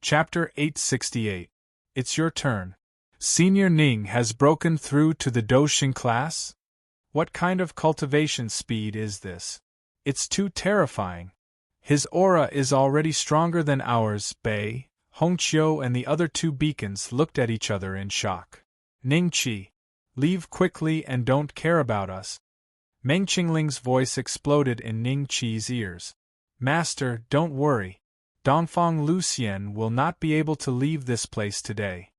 Chapter 868. It's your turn. Senior Ning has broken through to the Doxing class? What kind of cultivation speed is this? It's too terrifying. His aura is already stronger than ours. Bei, Hongqiu and the other two beacons looked at each other in shock. Ningqi, leave quickly and don't care about us. Meng Qingling's voice exploded in Ningqi's ears. Master, don't worry. Dongfang Lucian will not be able to leave this place today.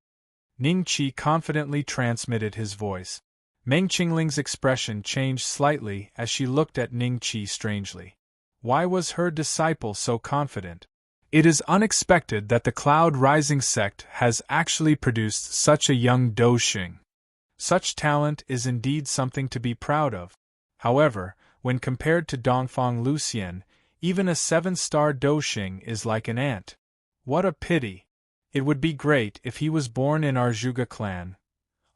Ningqi confidently transmitted his voice. Meng Qingling's expression changed slightly as she looked at Ningqi strangely. Why was her disciple so confident? It is unexpected that the Cloud Rising sect has actually produced such a young Doxing. Such talent is indeed something to be proud of. However, when compared to Dongfang Lucian, even a 7-star Doxing is like an ant. What a pity! It would be great if he was born in our Zhuge clan.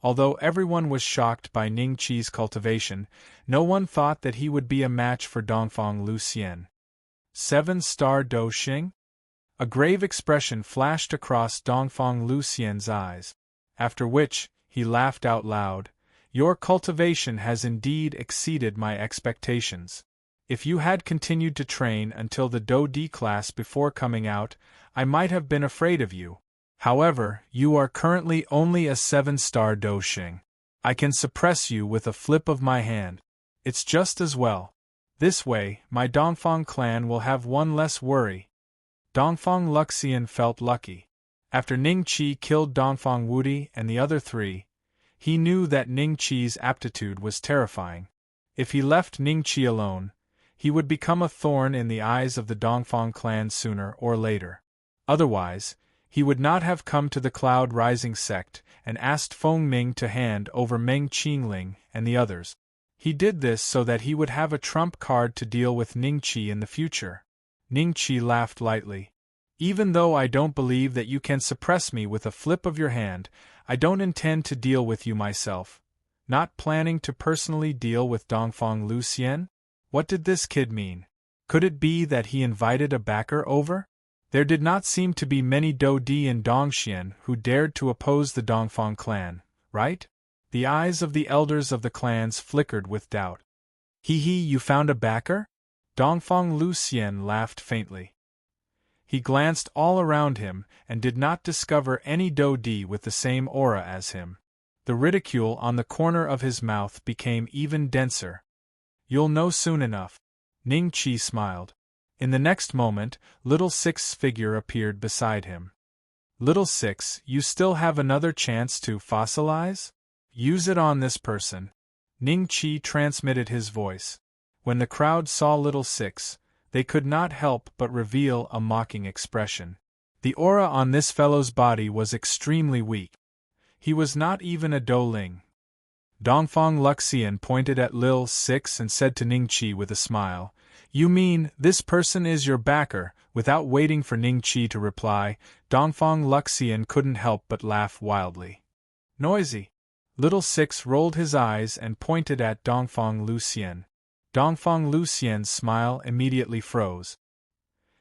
Although everyone was shocked by Ningqi's cultivation, no one thought that he would be a match for Dongfang Lucian. 7-star Doxing? A grave expression flashed across Dongfang Lucian's eyes, after which he laughed out loud. Your cultivation has indeed exceeded my expectations. If you had continued to train until the Do D class before coming out, I might have been afraid of you. However, you are currently only a 7-star Doxing. I can suppress you with a flip of my hand. It's just as well. This way, my Dongfang clan will have one less worry. Dongfang Luxian felt lucky. After Ningqi killed Dongfang Wudi and the other three, he knew that Ningqi's aptitude was terrifying. If he left Ningqi alone, he would become a thorn in the eyes of the Dongfang clan sooner or later. Otherwise, he would not have come to the Cloud Rising sect and asked Feng Ming to hand over Meng Qingling and the others. He did this so that he would have a trump card to deal with Ningqi in the future. Ningqi laughed lightly. Even though I don't believe that you can suppress me with a flip of your hand, I don't intend to deal with you myself. Not planning to personally deal with Dongfang Lucian? What did this kid mean? Could it be that he invited a backer over? There did not seem to be many Do Di in Dongxian who dared to oppose the Dongfang clan, right? The eyes of the elders of the clans flickered with doubt. Hee, you found a backer? Dongfang Lucian laughed faintly. He glanced all around him and did not discover any Do Di with the same aura as him. The ridicule on the corner of his mouth became even denser. You'll know soon enough. Ningqi smiled. In the next moment, Little Six's figure appeared beside him. Little Six, you still have another chance to fossilize? Use it on this person. Ningqi transmitted his voice. When the crowd saw Little Six, they could not help but reveal a mocking expression. The aura on this fellow's body was extremely weak. He was not even a Doling. Dongfang Luxian pointed at Lil Six and said to Ningqi with a smile, You mean, this person is your backer? Without waiting for Ningqi to reply, Dongfang Luxian couldn't help but laugh wildly. Noisy. Little Six rolled his eyes and pointed at Dongfang Lucian. Dongfang Lucian's smile immediately froze.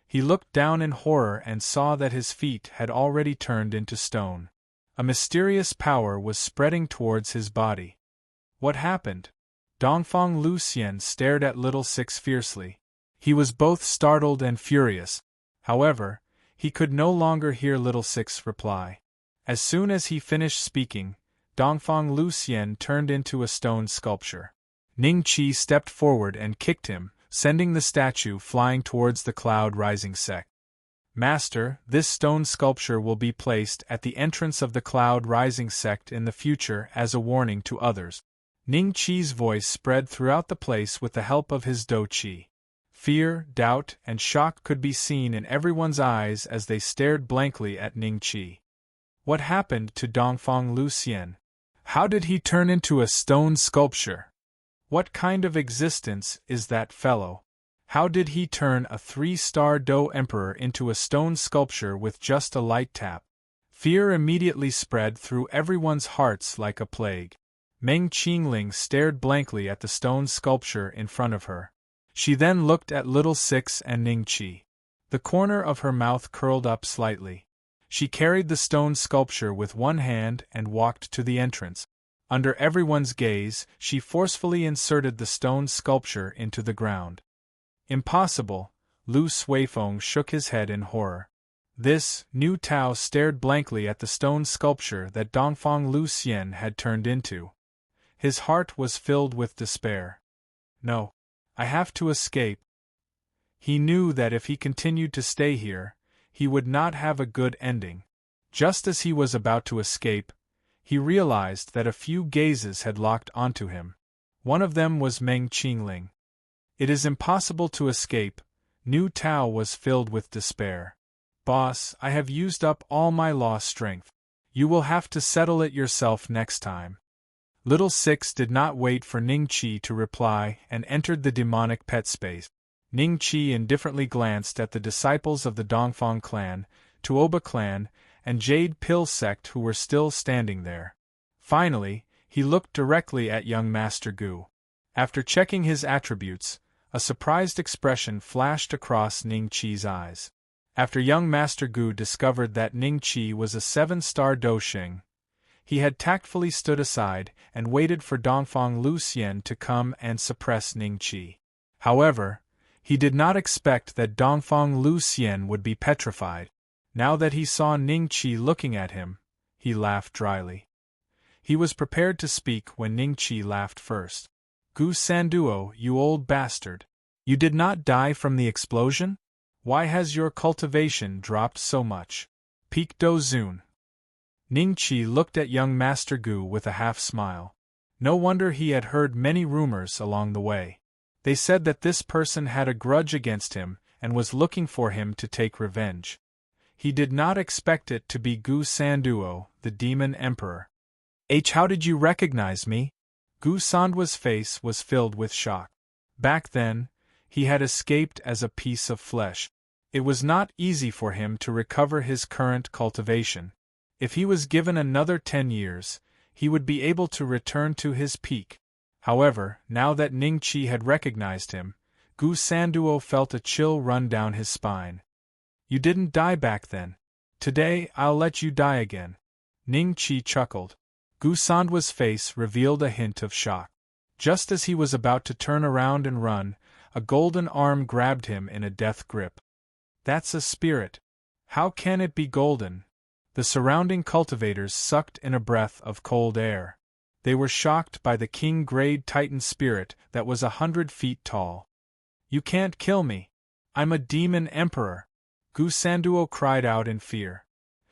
He looked down in horror and saw that his feet had already turned into stone. A mysterious power was spreading towards his body. What happened? Dongfang Lucian stared at Little Six fiercely. He was both startled and furious. However, he could no longer hear Little Six reply. As soon as he finished speaking, Dongfang Lucian turned into a stone sculpture. Ningqi stepped forward and kicked him, sending the statue flying towards the Cloud Rising sect. Master, this stone sculpture will be placed at the entrance of the Cloud Rising sect in the future as a warning to others. Ningqi's voice spread throughout the place with the help of his Do Qi. Fear, doubt, and shock could be seen in everyone's eyes as they stared blankly at Ningqi. What happened to Dongfang Lucian? How did he turn into a stone sculpture? What kind of existence is that fellow? How did he turn a 3-star Do Emperor into a stone sculpture with just a light tap? Fear immediately spread through everyone's hearts like a plague. Meng Qingling stared blankly at the stone sculpture in front of her. She then looked at Little Six and Ningqi. The corner of her mouth curled up slightly. She carried the stone sculpture with one hand and walked to the entrance. Under everyone's gaze, she forcefully inserted the stone sculpture into the ground. Impossible, Lu Suifeng shook his head in horror. This, Niu Tao stared blankly at the stone sculpture that Dongfang Lu Xian had turned into. His heart was filled with despair. No. I have to escape. He knew that if he continued to stay here, he would not have a good ending. Just as he was about to escape, he realized that a few gazes had locked onto him. One of them was Meng Qingling. It is impossible to escape. Niu Tao was filled with despair. Boss, I have used up all my lost strength. You will have to settle it yourself next time. Little Six did not wait for Ning Qi to reply and entered the demonic pet space. Ning Qi indifferently glanced at the disciples of the Dongfang clan, Tuoba clan, and Jade Pill sect who were still standing there. Finally, he looked directly at young Master Gu. After checking his attributes, a surprised expression flashed across Ning Qi's eyes. After young Master Gu discovered that Ning Qi was a 7-star Doshing, he had tactfully stood aside and waited for Dongfang Lu Xian to come and suppress Ning Qi. However, he did not expect that Dongfang Lu Xian would be petrified. Now that he saw Ning Qi looking at him, he laughed dryly. He was prepared to speak when Ning Qi laughed first. Gu Sanduo, you old bastard. You did not die from the explosion? Why has your cultivation dropped so much? Peak Do Zun. Ning Qi looked at young Master Gu with a half-smile. No wonder he had heard many rumors along the way. They said that this person had a grudge against him and was looking for him to take revenge. He did not expect it to be Gu Sanduo, the Demon Emperor. How did you recognize me? Gu Sanduo's face was filled with shock. Back then, he had escaped as a piece of flesh. It was not easy for him to recover his current cultivation. If he was given another 10 years, he would be able to return to his peak. However, now that Ning Qi had recognized him, Gu Sanduo felt a chill run down his spine. You didn't die back then. Today, I'll let you die again. Ning Qi chuckled. Gu Sanduo's face revealed a hint of shock. Just as he was about to turn around and run, a golden arm grabbed him in a death grip. That's a spirit. How can it be golden? The surrounding cultivators sucked in a breath of cold air. They were shocked by the king-grade Titan spirit that was 100 feet tall. You can't kill me. I'm a demon emperor. Gu Sanduo cried out in fear.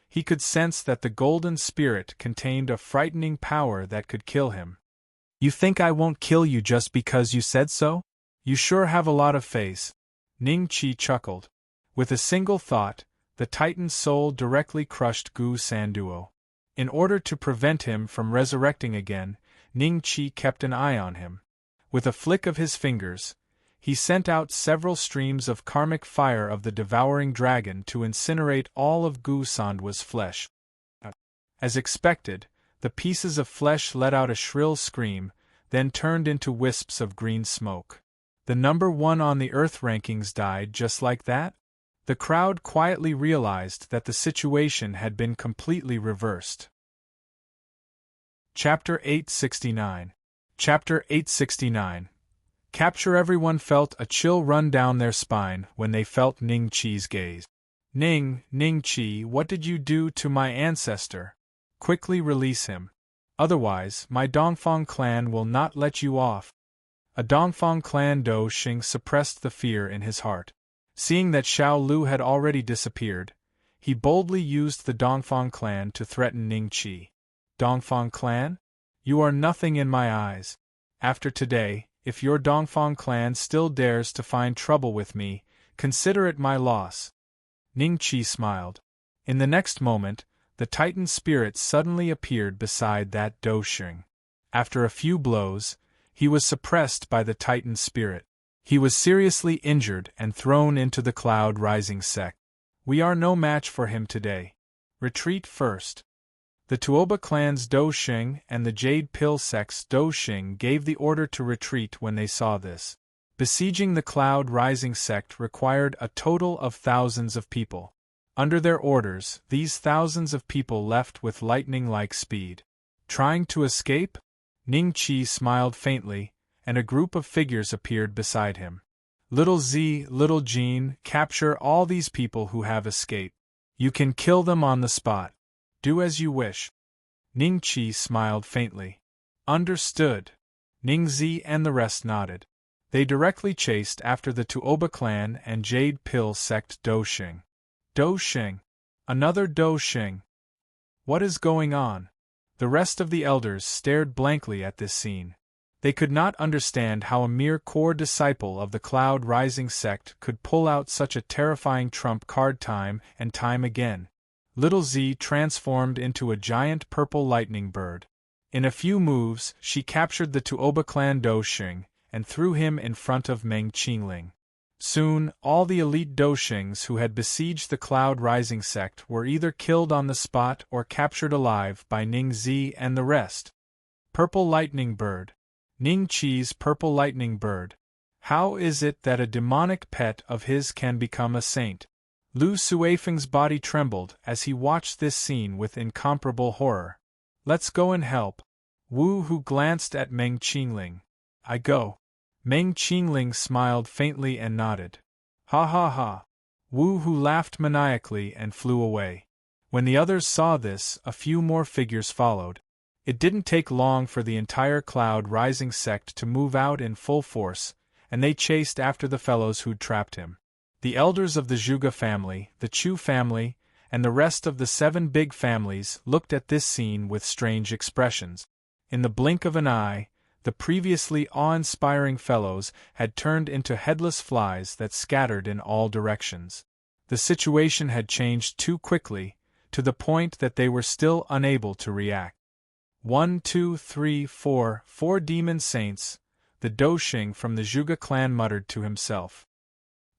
He could sense that the golden spirit contained a frightening power that could kill him. You think I won't kill you just because you said so? You sure have a lot of face. Ning Qi chuckled. With a single thought, the Titan's soul directly crushed Gu Sanduo. In order to prevent him from resurrecting again, Ning Qi kept an eye on him. With a flick of his fingers, he sent out several streams of karmic fire of the devouring dragon to incinerate all of Gu Sanduo's flesh. As expected, the pieces of flesh let out a shrill scream, then turned into wisps of green smoke. The number 1 on the Earth rankings died just like that? The crowd quietly realized that the situation had been completely reversed. Chapter 869. Chapter 869. Capture. Everyone felt a chill run down their spine when they felt Ning Qi's gaze. Ning Qi, what did you do to my ancestor? Quickly release him. Otherwise, my Dongfang clan will not let you off. A Dongfang clan Do Xing suppressed the fear in his heart. Seeing that Xiao Lu had already disappeared, he boldly used the Dongfang clan to threaten Ning Qi. Dongfang clan? You are nothing in my eyes. After today, if your Dongfang clan still dares to find trouble with me, consider it my loss. Ning Qi smiled. In the next moment, the Titan spirit suddenly appeared beside that Do Xing. After a few blows, he was suppressed by the Titan spirit. He was seriously injured and thrown into the Cloud Rising sect. We are no match for him today. Retreat first. The Tuoba clan's Do Xing and the Jade Pill sect's Do Xing gave the order to retreat when they saw this. Besieging the Cloud Rising sect required a total of thousands of people. Under their orders, these thousands of people left with lightning-like speed. Trying to escape? Ning Qi smiled faintly, and a group of figures appeared beside him. Little Z, Little Jean, capture all these people who have escaped. You can kill them on the spot. Do as you wish. Ning Qi smiled faintly. Understood. Ning Zi and the rest nodded. They directly chased after the Tuoba clan and Jade Pill sect Do Xing. Do Xing. Another Do Xing. What is going on? The rest of the elders stared blankly at this scene. They could not understand how a mere core disciple of the Cloud Rising sect could pull out such a terrifying trump card time and time again. Little Z transformed into a giant purple lightning bird. In a few moves, she captured the Tuoba clan Do Xing and threw him in front of Meng Qingling. Soon, all the elite Do Xings who had besieged the Cloud Rising sect were either killed on the spot or captured alive by Ning Zi and the rest. Purple lightning bird. Ning Qi's purple lightning bird. How is it that a demonic pet of his can become a saint? Lu Suifeng's body trembled as he watched this scene with incomparable horror. Let's go and help. Wu Hu glanced at Meng Qingling. I go. Meng Qingling smiled faintly and nodded. Ha ha ha. Wu Hu laughed maniacally and flew away. When the others saw this, a few more figures followed. It didn't take long for the entire Cloud Rising sect to move out in full force, and they chased after the fellows who'd trapped him. The elders of the Zhuge family, the Chu family, and the rest of the 7 big families looked at this scene with strange expressions. In the blink of an eye, the previously awe-inspiring fellows had turned into headless flies that scattered in all directions. The situation had changed too quickly, to the point that they were still unable to react. 1, 2, 3, 4, 4 demon saints, the Do Xing from the Zhuge clan muttered to himself.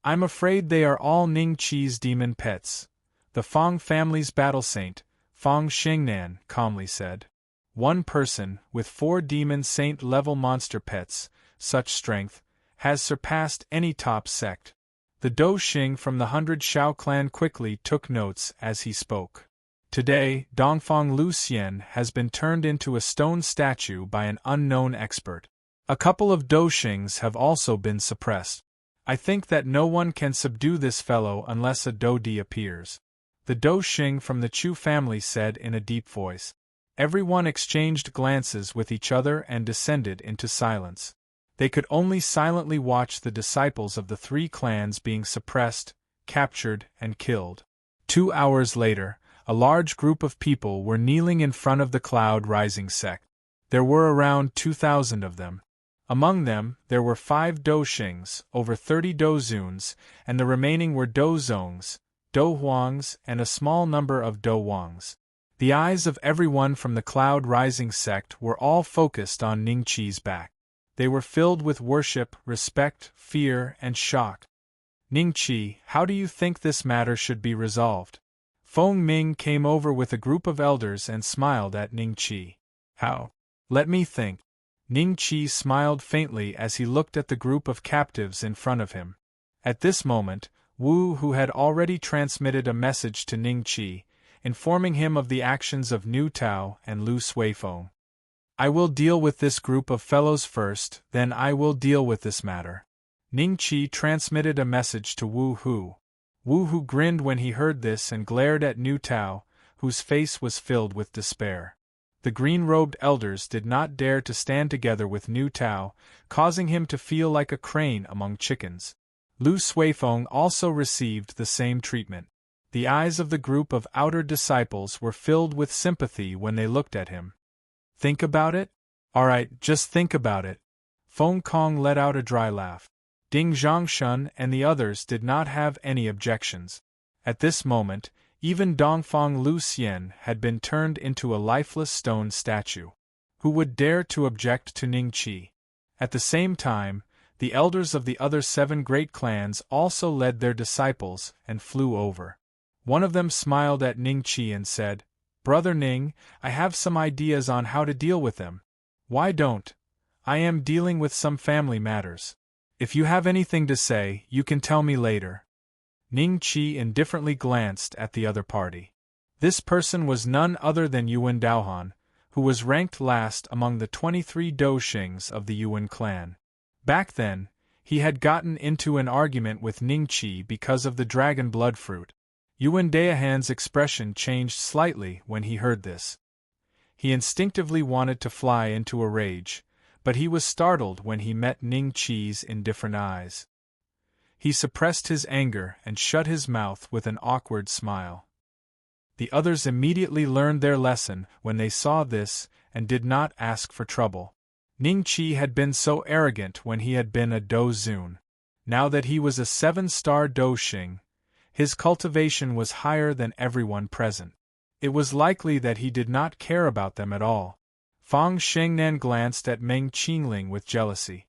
I'm afraid they are all Ning Qi's demon pets. The Fang family's battle saint, Fang Xingnan, calmly said. One person, with 4 demon saint-level monster pets, such strength, has surpassed any top sect. The Do Xing from the 100 Shao clan quickly took notes as he spoke. Today, Dongfang Lu Xian has been turned into a stone statue by an unknown expert. A couple of Do Xings have also been suppressed. I think that no one can subdue this fellow unless a Do Di appears. The Do Xing from the Chu family said in a deep voice. Everyone exchanged glances with each other and descended into silence. They could only silently watch the disciples of the 3 clans being suppressed, captured, and killed. 2 hours later, a large group of people were kneeling in front of the Cloud Rising sect. There were around 2,000 of them. Among them, there were 5 Do Xings, over 30 Do Zuns, and the remaining were Do Zongs, Do Huangs, and a small number of Do Wangs. The eyes of everyone from the Cloud Rising sect were all focused on Ning Qi's back. They were filled with worship, respect, fear, and shock. Ning Qi, how do you think this matter should be resolved? Feng Ming came over with a group of elders and smiled at Ning Qi. How? Let me think. Ning Qi smiled faintly as he looked at the group of captives in front of him. At this moment, Wu Hu had already transmitted a message to Ning Qi, informing him of the actions of Nu Tao and Lu Suifeng. I will deal with this group of fellows first, then I will deal with this matter. Ning Qi transmitted a message to Wu Hu. Wu Hu grinned when he heard this and glared at Nu Tao, whose face was filled with despair. The green-robed elders did not dare to stand together with Nu Tao, causing him to feel like a crane among chickens. Lu Suifeng also received the same treatment. The eyes of the group of outer disciples were filled with sympathy when they looked at him. Think about it? Alright, just think about it. Feng Kong let out a dry laugh. Ding Zhangshun and the others did not have any objections. At this moment, even Dongfang Lu Xian had been turned into a lifeless stone statue. Who would dare to object to Ning Qi? At the same time, the elders of the other 7 great clans also led their disciples and flew over. One of them smiled at Ning Qi and said, Brother Ning, I have some ideas on how to deal with them. Why don't? I am dealing with some family matters. If you have anything to say, you can tell me later. Ning Qi indifferently glanced at the other party. This person was none other than Yuan Daohan, who was ranked last among the 23 Doshings of the Yuan clan. Back then, he had gotten into an argument with Ning Qi because of the dragon blood fruit. Yuan Daohan's expression changed slightly when he heard this. He instinctively wanted to fly into a rage, but he was startled when he met Ning Qi's indifferent eyes. He suppressed his anger and shut his mouth with an awkward smile. The others immediately learned their lesson when they saw this and did not ask for trouble. Ning Qi had been so arrogant when he had been a Do Zun. Now that he was a 7-star Do Xing, his cultivation was higher than everyone present. It was likely that he did not care about them at all. Fang Shengnan glanced at Meng Qingling with jealousy.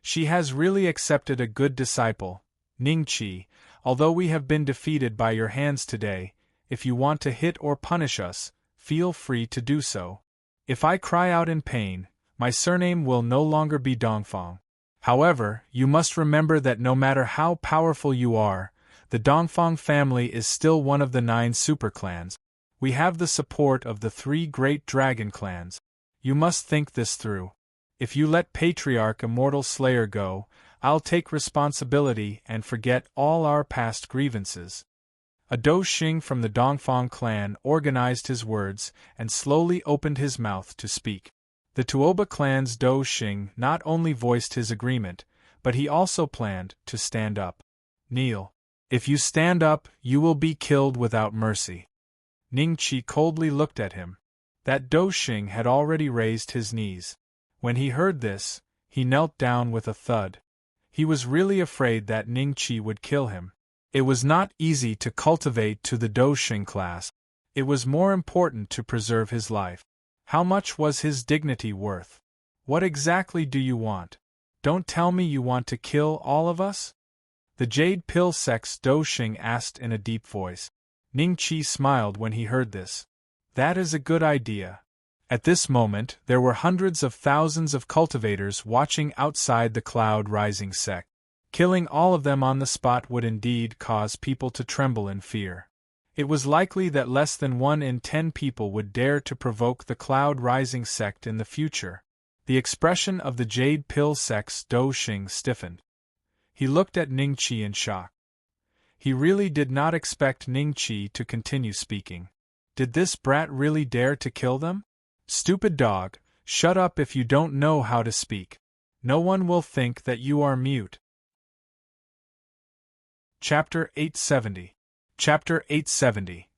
She has really accepted a good disciple, Ning Qi, although we have been defeated by your hands today. If you want to hit or punish us, feel free to do so. If I cry out in pain, my surname will no longer be Dongfang. However, you must remember that no matter how powerful you are, the Dongfang family is still one of the 9 superclans. We have the support of the 3 great dragon clans. You must think this through. If you let Patriarch Immortal Slayer go, I'll take responsibility and forget all our past grievances. A Do Xing from the Dongfang clan organized his words and slowly opened his mouth to speak. The Tuoba clan's Do Xing not only voiced his agreement, but he also planned to stand up. Kneel. If you stand up, you will be killed without mercy. Ning Qi coldly looked at him. That Do Xing had already raised his knees. When he heard this, he knelt down with a thud. He was really afraid that Ning Qi would kill him. It was not easy to cultivate to the Do Xing class. It was more important to preserve his life. How much was his dignity worth? What exactly do you want? Don't tell me you want to kill all of us? The Jade Pill Sect's Do Xing asked in a deep voice. Ning Qi smiled when he heard this. That is a good idea. At this moment, there were hundreds of thousands of cultivators watching outside the Cloud Rising sect. Killing all of them on the spot would indeed cause people to tremble in fear. It was likely that less than 1 in 10 people would dare to provoke the Cloud Rising sect in the future. The expression of the Jade Pill sect's Do Xing stiffened. He looked at Ning Qi in shock. He really did not expect Ning Qi to continue speaking. Did this brat really dare to kill them? Stupid dog, shut up if you don't know how to speak. No one will think that you are mute. Chapter 870. Chapter 870.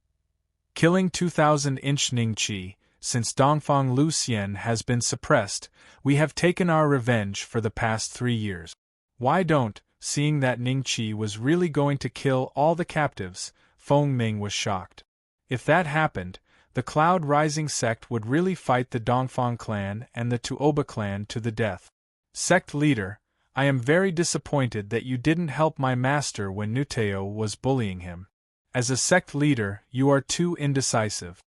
Killing 2000-inch Ning Qi. Since Dongfang Lu Xian has been suppressed, we have taken our revenge for the past 3 years. Why don't, seeing that Ning Qi was really going to kill all the captives, Feng Ming was shocked. If that happened, the Cloud Rising sect would really fight the Dongfang clan and the Tuoba clan to the death. Sect leader, I am very disappointed that you didn't help my master when Nuteo was bullying him. As a sect leader, you are too indecisive.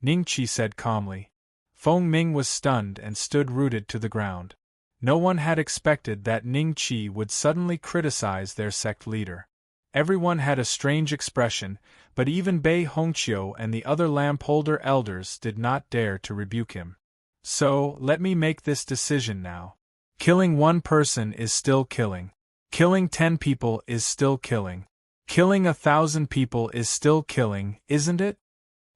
Ning Qi said calmly. Feng Ming was stunned and stood rooted to the ground. No one had expected that Ning Qi would suddenly criticize their sect leader. Everyone had a strange expression, but even Bei Hongqiu and the other lampholder elders did not dare to rebuke him. So, let me make this decision now. Killing 1 person is still killing. Killing 10 people is still killing. Killing 1,000 people is still killing, isn't it?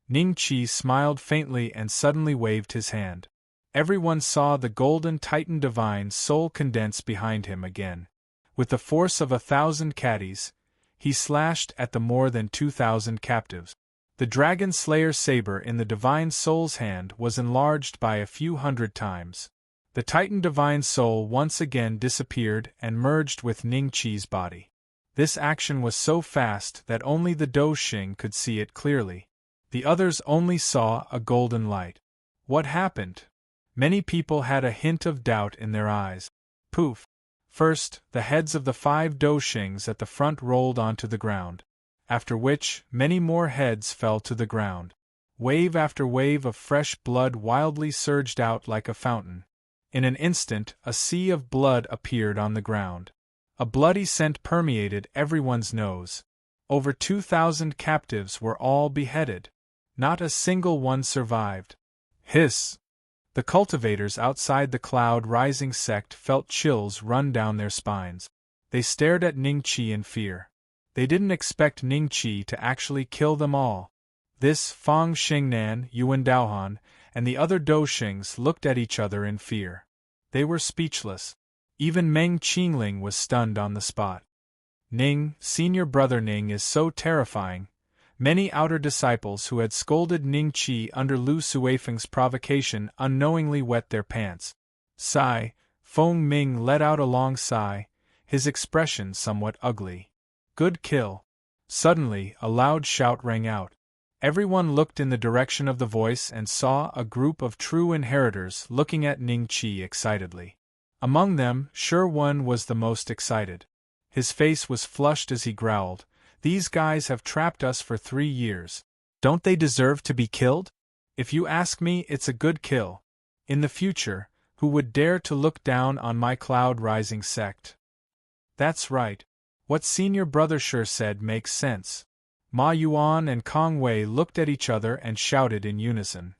Ning Qi smiled faintly and suddenly waved his hand. Everyone saw the golden Titan divine soul condense behind him again. With the force of 1,000 caddies, he slashed at the more than 2,000 captives. The Dragon Slayer saber in the divine soul's hand was enlarged by a few hundred times. The Titan divine soul once again disappeared and merged with Ning Qi's body. This action was so fast that only the Do Xing could see it clearly. The others only saw a golden light. What happened? Many people had a hint of doubt in their eyes. Poof! First, the heads of the 5 Do Xings at the front rolled onto the ground. After which, many more heads fell to the ground. Wave after wave of fresh blood wildly surged out like a fountain. In an instant, a sea of blood appeared on the ground. A bloody scent permeated everyone's nose. Over 2,000 captives were all beheaded. Not a single one survived. Hiss! The cultivators outside the cloud-rising sect felt chills run down their spines. They stared at Ningqi in fear. They didn't expect Ningqi to actually kill them all. This Fang Xingnan, Yuan Daohan, and the other Doshings looked at each other in fear. They were speechless. Even Meng Qingling was stunned on the spot. Ning, senior brother Ning, is so terrifying. Many outer disciples who had scolded Ningqi under Lu Suifeng's provocation unknowingly wet their pants. Sigh, Feng Ming let out a long sigh, his expression somewhat ugly. Good kill. Suddenly, a loud shout rang out. Everyone looked in the direction of the voice and saw a group of true inheritors looking at Ningqi excitedly. Among them, Shi Wen was the most excited. His face was flushed as he growled, "These guys have trapped us for 3 years. Don't they deserve to be killed? If you ask me, it's a good kill. In the future, who would dare to look down on my cloud-rising sect?" That's right. What senior brother Shi said makes sense. Ma Yuan and Kong Wei looked at each other and shouted in unison.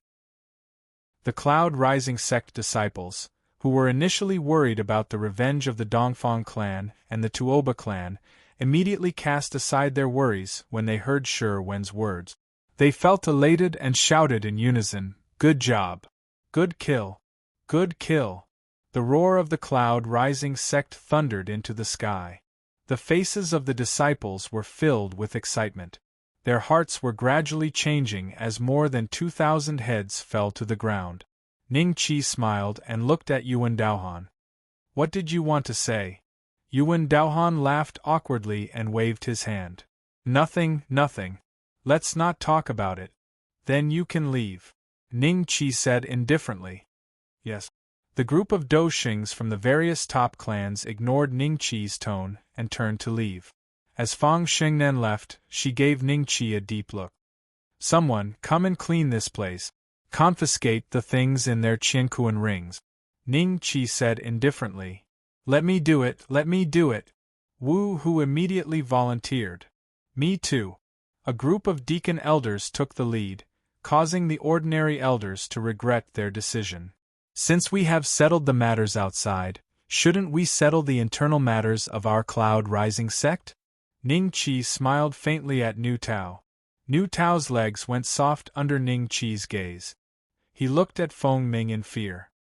The cloud-rising sect disciples, who were initially worried about the revenge of the Dongfang clan and the Tuoba clan, immediately cast aside their worries when they heard Shi Wen's words. They felt elated and shouted in unison, "Good job! Good kill! Good kill!" The roar of the cloud-rising sect thundered into the sky. The faces of the disciples were filled with excitement. Their hearts were gradually changing as more than 2,000 heads fell to the ground. Ningqi smiled and looked at Yuan Daohan. "What did you want to say?" Yuan Daohan laughed awkwardly and waved his hand. "Nothing, nothing. Let's not talk about it. Then you can leave," Ningqi said indifferently. "Yes." The group of Doshings from the various top clans ignored Ningqi's tone and turned to leave. As Fang Xingnan left, she gave Ningqi a deep look. "Someone, come and clean this place. Confiscate the things in their Qianquan rings," Ningqi said indifferently. "Let me do it, let me do it." Wu Hu immediately volunteered. "Me too." A group of deacon elders took the lead, causing the ordinary elders to regret their decision. "Since we have settled the matters outside, shouldn't we settle the internal matters of our cloud-rising sect?" Ningqi smiled faintly at Nu Tao. Nu Tao's legs went soft under Ningqi's gaze. He looked at Feng Ming in fear.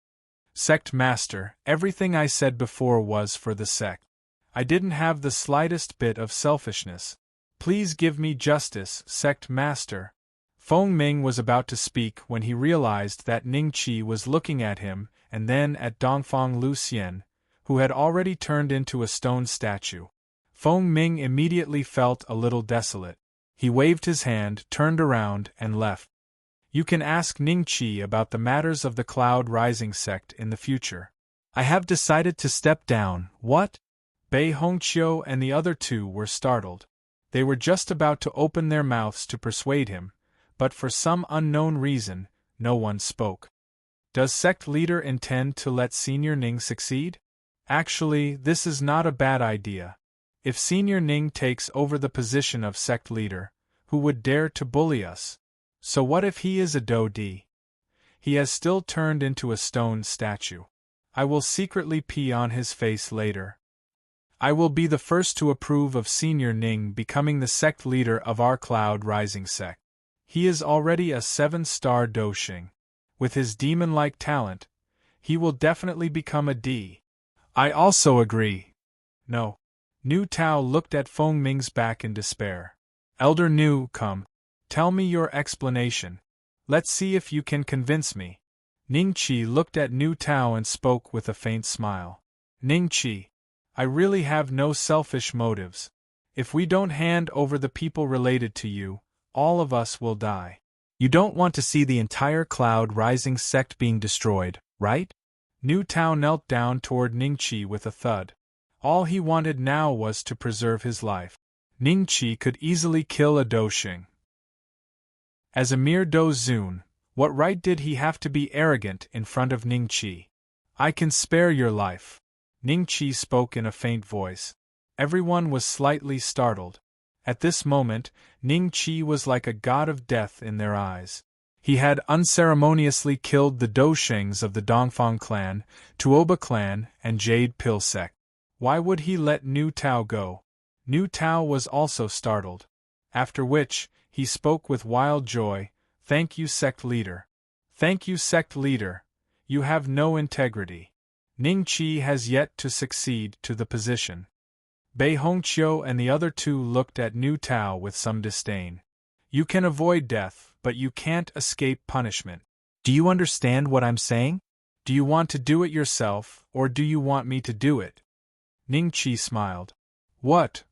"Sect Master, everything I said before was for the sect. I didn't have the slightest bit of selfishness. Please give me justice, Sect Master." Feng Ming was about to speak when he realized that Ningqi was looking at him and then at Dongfang Lucian, who had already turned into a stone statue. Feng Ming immediately felt a little desolate. He waved his hand, turned around, and left. "You can ask Ningqi about the matters of the cloud-rising sect in the future. I have decided to step down." "What?" Bei Hongqiu and the other two were startled. They were just about to open their mouths to persuade him, but for some unknown reason, no one spoke. Does sect leader intend to let Senior Ning succeed? Actually, this is not a bad idea. If Senior Ning takes over the position of sect leader, who would dare to bully us? So what if he is a Do-Di? He has still turned into a stone statue. I will secretly pee on his face later. I will be the first to approve of Senior Ning becoming the sect leader of our cloud-rising sect. He is already a 7-star Doshing. With his demon-like talent, he will definitely become a D. I also agree. No. Nu Tao looked at Feng Ming's back in despair. Elder Nu, come. Tell me your explanation. Let's see if you can convince me. Ningqi looked at Nu Tao and spoke with a faint smile. Ningqi, I really have no selfish motives. If we don't hand over the people related to you, all of us will die. You don't want to see the entire cloud-rising sect being destroyed, right? Nu Tao knelt down toward Ningqi with a thud. All he wanted now was to preserve his life. Ningqi could easily kill a Doshing. As a mere Do-Zun, what right did he have to be arrogant in front of Ningqi? I can spare your life. Ningqi spoke in a faint voice. Everyone was slightly startled. At this moment, Ning Qi was like a god of death in their eyes. He had unceremoniously killed the Doshings of the Dongfang clan, Tuoba clan, and Jade Pill sect. Why would he let Nu Tao go? Nu Tao was also startled. After which, he spoke with wild joy, "Thank you, sect leader. Thank you, sect leader. You have no integrity. Ning Qi has yet to succeed to the position." Bei Hongqiu and the other two looked at Nu Tao with some disdain. "You can avoid death, but you can't escape punishment. Do you understand what I'm saying? Do you want to do it yourself, or do you want me to do it?" Ning Qi smiled. "What?"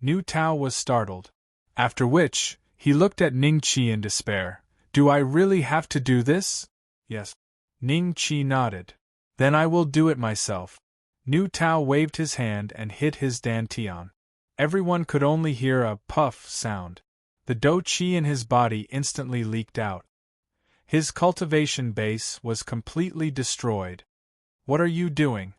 Nu Tao was startled. After which, he looked at Ning Qi in despair. "Do I really have to do this?" "Yes." Ning Qi nodded. "Then I will do it myself." Nu Tao waved his hand and hit his dantian. Everyone could only hear a puff sound. The do qi in his body instantly leaked out. His cultivation base was completely destroyed. "What are you doing?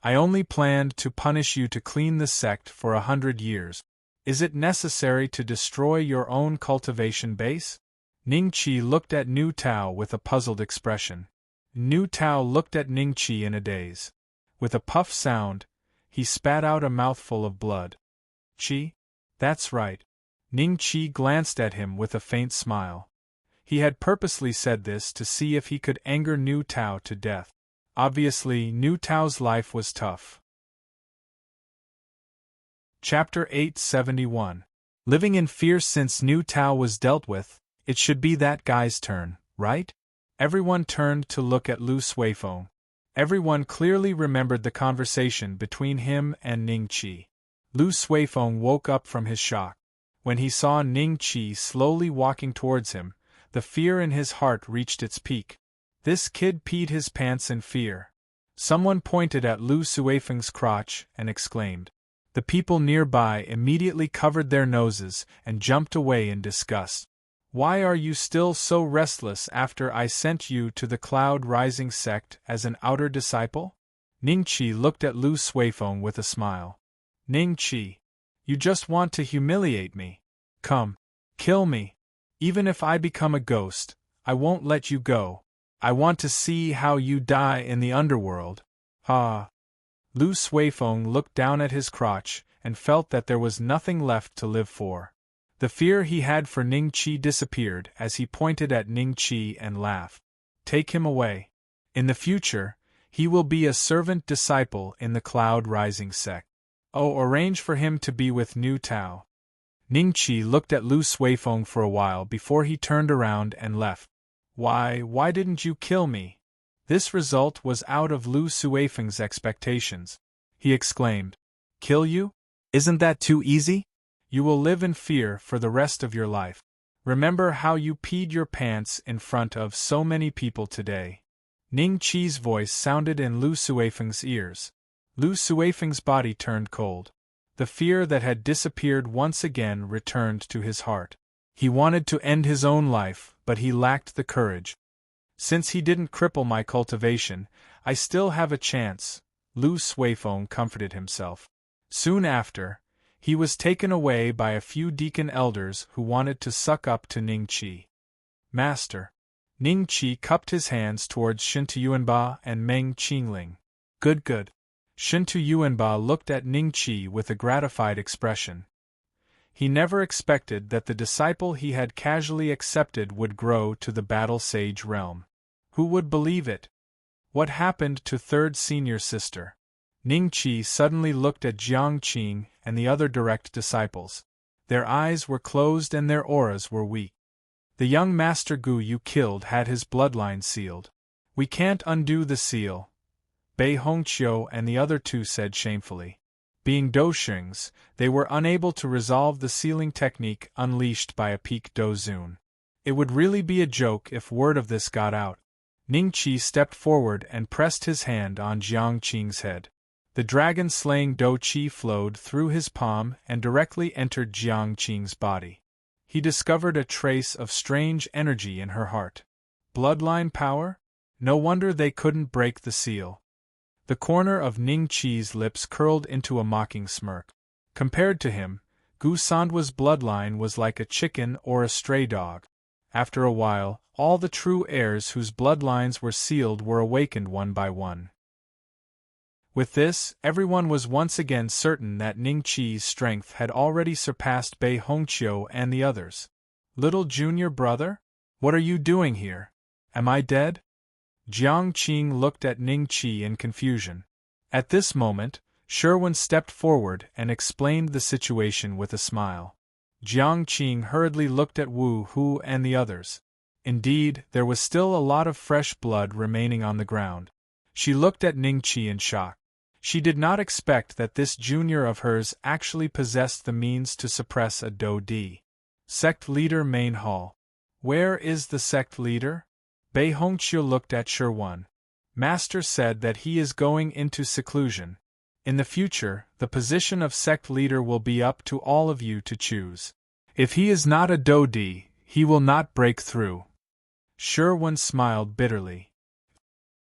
I only planned to punish you to clean the sect for 100 years. Is it necessary to destroy your own cultivation base?" Ning Qi looked at Nu Tao with a puzzled expression. Nu Tao looked at Ning Qi in a daze. With a puff sound, he spat out a mouthful of blood. "Qi? That's right." Ning Qi glanced at him with a faint smile. He had purposely said this to see if he could anger Nu Tao to death. Obviously, Nu Tao's life was tough. Chapter 871. Living in fear. Since Nu Tao was dealt with, it should be that guy's turn, right? Everyone turned to look at Lu Suifeng. Everyone clearly remembered the conversation between him and Ning Qi. Lu Suifeng woke up from his shock. When he saw Ning Qi slowly walking towards him, the fear in his heart reached its peak. This kid peed his pants in fear. Someone pointed at Lu Suifeng's crotch and exclaimed. The people nearby immediately covered their noses and jumped away in disgust. "Why are you still so restless after I sent you to the Cloud Rising sect as an outer disciple?" Ning Qi looked at Lu Suifeng with a smile. "Ning Qi, you just want to humiliate me. Come, kill me. Even if I become a ghost, I won't let you go. I want to see how you die in the underworld." "Ha!" Lu Suifeng looked down at his crotch and felt that there was nothing left to live for. The fear he had for Ning Qi disappeared as he pointed at Ning Qi and laughed. "Take him away. In the future, he will be a servant disciple in the Cloud Rising sect. Oh, arrange for him to be with Nu Tao." Ning Qi looked at Lu Suifeng for a while before he turned around and left. Why didn't you kill me?" This result was out of Lu Suifeng's expectations. He exclaimed, "Kill you? Isn't that too easy? You will live in fear for the rest of your life. Remember how you peed your pants in front of so many people today." Ning Qi's voice sounded in Lu Suifeng's ears. Lu Suifeng's body turned cold. The fear that had disappeared once again returned to his heart. He wanted to end his own life, but he lacked the courage. "Since he didn't cripple my cultivation, I still have a chance," Lu Suifeng comforted himself. Soon after, he was taken away by a few deacon elders who wanted to suck up to Ning Qi. "Master." Ning Qi cupped his hands towards Shintu Yuanba and Meng Qingling. Good. Shintu Yuanba looked at Ning Qi with a gratified expression. He never expected that the disciple he had casually accepted would grow to the battle sage realm. Who would believe it? What happened to third senior sister? Ning Qi suddenly looked at Jiang Qing and the other direct disciples. Their eyes were closed and their auras were weak. "The young Master Gu you killed had his bloodline sealed. We can't undo the seal," Bei Hongqiu and the other two said shamefully. Being Doshings, they were unable to resolve the sealing technique unleashed by a peak Dozun. It would really be a joke if word of this got out. Ning Qi stepped forward and pressed his hand on Jiang Qing's head. The dragon-slaying Do Qi flowed through his palm and directly entered Jiang Qing's body. He discovered a trace of strange energy in her heart. Bloodline power? No wonder they couldn't break the seal. The corner of Ning Qi's lips curled into a mocking smirk. Compared to him, Gu Sandwa's bloodline was like a chicken or a stray dog. After a while, all the true heirs whose bloodlines were sealed were awakened one by one. With this, everyone was once again certain that Ning Qi's strength had already surpassed Bei Hongqiu and the others. Little junior brother? What are you doing here? Am I dead? Jiang Qing looked at Ning Qi in confusion. At this moment, Sherwin stepped forward and explained the situation with a smile. Jiang Qing hurriedly looked at Wu Hu and the others. Indeed, there was still a lot of fresh blood remaining on the ground. She looked at Ning Qi in shock. She did not expect that this junior of hers actually possessed the means to suppress a Do-D. Sect leader main hall. Where is the sect leader? Bei Hongqiu looked at Sherwin. Master said that he is going into seclusion. In the future, the position of sect leader will be up to all of you to choose. If he is not a Do-D, he will not break through. Sherwin smiled bitterly.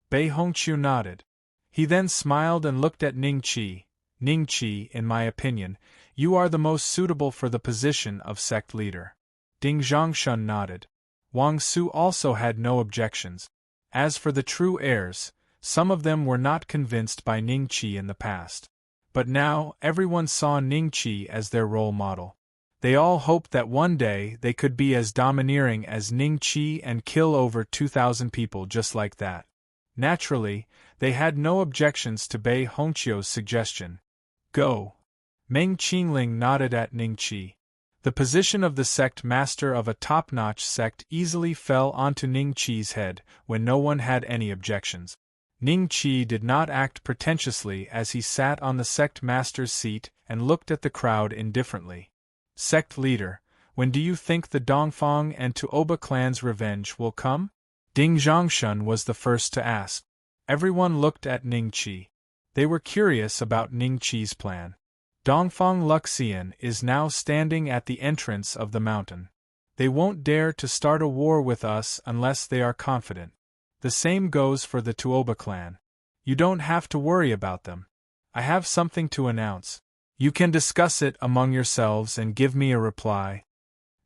Bei Hongqiu nodded. He then smiled and looked at Ning Qi. Ning Qi, in my opinion, you are the most suitable for the position of sect leader. Ding Zhongshun nodded. Wang Su also had no objections. As for the true heirs, some of them were not convinced by Ning Qi in the past. But now, everyone saw Ning Qi as their role model. They all hoped that one day they could be as domineering as Ning Qi and kill over 2,000 people just like that. Naturally, they had no objections to Bei Hongqiu's suggestion. Go. Meng Qingling nodded at Ning Qi. The position of the sect master of a top-notch sect easily fell onto Ning Qi's head when no one had any objections. Ning Qi did not act pretentiously as he sat on the sect master's seat and looked at the crowd indifferently. Sect leader, when do you think the Dongfang and Tuoba clans' revenge will come? Ding Zhongshun was the first to ask. Everyone looked at Ning Qi. They were curious about Ning Qi's plan. Dongfang Luxian is now standing at the entrance of the mountain. They won't dare to start a war with us unless they are confident. The same goes for the Tuoba clan. You don't have to worry about them. I have something to announce. You can discuss it among yourselves and give me a reply.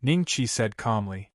Ning Qi said calmly.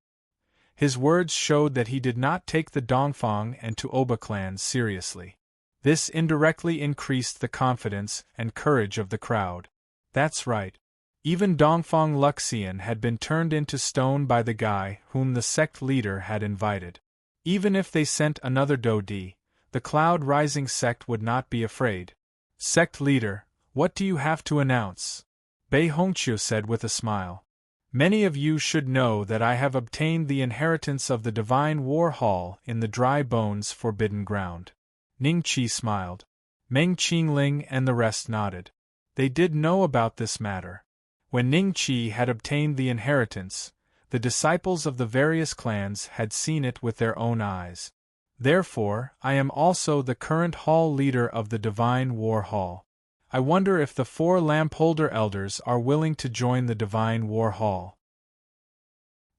His words showed that he did not take the Dongfang and Tuoba clans seriously. This indirectly increased the confidence and courage of the crowd. That's right. Even Dongfang Luxian had been turned into stone by the guy whom the sect leader had invited. Even if they sent another Do-D, the Cloud Rising sect would not be afraid. Sect leader, what do you have to announce? Bei Hongqiu said with a smile. Many of you should know that I have obtained the inheritance of the Divine War Hall in the Dry Bones Forbidden Ground. Ning Qi smiled. Meng Qingling and the rest nodded. They did know about this matter. When Ning Qi had obtained the inheritance, the disciples of the various clans had seen it with their own eyes. Therefore, I am also the current hall leader of the Divine War Hall. I wonder if the 4 Lampholder elders are willing to join the Divine War Hall.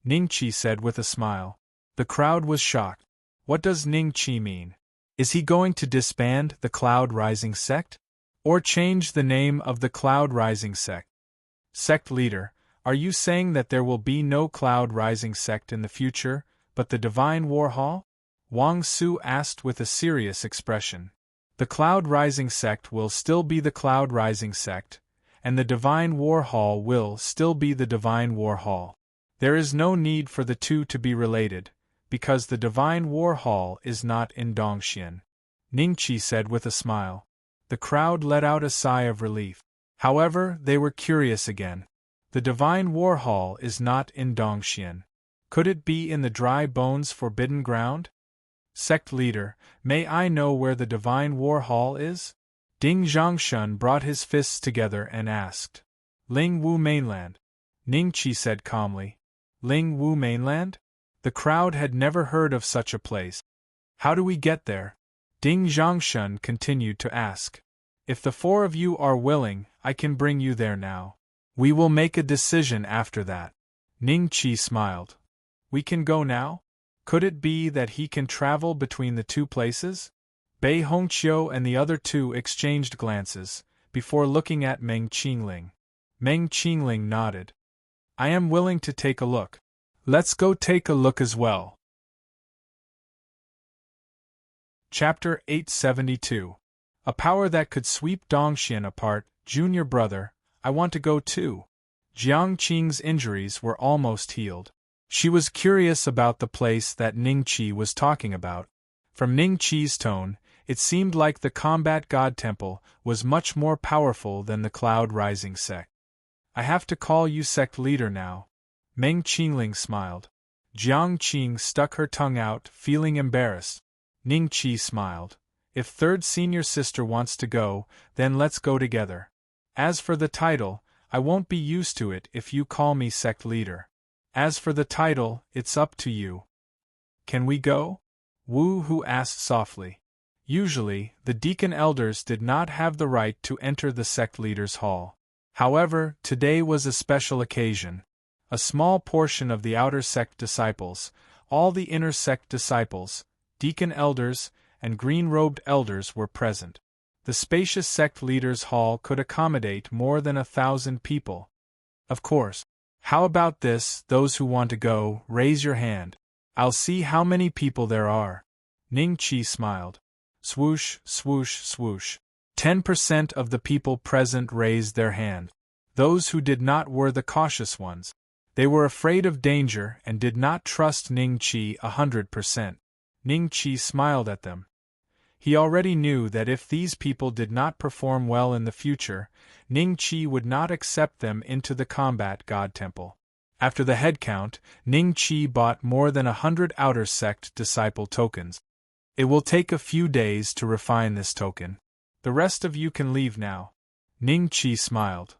Ning Qi said with a smile. The crowd was shocked. What does Ning Qi mean? Is he going to disband the Cloud Rising sect? Or change the name of the Cloud Rising sect? Sect leader, are you saying that there will be no Cloud Rising sect in the future, but the Divine War Hall? Wang Su asked with a serious expression. The Cloud Rising sect will still be the Cloud Rising sect, and the Divine War Hall will still be the Divine War Hall. There is no need for the two to be related, because the Divine War Hall is not in Dongxian. Ning Qi said with a smile. The crowd let out a sigh of relief. However, they were curious again. The Divine War Hall is not in Dongxian. Could it be in the Dry Bones Forbidden Ground? Sect leader, may I know where the Divine War Hall is? Ding Zhongshun brought his fists together and asked. Ling Wu Mainland. Ning Qi said calmly. Ling Wu Mainland? The crowd had never heard of such a place. How do we get there? Ding Zhongshun continued to ask. If the 4 of you are willing, I can bring you there now. We will make a decision after that. Ning Qi smiled. We can go now? Could it be that he can travel between the 2 places? Bei Hongqiu and the other 2 exchanged glances, before looking at Meng Qingling. Meng Qingling nodded. I am willing to take a look. Let's go take a look as well. Chapter 872. A power that could sweep Dongxian apart. Junior brother, I want to go too. Jiang Qing's injuries were almost healed. She was curious about the place that Ning Qi was talking about. From Ning Qi's tone, it seemed like the combat god temple was much more powerful than the cloud rising sect. I have to call you sect leader now. Meng Qingling smiled. Jiang Qing stuck her tongue out, feeling embarrassed. Ning Qi smiled. If third senior sister wants to go, then let's go together. As for the title, I won't be used to it if you call me sect leader. As for the title, it's up to you. Can we go? Wu Hu asked softly. Usually, the deacon elders did not have the right to enter the sect leader's hall. However, today was a special occasion. A small portion of the outer sect disciples, all the inner sect disciples, deacon elders, and green-robed elders were present. The spacious sect leader's hall could accommodate more than 1,000 people. Of course. How about this, those who want to go, raise your hand. I'll see how many people there are. Ning Qi smiled. Swoosh, swoosh, swoosh. 10% of the people present raised their hand. Those who did not were the cautious ones. They were afraid of danger and did not trust Ning Qi 100%. Ning Qi smiled at them. He already knew that if these people did not perform well in the future, Ning Qi would not accept them into the combat god temple. After the head count, Ning Qi bought more than 100 outer sect disciple tokens. It will take a few days to refine this token. The rest of you can leave now. Ning Qi smiled.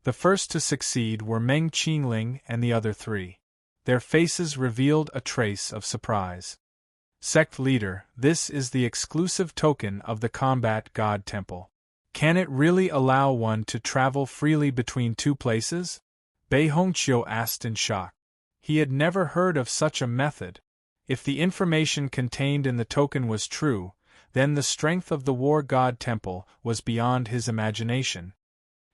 The first to succeed were Meng Qingling and the other three. Their faces revealed a trace of surprise. Sect leader, this is the exclusive token of the combat god temple. Can it really allow one to travel freely between two places? Bei Hongqiu asked in shock. He had never heard of such a method. If the information contained in the token was true, then the strength of the war god temple was beyond his imagination.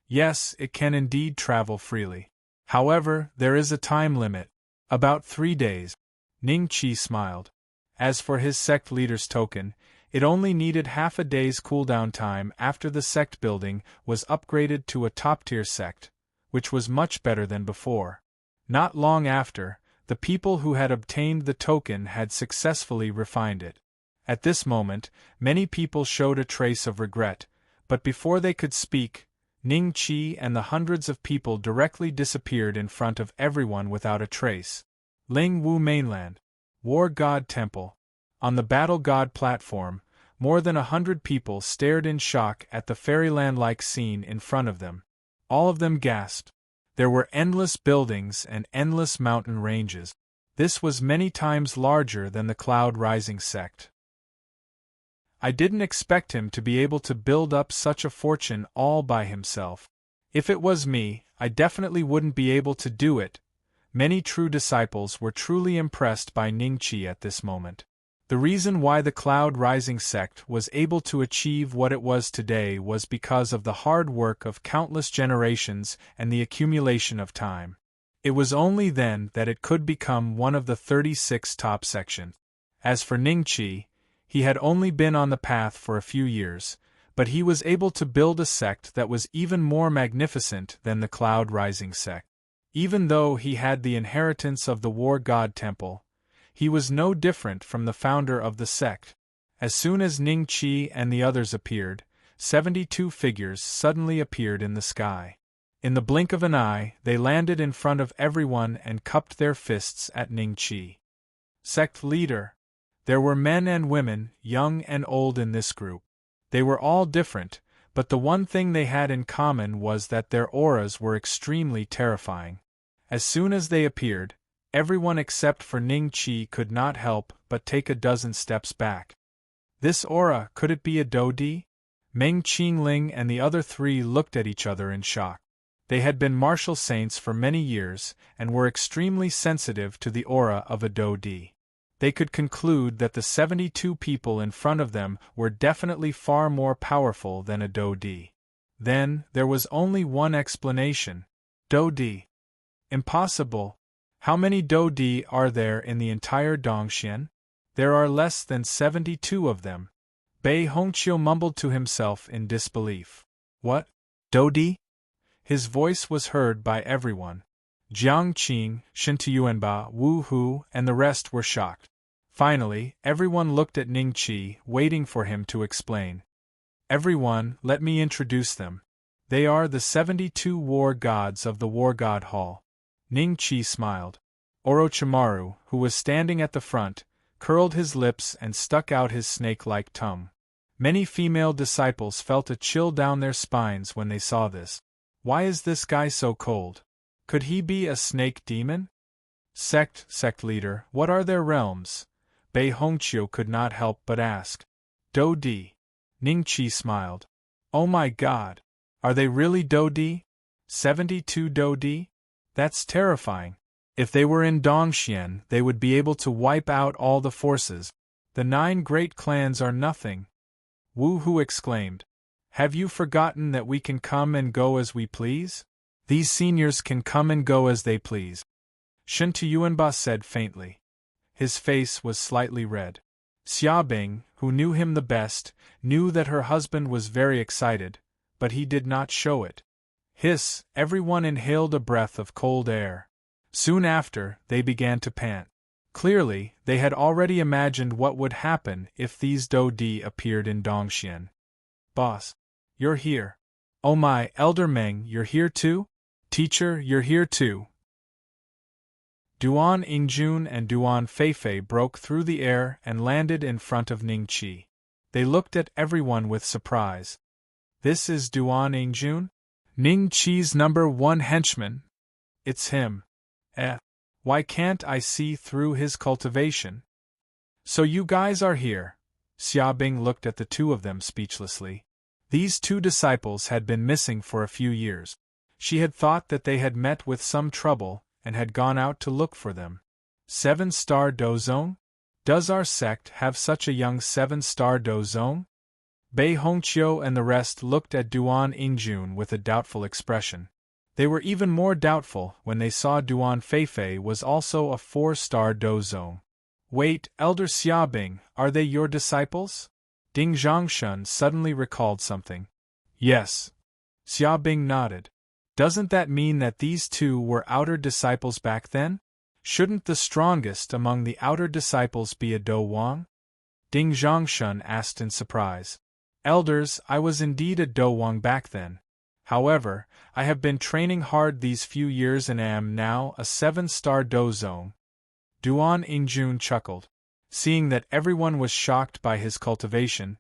Yes, it can indeed travel freely. However, there is a time limit. About 3 days. Ning Qi smiled. As for his sect leader's token, it only needed half a day's cooldown time after the sect building was upgraded to a top-tier sect, which was much better than before. Not long after, the people who had obtained the token had successfully refined it. At this moment, many people showed a trace of regret, but before they could speak, Ning Qi and the hundreds of people directly disappeared in front of everyone without a trace. Ling Wu Mainland. War God Temple. On the Battle God platform, more than 100 people stared in shock at the fairyland-like scene in front of them. All of them gasped. There were endless buildings and endless mountain ranges. This was many times larger than the Cloud Rising sect. I didn't expect him to be able to build up such a fortune all by himself. If it was me, I definitely wouldn't be able to do it. Many true disciples were truly impressed by Ning Qi at this moment. The reason why the Cloud Rising sect was able to achieve what it was today was because of the hard work of countless generations and the accumulation of time. It was only then that it could become one of the 36 top sections. As for Ning Qi, he had only been on the path for a few years, but he was able to build a sect that was even more magnificent than the Cloud Rising sect. Even though he had the inheritance of the War God Temple, he was no different from the founder of the sect. As soon as Ning Qi and the others appeared, 72 figures suddenly appeared in the sky. In the blink of an eye, they landed in front of everyone and cupped their fists at Ning Qi. Sect leader. There were men and women, young and old in this group. They were all different, but the one thing they had in common was that their auras were extremely terrifying. As soon as they appeared, everyone except for Ning Qi could not help but take a dozen steps back. This aura, could it be a Dodi? Meng Qingling and the other three looked at each other in shock. They had been martial saints for many years and were extremely sensitive to the aura of a Dodi. They could conclude that the 72 people in front of them were definitely far more powerful than a Dodi. Then, there was only one explanation. Do-di. Impossible. How many do-di are there in the entire Dongxian? There are less than 72 of them. Bei Hongqiu mumbled to himself in disbelief. What? Do-di? His voice was heard by everyone. Jiang Qing, Shen Tiyuanba, Wu Hu, and the rest were shocked. Finally, everyone looked at Ning Qi, waiting for him to explain. Everyone, let me introduce them. They are the 72 war gods of the War God Hall. Ning Qi smiled. Orochimaru, who was standing at the front, curled his lips and stuck out his snake-like tongue. Many female disciples felt a chill down their spines when they saw this. Why is this guy so cold? Could he be a snake demon? Sect leader, what are their realms? Bei Hongqiu could not help but ask. Do-di. Ning Qi smiled. Oh my god! Are they really do-di? 72 do-di? That's terrifying. If they were in Dongxian, they would be able to wipe out all the forces. The 9 great clans are nothing. Wu Hu exclaimed. Have you forgotten that we can come and go as we please? These seniors can come and go as they please. Shen Tiyuanba said faintly. His face was slightly red. Xiaobing, who knew him the best, knew that her husband was very excited, but he did not show it. Hiss, everyone inhaled a breath of cold air. Soon after, they began to pant. Clearly, they had already imagined what would happen if these do-di appeared in Dongxian. Boss, you're here. Oh my, Elder Meng, you're here too? Teacher, you're here too. Duan Yingjun and Duan Feifei broke through the air and landed in front of Ning Qi. They looked at everyone with surprise. This is Duan Yingjun? Ning Qi's #1 henchman. It's him. Why can't I see through his cultivation? So you guys are here. Xiaobing looked at the two of them speechlessly. These 2 disciples had been missing for a few years. She had thought that they had met with some trouble, and had gone out to look for them. 7-star Dozong? Does our sect have such a young 7-star Dozong? Bei Hongqiu and the rest looked at Duan Yingjun with a doubtful expression. They were even more doubtful when they saw Duan Feifei was also a 4-star Dozong. Wait, Elder Xiaobing, are they your disciples? Ding Zhangshun suddenly recalled something. Yes. Xiaobing nodded. Doesn't that mean that these 2 were outer disciples back then? Shouldn't the strongest among the outer disciples be a Do Wang? Ding Zhangshun asked in surprise. Elders, I was indeed a Do Wang back then. However, I have been training hard these few years and am now a 7-star Dozong. Duan Yingjun chuckled. Seeing that everyone was shocked by his cultivation,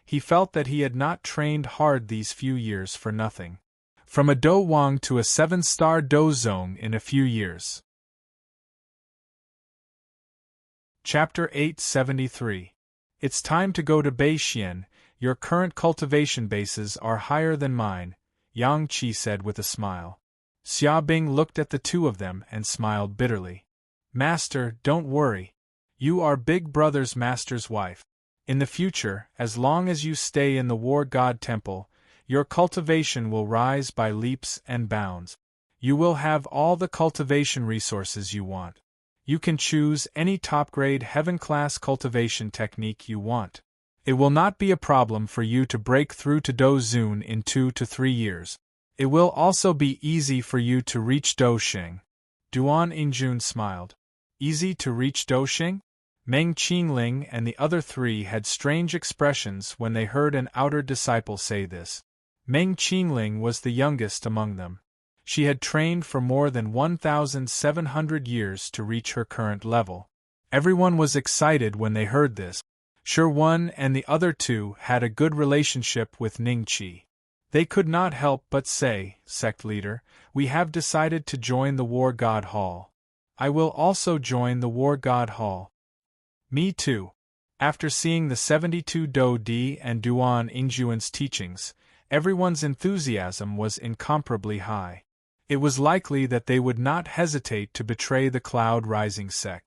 he felt that he had not trained hard these few years for nothing. From a Do Wang to a 7-star Dozong in a few years. Chapter 873. It's time to go to Beixian. Your current cultivation bases are higher than mine, Yang Qi said with a smile. Xiaobing looked at the 2 of them and smiled bitterly. Master, don't worry. You are Big Brother's master's wife. In the future, as long as you stay in the War God Temple, your cultivation will rise by leaps and bounds. You will have all the cultivation resources you want. You can choose any top-grade heaven-class cultivation technique you want. It will not be a problem for you to break through to Dozun in 2 to 3 years. It will also be easy for you to reach Dosheng. Duan Yingjun smiled. Easy to reach Dosheng? Meng Qingling and the other 3 had strange expressions when they heard an outer disciple say this. Meng Qingling was the youngest among them. She had trained for more than 1,700 years to reach her current level. Everyone was excited when they heard this. Sure, one and the other 2 had a good relationship with Ning Qi. They could not help but say, Sect leader, we have decided to join the War God Hall. I will also join the War God Hall. Me too. After seeing the 72 Do-di and Duan Yingjun's teachings, everyone's enthusiasm was incomparably high. It was likely that they would not hesitate to betray the Cloud Rising sect.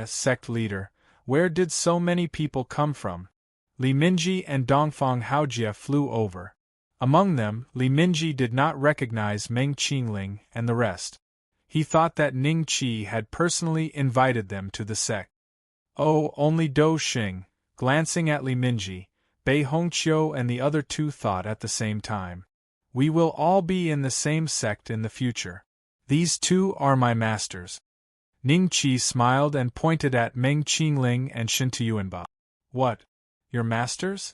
Sect leader, where did so many people come from? Li Minji and Dongfang Haojia flew over. Among them, Li Minji did not recognize Meng Qingling and the rest. He thought that Ning Qi had personally invited them to the sect. Oh, only Dou Xing, glancing at Li Minji, Bei Hongqiu and the other two thought at the same time. We will all be in the same sect in the future. These two are my masters. Ning Qi smiled and pointed at Meng Qingling and Shintuyuanba. What? Your masters?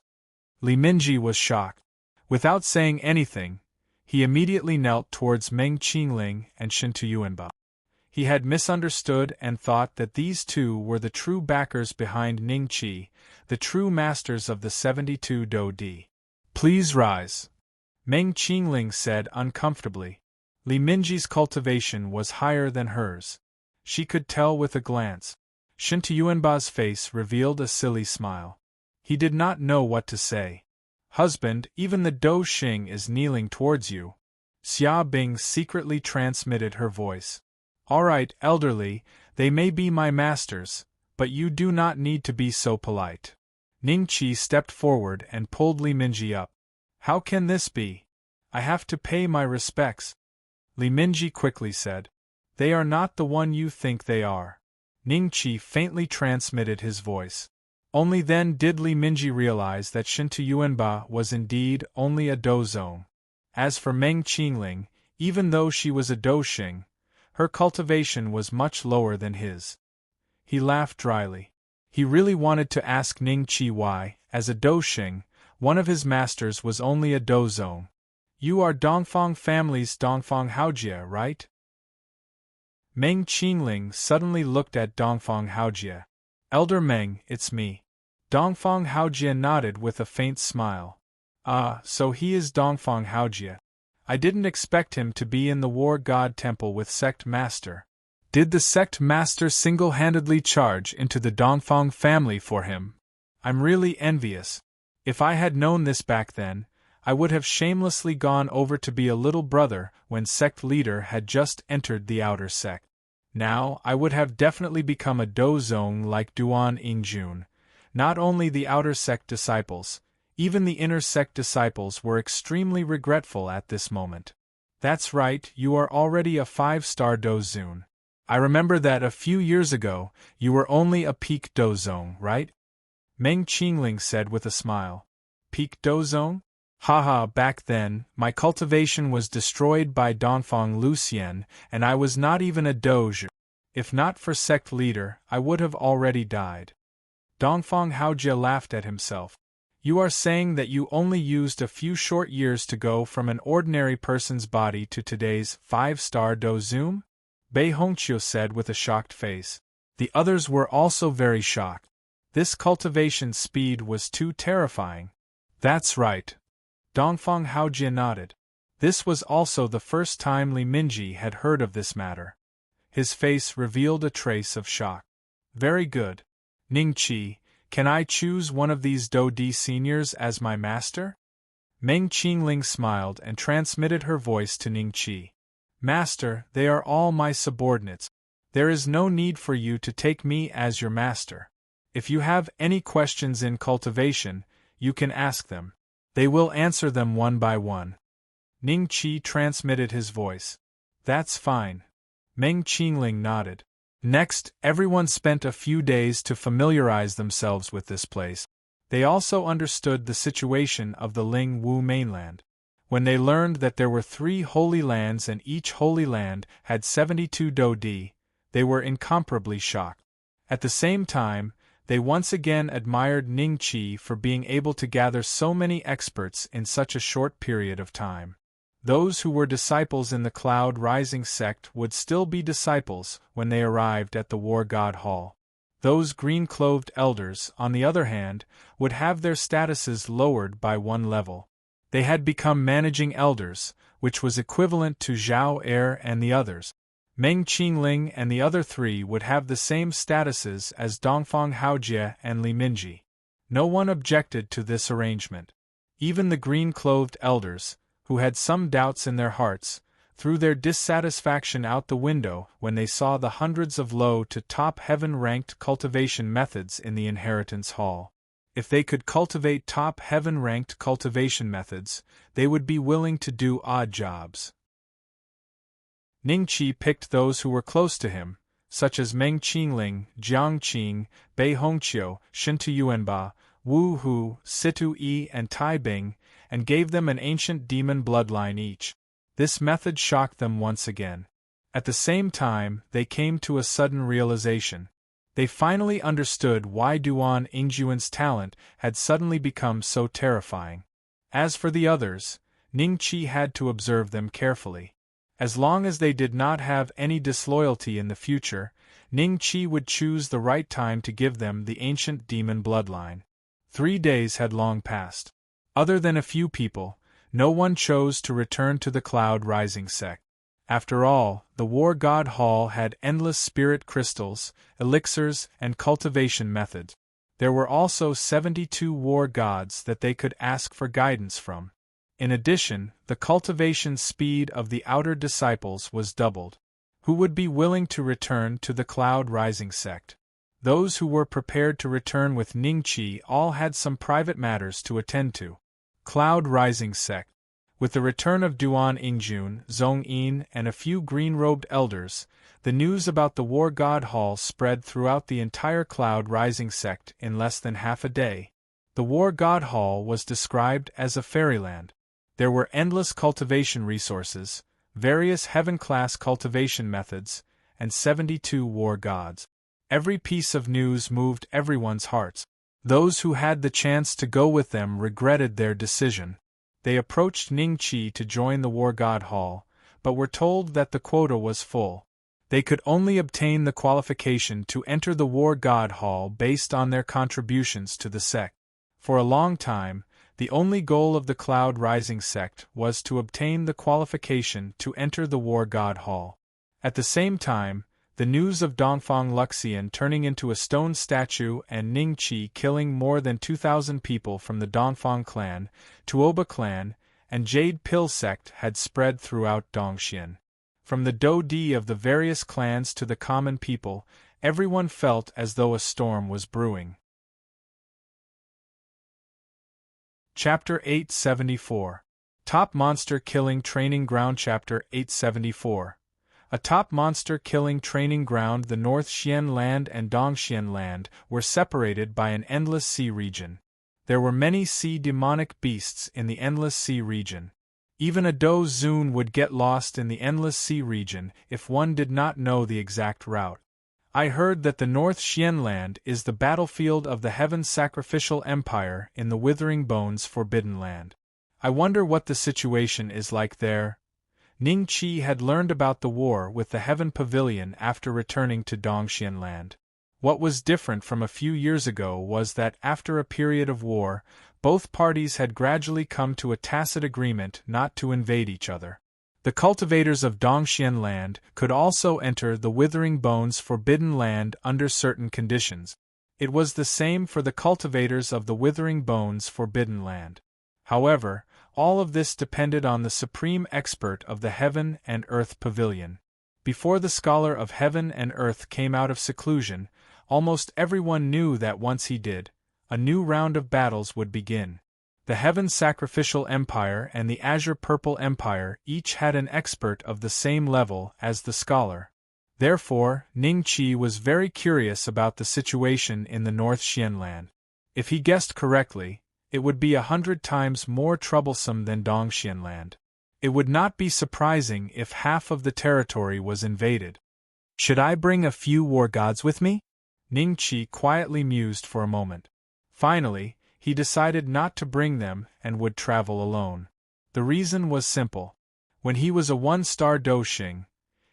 Li Minji was shocked. Without saying anything, he immediately knelt towards Meng Qingling and Shintuyuanba. He had misunderstood and thought that these two were the true backers behind Ning Qi, the true masters of the 72 Do Di. Please rise, Meng Qingling said uncomfortably. Li Minji's cultivation was higher than hers. She could tell with a glance. Shintuyuanba's face revealed a silly smile. He did not know what to say. Husband, even the Dou Xing is kneeling towards you. Xia Bing secretly transmitted her voice. All right, elderly, they may be my masters, but you do not need to be so polite. Ning Qi stepped forward and pulled Li Minji up. How can this be? I have to pay my respects. Li Minji quickly said. They are not the one you think they are. Ning Qi faintly transmitted his voice. Only then did Li Minji realize that Shintuyuanba was indeed only a Douzong. As for Meng Qingling, even though she was a Douxing, her cultivation was much lower than his. He laughed dryly. He really wanted to ask Ning Qi why, as a Douxing, one of his masters was only a Douzong. You are Dongfang family's Dongfang Haojie, right? Meng Qingling suddenly looked at Dongfang Haojie. Elder Meng, it's me. Dongfang Haojie nodded with a faint smile. Ah, so he is Dongfang Haojie. I didn't expect him to be in the War God Temple with Sect Master. Did the Sect Master single-handedly charge into the Dongfang family for him? I'm really envious. If I had known this back then, I would have shamelessly gone over to be a little brother when sect leader had just entered the outer sect. Now, I would have definitely become a Douzong like Duan Yingjun. Not only the outer sect disciples, even the inner sect disciples were extremely regretful at this moment. That's right, you are already a 5-star Douzun. I remember that a few years ago, you were only a peak Douzong, right? Meng Qingling said with a smile. Peak Douzong? Haha, back then, my cultivation was destroyed by Dongfang Lucian, and I was not even a doge. If not for sect leader, I would have already died. Dongfang Haojie laughed at himself. You are saying that you only used a few short years to go from an ordinary person's body to today's 5-star Douzum? Bei Hongqiu said with a shocked face. The others were also very shocked. This cultivation speed was too terrifying. That's right. Dongfang Haojie nodded. This was also the first time Li Minji had heard of this matter. His face revealed a trace of shock. Very good. Ning Qi, can I choose one of these Do Di seniors as my master? Meng Qingling smiled and transmitted her voice to Ning Qi. Master, they are all my subordinates. There is no need for you to take me as your master. If you have any questions in cultivation, you can ask them. They will answer them one by one. Ning Qi transmitted his voice. That's fine. Meng Qingling nodded. Next, everyone spent a few days to familiarize themselves with this place. They also understood the situation of the Ling Wu mainland. When they learned that there were 3 holy lands and each holy land had 72 Do Di, they were incomparably shocked. At the same time, they once again admired Ning Qi for being able to gather so many experts in such a short period of time. Those who were disciples in the Cloud Rising sect would still be disciples when they arrived at the War God Hall. Those green-clothed elders, on the other hand, would have their statuses lowered by 1 level. They had become managing elders, which was equivalent to Zhao Er and the others. Meng Qingling and the other 3 would have the same statuses as Dongfang Haojie and Li Minji. No one objected to this arrangement. Even the green-clothed elders, who had some doubts in their hearts, threw their dissatisfaction out the window when they saw the hundreds of low to top heaven-ranked cultivation methods in the inheritance hall. If they could cultivate top heaven-ranked cultivation methods, they would be willing to do odd jobs. Ningqi picked those who were close to him, such as Meng Qingling, Jiang Qing, Bei Hongqiu, Shintu Yuanba, Wu Hu, Situ Yi, and Tai Bing, and gave them an ancient demon bloodline each. This method shocked them once again. At the same time, they came to a sudden realization. They finally understood why Duan Yingjuan's talent had suddenly become so terrifying. As for the others, Ningqi had to observe them carefully. As long as they did not have any disloyalty in the future, Ningqi would choose the right time to give them the ancient demon bloodline. 3 days had long passed. Other than a few people, no one chose to return to the Cloud Rising sect. After all, the War God Hall had endless spirit crystals, elixirs, and cultivation methods. There were also 72 war gods that they could ask for guidance from. In addition, the cultivation speed of the outer disciples was doubled. Who would be willing to return to the Cloud Rising sect? Those who were prepared to return with Ningqi all had some private matters to attend to. Cloud Rising sect. With the return of Duan Yingjun, Zhong Yin, and a few green-robed elders, the news about the War God Hall spread throughout the entire Cloud Rising sect in less than half a day. The War God Hall was described as a fairyland. There were endless cultivation resources, various heaven-class cultivation methods, and 72 war gods. Every piece of news moved everyone's hearts. Those who had the chance to go with them regretted their decision. They approached Ningqi to join the War God Hall, but were told that the quota was full. They could only obtain the qualification to enter the War God Hall based on their contributions to the sect. For a long time, the only goal of the Cloud Rising sect was to obtain the qualification to enter the War God Hall. At the same time, the news of Dongfang Luxian turning into a stone statue and Ningqi killing more than 2,000 people from the Dongfang clan, Tuoba clan, and Jade Pill sect had spread throughout Dongxian. From the Dodi of the various clans to the common people, everyone felt as though a storm was brewing. Chapter 874. Top Monster Killing Training Ground. Chapter 874. A top monster killing training ground. The North Xian land and Dongxian land were separated by an endless sea region. There were many sea demonic beasts in the endless sea region. Even a Do Zun would get lost in the endless sea region if one did not know the exact route. I heard that the North Xian land is the battlefield of the Heaven Sacrificial Empire in the Withering Bones Forbidden Land. I wonder what the situation is like there. Ningqi had learned about the war with the Heaven Pavilion after returning to Dongxian land. What was different from a few years ago was that after a period of war, both parties had gradually come to a tacit agreement not to invade each other. The cultivators of Dongxian land could also enter the Withering Bones Forbidden Land under certain conditions. It was the same for the cultivators of the Withering Bones Forbidden Land. However, all of this depended on the supreme expert of the Heaven and Earth Pavilion. Before the scholar of Heaven and Earth came out of seclusion, almost everyone knew that once he did, a new round of battles would begin. The Heaven Sacrificial Empire and the Azure Purple Empire each had an expert of the same level as the scholar. Therefore, Ningqi was very curious about the situation in the North Xian land. If he guessed correctly, it would be 100 times more troublesome than Dongxian land. It would not be surprising if half of the territory was invaded. Should I bring a few war gods with me? Ningqi quietly mused for a moment. Finally, he decided not to bring them and would travel alone. The reason was simple. When he was a 1-star Doxing,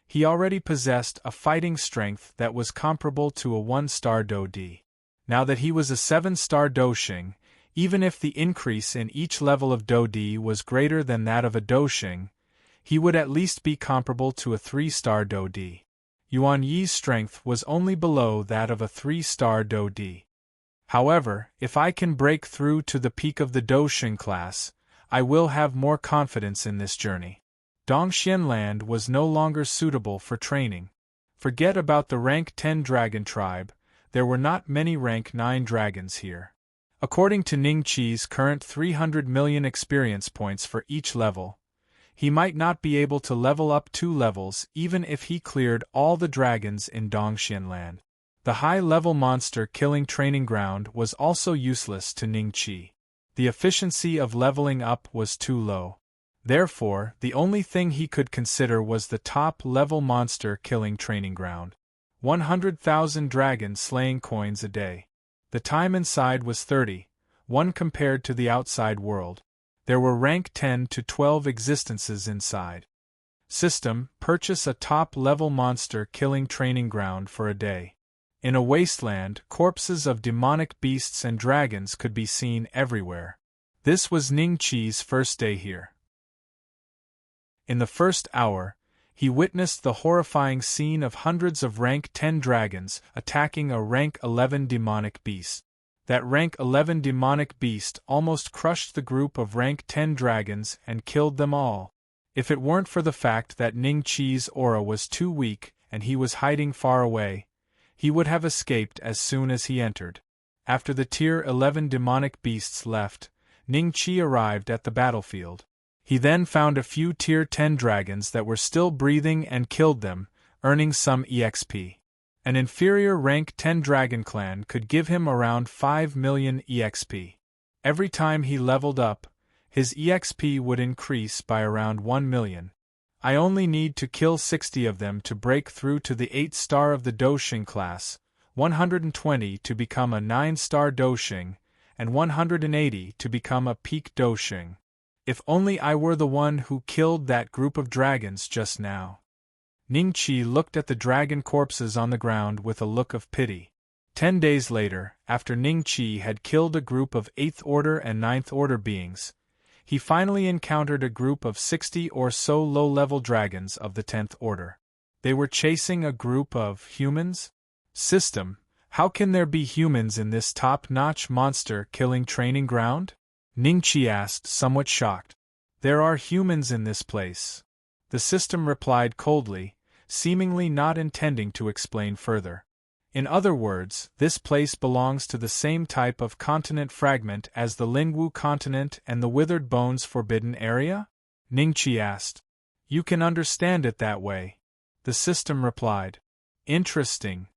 he already possessed a fighting strength that was comparable to a 1-star Dodi. Now that he was a 7-star Doxing, even if the increase in each level of Dodi was greater than that of a Doxing, he would at least be comparable to a 3-star Dodi. Yuan Yi's strength was only below that of a 3-star Dodi. However, if I can break through to the peak of the Doxing class, I will have more confidence in this journey. Dongxian land was no longer suitable for training. Forget about the rank 10 dragon tribe, there were not many rank 9 dragons here. According to Ning Qi's current 300 million experience points for each level, he might not be able to level up 2 levels even if he cleared all the dragons in Dongxianland. The high-level monster killing training ground was also useless to Ning Qi. The efficiency of leveling up was too low. Therefore, the only thing he could consider was the top-level monster killing training ground. 100,000 dragon slaying coins a day. The time inside was 30, compared to the outside world. There were rank 10 to 12 existences inside. System: purchase a top-level monster killing training ground for a day. In a wasteland, corpses of demonic beasts and dragons could be seen everywhere. This was Ning Qi's first day here. In the first hour, he witnessed the horrifying scene of hundreds of rank 10 dragons attacking a rank 11 demonic beast. That rank 11 demonic beast almost crushed the group of rank 10 dragons and killed them all. If it weren't for the fact that Ning Qi's aura was too weak and he was hiding far away, he would have escaped as soon as he entered. After the Tier 11 demonic beasts left, Ning Qi arrived at the battlefield. He then found a few Tier 10 dragons that were still breathing and killed them, earning some EXP. An inferior rank 10 dragon clan could give him around 5 million EXP. Every time he leveled up, his EXP would increase by around 1 million. I only need to kill 60 of them to break through to the 8-star of the Doshing class, 120 to become a 9-star Doshing, and 180 to become a peak Doshing. If only I were the one who killed that group of dragons just now. Ning Qi looked at the dragon corpses on the ground with a look of pity. 10 days later, after Ning Qi had killed a group of 8th order and 9th order beings, he finally encountered a group of 60 or so low-level dragons of the 10th order. They were chasing a group of humans? System: how can there be humans in this top-notch monster-killing training ground? Ning Qi asked, somewhat shocked. There are humans in this place. The system replied coldly, seemingly not intending to explain further. In other words, this place belongs to the same type of continent fragment as the Lingwu continent and the Withered Bones Forbidden Area? Ning Qi asked. You can understand it that way. The system replied. Interesting.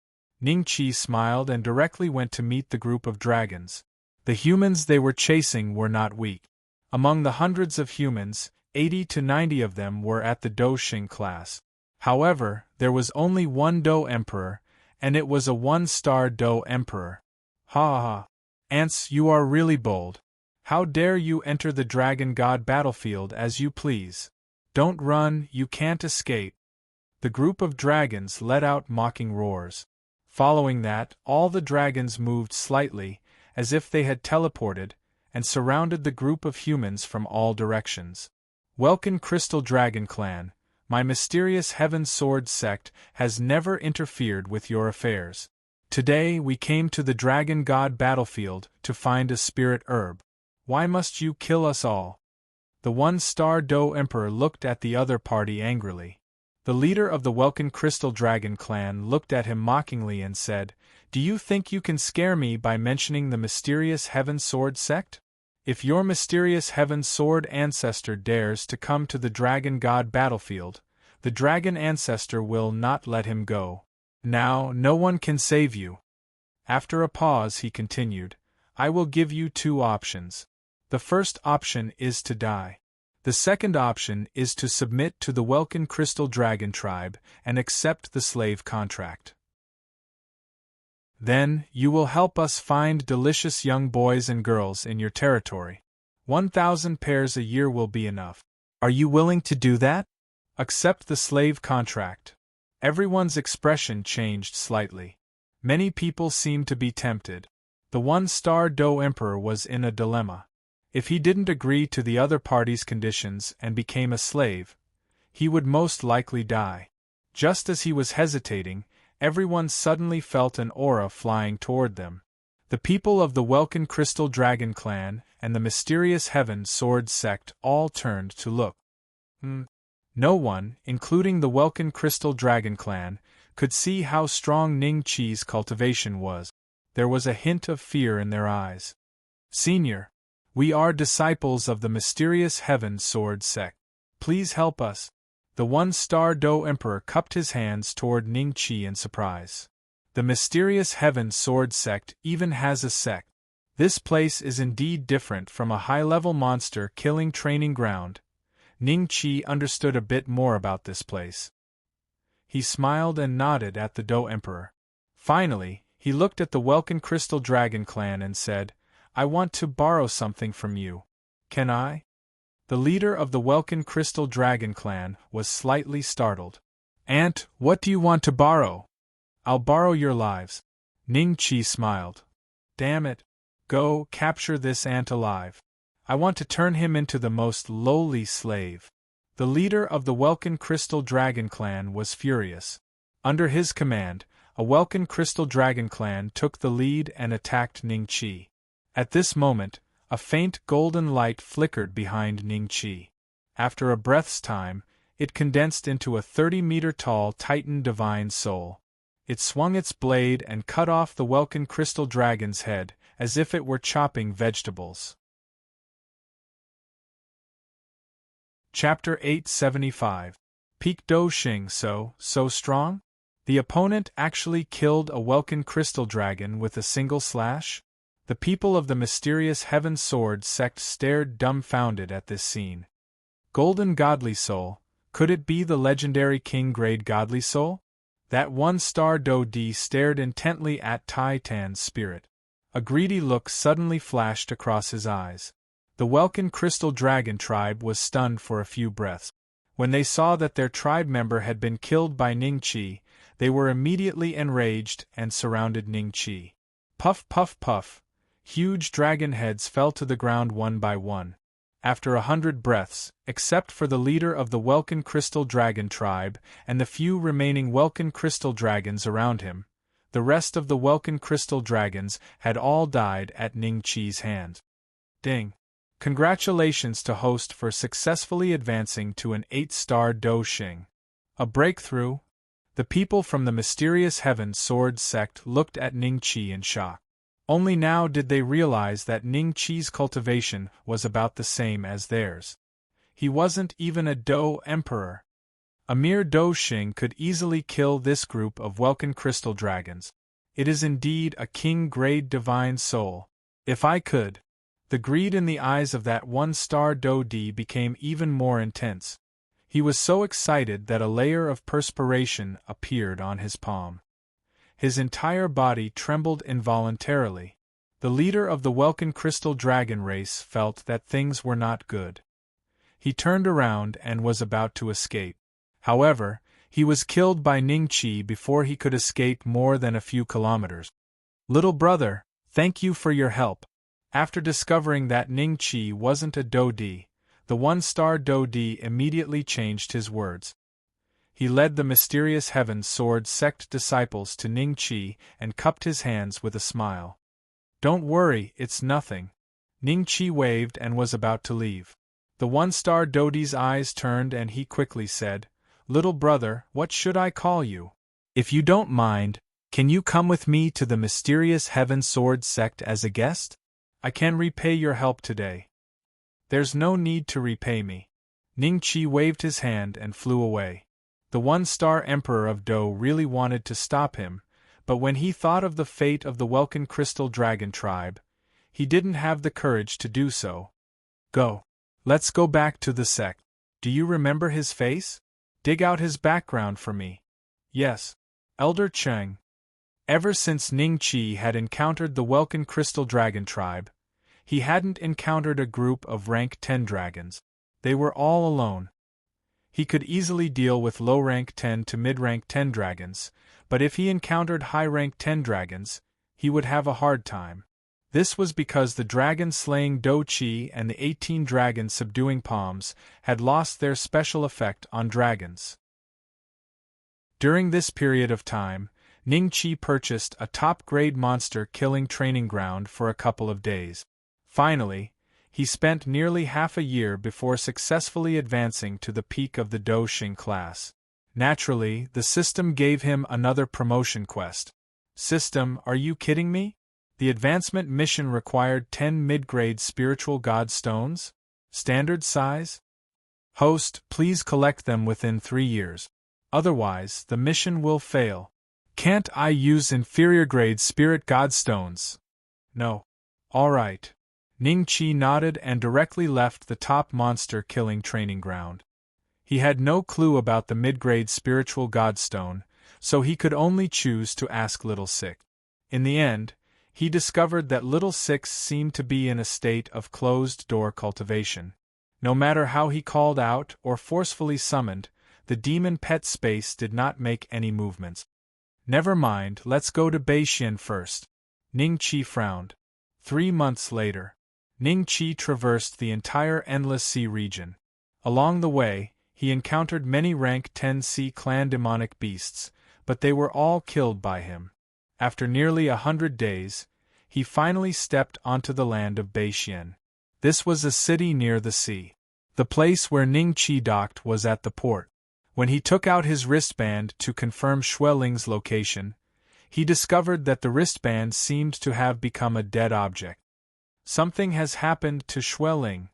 Ning Qi smiled and directly went to meet the group of dragons. The humans they were chasing were not weak. Among the hundreds of humans, 80 to 90 of them were at the Doshing class. However, there was only one Do Emperor, and it was a 1-star Do Emperor. Ha ha. Ants, you are really bold. How dare you enter the Dragon God battlefield as you please? Don't run, you can't escape. The group of dragons let out mocking roars. Following that, all the dragons moved slightly, as if they had teleported, and surrounded the group of humans from all directions. Welkin Crystal Dragon Clan, my mysterious Heaven Sword sect has never interfered with your affairs. Today we came to the Dragon God battlefield to find a spirit herb. Why must you kill us all? The 1-star Do Emperor looked at the other party angrily. The leader of the Welkin Crystal Dragon Clan looked at him mockingly and said, Do you think you can scare me by mentioning the mysterious Heaven Sword sect? If your mysterious Heaven Sword ancestor dares to come to the Dragon God battlefield, the Dragon ancestor will not let him go. Now, no one can save you. After a pause he continued, I will give you 2 options. The first option is to die. The second option is to submit to the Welkin Crystal Dragon tribe and accept the slave contract. Then, you will help us find delicious young boys and girls in your territory. 1,000 pairs a year will be enough. Are you willing to do that? Accept the slave contract. Everyone's expression changed slightly. Many people seemed to be tempted. The 1-star Do Emperor was in a dilemma. If he didn't agree to the other party's conditions and became a slave, he would most likely die. Just as he was hesitating, everyone suddenly felt an aura flying toward them. The people of the Welkin Crystal Dragon Clan and the mysterious Heaven Sword sect all turned to look. No one, including the Welkin Crystal Dragon Clan, could see how strong Ning Qi's cultivation was. There was a hint of fear in their eyes. Senior, we are disciples of the mysterious Heaven Sword sect. Please help us. The one-star Do Emperor cupped his hands toward Ning Qi in surprise. The mysterious Heaven Sword sect even has a sect. This place is indeed different from a high-level monster-killing training ground. Ning Qi understood a bit more about this place. He smiled and nodded at the Do Emperor. Finally, he looked at the Welkin Crystal Dragon clan and said, I want to borrow something from you. Can I? The leader of the Welkin Crystal Dragon clan was slightly startled. Aunt, what do you want to borrow? I'll borrow your lives. Ning Qi smiled. Damn it. Go, capture this ant alive. I want to turn him into the most lowly slave. The leader of the Welkin Crystal Dragon clan was furious. Under his command, a Welkin Crystal Dragon clan took the lead and attacked Ning Qi. At this moment, a faint golden light flickered behind Ning Qi. After a breath's time, it condensed into a 30-meter-tall Titan divine soul. It swung its blade and cut off the Welkin Crystal Dragon's head, as if it were chopping vegetables. Chapter 875. Peak Do Xing so strong? The opponent actually killed a Welkin Crystal Dragon with a single slash? The people of the mysterious Heaven Sword sect stared dumbfounded at this scene. Golden Godly Soul, could it be the legendary King Grade Godly Soul? That one-star Do Di stared intently at Tai Tan's spirit. A greedy look suddenly flashed across his eyes. The Welkin Crystal Dragon tribe was stunned for a few breaths. When they saw that their tribe member had been killed by Ning Qi, they were immediately enraged and surrounded Ning Qi. Puff puff puff. Huge dragon heads fell to the ground one by one. After 100 breaths, except for the leader of the Welkin Crystal Dragon tribe and the few remaining Welkin Crystal Dragons around him, the rest of the Welkin Crystal Dragons had all died at Ning Qi's hands. Ding! Congratulations to host for successfully advancing to an 8-star Do Xing. A breakthrough? The people from the mysterious Heaven Sword sect looked at Ning Qi in shock. Only now did they realize that Ning Qi's cultivation was about the same as theirs. He wasn't even a Do Emperor. A mere Do Xing could easily kill this group of Welkin Crystal Dragons. It is indeed a king-grade divine soul. If I could. The greed in the eyes of that one-star Do Di became even more intense. He was so excited that a layer of perspiration appeared on his palm. His entire body trembled involuntarily. The leader of the Welkin Crystal Dragon race felt that things were not good. He turned around and was about to escape. However, he was killed by Ning Qi before he could escape more than a few kilometers. Little brother, thank you for your help. After discovering that Ning Qi wasn't a Do Di, the one-star Do Di immediately changed his words. He led the mysterious Heaven Sword sect disciples to Ning Qi and cupped his hands with a smile. Don't worry, it's nothing. Ning Qi waved and was about to leave. The one-star Do Di's eyes turned and he quickly said, Little brother, what should I call you? If you don't mind, can you come with me to the mysterious Heaven Sword sect as a guest? I can repay your help today. There's no need to repay me. Ning Qi waved his hand and flew away. The one-star Emperor of Do really wanted to stop him, but when he thought of the fate of the Welkin Crystal Dragon tribe, he didn't have the courage to do so. Go. Let's go back to the sect. Do you remember his face? Dig out his background for me. Yes. Elder Cheng. Ever since Ning Qi had encountered the Welkin Crystal Dragon tribe, he hadn't encountered a group of rank 10 dragons. They were all alone. He could easily deal with low-rank 10 to mid-rank 10 dragons, but if he encountered high-rank 10 dragons, he would have a hard time. This was because the dragon-slaying Do Qi and the 18 dragon-subduing palms had lost their special effect on dragons. During this period of time, Ning Qi purchased a top-grade monster-killing training ground for a couple of days. Finally, he spent nearly half a year before successfully advancing to the peak of the Do Xing class. Naturally, the system gave him another promotion quest. System, are you kidding me? The advancement mission required 10 mid-grade spiritual god stones? Standard size? Host, please collect them within 3 years. Otherwise, the mission will fail. Can't I use inferior grade spirit god stones? No. All right. Ning-Chi nodded and directly left the top monster killing training ground. He had no clue about the mid-grade spiritual godstone, so he could only choose to ask Little Six. In the end, he discovered that Little Six seemed to be in a state of closed-door cultivation. No matter how he called out or forcefully summoned, the demon pet space did not make any movements. Never mind, let's go to Beixian first. Ning-Chi frowned. 3 months later, Ning-Chi traversed the entire Endless Sea region. Along the way, he encountered many rank 10 Sea clan demonic beasts, but they were all killed by him. After nearly 100 days, he finally stepped onto the land of Beixian. This was a city near the sea. The place where Ning-Chi docked was at the port. When he took out his wristband to confirm Xueling's location, he discovered that the wristband seemed to have become a dead object. Something has happened to Xueling.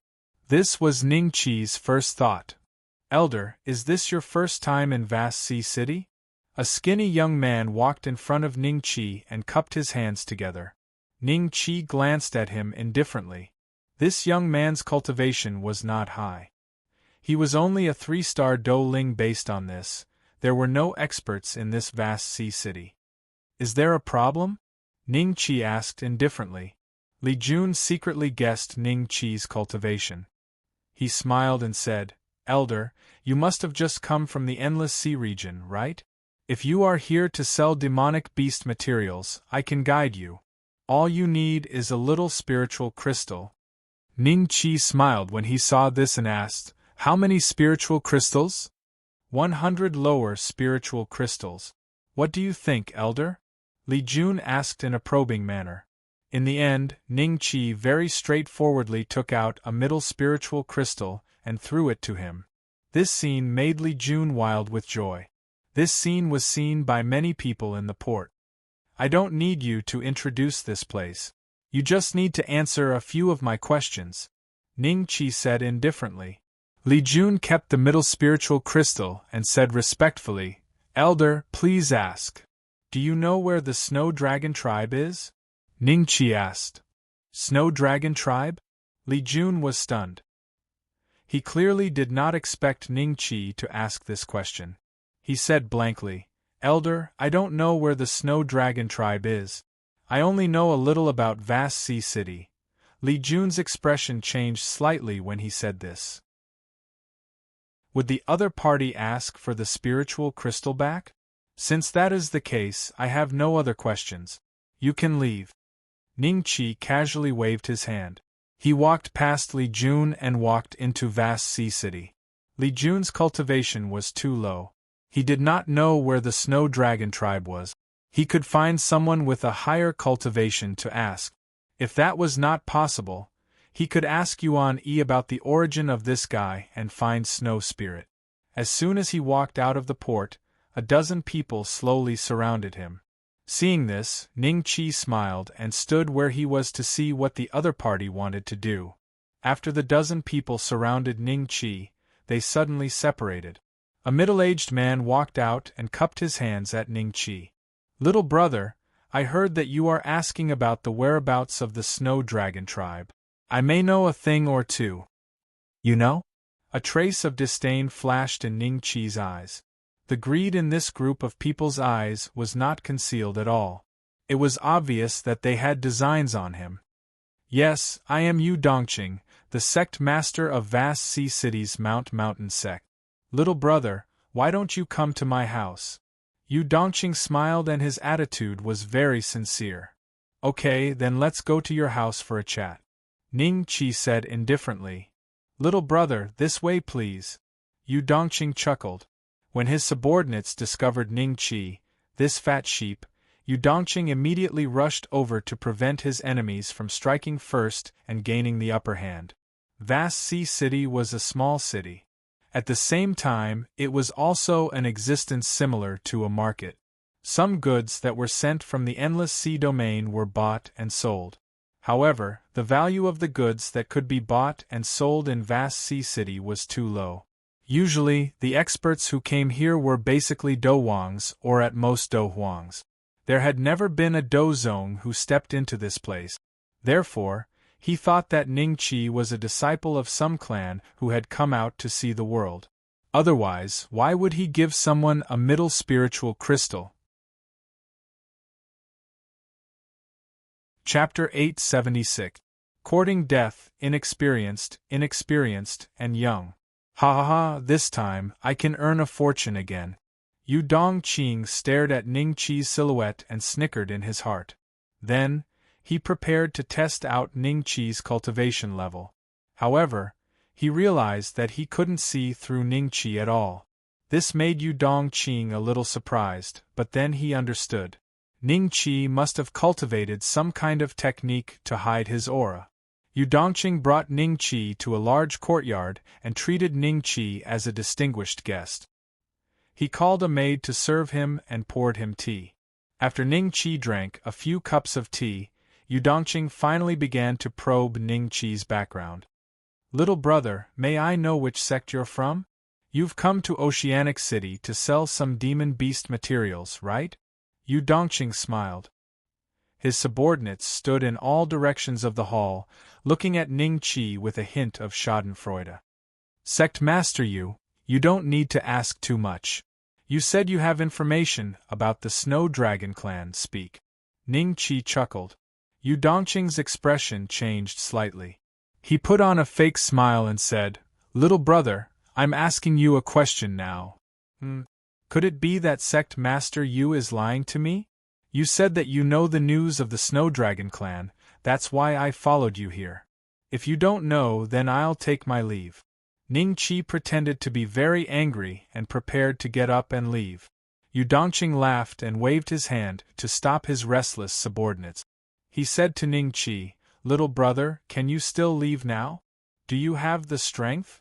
This was Ning-Chi's first thought. Elder, is this your first time in Vast Sea City? A skinny young man walked in front of Ning-Chi and cupped his hands together. Ning-Chi glanced at him indifferently. This young man's cultivation was not high. He was only a 3-star Douling. Based on this, there were no experts in this Vast Sea City. Is there a problem? Ning-Chi asked indifferently. Li Jun secretly guessed Ning-Chi's cultivation. He smiled and said, Elder, you must have just come from the Endless Sea region, right? If you are here to sell demonic beast materials, I can guide you. All you need is a little spiritual crystal. Ning-Chi smiled when he saw this and asked, How many spiritual crystals? 100 lower spiritual crystals. What do you think, Elder? Li Jun asked in a probing manner. In the end, Ning-Chi very straightforwardly took out a middle spiritual crystal and threw it to him. This scene made Li Jun wild with joy. This scene was seen by many people in the port. I don't need you to introduce this place. You just need to answer a few of my questions, Ning-Chi said indifferently. Li Jun kept the middle spiritual crystal and said respectfully, Elder, please ask. Do you know where the Snow Dragon tribe is? Ning-Chi asked. Snow Dragon tribe? Li Jun was stunned. He clearly did not expect Ning-Chi to ask this question. He said blankly, Elder, I don't know where the Snow Dragon tribe is. I only know a little about Vast Sea City. Li Jun's expression changed slightly when he said this. Would the other party ask for the spiritual crystal back? Since that is the case, I have no other questions. You can leave. Ning-Chi casually waved his hand. He walked past Li Jun and walked into Vast Sea City. Li Jun's cultivation was too low. He did not know where the Snow Dragon tribe was. He could find someone with a higher cultivation to ask. If that was not possible, he could ask Yuan-Yi about the origin of this guy and find Snow Spirit. As soon as he walked out of the port, a dozen people slowly surrounded him. Seeing this, Ning-Chi smiled and stood where he was to see what the other party wanted to do. After the dozen people surrounded Ning-Chi, they suddenly separated. A middle-aged man walked out and cupped his hands at Ning-Chi. Little brother, I heard that you are asking about the whereabouts of the Snow Dragon tribe. I may know a thing or two. You know? A trace of disdain flashed in Ning-Chi's eyes. The greed in this group of people's eyes was not concealed at all. It was obvious that they had designs on him. Yes, I am Yu Dongqing, the sect master of Vast Sea City's Mountain sect. Little brother, why don't you come to my house? Yu Dongqing smiled and his attitude was very sincere. Okay, then let's go to your house for a chat. Ning-Chi said indifferently. Little brother, this way please. Yu Dongqing chuckled. When his subordinates discovered Ning-Chi, this fat sheep, Yu Dongqing immediately rushed over to prevent his enemies from striking first and gaining the upper hand. Vast Sea City was a small city. At the same time, it was also an existence similar to a market. Some goods that were sent from the endless sea domain were bought and sold. However, the value of the goods that could be bought and sold in vast sea city was too low. Usually, the experts who came here were basically douwangs or at most douhuangs. There had never been a douzong who stepped into this place. Therefore, he thought that Ningqi was a disciple of some clan who had come out to see the world. Otherwise, why would he give someone a middle spiritual crystal? Chapter 876. Courting Death, Inexperienced, and Young. Ha ha ha, this time, I can earn a fortune again. Yu Dongqing stared at Ningqi's silhouette and snickered in his heart. Then, he prepared to test out Ningqi's cultivation level. However, he realized that he couldn't see through Ningqi at all. This made Yu Dongqing a little surprised, but then he understood. Ningqi must have cultivated some kind of technique to hide his aura. Yu Dongqing brought Ningqi to a large courtyard and treated Ningqi as a distinguished guest. He called a maid to serve him and poured him tea. After Ningqi drank a few cups of tea, Yu Dongqing finally began to probe Ningqi's background. Little brother, may I know which sect you're from? You've come to Oceanic City to sell some demon beast materials, right? Yu Dongqing smiled. His subordinates stood in all directions of the hall, looking at Ningqi with a hint of schadenfreude. Sect Master you don't need to ask too much. You said you have information about the Snow Dragon clan, speak. Ningqi chuckled. Yu Dongqing's expression changed slightly. He put on a fake smile and said, Little brother, I'm asking you a question now. Could it be that Sect Master Yu is lying to me? You said that you know the news of the Snow Dragon clan, that's why I followed you here. If you don't know, then I'll take my leave. Ningqi pretended to be very angry and prepared to get up and leave. Yu Dongqing laughed and waved his hand to stop his restless subordinates. He said to Ningqi, Little brother, can you still leave now? Do you have the strength?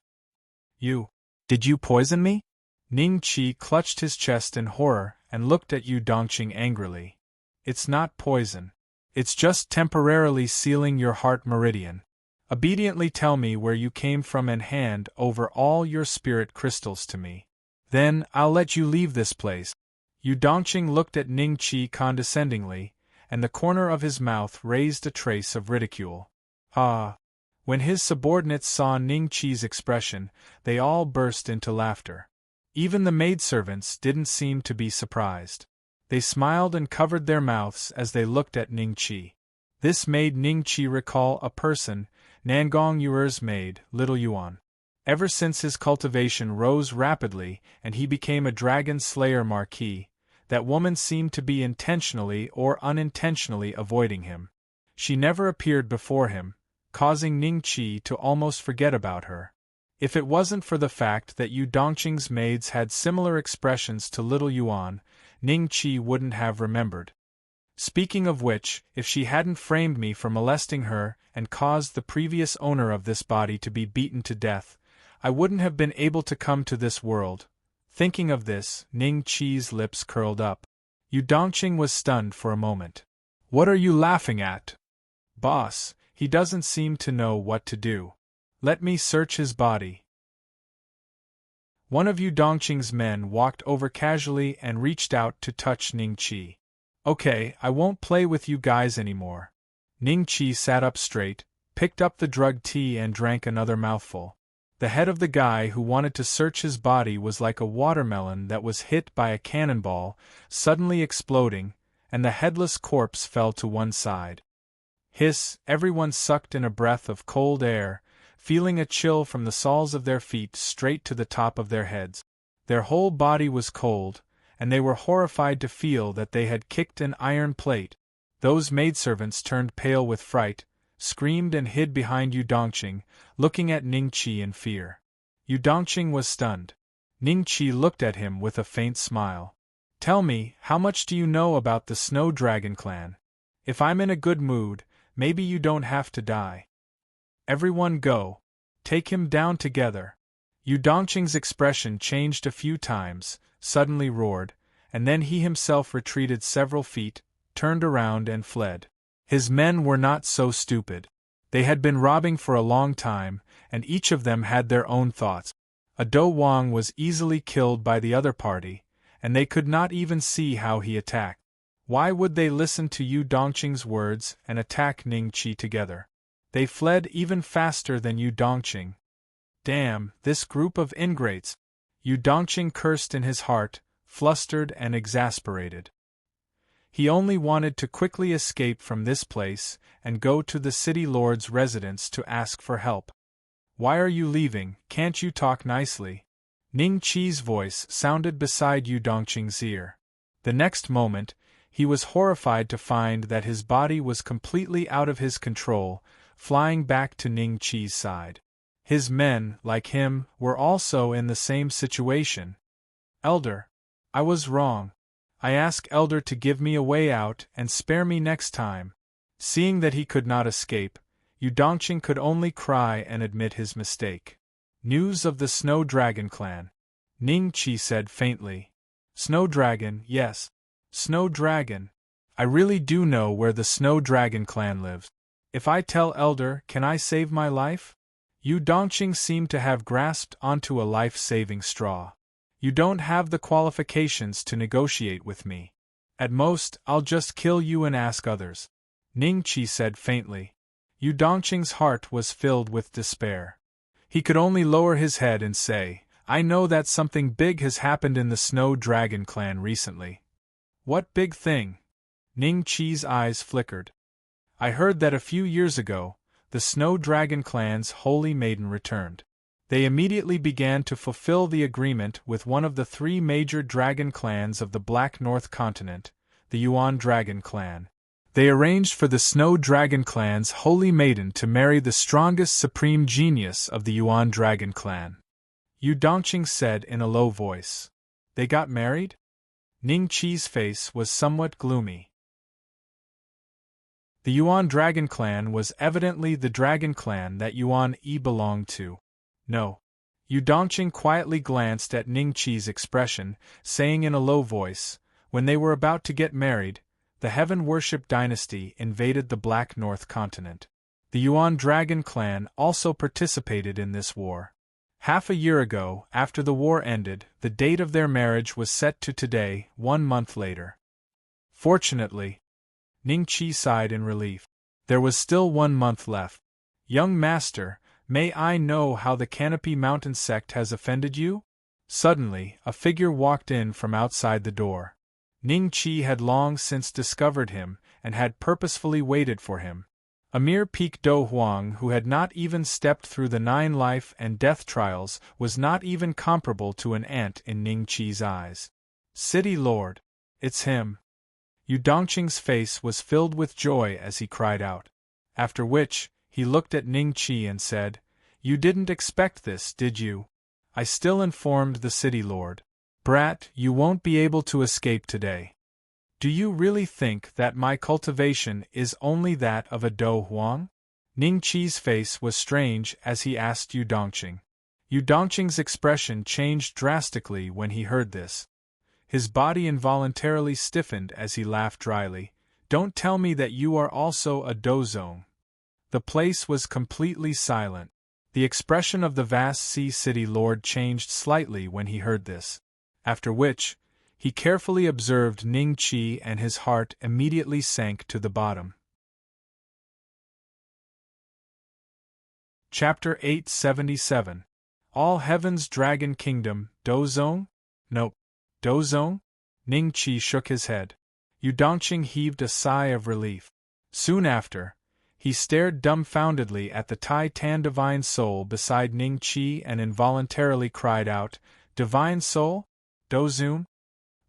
Did you poison me? Ningqi clutched his chest in horror and looked at Yu Dongqing angrily. It's not poison. It's just temporarily sealing your heart meridian. Obediently tell me where you came from and hand over all your spirit crystals to me. Then I'll let you leave this place. Yu Dongqing looked at Ningqi condescendingly, and the corner of his mouth raised a trace of ridicule. Ah! When his subordinates saw Ningqi's expression, they all burst into laughter. Even the maidservants didn't seem to be surprised. They smiled and covered their mouths as they looked at Ningqi. This made Ningqi recall a person, Nangong Yuer's maid, Little Yuan. Ever since his cultivation rose rapidly and he became a dragon slayer marquis, that woman seemed to be intentionally or unintentionally avoiding him. She never appeared before him, causing Ningqi to almost forget about her. If it wasn't for the fact that Yu Dongqing's maids had similar expressions to Little Yuan, Ningqi wouldn't have remembered. Speaking of which, if she hadn't framed me for molesting her and caused the previous owner of this body to be beaten to death, I wouldn't have been able to come to this world. Thinking of this, Ningqi's lips curled up. Yu Dongqing was stunned for a moment. What are you laughing at? Boss, he doesn't seem to know what to do. Let me search his body. One of Yu Dongqing's men walked over casually and reached out to touch Ningqi. Okay, I won't play with you guys anymore. Ningqi sat up straight, picked up the drugged tea and drank another mouthful. The head of the guy who wanted to search his body was like a watermelon that was hit by a cannonball, suddenly exploding, and the headless corpse fell to one side. Hiss! Everyone sucked in a breath of cold air, feeling a chill from the soles of their feet straight to the top of their heads. Their whole body was cold, and they were horrified to feel that they had kicked an iron plate. Those maidservants turned pale with fright, screamed and hid behind Yu Dongqing, looking at Ningqi in fear. Yu Dongqing was stunned. Ningqi looked at him with a faint smile. Tell me, how much do you know about the Snow Dragon clan? If I'm in a good mood, maybe you don't have to die. Everyone go. Take him down together. Yu Dongqing's expression changed a few times, suddenly roared, and then he himself retreated several feet, turned around and fled. His men were not so stupid. They had been robbing for a long time, and each of them had their own thoughts. Do Wang was easily killed by the other party, and they could not even see how he attacked. Why would they listen to Yu Dongqing's words and attack Ning Qi together? They fled even faster than Yu Dongqing. Damn, this group of ingrates! Yu Dongqing cursed in his heart, flustered and exasperated. He only wanted to quickly escape from this place and go to the city lord's residence to ask for help. Why are you leaving? Can't you talk nicely? Ning Qi's voice sounded beside Yu Dongqing's ear. The next moment, he was horrified to find that his body was completely out of his control, flying back to Ning Qi's side. His men, like him, were also in the same situation. Elder, I was wrong. I ask Elder to give me a way out and spare me next time. Seeing that he could not escape, Yu Dongqing could only cry and admit his mistake. News of the Snow Dragon clan. Ning Qi said faintly. Snow Dragon, yes. Snow Dragon. I really do know where the Snow Dragon clan lives. If I tell Elder, can I save my life? Yu Dongqing seemed to have grasped onto a life-saving straw. You don't have the qualifications to negotiate with me. At most, I'll just kill you and ask others. Ning Qi said faintly. Yu Dongqing's heart was filled with despair. He could only lower his head and say, I know that something big has happened in the Snow Dragon clan recently. What big thing? Ning Qi's eyes flickered. I heard that a few years ago, the Snow Dragon clan's holy maiden returned. They immediately began to fulfill the agreement with one of the three major dragon clans of the Black North continent, the Yuan Dragon clan. They arranged for the Snow Dragon clan's holy maiden to marry the strongest supreme genius of the Yuan Dragon clan. Yu Dongqing said in a low voice. They got married? Ning Qi's face was somewhat gloomy. The Yuan Dragon clan was evidently the dragon clan that Yuan Yi belonged to. No. Yu Dongqing quietly glanced at Ning Qi's expression, saying in a low voice, when they were about to get married, the Heaven Worship dynasty invaded the Black North continent. The Yuan Dragon clan also participated in this war. Half a year ago, after the war ended, the date of their marriage was set to today, 1 month later. Fortunately, Ning Qi sighed in relief. There was still 1 month left. Young master, may I know how the Canopy Mountain sect has offended you? Suddenly, a figure walked in from outside the door. Ning Qi had long since discovered him, and had purposefully waited for him. A mere peak Do Huang who had not even stepped through the 9 life and death trials was not even comparable to an ant in Ning Qi's eyes. City Lord! It's him! Yu Dongqing's face was filled with joy as he cried out. After which, he looked at Ning Qi and said, You didn't expect this, did you? I still informed the city lord. Brat, you won't be able to escape today. Do you really think that my cultivation is only that of a Do Huang? Ning Qi's face was strange as he asked Yu Dongqing. Yu Dongqing's expression changed drastically when he heard this. His body involuntarily stiffened as he laughed dryly. Don't tell me that you are also a Dozong. The place was completely silent. The expression of the vast sea city lord changed slightly when he heard this. After which, he carefully observed Ning Qi and his heart immediately sank to the bottom. Chapter 877. All Heaven's Dragon Kingdom, Dozong? Nope. Dozong? Ning Qi shook his head. Yu Dongqing heaved a sigh of relief. Soon after, he stared dumbfoundedly at the Tai Tan Divine Soul beside Ning Qi and involuntarily cried out, Divine Soul? Dozong?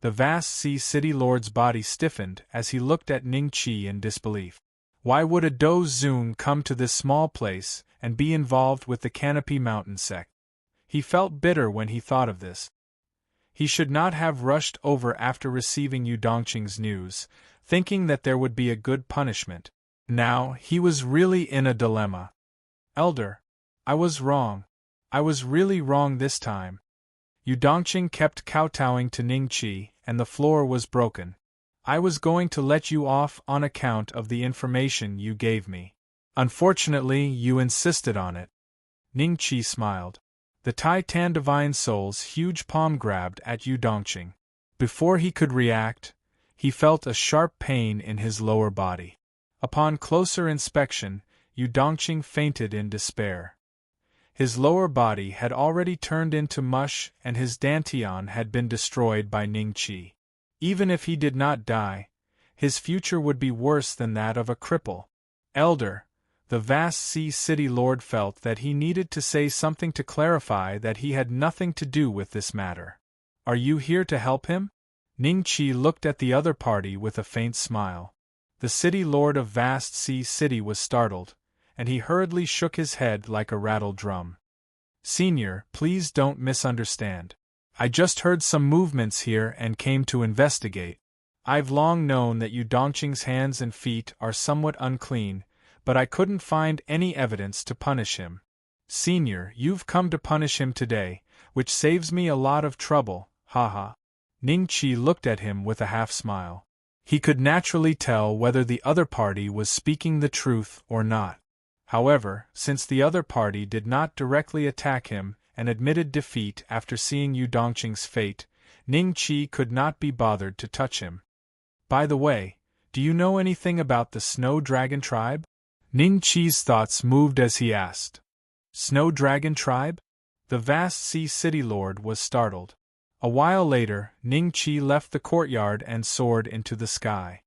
The vast sea city lord's body stiffened as he looked at Ning Qi in disbelief. Why would a Dozong come to this small place and be involved with the Canopy Mountain sect? He felt bitter when he thought of this. He should not have rushed over after receiving Yu Dongqing's news, thinking that there would be a good punishment. Now, he was really in a dilemma. Elder, I was wrong. I was really wrong this time. Yu Dongqing kept kowtowing to Ning Qi, and the floor was broken. I was going to let you off on account of the information you gave me. Unfortunately, you insisted on it. Ning Qi smiled. The Tai-Tan Divine Soul's huge palm grabbed at Yu Dongqing. Before he could react, he felt a sharp pain in his lower body. Upon closer inspection, Yu Dongqing fainted in despair. His lower body had already turned into mush and his dantian had been destroyed by Ning Qi. Even if he did not die, his future would be worse than that of a cripple. Elder, the vast sea city lord felt that he needed to say something to clarify that he had nothing to do with this matter. Are you here to help him? Ning Qi looked at the other party with a faint smile. The city lord of vast sea city was startled, and he hurriedly shook his head like a rattled drum. Senior, please don't misunderstand. I just heard some movements here and came to investigate. I've long known that Yu Dongqing's hands and feet are somewhat unclean, but I couldn't find any evidence to punish him. Senior, you've come to punish him today, which saves me a lot of trouble, haha. Ning Qi looked at him with a half-smile. He could naturally tell whether the other party was speaking the truth or not. However, since the other party did not directly attack him and admitted defeat after seeing Yu Dongqing's fate, Ning Qi could not be bothered to touch him. By the way, do you know anything about the Snow Dragon Tribe? Ning Qi's thoughts moved as he asked. Snow Dragon Tribe? The vast sea city lord was startled. A while later, Ning Qi left the courtyard and soared into the sky.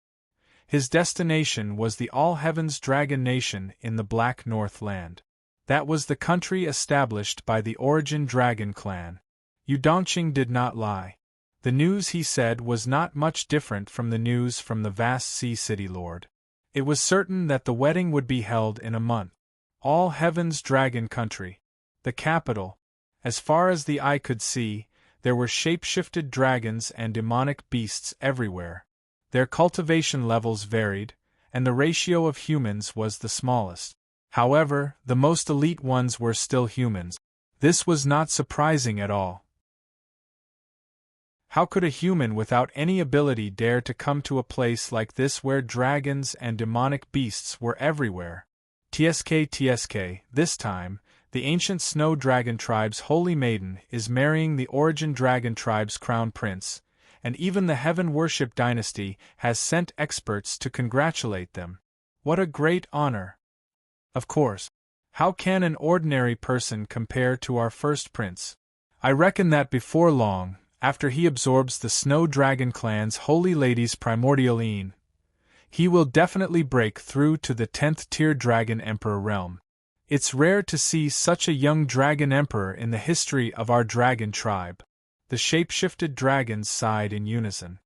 His destination was the All-Heavens Dragon Nation in the Black North Land. That was the country established by the Origin Dragon clan. Yu Dongqing did not lie. The news he said was not much different from the news from the vast sea city lord. It was certain that the wedding would be held in a month. All-Heavens Dragon Country. The capital. As far as the eye could see, there were shape-shifted dragons and demonic beasts everywhere. Their cultivation levels varied, and the ratio of humans was the smallest. However, the most elite ones were still humans. This was not surprising at all. How could a human without any ability dare to come to a place like this where dragons and demonic beasts were everywhere? TSK, this time, the ancient Snow Dragon Tribe's Holy Maiden is marrying the Origin Dragon Tribe's Crown Prince, and even the Heaven Worship Dynasty has sent experts to congratulate them. What a great honor! Of course, how can an ordinary person compare to our first prince? I reckon that before long, after he absorbs the Snow Dragon clan's Holy Lady's primordial Een, he will definitely break through to the 10th tier Dragon Emperor realm. It's rare to see such a young Dragon Emperor in the history of our dragon tribe. The shape-shifted dragons sighed in unison.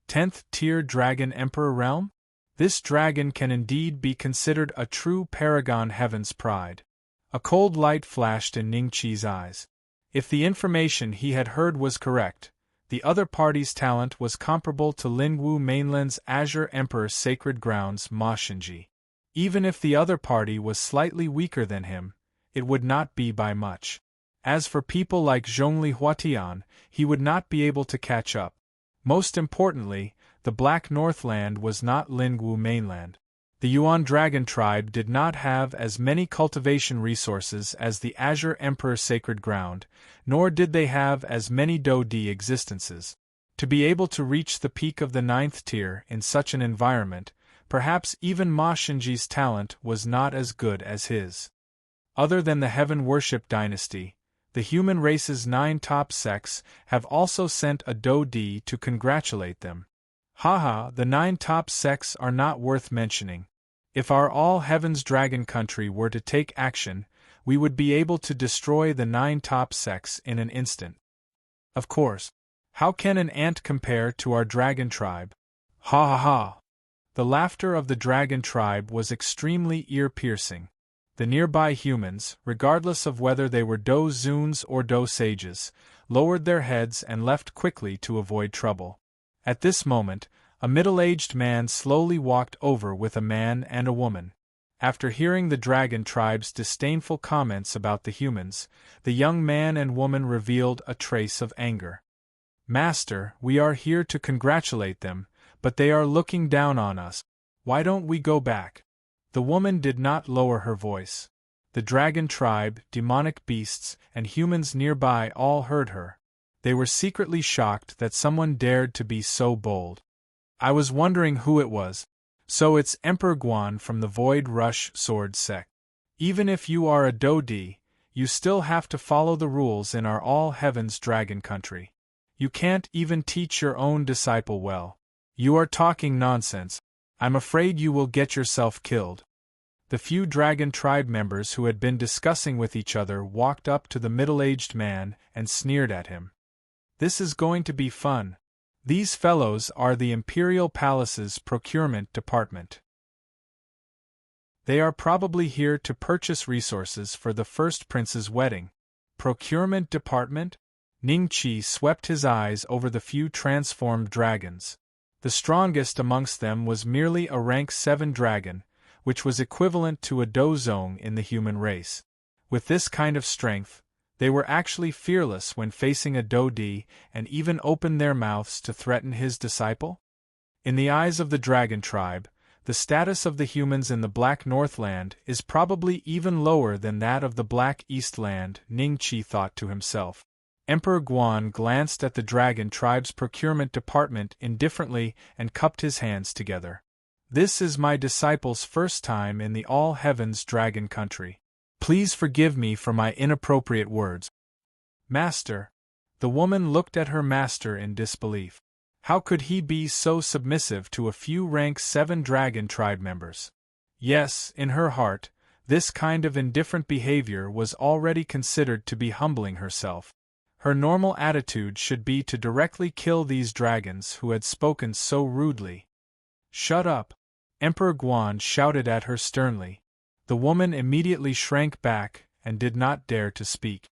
10th tier Dragon Emperor realm? This dragon can indeed be considered a true paragon heaven's pride. A cold light flashed in Ning Qi's eyes. If the information he had heard was correct, the other party's talent was comparable to Lingwu Mainland's Azure Emperor's sacred grounds Ma Xinji. Even if the other party was slightly weaker than him, it would not be by much. As for people like Zhongli Huatian, he would not be able to catch up. Most importantly, the Black Northland was not Lingwu Mainland. The Yuan Dragon Tribe did not have as many cultivation resources as the Azure Emperor's sacred ground, nor did they have as many Do-Di existences. To be able to reach the peak of the 9th tier in such an environment, perhaps even Ma Xinji's talent was not as good as his. Other than the Heaven Worship Dynasty, the human race's 9 top sects have also sent a Do-Di to congratulate them. Haha, the 9 top sects are not worth mentioning. If our All-Heavens Dragon Country were to take action, we would be able to destroy the 9 top sects in an instant. Of course, how can an ant compare to our dragon tribe? Ha ha ha! The laughter of the dragon tribe was extremely ear-piercing. The nearby humans, regardless of whether they were Do Zuns or Do Sages, lowered their heads and left quickly to avoid trouble. At this moment, a middle-aged man slowly walked over with a man and a woman. After hearing the dragon tribe's disdainful comments about the humans, the young man and woman revealed a trace of anger. Master, we are here to congratulate them, but they are looking down on us. Why don't we go back? The woman did not lower her voice. The dragon tribe, demonic beasts, and humans nearby all heard her. They were secretly shocked that someone dared to be so bold. I was wondering who it was. So it's Emperor Guan from the Void Rush Sword sect. Even if you are a Dodi, you still have to follow the rules in our All Heavens Dragon Country. You can't even teach your own disciple well. You are talking nonsense. I'm afraid you will get yourself killed. The few dragon tribe members who had been discussing with each other walked up to the middle-aged man and sneered at him. This is going to be fun. These fellows are the Imperial Palace's procurement department. They are probably here to purchase resources for the first prince's wedding. Procurement department? Ning Qi swept his eyes over the few transformed dragons. The strongest amongst them was merely a rank 7 dragon, which was equivalent to a dozong in the human race. With this kind of strength, they were actually fearless when facing a Dodi and even opened their mouths to threaten his disciple? In the eyes of the dragon tribe, the status of the humans in the Black Northland is probably even lower than that of the Black Eastland, Ning Qi thought to himself. Emperor Guan glanced at the dragon tribe's procurement department indifferently and cupped his hands together. This is my disciple's first time in the All Heavens Dragon Country. Please forgive me for my inappropriate words. Master. The woman looked at her master in disbelief. How could he be so submissive to a few rank 7 dragon tribe members? Yes, in her heart, this kind of indifferent behavior was already considered to be humbling herself. Her normal attitude should be to directly kill these dragons who had spoken so rudely. Shut up! Emperor Guan shouted at her sternly. The woman immediately shrank back and did not dare to speak.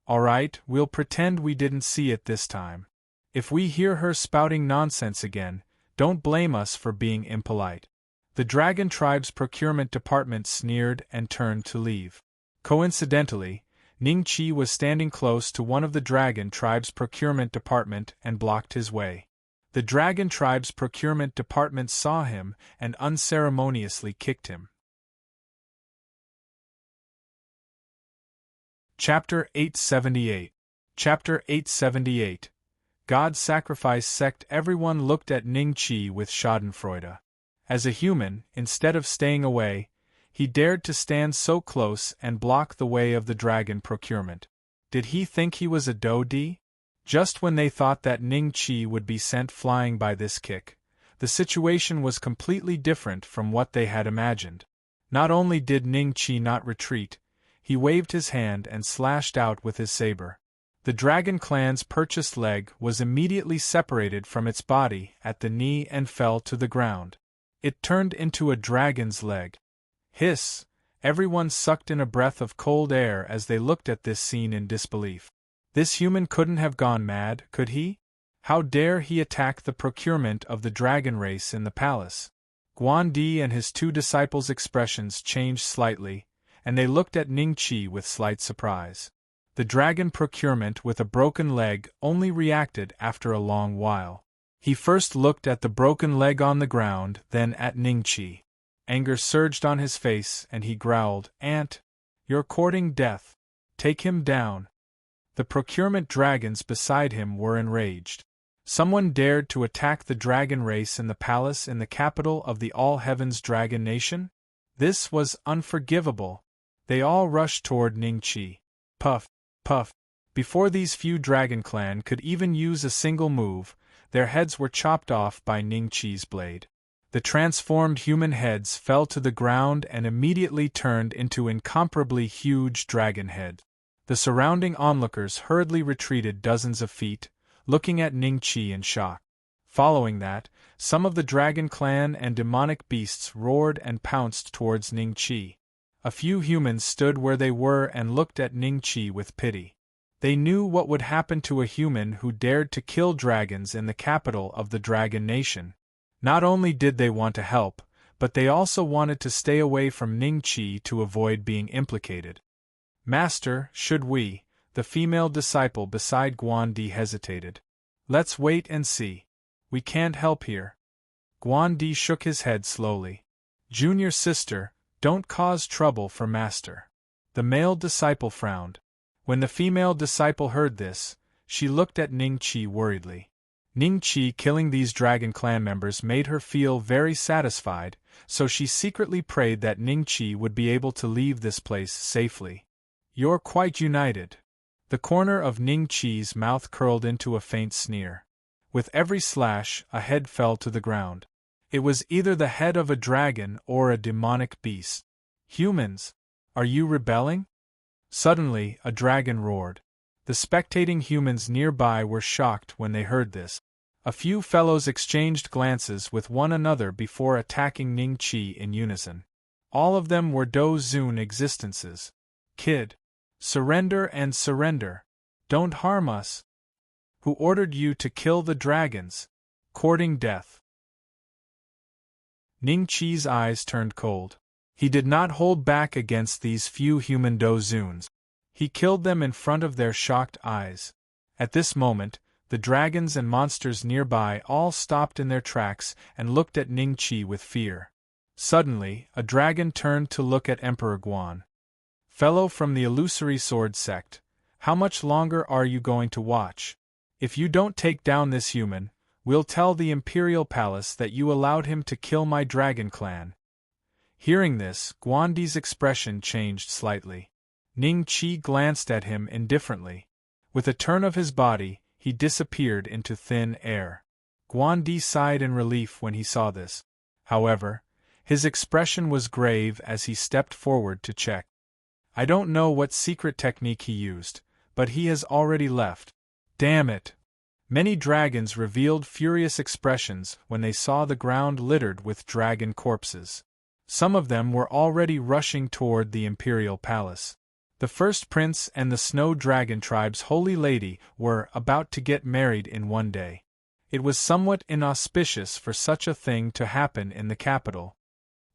All right, we'll pretend we didn't see it this time. If we hear her spouting nonsense again, don't blame us for being impolite. The dragon tribe's procurement department sneered and turned to leave. Coincidentally, Ning Qi was standing close to one of the dragon tribe's procurement department and blocked his way. The dragon tribe's procurement department saw him and unceremoniously kicked him. Chapter 878. Chapter 878. God Sacrifice Sect. Everyone looked at Ning Qi with schadenfreude. As a human, instead of staying away, he dared to stand so close and block the way of the dragon procurement. Did he think he was a Dodi? Just when they thought that Ning Qi would be sent flying by this kick, the situation was completely different from what they had imagined. Not only did Ning Qi not retreat, he waved his hand and slashed out with his saber. The dragon clan's purchased leg was immediately separated from its body at the knee and fell to the ground. It turned into a dragon's leg. Hiss! Everyone sucked in a breath of cold air as they looked at this scene in disbelief. This human couldn't have gone mad, could he? How dare he attack the procurement of the dragon race in the palace? Guan Di and his 2 disciples' expressions changed slightly, and they looked at Ning Qi with slight surprise. The dragon procurement with a broken leg only reacted after a long while. He first looked at the broken leg on the ground, then at Ning Qi. Anger surged on his face and he growled, "Ant! You're courting death. Take him down." The procurement dragons beside him were enraged. Someone dared to attack the dragon race in the palace in the capital of the All Heavens Dragon Nation? This was unforgivable. They all rushed toward Ning Qi. Puff, puff. Before these few dragon clan could even use a single move, their heads were chopped off by Ning Qi's blade. The transformed human heads fell to the ground and immediately turned into incomparably huge dragon heads. The surrounding onlookers hurriedly retreated dozens of feet, looking at Ning Qi in shock. Following that, some of the dragon clan and demonic beasts roared and pounced towards Ning Qi. A few humans stood where they were and looked at Ning Qi with pity. They knew what would happen to a human who dared to kill dragons in the capital of the Dragon Nation. Not only did they want to help, but they also wanted to stay away from Ning Qi to avoid being implicated. "Master, should we?" The female disciple beside Guandi hesitated. "Let's wait and see. We can't help here." Guandi shook his head slowly. "Junior sister, don't cause trouble for master." The male disciple frowned. When the female disciple heard this, she looked at Ning Qi worriedly. Ning Qi killing these dragon clan members made her feel very satisfied, so she secretly prayed that Ning Qi would be able to leave this place safely. "You're quite united." The corner of Ning Qi's mouth curled into a faint sneer. With every slash, a head fell to the ground. It was either the head of a dragon or a demonic beast. "Humans, are you rebelling?" Suddenly, a dragon roared. The spectating humans nearby were shocked when they heard this. A few fellows exchanged glances with one another before attacking Ning Qi in unison. All of them were Do Zun existences. "Kid! Surrender and surrender! Don't harm us! Who ordered you to kill the dragons? Courting death!" Ning Qi's eyes turned cold. He did not hold back against these few human Do Zuns. He killed them in front of their shocked eyes. At this moment, the dragons and monsters nearby all stopped in their tracks and looked at Ning Qi with fear. Suddenly, a dragon turned to look at Emperor Guan. "Fellow from the illusory sword sect, how much longer are you going to watch? If you don't take down this human, we'll tell the Imperial Palace that you allowed him to kill my dragon clan." Hearing this, Guandi's expression changed slightly. Ning Qi glanced at him indifferently. With a turn of his body, he disappeared into thin air. Guandi sighed in relief when he saw this. However, his expression was grave as he stepped forward to check. I don't know what secret technique he used, but he has already left. Damn it! Many dragons revealed furious expressions when they saw the ground littered with dragon corpses. Some of them were already rushing toward the Imperial Palace. The first prince and the Snow Dragon tribe's holy lady were about to get married in one day. It was somewhat inauspicious for such a thing to happen in the capital.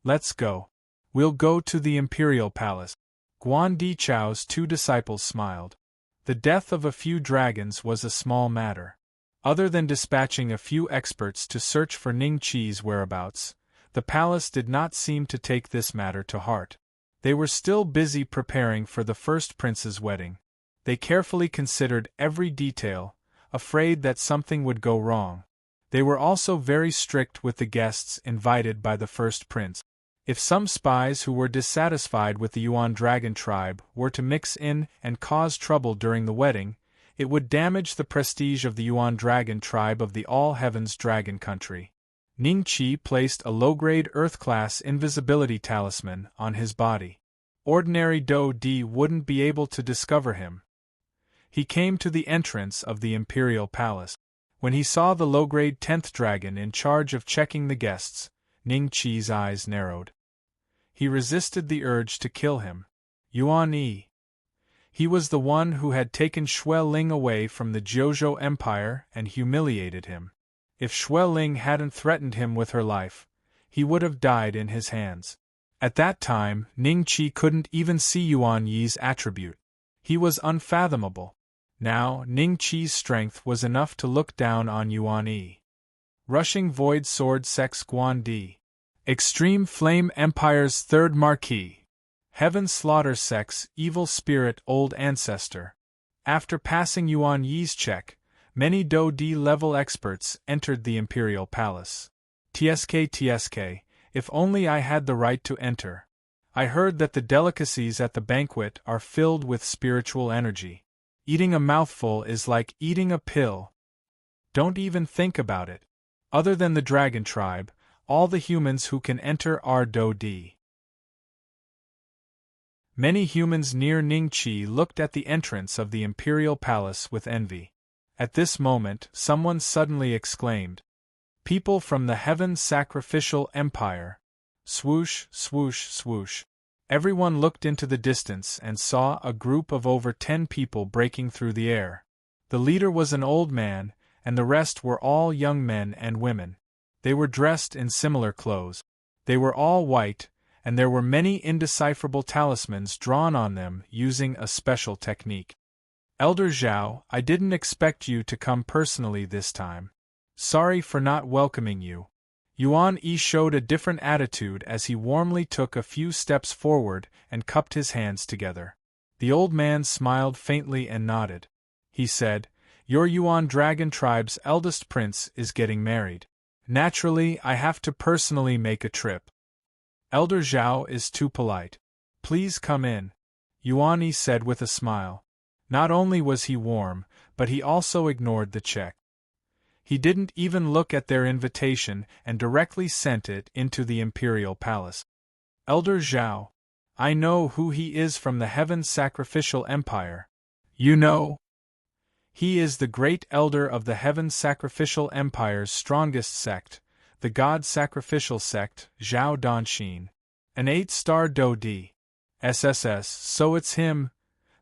"Let's go. We'll go to the Imperial Palace." Guandi Chao's two disciples smiled. The death of a few dragons was a small matter. Other than dispatching a few experts to search for Ning Qi's whereabouts, the palace did not seem to take this matter to heart. They were still busy preparing for the first prince's wedding. They carefully considered every detail, afraid that something would go wrong. They were also very strict with the guests invited by the first prince. If some spies who were dissatisfied with the Yuan Dragon tribe were to mix in and cause trouble during the wedding, it would damage the prestige of the Yuan Dragon tribe of the All Heavens Dragon Country. Ning Qi placed a low-grade Earth-class invisibility talisman on his body. Ordinary Do Di wouldn't be able to discover him. He came to the entrance of the Imperial Palace. When he saw the low-grade 10th dragon in charge of checking the guests, Ning Qi's eyes narrowed. He resisted the urge to kill him. Yuan Yi. He was the one who had taken Xue Ling away from the Jiuzhou Empire and humiliated him. If Xue Ling hadn't threatened him with her life, he would have died in his hands. At that time, Ning Qi couldn't even see Yuan Yi's attribute. He was unfathomable. Now, Ning Qi's strength was enough to look down on Yuan Yi. Rushing Void Sword Sex Guandi. Extreme Flame Empire's Third Marquis. Heaven Slaughter Sex Evil Spirit Old Ancestor. After passing Yuan Yi's check, many Do Di level experts entered the Imperial Palace. TSK, if only I had the right to enter. I heard that the delicacies at the banquet are filled with spiritual energy. Eating a mouthful is like eating a pill. Don't even think about it. Other than the Dragon Tribe, all the humans who can enter are Do Di. Many humans near Ning Qi looked at the entrance of the Imperial Palace with envy. At this moment, someone suddenly exclaimed, "People from the Heaven Sacrificial Empire!" Swoosh, swoosh, swoosh. Everyone looked into the distance and saw a group of over 10 people breaking through the air. The leader was an old man, and the rest were all young men and women. They were dressed in similar clothes. They were all white, and there were many indecipherable talismans drawn on them using a special technique. Elder Zhao, I didn't expect you to come personally this time. Sorry for not welcoming you. Yuan Yi showed a different attitude as he warmly took a few steps forward and cupped his hands together. The old man smiled faintly and nodded. He said, Your Yuan Dragon tribe's eldest prince is getting married. Naturally, I have to personally make a trip. Elder Zhao is too polite. Please come in, Yuan Yi said with a smile. Not only was he warm, but he also ignored the check. He didn't even look at their invitation and directly sent it into the imperial palace. Elder Zhao, I know who he is from the Heaven Sacrificial Empire. You know? He is the great elder of the Heaven Sacrificial Empire's strongest sect, the God Sacrificial Sect, Zhao Danxin. An 8-star Do-Di. SSS, so it's him.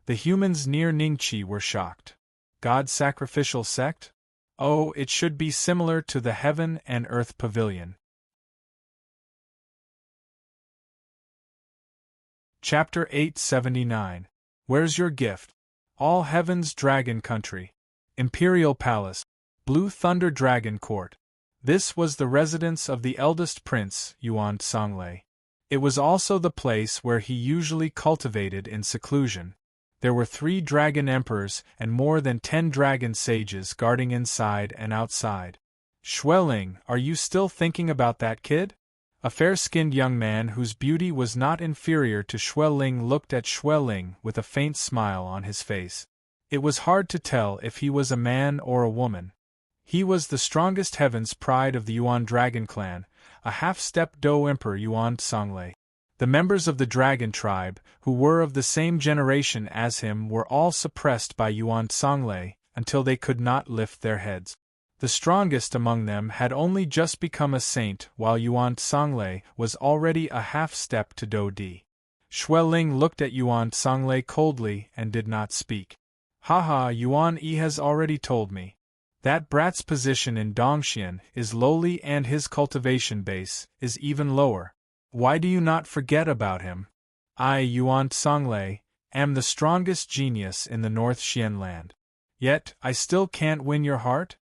The humans near Ningqi were shocked. God Sacrificial Sect? Oh, it should be similar to the Heaven and Earth Pavilion. Chapter 879. Where's your gift? All Heaven's Dragon Country. Imperial Palace. Blue Thunder Dragon Court. This was the residence of the eldest prince, Yuan Songlei. It was also the place where he usually cultivated in seclusion. There were 3 dragon emperors and more than 10 dragon sages guarding inside and outside. Xueling, are you still thinking about that kid? A fair-skinned young man whose beauty was not inferior to Xueling looked at Xueling with a faint smile on his face. It was hard to tell if he was a man or a woman. He was the strongest heaven's pride of the Yuan Dragon clan, a half-step Do Emperor Yuan Songlei. The members of the dragon tribe, who were of the same generation as him, were all suppressed by Yuan Songlei until they could not lift their heads. The strongest among them had only just become a saint, while Yuan Songlei was already a half-step to Do-Di. Xueling looked at Yuan Songlei coldly and did not speak. Haha, Yuan Yi has already told me. That brat's position in Dongxian is lowly and his cultivation base is even lower. Why do you not forget about him? I, Yuan Songlei, am the strongest genius in the North Xian land. Yet, I still can't win your heart?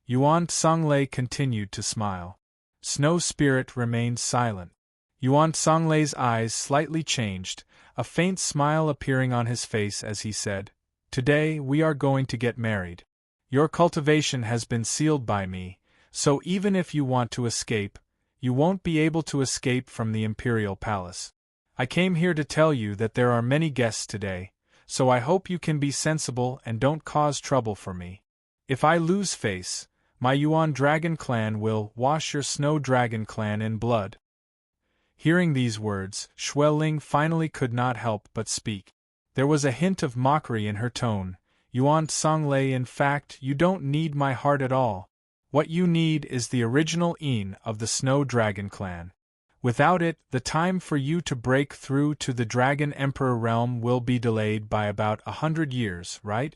Yuan Songlei continued to smile. Snow Spirit remained silent. Yuan Songlei's eyes slightly changed, a faint smile appearing on his face as he said, Today we are going to get married. Your cultivation has been sealed by me, so even if you want to escape, you won't be able to escape from the Imperial Palace. I came here to tell you that there are many guests today, so I hope you can be sensible and don't cause trouble for me. If I lose face, my Yuan Dragon clan will wash your Snow Dragon clan in blood. Hearing these words, Xueling finally could not help but speak. There was a hint of mockery in her tone. Yuan Songlei, in fact, you don't need my heart at all. What you need is the original Yin of the Snow Dragon clan. Without it, the time for you to break through to the Dragon Emperor realm will be delayed by about 100 years, right?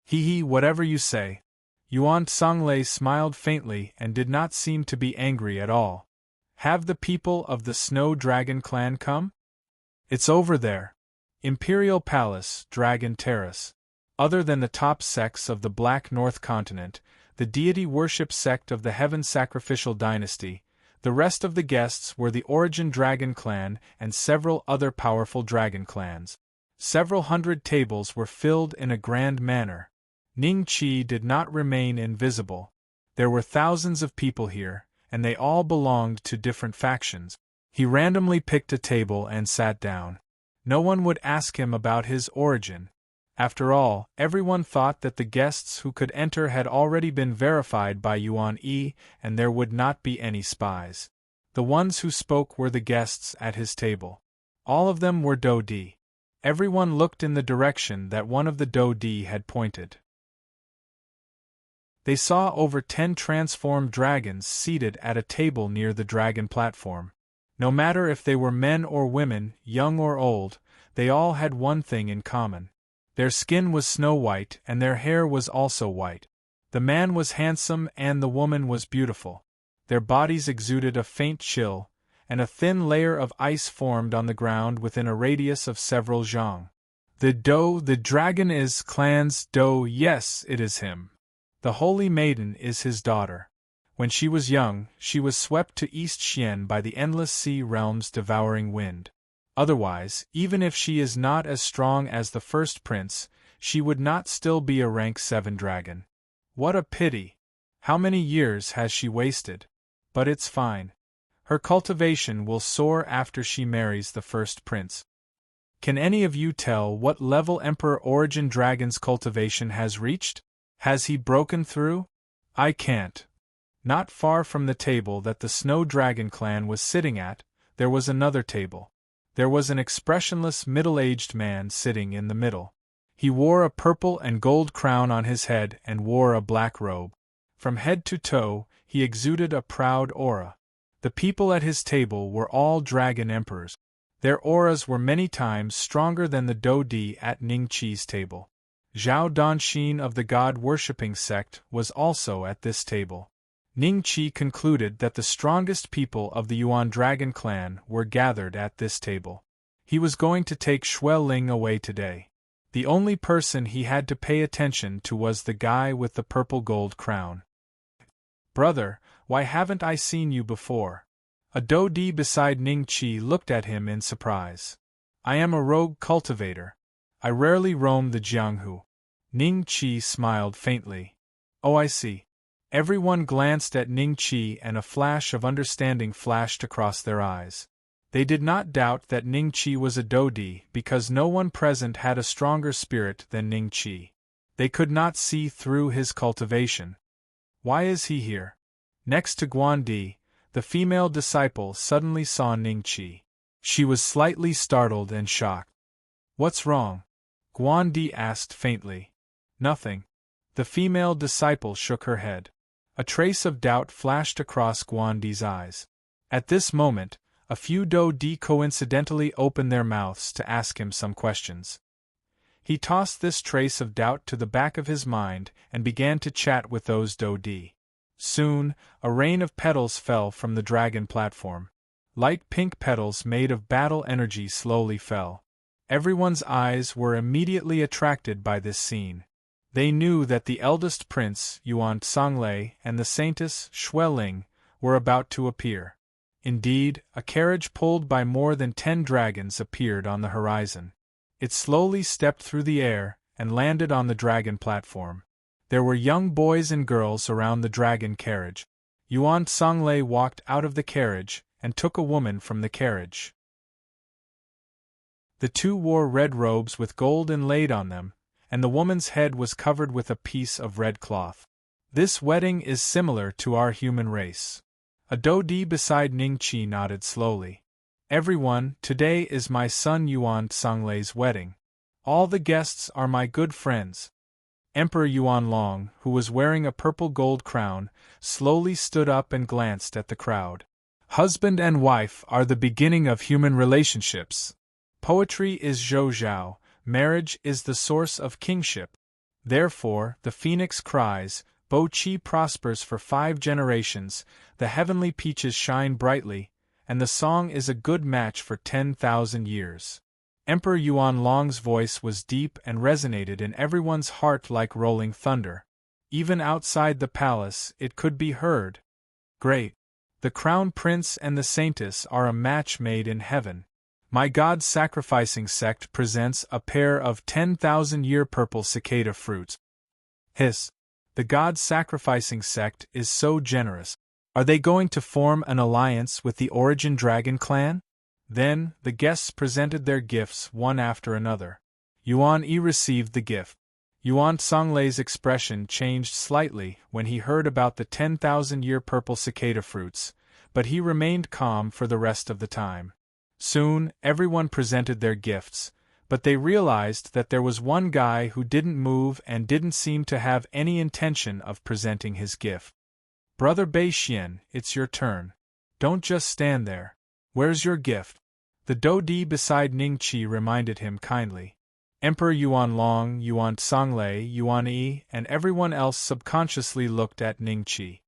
Hee, whatever you say. Yuan Songlei smiled faintly and did not seem to be angry at all. Have the people of the Snow Dragon clan come? It's over there. Imperial Palace, Dragon Terrace. Other than the top sects of the Black North Continent, the deity worship sect of the Heaven Sacrificial Dynasty, the rest of the guests were the Origin Dragon clan and several other powerful dragon clans. Several hundred tables were filled in a grand manner. Ningqi did not remain invisible. There were thousands of people here, and they all belonged to different factions. He randomly picked a table and sat down. No one would ask him about his origin. After all, everyone thought that the guests who could enter had already been verified by Yuan Yi, and there would not be any spies. The ones who spoke were the guests at his table. All of them were Do-Di. Everyone looked in the direction that one of the Do-Di had pointed. They saw over 10 transformed dragons seated at a table near the dragon platform. No matter if they were men or women, young or old, they all had one thing in common. Their skin was snow-white and their hair was also white. The man was handsome and the woman was beautiful. Their bodies exuded a faint chill, and a thin layer of ice formed on the ground within a radius of several zhang. The dragon is Clan's Do. Yes, it is him. The holy maiden is his daughter. When she was young, she was swept to East Xian by the endless sea realm's devouring wind. Otherwise, even if she is not as strong as the first prince, she would not still be a rank 7 dragon. What a pity! How many years has she wasted? But it's fine. Her cultivation will soar after she marries the first prince. Can any of you tell what level Emperor Origin Dragon's cultivation has reached? Has he broken through? I can't. Not far from the table that the Snow Dragon clan was sitting at, there was another table. There was an expressionless middle-aged man sitting in the middle. He wore a purple and gold crown on his head and wore a black robe. From head to toe, he exuded a proud aura. The people at his table were all dragon emperors. Their auras were many times stronger than the Dodi at Ning Qi's table. Zhao Danxin of the god-worshipping sect was also at this table. Ning Qi concluded that the strongest people of the Yuan Dragon clan were gathered at this table. He was going to take Xue Ling away today. The only person he had to pay attention to was the guy with the purple gold crown. Brother, why haven't I seen you before? A Dodi beside Ning Qi looked at him in surprise. I am a rogue cultivator. I rarely roam the Jianghu. Ning Qi smiled faintly. Oh, I see. Everyone glanced at Ning Qi and a flash of understanding flashed across their eyes. They did not doubt that Ning Qi was a Dodi because no one present had a stronger spirit than Ning Qi. They could not see through his cultivation. Why is he here? Next to Guandi, the female disciple suddenly saw Ning Qi. She was slightly startled and shocked. What's wrong? Guandi asked faintly. Nothing. The female disciple shook her head. A trace of doubt flashed across Guandi's eyes. At this moment, a few Dodi coincidentally opened their mouths to ask him some questions. He tossed this trace of doubt to the back of his mind and began to chat with those Dodi. Soon, a rain of petals fell from the dragon platform. Light pink petals made of battle energy slowly fell. Everyone's eyes were immediately attracted by this scene. They knew that the eldest prince, Yuan Songlei, and the saintess, Xue Ling, were about to appear. Indeed, a carriage pulled by more than 10 dragons appeared on the horizon. It slowly stepped through the air and landed on the dragon platform. There were young boys and girls around the dragon carriage. Yuan Songlei walked out of the carriage and took a woman from the carriage. The two wore red robes with gold inlaid on them, and the woman's head was covered with a piece of red cloth. This wedding is similar to our human race. A Dodi beside Ning Qi nodded slowly. Everyone, today is my son Yuan Songlei's wedding. All the guests are my good friends. Emperor Yuan Long, who was wearing a purple gold crown, slowly stood up and glanced at the crowd. Husband and wife are the beginning of human relationships. Poetry is Zhou Zhao, marriage is the source of kingship. Therefore, the phoenix cries, Bo Qi prospers for 5 generations, the heavenly peaches shine brightly, and the song is a good match for 10,000 years. Emperor Yuan Long's voice was deep and resonated in everyone's heart like rolling thunder. Even outside the palace, it could be heard. Great! The crown prince and the saintess are a match made in heaven. My god-sacrificing sect presents a pair of 10,000-year purple cicada fruits. Hiss! The god-sacrificing sect is so generous. Are they going to form an alliance with the Origin Dragon clan? Then, the guests presented their gifts one after another. Yuan Yi received the gift. Yuan Songlei's expression changed slightly when he heard about the 10,000-year purple cicada fruits, but he remained calm for the rest of the time. Soon, everyone presented their gifts, but they realized that there was one guy who didn't move and didn't seem to have any intention of presenting his gift. Brother Beixian, it's your turn. Don't just stand there. Where's your gift? The Dodi beside Ning Qi reminded him kindly. Emperor Yuan Long, Yuan Songlei, Yuan Yi, and everyone else subconsciously looked at Ning Qi.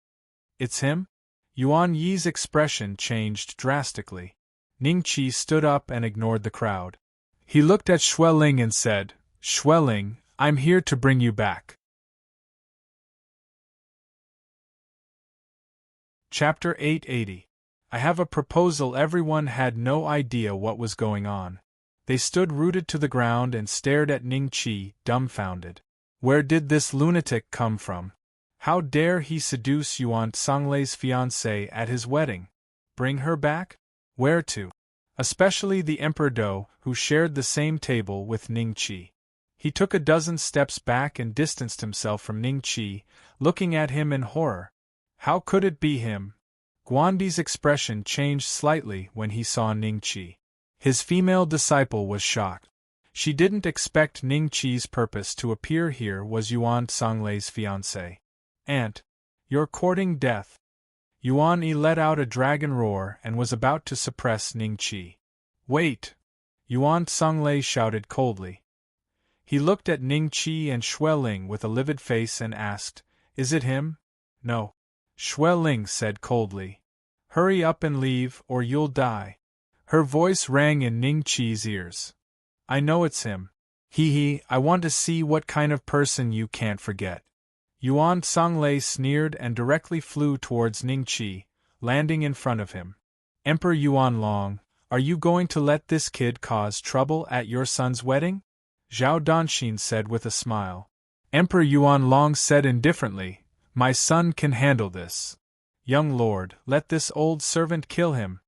It's him? Yuan Yi's expression changed drastically. Ning Qi stood up and ignored the crowd. He looked at Xueling and said, Xueling, I'm here to bring you back. Chapter 880. I have a proposal. Everyone had no idea what was going on. They stood rooted to the ground and stared at Ning Qi, dumbfounded. Where did this lunatic come from? How dare he seduce Yuan Songlei's fiancée at his wedding? Bring her back? Where to? Especially the Emperor Do, who shared the same table with Ning Qi. He took a dozen steps back and distanced himself from Ning Qi, looking at him in horror. How could it be him? Guandi's expression changed slightly when he saw Ning Qi. His female disciple was shocked. She didn't expect Ning Qi's purpose to appear here was Yuan Songlei's fiancée. Aunt, you're courting death. Yuan Yi let out a dragon roar and was about to suppress Ning Qi. Wait! Yuan Songlei shouted coldly. He looked at Ning Qi and Xueling with a livid face and asked, Is it him? No. Xueling said coldly. Hurry up and leave or you'll die. Her voice rang in Ning Qi's ears. I know it's him. I want to see what kind of person you can't forget. Yuan Songlei sneered and directly flew towards Ning Qi, landing in front of him. Emperor Yuan Long, are you going to let this kid cause trouble at your son's wedding? Zhao Danxin said with a smile. Emperor Yuan Long said indifferently, My son can handle this. Young lord, let this old servant kill him.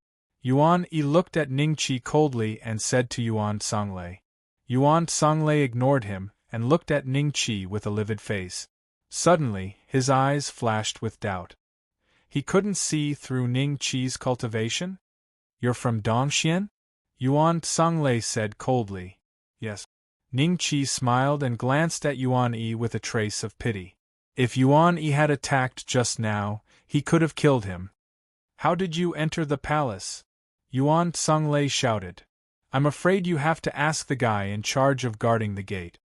Yuan Yi looked at Ning Qi coldly and said to Yuan Songlei. Yuan Songlei ignored him and looked at Ning Qi with a livid face. Suddenly, his eyes flashed with doubt. He couldn't see through Ning Qi's cultivation? You're from Dongxian? Yuan Songlei said coldly. Yes. Ning Qi smiled and glanced at Yuan Yi with a trace of pity. If Yuan Yi had attacked just now, he could have killed him. How did you enter the palace? Yuan Songlei shouted. I'm afraid you have to ask the guy in charge of guarding the gate.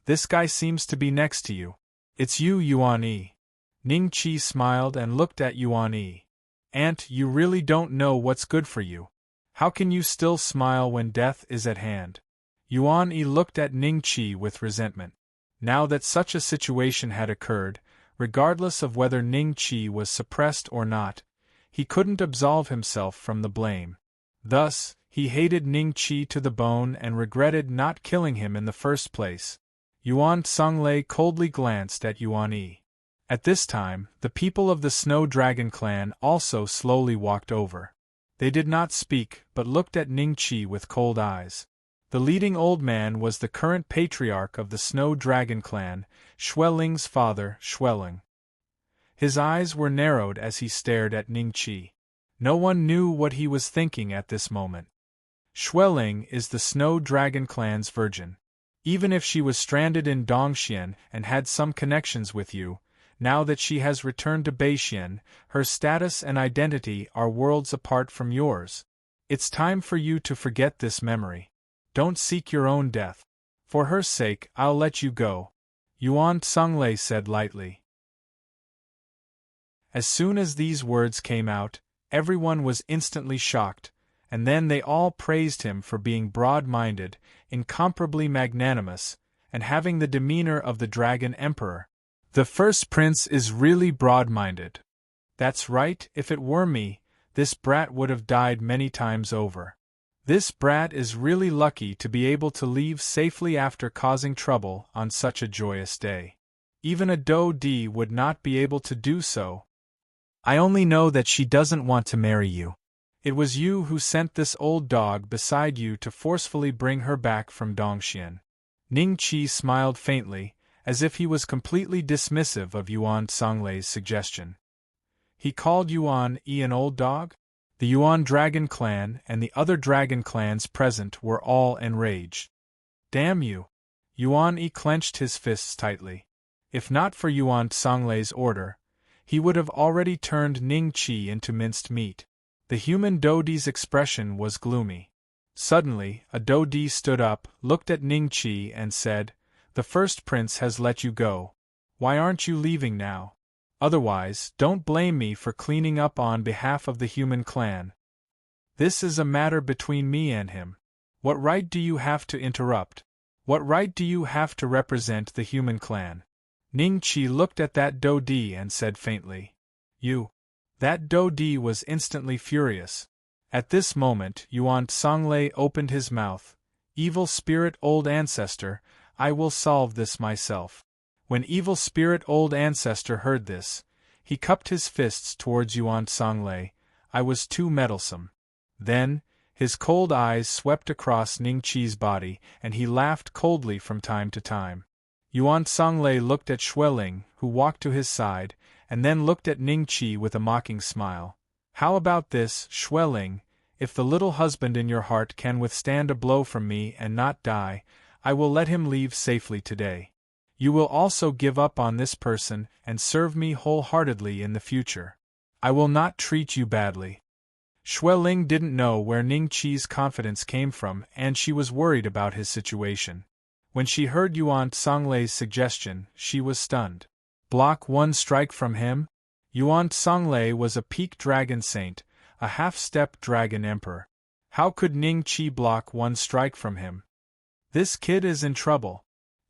This guy seems to be next to you. It's you, Yuan Yi. Ning Qi smiled and looked at Yuan Yi. Aunt, you really don't know what's good for you. How can you still smile when death is at hand? Yuan Yi looked at Ning Qi with resentment. Now that such a situation had occurred, regardless of whether Ning Qi was suppressed or not, he couldn't absolve himself from the blame. Thus, he hated Ning Qi to the bone and regretted not killing him in the first place. Yuan Songlei coldly glanced at Yuan Yi. At this time, the people of the Snow Dragon clan also slowly walked over. They did not speak but looked at Ning Qi with cold eyes. The leading old man was the current patriarch of the Snow Dragon clan, Xueling's father, Xueling. His eyes were narrowed as he stared at Ning Qi. No one knew what he was thinking at this moment. Xueling is the Snow Dragon clan's virgin. Even if she was stranded in Dongxian and had some connections with you, now that she has returned to Beixian, her status and identity are worlds apart from yours. It's time for you to forget this memory. Don't seek your own death. For her sake, I'll let you go, Yuan Songlei said lightly. As soon as these words came out, everyone was instantly shocked, and then they all praised him for being broad-minded, incomparably magnanimous, and having the demeanor of the Dragon Emperor. The first prince is really broad-minded. That's right, if it were me, this brat would have died many times over. This brat is really lucky to be able to leave safely after causing trouble on such a joyous day. Even a Do Di would not be able to do so. I only know that she doesn't want to marry you. It was you who sent this old dog beside you to forcefully bring her back from Dongxian. Ning Qi smiled faintly, as if he was completely dismissive of Yuan Songlei's suggestion. He called Yuan Yi an old dog? The Yuan Dragon clan and the other dragon clans present were all enraged. Damn you! Yuan Yi clenched his fists tightly. If not for Yuan Songlei's order, he would have already turned Ning Qi into minced meat. The human Do Di's expression was gloomy. Suddenly, a Do Di stood up, looked at Ning Qi and said, The first prince has let you go. Why aren't you leaving now? Otherwise, don't blame me for cleaning up on behalf of the human clan. This is a matter between me and him. What right do you have to interrupt? What right do you have to represent the human clan? Ning-Chi looked at that Do-Di and said faintly, "You." That Do-Di was instantly furious. At this moment, Yuan Songlei opened his mouth. "Evil spirit old ancestor, I will solve this myself." When evil spirit old ancestor heard this, he cupped his fists towards Yuan Songlei. "I was too meddlesome." Then, his cold eyes swept across Ning-Chi's body, and he laughed coldly from time to time. Yuan Songlei looked at Xueling, who walked to his side, and then looked at Ning-Chi with a mocking smile. "How about this, Xueling? If the little husband in your heart can withstand a blow from me and not die, I will let him leave safely today. You will also give up on this person and serve me wholeheartedly in the future. I will not treat you badly." Xueling didn't know where Ning-Chi's confidence came from, and she was worried about his situation. When she heard Yuan Songlei's suggestion, she was stunned. Block one strike from him? Yuan Songlei was a peak dragon saint, a half-step dragon emperor. How could Ning-Chi block one strike from him? This kid is in trouble.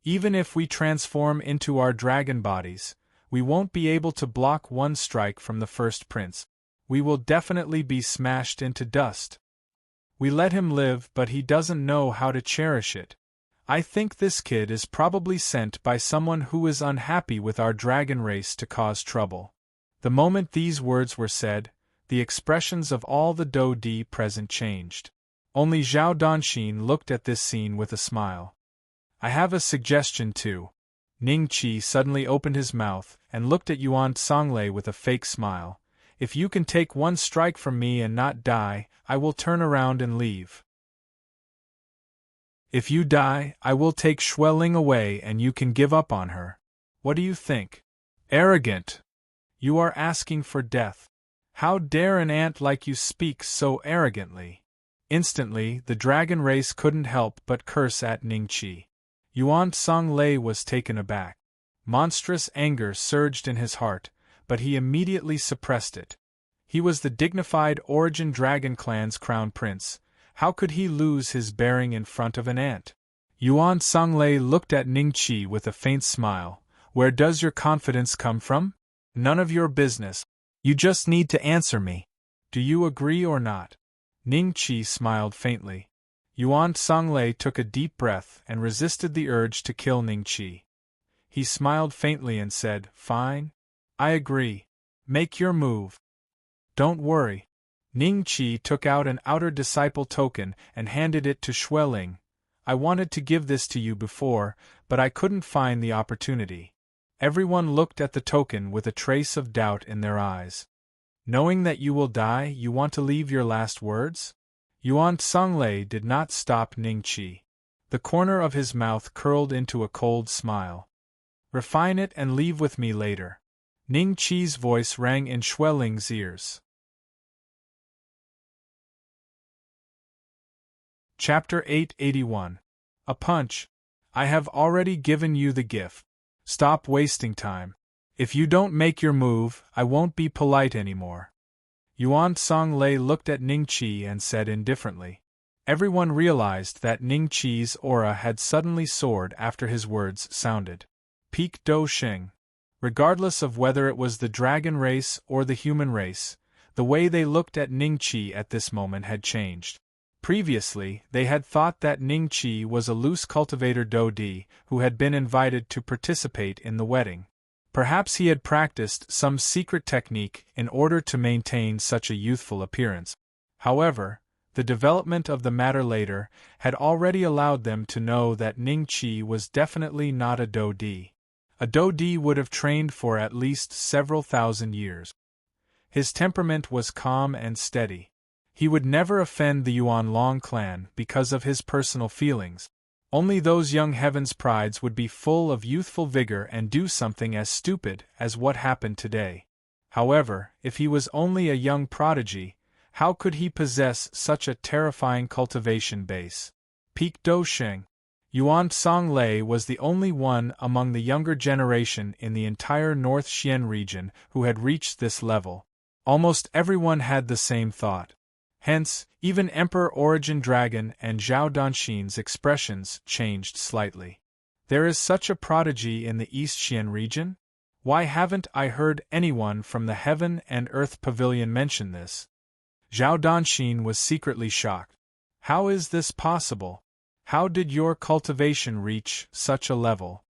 Even if we transform into our dragon bodies, we won't be able to block one strike from the first prince. We will definitely be smashed into dust. We let him live, but he doesn't know how to cherish it. I think this kid is probably sent by someone who is unhappy with our dragon race to cause trouble. The moment these words were said, the expressions of all the Do-Di present changed. Only Zhao Donxin looked at this scene with a smile. "I have a suggestion too." Ning-Chi suddenly opened his mouth and looked at Yuan Songlei with a fake smile. "If you can take one strike from me and not die, I will turn around and leave. If you die, I will take Xueling away and you can give up on her. What do you think?" "Arrogant! You are asking for death. How dare an ant like you speak so arrogantly?" Instantly, the dragon race couldn't help but curse at Ning-Chi. Yuan Songlei was taken aback. Monstrous anger surged in his heart, but he immediately suppressed it. He was the dignified Origin Dragon Clan's crown prince. How could he lose his bearing in front of an ant? Yuan Songlei looked at Ning-Chi with a faint smile. "Where does your confidence come from? None of your business. You just need to answer me. Do you agree or not?" Ning-Chi smiled faintly. Yuan Songlei took a deep breath and resisted the urge to kill Ning-Chi. He smiled faintly and said, "Fine. I agree. Make your move." "Don't worry." Ning-Chi took out an outer disciple token and handed it to Xueling. "I wanted to give this to you before, but I couldn't find the opportunity." Everyone looked at the token with a trace of doubt in their eyes. "Knowing that you will die, you want to leave your last words?" Yuan Songlei did not stop Ning-Chi. The corner of his mouth curled into a cold smile. "Refine it and leave with me later." Ning-Chi's voice rang in Xueling's ears. Chapter 881. A punch. "I have already given you the gift. Stop wasting time. If you don't make your move, I won't be polite anymore." Yuan Songlei looked at Ning-Chi and said indifferently. Everyone realized that Ning-Chi's aura had suddenly soared after his words sounded. Peak Do Sheng. Regardless of whether it was the dragon race or the human race, the way they looked at Ning-Chi at this moment had changed. Previously, they had thought that Ning-Chi was a loose cultivator Do-Di who had been invited to participate in the wedding. Perhaps he had practiced some secret technique in order to maintain such a youthful appearance. However, the development of the matter later had already allowed them to know that Ning-Chi was definitely not a Do-Di. A Do-Di would have trained for at least several thousand years. His temperament was calm and steady. He would never offend the Yuan Long clan because of his personal feelings. Only those young heavens' prides would be full of youthful vigor and do something as stupid as what happened today. However, if he was only a young prodigy, how could he possess such a terrifying cultivation base? Peak Do Sheng. Yuan Songlei was the only one among the younger generation in the entire North Xian region who had reached this level. Almost everyone had the same thought. Hence, even Emperor Origin Dragon and Zhao Danxin's expressions changed slightly. There is such a prodigy in the East Xian region? Why haven't I heard anyone from the Heaven and Earth Pavilion mention this? Zhao Danxin was secretly shocked. How is this possible? How did your cultivation reach such a level?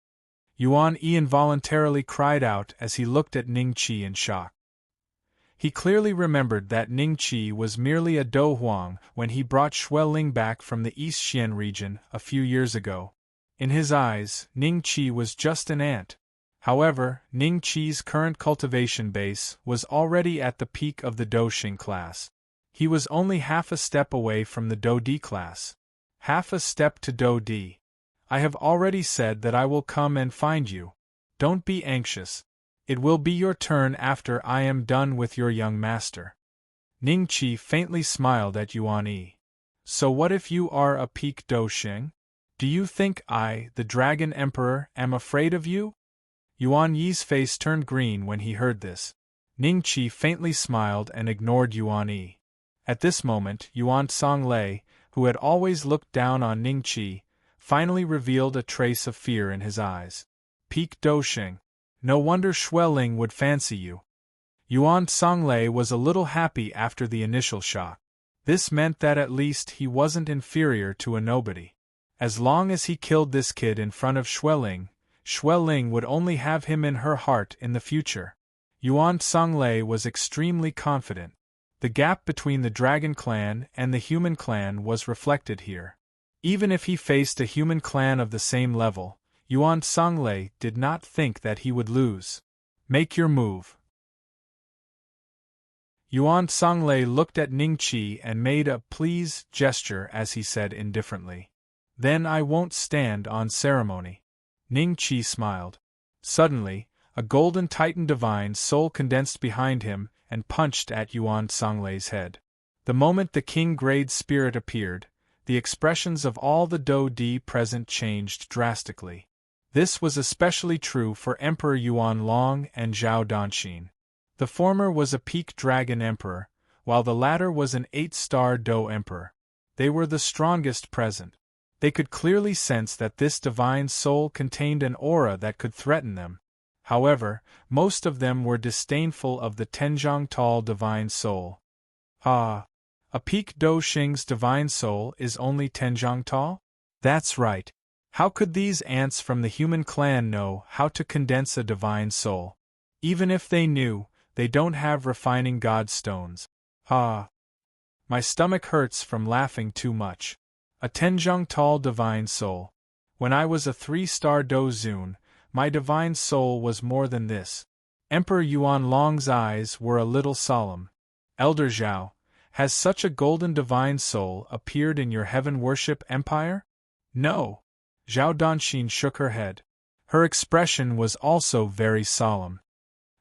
Yuan Yi involuntarily cried out as he looked at Ning Qi in shock. He clearly remembered that Ning Qi was merely a Do Huang when he brought Xue Ling back from the East Xian region a few years ago. In his eyes, Ning Qi was just an ant. However, Ning Qi's current cultivation base was already at the peak of the Do Xing class. He was only half a step away from the Do Di class. Half a step to Do Di. I have already said that I will come and find you. Don't be anxious. It will be your turn after I am done with your young master. Ning Qi faintly smiled at Yuan Yi. So what if you are a peak Do Xing? Do you think I, the Dragon Emperor, am afraid of you? Yuan Yi's face turned green when he heard this. Ning Qi faintly smiled and ignored Yuan Yi. At this moment, Yuan Songlei, who had always looked down on Ning Qi, finally revealed a trace of fear in his eyes. Peak Do Xing. No wonder Xue Ling would fancy you. Yuan Songlei was a little happy after the initial shock. This meant that at least he wasn't inferior to a nobody. As long as he killed this kid in front of Xue Ling would only have him in her heart in the future. Yuan Songlei was extremely confident. The gap between the Dragon Clan and the Human Clan was reflected here. Even if he faced a Human Clan of the same level, Yuan Songlei did not think that he would lose. Make your move. Yuan Songlei looked at Ning Qi and made a please gesture as he said indifferently. Then I won't stand on ceremony. Ning Qi smiled. Suddenly, a golden Titan divine soul condensed behind him and punched at Yuan Songlei's head. The moment the king-grade spirit appeared, the expressions of all the Do Di present changed drastically. This was especially true for Emperor Yuan Long and Zhao Danxin. The former was a peak dragon emperor, while the latter was an 8-star Do emperor. They were the strongest present. They could clearly sense that this divine soul contained an aura that could threaten them. However, most of them were disdainful of the Tenjiang Tal divine soul. Ah! A peak Do Xing's divine soul is only Tenjiang Tal? That's right. How could these ants from the Human Clan know how to condense a divine soul? Even if they knew, they don't have refining god stones. Ah! My stomach hurts from laughing too much. A Tenjiang Tal divine soul. When I was a 3-star Do Zun, my divine soul was more than this. Emperor Yuan Long's eyes were a little solemn. Elder Zhao, has such a golden divine soul appeared in your heaven worship empire? No. Zhao Danxin shook her head. Her expression was also very solemn.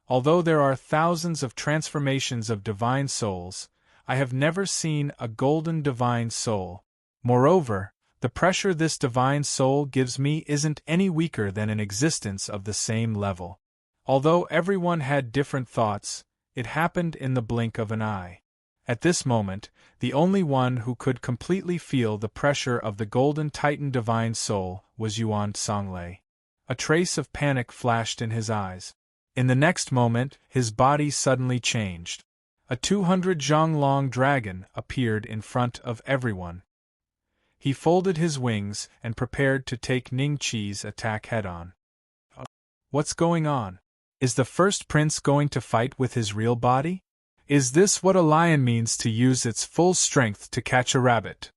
Although there are thousands of transformations of divine souls, I have never seen a golden divine soul. Moreover, the pressure this divine soul gives me isn't any weaker than an existence of the same level. Although everyone had different thoughts, it happened in the blink of an eye. At this moment, the only one who could completely feel the pressure of the golden Titan divine soul was Yuan Songlei. A trace of panic flashed in his eyes. In the next moment, his body suddenly changed. A 200 Zhonglong dragon appeared in front of everyone. He folded his wings and prepared to take Ning Qi's attack head-on. What's going on? Is the first prince going to fight with his real body? Is this what a lion means to use its full strength to catch a rabbit?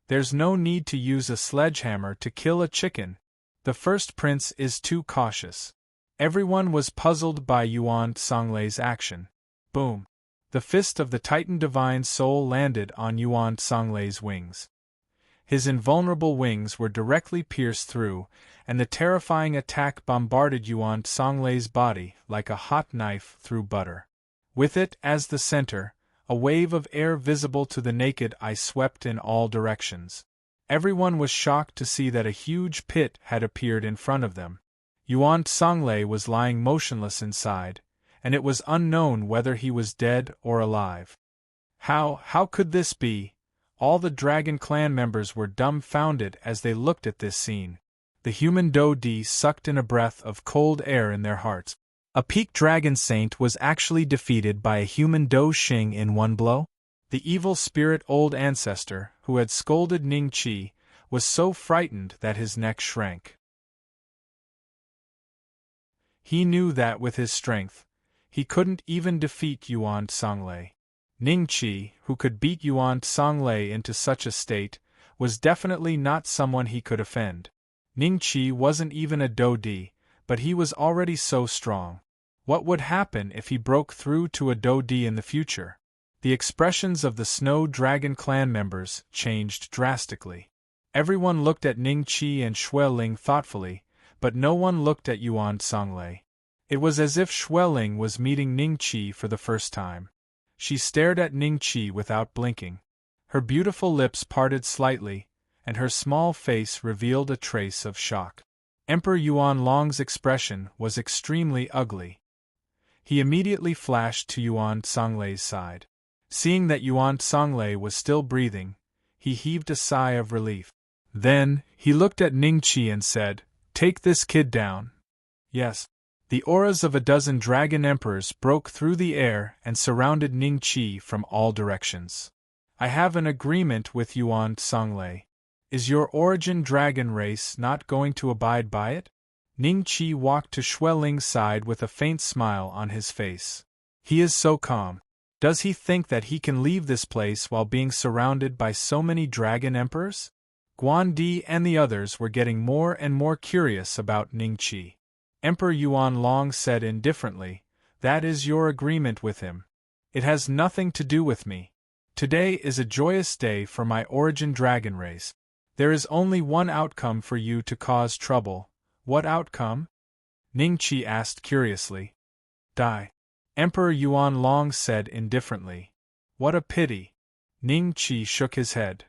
There's no need to use a sledgehammer to kill a chicken. The first prince is too cautious. Everyone was puzzled by Yuan Songlei's action. Boom! The fist of the Titan Divine Soul landed on Yuan Songlei's wings. His invulnerable wings were directly pierced through, and the terrifying attack bombarded Yuan Songlei's body like a hot knife through butter. With it as the center, a wave of air visible to the naked eye swept in all directions. Everyone was shocked to see that a huge pit had appeared in front of them. Yuan Songlei was lying motionless inside, and it was unknown whether he was dead or alive. How could this be? All the Dragon Clan members were dumbfounded as they looked at this scene. The human Do-Di sucked in a breath of cold air in their hearts. A peak dragon saint was actually defeated by a human Do-Shing in one blow? The evil spirit old ancestor, who had scolded Ning Qi, was so frightened that his neck shrank. He knew that with his strength, he couldn't even defeat Yuan Songlei. Ning Qi, who could beat Yuan Songlei into such a state, was definitely not someone he could offend. Ning Qi wasn't even a Do-Di, but he was already so strong. What would happen if he broke through to a Do-Di in the future? The expressions of the Snow Dragon clan members changed drastically. Everyone looked at Ning Qi and Xueling thoughtfully, but no one looked at Yuan Songlei. It was as if Xueling was meeting Ning Qi for the first time. She stared at Ning Qi without blinking. Her beautiful lips parted slightly, and her small face revealed a trace of shock. Emperor Yuan Long's expression was extremely ugly. He immediately flashed to Yuan Songlei's side. Seeing that Yuan Songlei was still breathing, he heaved a sigh of relief. Then, he looked at Ning Qi and said, "Take this kid down." Yes. The auras of a dozen dragon emperors broke through the air and surrounded Ning Qi from all directions. "I have an agreement with Yuan Songlei. Is your origin dragon race not going to abide by it?" Ning Qi walked to Xueling's side with a faint smile on his face. He is so calm. Does he think that he can leave this place while being surrounded by so many dragon emperors? Guandi and the others were getting more and more curious about Ning Qi. Emperor Yuan Long said indifferently, "That is your agreement with him. It has nothing to do with me. Today is a joyous day for my origin dragon race. There is only one outcome for you to cause trouble." "What outcome?" Ning Qi asked curiously. "Die." Emperor Yuan Long said indifferently. "What a pity." Ning Qi shook his head.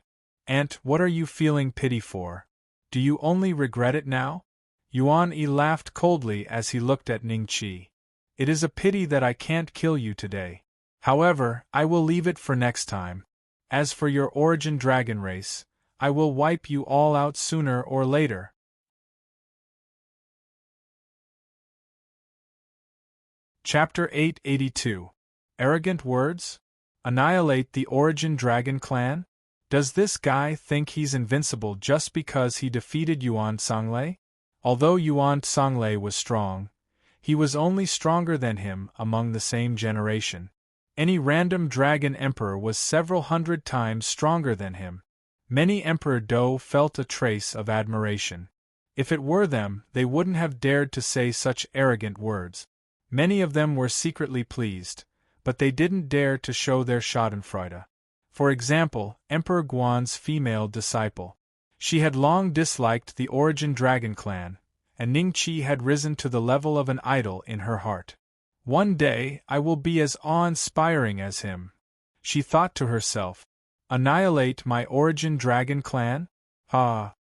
"Aunt, what are you feeling pity for? Do you only regret it now?" Yuan Yi laughed coldly as he looked at Ning Qi. "It is a pity that I can't kill you today. However, I will leave it for next time. As for your origin dragon race, I will wipe you all out sooner or later." Chapter 882. Arrogant Words? Annihilate the Origin Dragon Clan? Does this guy think he's invincible just because he defeated Yuan Songlei? Although Yuan Songlei was strong, he was only stronger than him among the same generation. Any random dragon emperor was several hundred times stronger than him. Many Emperor Do felt a trace of admiration. If it were them, they wouldn't have dared to say such arrogant words. Many of them were secretly pleased, but they didn't dare to show their schadenfreude. For example, Emperor Guan's female disciple. She had long disliked the Origin Dragon clan, and Ning Qi had risen to the level of an idol in her heart. "One day I will be as awe-inspiring as him," she thought to herself. "Annihilate my Origin Dragon clan? Ha!"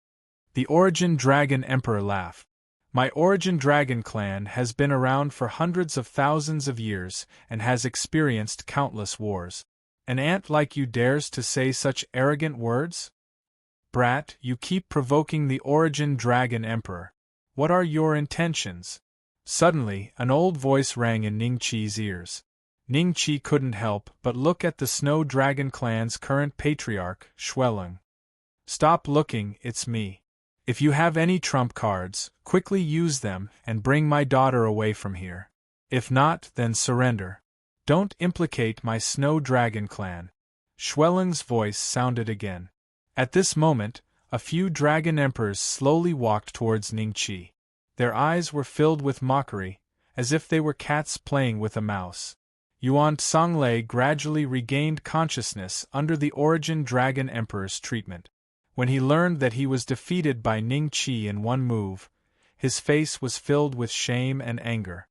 The Origin Dragon Emperor laughed. "My Origin Dragon clan has been around for hundreds of thousands of years and has experienced countless wars. An ant like you dares to say such arrogant words? Brat, you keep provoking the Origin Dragon Emperor. What are your intentions?" Suddenly, an old voice rang in Ning Qi's ears. Ning Qi couldn't help but look at the Snow Dragon clan's current patriarch, Xueling. "Stop looking, it's me. If you have any trump cards, quickly use them and bring my daughter away from here. If not, then surrender. Don't implicate my Snow Dragon clan." Xueling's voice sounded again. At this moment, a few dragon emperors slowly walked towards Ning Qi. Their eyes were filled with mockery, as if they were cats playing with a mouse. Yuan Songlei gradually regained consciousness under the Origin Dragon Emperor's treatment. When he learned that he was defeated by Ning Qi in one move, his face was filled with shame and anger.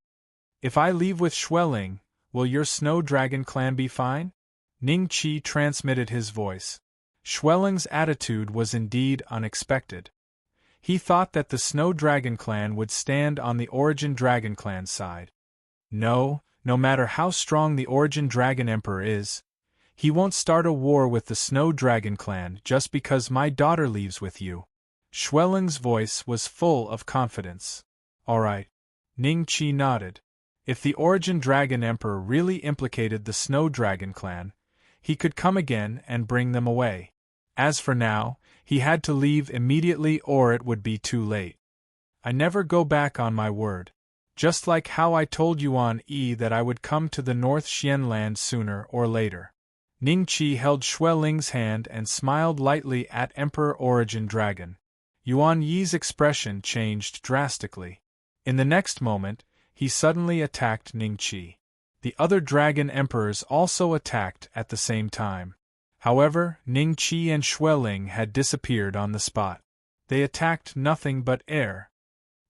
"If I leave with Xueling, will your Snow Dragon clan be fine?" Ning Qi transmitted his voice. Schwelling's attitude was indeed unexpected. He thought that the Snow Dragon clan would stand on the Origin Dragon clan's side. No matter how strong the Origin Dragon Emperor is, he won't start a war with the Snow Dragon clan just because my daughter leaves with you. Schwelling's voice was full of confidence. All right. Ning-Chi nodded. If the Origin Dragon Emperor really implicated the Snow Dragon clan, he could come again and bring them away. As for now, he had to leave immediately or it would be too late. I never go back on my word. Just like how I told Yuan Yi that I would come to the North Xian land sooner or later. Ning-Chi held Schwelling's hand and smiled lightly at Emperor Origin Dragon. Yuan Yi's expression changed drastically. In the next moment, he suddenly attacked Ning-Chi. The other dragon emperors also attacked at the same time. However, Ning-Chi and Schwelling had disappeared on the spot. They attacked nothing but air.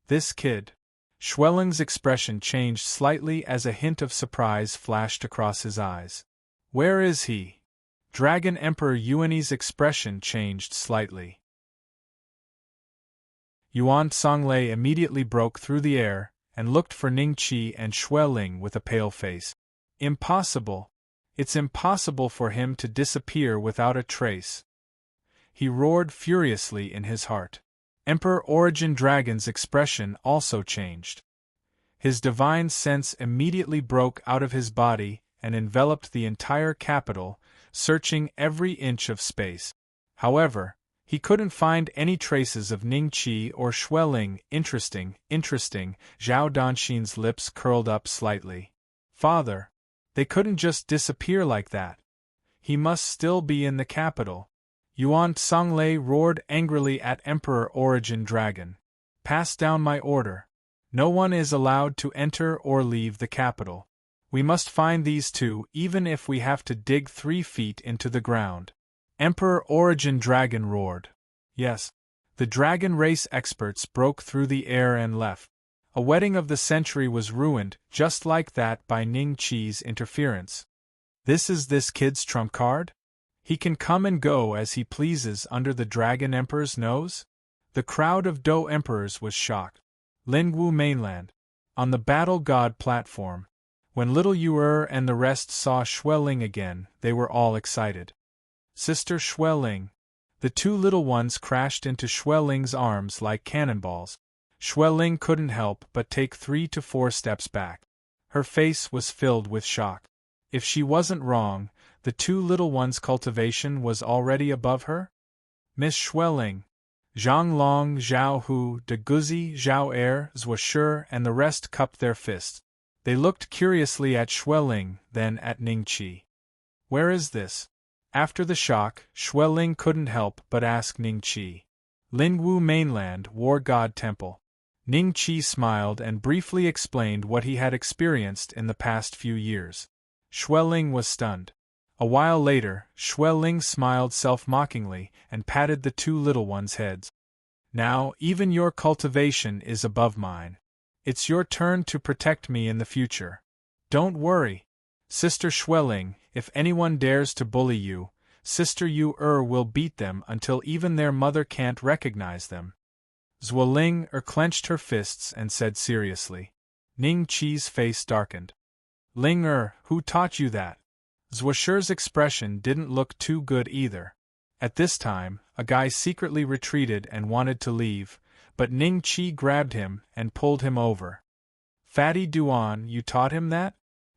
This kid. Schwelling's expression changed slightly as a hint of surprise flashed across his eyes. Where is he? Dragon Emperor Yuan's expression changed slightly. Yuan Songlei immediately broke through the air and looked for Ning-Chi and Schwelling with a pale face. Impossible! It's impossible for him to disappear without a trace. He roared furiously in his heart. Emperor Origin Dragon's expression also changed. His divine sense immediately broke out of his body and enveloped the entire capital, searching every inch of space. However, he couldn't find any traces of Ning-Chi or Schwelling. Interesting. Zhao Danxin's lips curled up slightly. Father, they couldn't just disappear like that. He must still be in the capital. Yuan Songlei roared angrily at Emperor Origin Dragon. Pass down my order. No one is allowed to enter or leave the capital. We must find these two even if we have to dig 3 feet into the ground. Emperor Origin Dragon roared. Yes. The dragon race experts broke through the air and left. A wedding of the century was ruined just like that by Ning-Chi's interference. This is this kid's trump card? He can come and go as he pleases under the Dragon Emperor's nose? The crowd of Dou Emperors was shocked. Lingwu mainland. On the Battle God platform. When little Yuer and the rest saw Schwelling again, they were all excited. Sister Schwelling. The 2 little ones crashed into Schwelling's arms like cannonballs. Schwelling couldn't help but take 3 to 4 steps back. Her face was filled with shock. If she wasn't wrong, the 2 little ones' cultivation was already above her? Miss Schwelling. Zhang Long, Zhao Hu, De Guzi, Zhao Er, Zhuoshi, and the rest cupped their fists. They looked curiously at Schwelling, then at Ning-Chi. Where is this? After the shock, Schwelling couldn't help but ask Ning-Chi. Lingwu mainland, War God Temple. Ning-Chi smiled and briefly explained what he had experienced in the past few years. Schwelling was stunned. A while later, Schwelling smiled self-mockingly and patted the 2 little ones' heads. Now, even your cultivation is above mine. It's your turn to protect me in the future. Don't worry. Sister Schwelling, if anyone dares to bully you, Sister Yuer will beat them until even their mother can't recognize them. Zhuoling clenched her fists and said seriously. Ning-Chi's face darkened. Ling who taught you that? Zhuoshi's expression didn't look too good either. At this time, a guy secretly retreated and wanted to leave, but Ning-Chi grabbed him and pulled him over. Fatty Duan, you taught him that?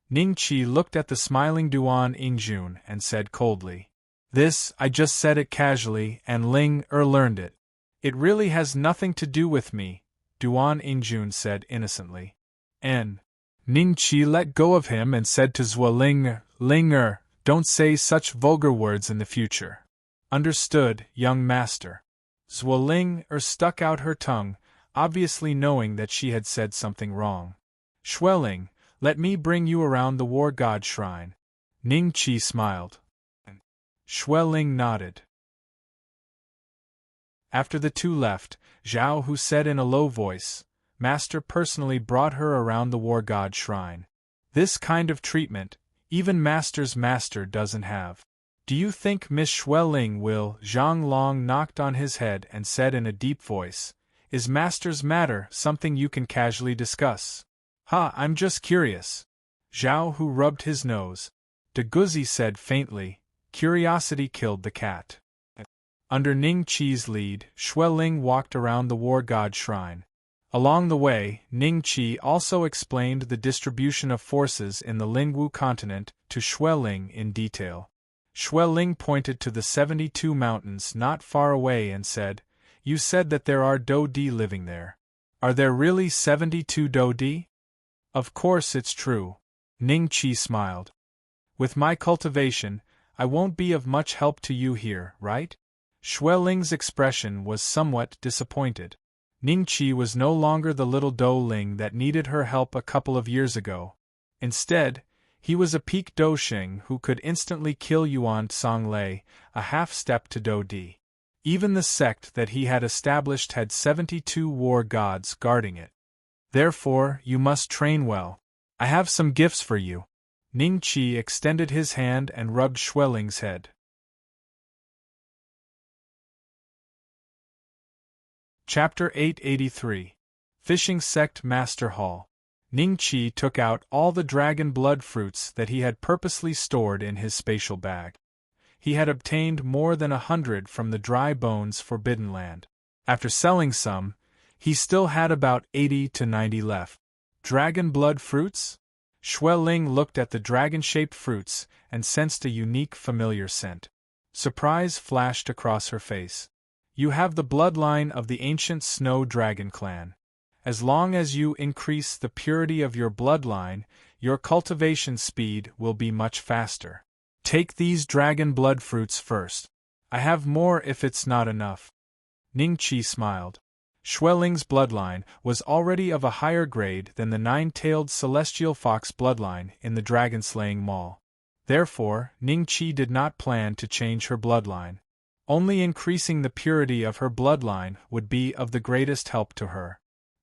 Ning-Chi looked at the smiling Duan Yingjun and said coldly. This, I just said it casually and Ling learned it. It really has nothing to do with me, Duan Yingjun said innocently. Ning-Chi let go of him and said to Zhuoling, Ling don't say such vulgar words in the future. Understood, young master. Zhuoling stuck out her tongue, obviously knowing that she had said something wrong. Schwelling, let me bring you around the War God Shrine. Ning-Chi smiled. Schwelling nodded. After the 2 left, Zhao Hu said in a low voice, Master personally brought her around the War God Shrine. This kind of treatment, even Master's master doesn't have. Do you think Miss Xueling will? Zhang Long knocked on his head and said in a deep voice, Is master's matter something you can casually discuss? I'm just curious. Zhao Hu rubbed his nose. De Guzi said faintly, Curiosity killed the cat. Under Ning Qi's lead, Xueling walked around the war god shrine. Along the way, Ning Qi also explained the distribution of forces in the Lingwu continent to Xueling in detail. Xueling pointed to the 72 mountains not far away and said, You said that there are Dodi living there. Are there really 72 Dodi? Of course it's true. Ning Qi smiled. With my cultivation, I won't be of much help to you here, right? Xueling's expression was somewhat disappointed. Ning Qi was no longer the little Dou Ling that needed her help a couple of years ago. Instead, he was a peak Douxing who could instantly kill Yuan Songlei, a half-step to Dodi. Even the sect that he had established had 72 war gods guarding it. Therefore, you must train well. I have some gifts for you. Ning Qi extended his hand and rubbed Xueling's head. Chapter 883. Fishing Sect Master Hall. Ning Qi took out all the dragon blood fruits that he had purposely stored in his spatial bag. He had obtained more than 100 from the Dry Bones Forbidden Land. After selling some, he still had about 80 to 90 left. Dragon blood fruits? Xueling looked at the dragon-shaped fruits and sensed a unique familiar scent. Surprise flashed across her face. You have the bloodline of the ancient Snow Dragon clan. As long as you increase the purity of your bloodline, your cultivation speed will be much faster. Take these dragon blood fruits first. I have more if it's not enough. Ning Qi smiled. Xueling's bloodline was already of a higher grade than the nine-tailed celestial fox bloodline in the dragon-slaying mall. Therefore, Ning Qi did not plan to change her bloodline. Only increasing the purity of her bloodline would be of the greatest help to her.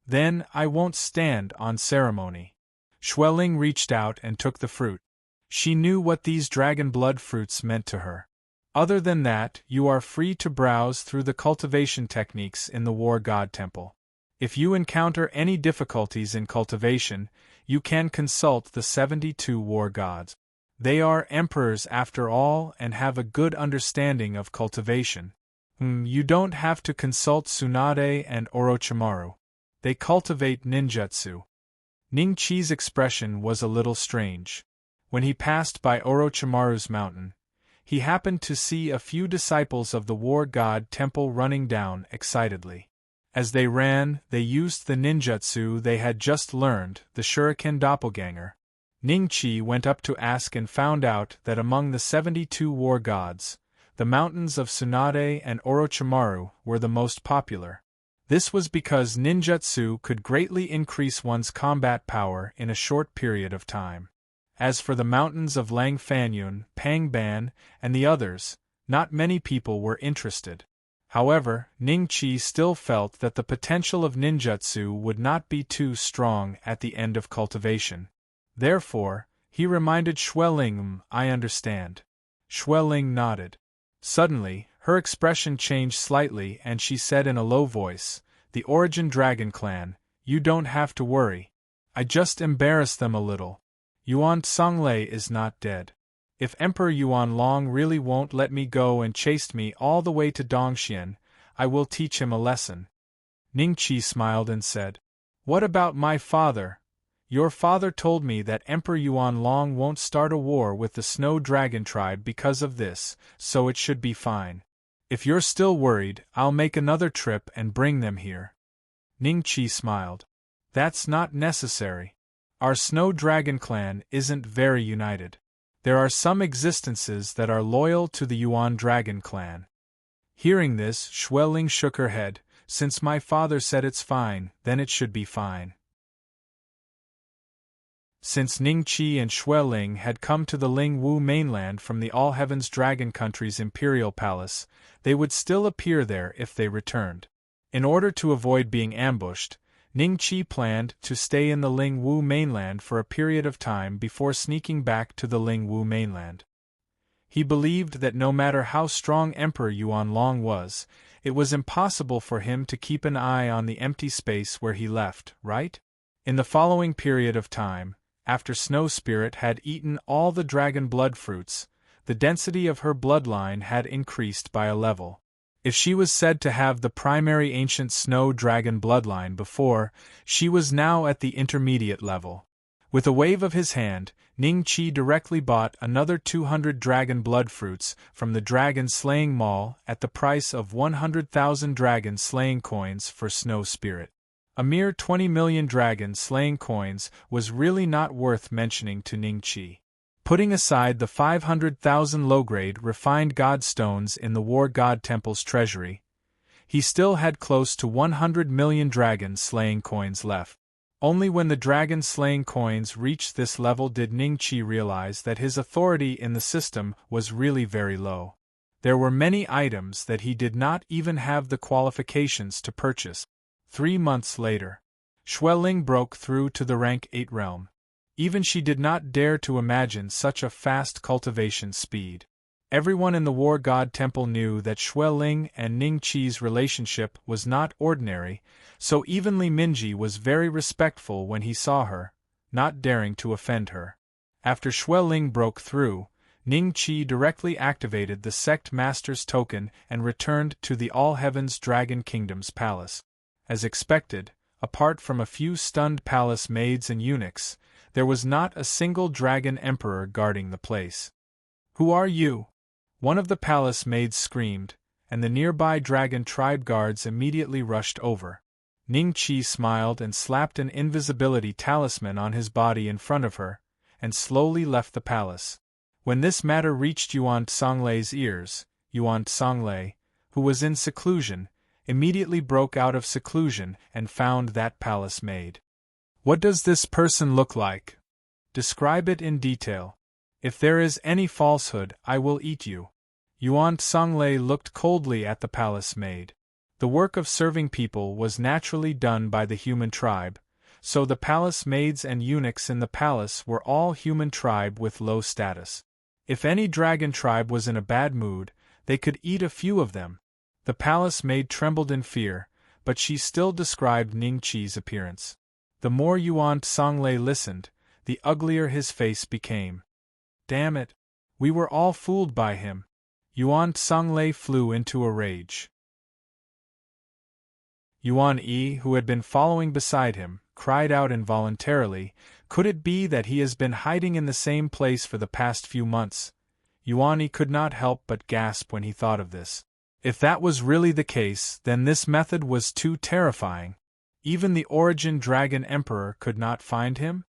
Then I won't stand on ceremony. Xueling reached out and took the fruit. She knew what these dragon blood fruits meant to her. Other than that, you are free to browse through the cultivation techniques in the War God Temple. If you encounter any difficulties in cultivation, you can consult the 72 war gods. They are emperors after all and have a good understanding of cultivation. You don't have to consult Tsunade and Orochimaru. They cultivate ninjutsu. Ning Qi's expression was a little strange. When he passed by Orochimaru's mountain, he happened to see a few disciples of the War God Temple running down excitedly. As they ran, they used the ninjutsu they had just learned, the Shuriken Doppelganger. Ning Qi went up to ask and found out that among the 72 war gods, the mountains of Tsunade and Orochimaru were the most popular. This was because ninjutsu could greatly increase one's combat power in a short period of time. As for the mountains of Lang Fanyun, Pangban, and the others, not many people were interested. However, Ning Qi still felt that the potential of ninjutsu would not be too strong at the end of cultivation. Therefore, he reminded Xueling, I understand. Xueling nodded. Suddenly, her expression changed slightly and she said in a low voice, The Origin Dragon Clan, you don't have to worry. I just embarrassed them a little. Yuan Songlei is not dead. If Emperor Yuan Long really won't let me go and chased me all the way to Dongxian, I will teach him a lesson. Ning Qi smiled and said, What about my father? Your father told me that Emperor Yuan Long won't start a war with the Snow Dragon tribe because of this, so it should be fine. If you're still worried, I'll make another trip and bring them here. Ning Qi smiled. That's not necessary. Our Snow Dragon clan isn't very united. There are some existences that are loyal to the Yuan Dragon clan. Hearing this, Xueling shook her head. Since my father said it's fine, then it should be fine. Since Ning Qi and Xueling had come to the Lingwu mainland from the All Heavens Dragon Country's imperial palace, they would still appear there if they returned. In order to avoid being ambushed, Ning Qi planned to stay in the Lingwu mainland for a period of time before sneaking back to the Lingwu mainland. He believed that no matter how strong Emperor Yuan Long was, it was impossible for him to keep an eye on the empty space where he left, right? In the following period of time, after Snow Spirit had eaten all the dragon blood fruits, the density of her bloodline had increased by a level. If she was said to have the primary ancient snow dragon bloodline before, she was now at the intermediate level. With a wave of his hand, Ning Qi directly bought another 200 dragon blood fruits from the dragon slaying mall at the price of 100,000 dragon slaying coins for Snow Spirit. A mere 20 million dragon slaying coins was really not worth mentioning to Ning Qi. Putting aside the 500,000 low-grade refined god stones in the War God Temple's treasury, he still had close to 100 million dragon slaying coins left. Only when the dragon slaying coins reached this level did Ning Qi realize that his authority in the system was really very low. There were many items that he did not even have the qualifications to purchase. 3 months later, Xueling broke through to the rank 8 realm. Even she did not dare to imagine such a fast cultivation speed. Everyone in the War God Temple knew that Xueling and Ning Qi's relationship was not ordinary, so even Li Minji was very respectful when he saw her, not daring to offend her. After Xueling broke through, Ning Qi directly activated the Sect Master's token and returned to the All Heavens Dragon Kingdom's palace. As expected, apart from a few stunned palace maids and eunuchs, there was not a single dragon emperor guarding the place. "Who are you?" one of the palace maids screamed, and the nearby dragon tribe guards immediately rushed over. Ning Qi smiled and slapped an invisibility talisman on his body in front of her, and slowly left the palace. When this matter reached Yuan Tsanglei's ears, Yuan Tsanglei, who was in seclusion, immediately broke out of seclusion and found that palace maid. "What does this person look like? Describe it in detail. If there is any falsehood, I will eat you." Yuan Tsanglei looked coldly at the palace maid. The work of serving people was naturally done by the human tribe, so the palace maids and eunuchs in the palace were all human tribe with low status. If any dragon tribe was in a bad mood, they could eat a few of them. The palace maid trembled in fear, but she still described Ning Qi's appearance. The more Yuan Tsanglei listened, the uglier his face became. "Damn it! We were all fooled by him." Yuan Tsanglei flew into a rage. Yuan Yi, who had been following beside him, cried out involuntarily, "Could it be that he has been hiding in the same place for the past few months?" Yuan Yi could not help but gasp when he thought of this. If that was really the case, then this method was too terrifying. Even the Origin Dragon Emperor could not find him?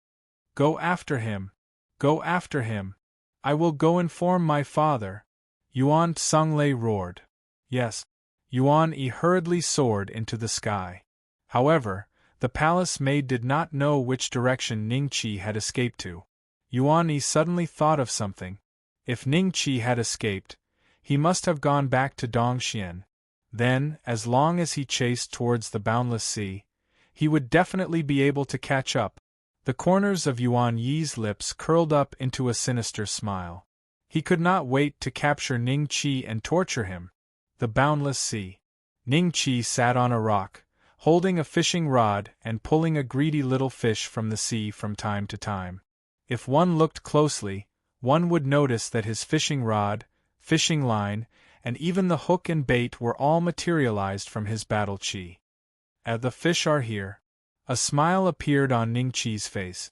"Go after him! Go after him! I will go inform my father!" Yuan Tsanglei roared. Yes. Yuan Yi hurriedly soared into the sky. However, the palace maid did not know which direction Ning Qi had escaped to. Yuan Yi suddenly thought of something. If Ning Qi had escaped, he must have gone back to Dongxian. Then, as long as he chased towards the boundless sea, he would definitely be able to catch up. The corners of Yuan Yi's lips curled up into a sinister smile. He could not wait to capture Ning Qi and torture him. The boundless sea. Ning Qi sat on a rock, holding a fishing rod and pulling a greedy little fish from the sea from time to time. If one looked closely, one would notice that his fishing rod, fishing line, and even the hook and bait were all materialized from his battle chi. "The fish are here." A smile appeared on Ning Qi's face.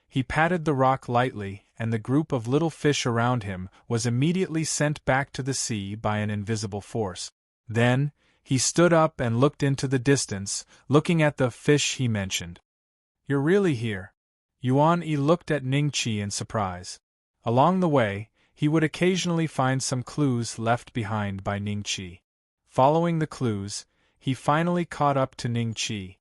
He patted the rock lightly, and the group of little fish around him was immediately sent back to the sea by an invisible force. Then, he stood up and looked into the distance, looking at the fish he mentioned. "You're really here?" Yuan Yi looked at Ning Qi in surprise. Along the way, he would occasionally find some clues left behind by Ning Qi. Following the clues, he finally caught up to Ning Qi.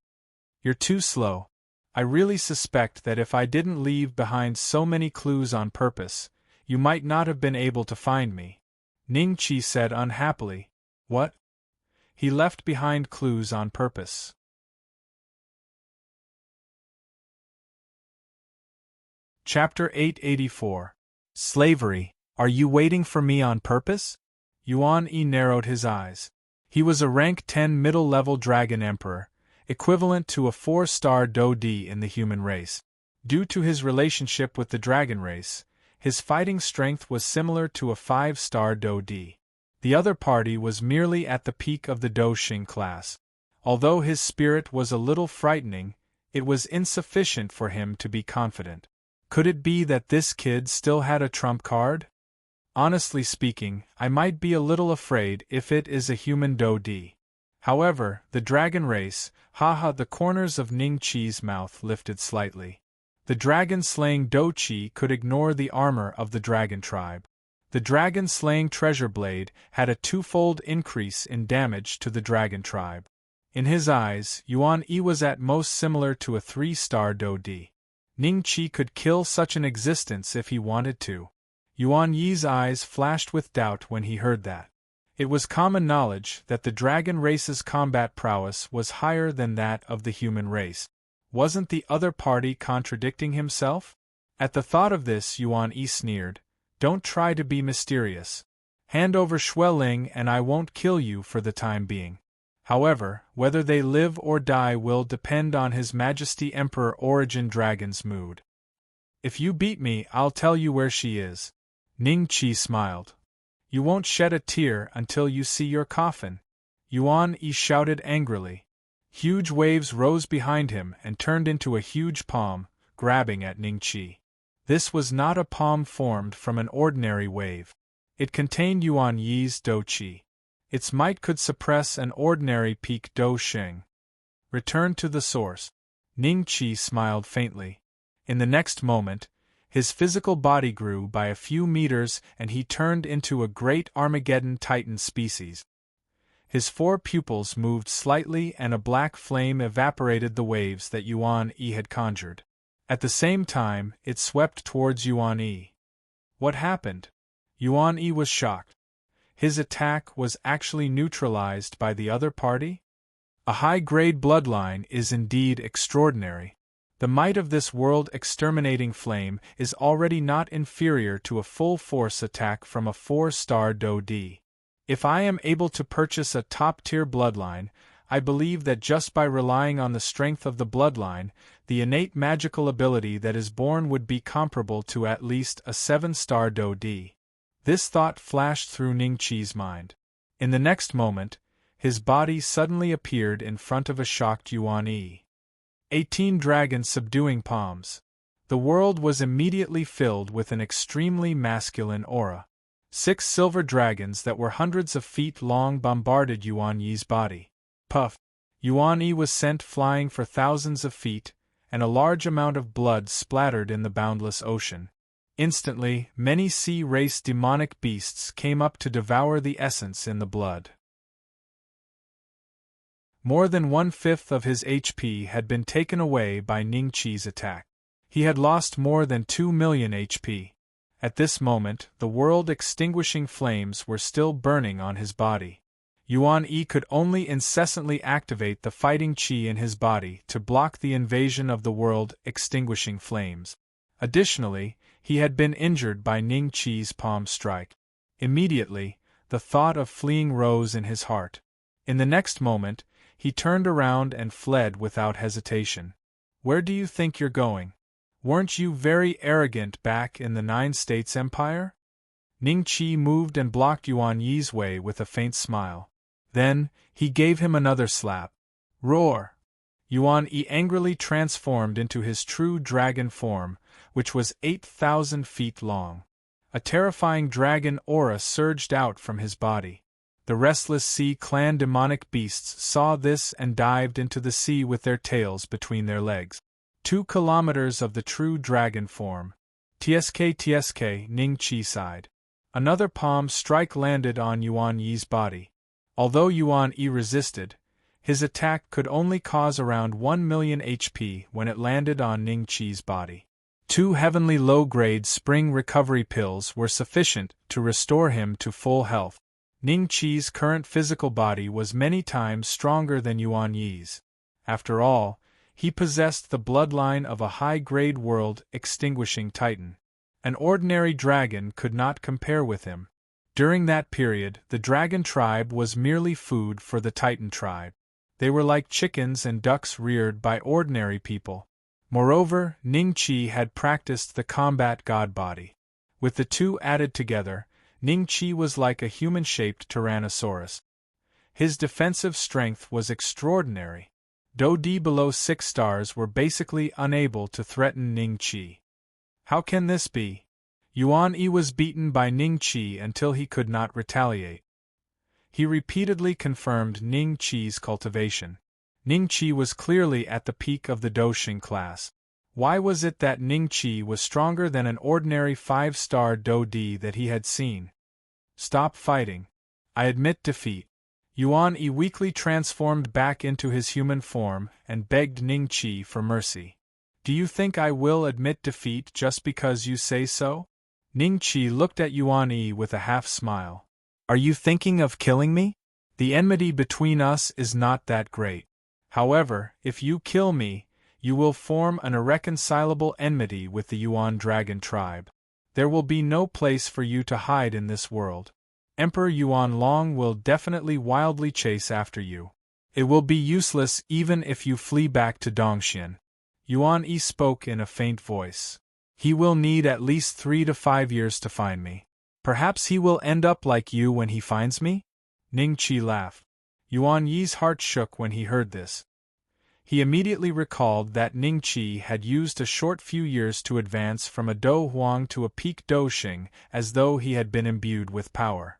"You're too slow. I really suspect that if I didn't leave behind so many clues on purpose, you might not have been able to find me." Ning Qi said unhappily. "What?" "He left behind clues on purpose." Chapter 884. Slavery. Are you waiting for me on purpose? Yuan Yi narrowed his eyes. He was a rank 10 middle-level dragon emperor, equivalent to a 4-star Do-D in the human race. Due to his relationship with the dragon race, his fighting strength was similar to a 5-star Do-D. The other party was merely at the peak of the Do-Xing class. Although his spirit was a little frightening, it was insufficient for him to be confident. Could it be that this kid still had a trump card? Honestly speaking, I might be a little afraid if it is a human Do-D. However, the dragon race, haha, the corners of Ning Qi's mouth lifted slightly. The dragon-slaying Do-Qi could ignore the armor of the dragon tribe. The dragon-slaying treasure blade had a twofold increase in damage to the dragon tribe. In his eyes, Yuan Yi was at most similar to a 3-star Do-D. Ning Qi could kill such an existence if he wanted to. Yuan Yi's eyes flashed with doubt when he heard that. It was common knowledge that the dragon race's combat prowess was higher than that of the human race. Wasn't the other party contradicting himself? At the thought of this, Yuan Yi sneered. Don't try to be mysterious. Hand over Xueling and I won't kill you for the time being. However, whether they live or die will depend on His Majesty Emperor Origin Dragon's mood. If you beat me, I'll tell you where she is. Ning Qi smiled. You won't shed a tear until you see your coffin. Yuan Yi shouted angrily. Huge waves rose behind him and turned into a huge palm, grabbing at Ning Qi. This was not a palm formed from an ordinary wave. It contained Yuan Yi's Do-Qi. Its might could suppress an ordinary peak Do-Xing. Return to the source. Ning Qi smiled faintly. In the next moment, his physical body grew by a few meters and he turned into a great Armageddon Titan species. His 4 pupils moved slightly and a black flame evaporated the waves that Yuan Yi had conjured. At the same time, it swept towards Yuan Yi. What happened? Yuan Yi was shocked. His attack was actually neutralized by the other party? A high-grade bloodline is indeed extraordinary. The might of this world-exterminating flame is already not inferior to a full-force attack from a 4-star Do-D. If I am able to purchase a top-tier bloodline, I believe that just by relying on the strength of the bloodline, the innate magical ability that is born would be comparable to at least a 7-star Do-D. This thought flashed through Ning Qi's mind. In the next moment, his body suddenly appeared in front of a shocked Yuan Yi. 18 dragons subduing palms. The world was immediately filled with an extremely masculine aura. 6 silver dragons that were hundreds of feet long bombarded Yuan Yi's body. Puff! Yuan Yi was sent flying for thousands of feet, and a large amount of blood splattered in the boundless ocean. Instantly, many sea-race demonic beasts came up to devour the essence in the blood. More than 1/5 of his HP had been taken away by Ning Qi's attack. He had lost more than 2 million HP. At this moment, the world-extinguishing flames were still burning on his body. Yuan Yi could only incessantly activate the fighting qi in his body to block the invasion of the world-extinguishing flames. Additionally, he had been injured by Ning Qi's palm strike. Immediately, the thought of fleeing rose in his heart. In the next moment, he turned around and fled without hesitation. Where do you think you're going? Weren't you very arrogant back in the Nine States Empire? Ning Qi moved and blocked Yuan Yi's way with a faint smile. Then, he gave him another slap. Roar! Yuan Yi angrily transformed into his true dragon form, which was 8,000 feet long. A terrifying dragon aura surged out from his body. The restless sea clan demonic beasts saw this and dived into the sea with their tails between their legs. 2 kilometers of the true dragon form. TSK, Ning Qi sighed. Another palm strike landed on Yuan Yi's body. Although Yuan Yi resisted, his attack could only cause around 1 million HP when it landed on Ning Qi's body. 2 heavenly low-grade spring recovery pills were sufficient to restore him to full health. Ning Qi's current physical body was many times stronger than Yuan Yi's. After all, he possessed the bloodline of a high-grade world-extinguishing titan. An ordinary dragon could not compare with him. During that period, the dragon tribe was merely food for the Titan tribe. They were like chickens and ducks reared by ordinary people. Moreover, Ning-Chi had practiced the combat god body. With the two added together, Ning-Chi was like a human-shaped Tyrannosaurus. His defensive strength was extraordinary. Do-Di below 6 stars were basically unable to threaten Ning-Chi. How can this be? Yuan-Yi was beaten by Ning-Chi until he could not retaliate. He repeatedly confirmed Ning-Chi's cultivation. Ning-Chi was clearly at the peak of the Doshing class. Why was it that Ning-Chi was stronger than an ordinary 5-star Do-Di that he had seen? Stop fighting. I admit defeat. Yuan-Yi weakly transformed back into his human form and begged Ning-Chi for mercy. Do you think I will admit defeat just because you say so? Ning-Chi looked at Yuan-Yi with a half-smile. Are you thinking of killing me? The enmity between us is not that great. However, if you kill me, you will form an irreconcilable enmity with the Yuan dragon tribe. There will be no place for you to hide in this world. Emperor Yuan Long will definitely wildly chase after you. It will be useless even if you flee back to Dongxian. Yuan-Yi spoke in a faint voice. He will need at least 3 to 5 years to find me. Perhaps he will end up like you when he finds me? Ning-Chi laughed. Yuan-Yi's heart shook when he heard this. He immediately recalled that Ning-Chi had used a short few years to advance from a Do Huang to a peak Doshing, as though he had been imbued with power.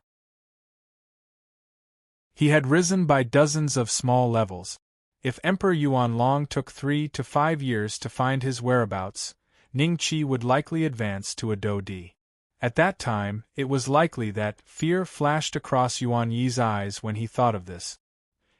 He had risen by dozens of small levels. If Emperor Yuan Long took 3 to 5 years to find his whereabouts, Ning-Chi would likely advance to a Do-Di. At that time, it was likely that fear flashed across Yuan-Yi's eyes when he thought of this.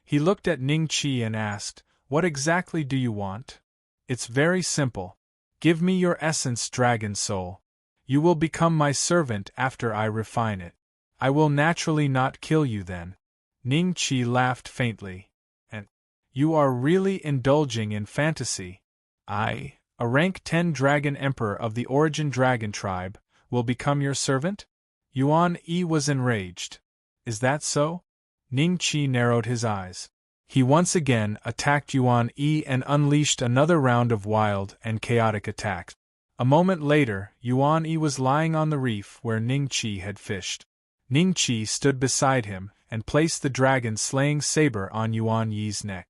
He looked at Ning-Chi and asked, "What exactly do you want?" "It's very simple. Give me your essence dragon soul. You will become my servant after I refine it. I will naturally not kill you then." Ning-Chi laughed faintly. "And you are really indulging in fantasy. I, a rank 10 dragon emperor of the origin dragon tribe, will become your servant?" Yuan-Yi was enraged. "Is that so?" Ning-Chi narrowed his eyes. He once again attacked Yuan-Yi and unleashed another round of wild and chaotic attacks. A moment later, Yuan-Yi was lying on the reef where Ning-Chi had fished. Ning-Chi stood beside him and placed the dragon-slaying saber on Yuan-Yi's neck.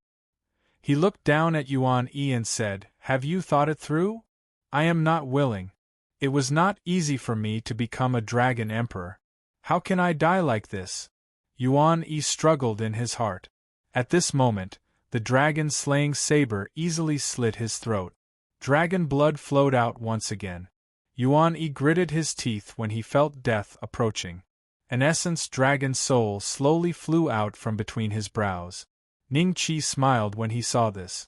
He looked down at Yuan-Yi and said, "Have you thought it through? I am not willing. It was not easy for me to become a dragon emperor. How can I die like this?" Yuan-Yi struggled in his heart. At this moment, the dragon-slaying saber easily slit his throat. Dragon blood flowed out once again. Yuan-Yi gritted his teeth when he felt death approaching. An essence dragon soul slowly flew out from between his brows. Ning-Chi smiled when he saw this.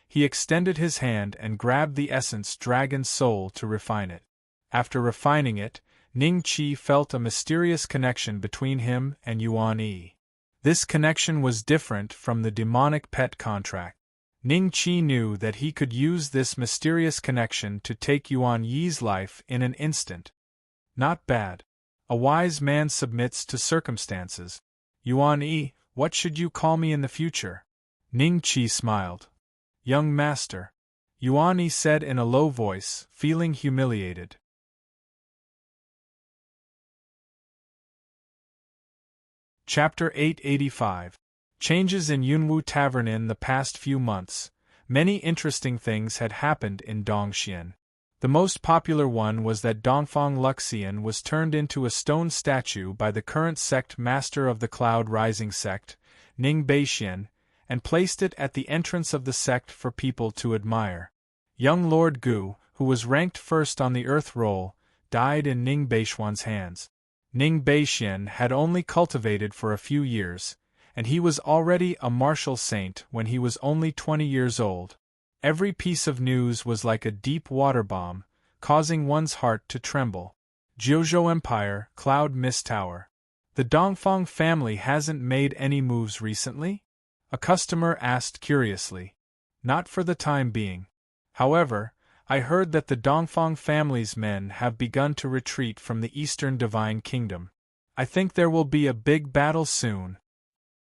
He extended his hand and grabbed the essence dragon soul to refine it. After refining it, Ning-Chi felt a mysterious connection between him and Yuan-Yi. This connection was different from the demonic pet contract. Ning-Chi knew that he could use this mysterious connection to take Yuan-Yi's life in an instant. Not bad. A wise man submits to circumstances. "Yuan-Yi, what should you call me in the future?" Ning-Chi smiled. "Young master," Yuan-Yi said in a low voice, feeling humiliated. Chapter 885. Changes in Yunwu Tavern. In the past few months, many interesting things had happened in Dongxian. The most popular one was that Dongfang Luxian was turned into a stone statue by the current sect master of the Cloud Rising sect, Ning Beixian, and placed it at the entrance of the sect for people to admire. Young Lord Gu, who was ranked first on the Earth Roll, died in Ning Beixian's hands. Ning Beixian had only cultivated for a few years, and he was already a martial saint when he was only 20 years old. Every piece of news was like a deep water bomb, causing one's heart to tremble. Jiuzhou Empire, Cloud Mist Tower. The Dongfang family hasn't made any moves recently? A customer asked curiously. Not for the time being. However, I heard that the Dongfang family's men have begun to retreat from the Eastern Divine Kingdom. I think there will be a big battle soon.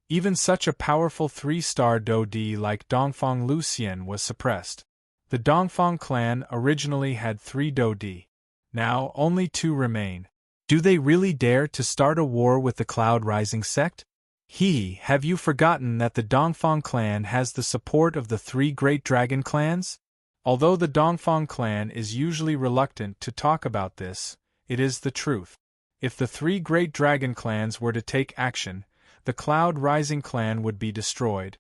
Even such a powerful 3-star Dodi like Dongfang Lucian was suppressed. The Dongfang clan originally had 3 Dodi. Now only 2 remain. Do they really dare to start a war with the Cloud Rising sect? Have you forgotten that the Dongfang clan has the support of the 3 great dragon clans? Although the Dongfang clan is usually reluctant to talk about this, it is the truth. If the 3 great dragon clans were to take action, the Cloud Rising clan would be destroyed.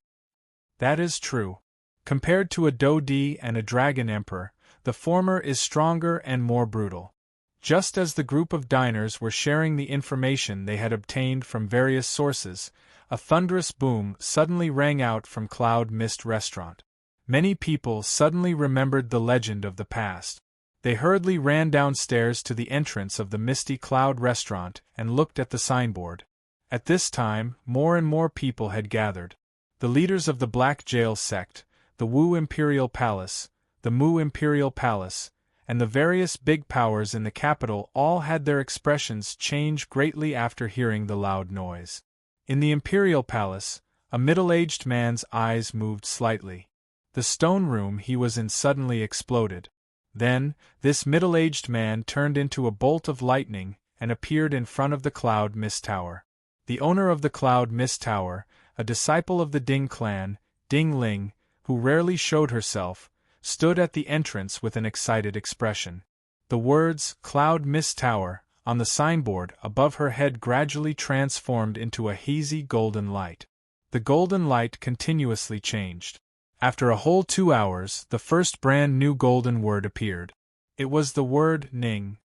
That is true. Compared to a Dodi and a Dragon Emperor, the former is stronger and more brutal. Just as the group of diners were sharing the information they had obtained from various sources, a thunderous boom suddenly rang out from Cloud Mist Restaurant. Many people suddenly remembered the legend of the past. They hurriedly ran downstairs to the entrance of the Misty Cloud Restaurant and looked at the signboard. At this time, more and more people had gathered. The leaders of the Black Jail sect, the Wu Imperial Palace, the Mu Imperial Palace, and the various big powers in the capital all had their expressions change greatly after hearing the loud noise. In the Imperial Palace, a middle-aged man's eyes moved slightly. The stone room he was in suddenly exploded. Then, this middle-aged man turned into a bolt of lightning and appeared in front of the Cloud Mist Tower. The owner of the Cloud Mist Tower, a disciple of the Ding clan, Ding Ling, who rarely showed herself, stood at the entrance with an excited expression. The words, Cloud Mist Tower, on the signboard above her head gradually transformed into a hazy golden light. The golden light continuously changed. After a whole 2 hours, the first brand new golden word appeared. It was the word Ning.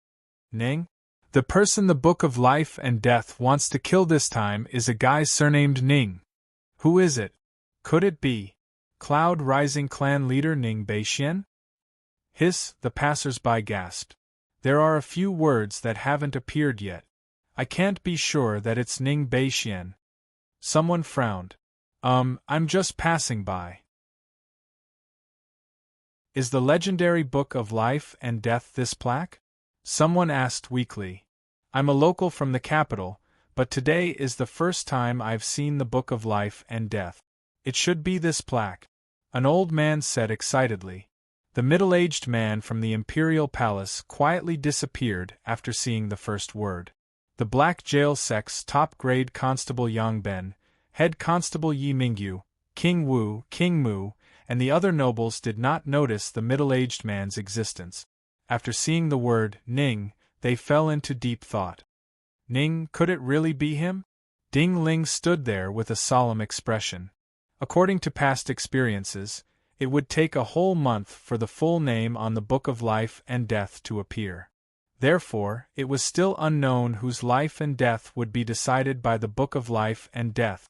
Ning? The person the Book of Life and Death wants to kill this time is a guy surnamed Ning. Who is it? Could it be Cloud Rising clan leader Ning Beixian? Hiss, the passers-by gasped. There are a few words that haven't appeared yet. I can't be sure that it's Ning Beixian. Someone frowned. I'm just passing by. Is the legendary Book of Life and Death this plaque? Someone asked weakly. I'm a local from the capital, but today is the first time I've seen the Book of Life and Death. It should be this plaque. An old man said excitedly. The middle-aged man from the Imperial Palace quietly disappeared after seeing the first word. The Black Jail sect's top-grade Constable Yang Ben, Head Constable Yi Mingyu, King Wu, King Mu, and the other nobles did not notice the middle-aged man's existence. After seeing the word Ning, they fell into deep thought. Ning, could it really be him? Ding Ling stood there with a solemn expression. According to past experiences, it would take a whole month for the full name on the Book of Life and Death to appear. Therefore, it was still unknown whose life and death would be decided by the Book of Life and Death.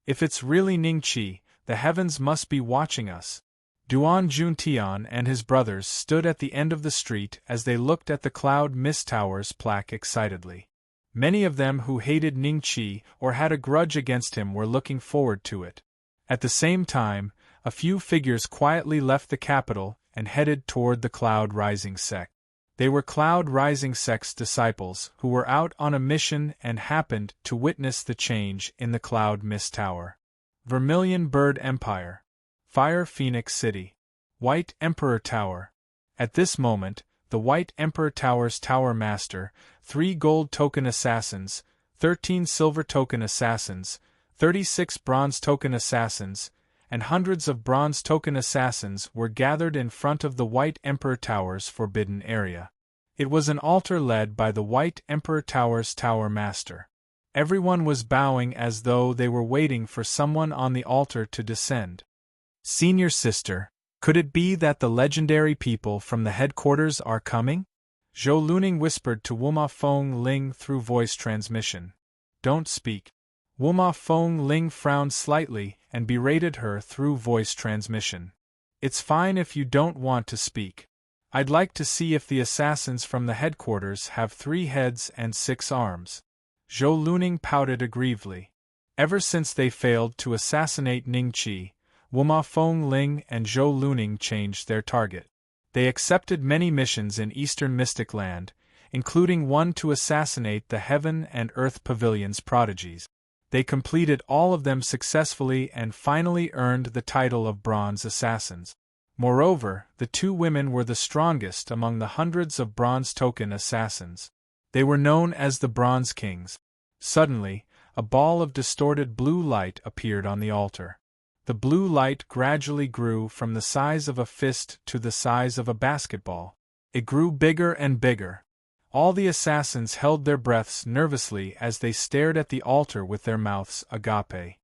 If it's really Ning Qi, the heavens must be watching us. Duan Juntian and his brothers stood at the end of the street as they looked at the Cloud Mist Tower's plaque excitedly. Many of them who hated Ning Qi or had a grudge against him were looking forward to it. At the same time, a few figures quietly left the capital and headed toward the Cloud Rising sect. They were Cloud Rising sect's disciples who were out on a mission and happened to witness the change in the Cloud Mist Tower. Vermilion Bird Empire. Fire Phoenix City. White Emperor Tower. At this moment, the White Emperor Tower's Tower Master, 3 gold token assassins, 13 silver token assassins, 36 bronze token assassins, and hundreds of bronze token assassins were gathered in front of the White Emperor Tower's forbidden area. It was an altar led by the White Emperor Tower's Tower Master. Everyone was bowing as though they were waiting for someone on the altar to descend. Senior sister, could it be that the legendary people from the headquarters are coming? Zhou Luning whispered to Wuma Feng Ling through voice transmission. Don't speak. Wuma Feng Ling frowned slightly and berated her through voice transmission. It's fine if you don't want to speak. I'd like to see if the assassins from the headquarters have 3 heads and 6 arms. Zhou Luning pouted aggrievedly. Ever since they failed to assassinate Ning Qi, Wuma Feng Ling and Zhou Luning changed their target. They accepted many missions in Eastern Mystic Land, including one to assassinate the Heaven and Earth Pavilion's prodigies. They completed all of them successfully and finally earned the title of Bronze Assassins. Moreover, the two women were the strongest among the hundreds of Bronze Token Assassins. They were known as the Bronze Kings. Suddenly, a ball of distorted blue light appeared on the altar. The blue light gradually grew from the size of a fist to the size of a basketball. It grew bigger and bigger. All the assassins held their breaths nervously as they stared at the altar with their mouths agape.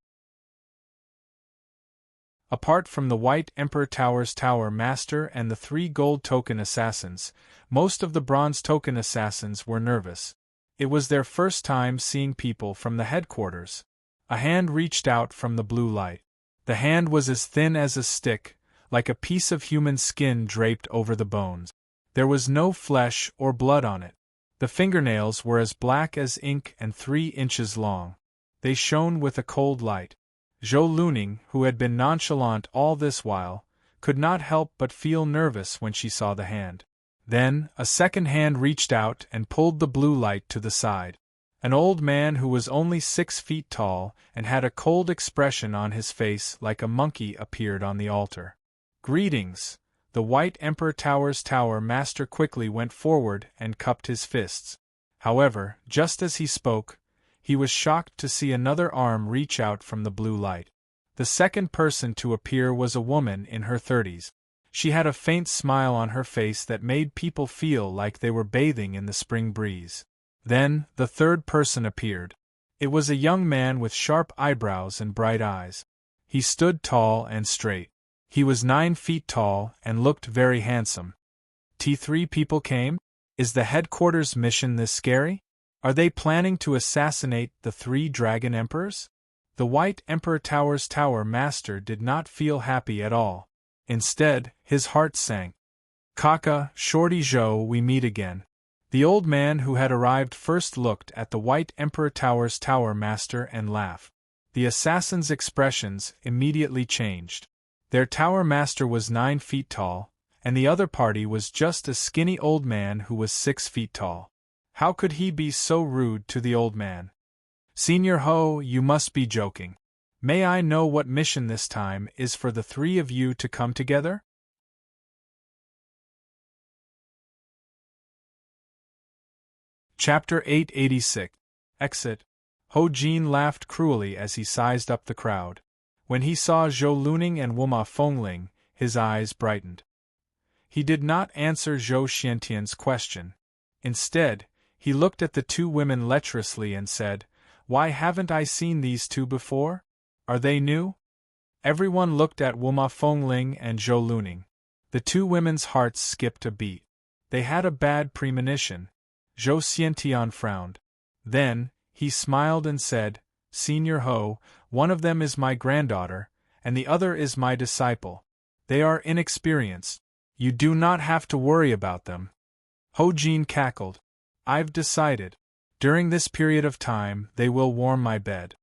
Apart from the White Emperor Tower's Tower Master and the 3 gold token assassins, most of the bronze token assassins were nervous. It was their first time seeing people from the headquarters. A hand reached out from the blue light. The hand was as thin as a stick, like a piece of human skin draped over the bones. There was no flesh or blood on it. The fingernails were as black as ink and 3 inches long. They shone with a cold light. Zhou Luning, who had been nonchalant all this while, could not help but feel nervous when she saw the hand. Then, a second hand reached out and pulled the blue light to the side. An old man who was only 6 feet tall and had a cold expression on his face like a monkey appeared on the altar. "Greetings!" The White Emperor Tower's Tower Master quickly went forward and cupped his fists. However, just as he spoke, he was shocked to see another arm reach out from the blue light. The second person to appear was a woman in her 30s. She had a faint smile on her face that made people feel like they were bathing in the spring breeze. Then, the third person appeared. It was a young man with sharp eyebrows and bright eyes. He stood tall and straight. He was 9 feet tall and looked very handsome. "T3 people came? Is the headquarters mission this scary? Are they planning to assassinate the 3 dragon emperors?" The White Emperor Tower's Tower Master did not feel happy at all. Instead, his heart sank. "Kaka, Shorty Zhou, we meet again." The old man who had arrived first looked at the White Emperor Tower's Tower Master and laughed. The assassins' expressions immediately changed. Their Tower Master was 9 feet tall, and the other party was just a skinny old man who was 6 feet tall. How could he be so rude to the old man? "Senior Ho, you must be joking. May I know what mission this time is for the 3 of you to come together?" Chapter 886. Exit. Ho Jin laughed cruelly as he sized up the crowd. When he saw Zhou Luning and Wuma Fengling, his eyes brightened. He did not answer Zhou Xiantian's question. Instead, he looked at the 2 women lecherously and said, "Why haven't I seen these 2 before? Are they new?" Everyone looked at Wuma Fengling and Zhou Luning. The 2 women's hearts skipped a beat. They had a bad premonition. Zhou Xiantian frowned. Then, he smiled and said, "Senior Ho, one of them is my granddaughter, and the other is my disciple. They are inexperienced. You do not have to worry about them." Ho Jin cackled. "I've decided. During this period of time, they will warm my bed."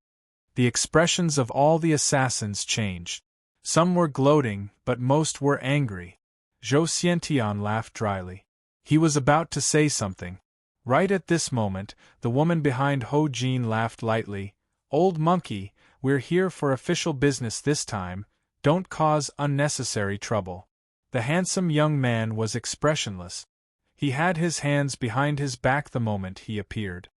The expressions of all the assassins changed. Some were gloating, but most were angry. Zhou Xiantian laughed dryly. He was about to say something. Right at this moment, the woman behind Ho Jin laughed lightly. "Old monkey, we're here for official business this time, don't cause unnecessary trouble." The handsome young man was expressionless. He had his hands behind his back the moment he appeared.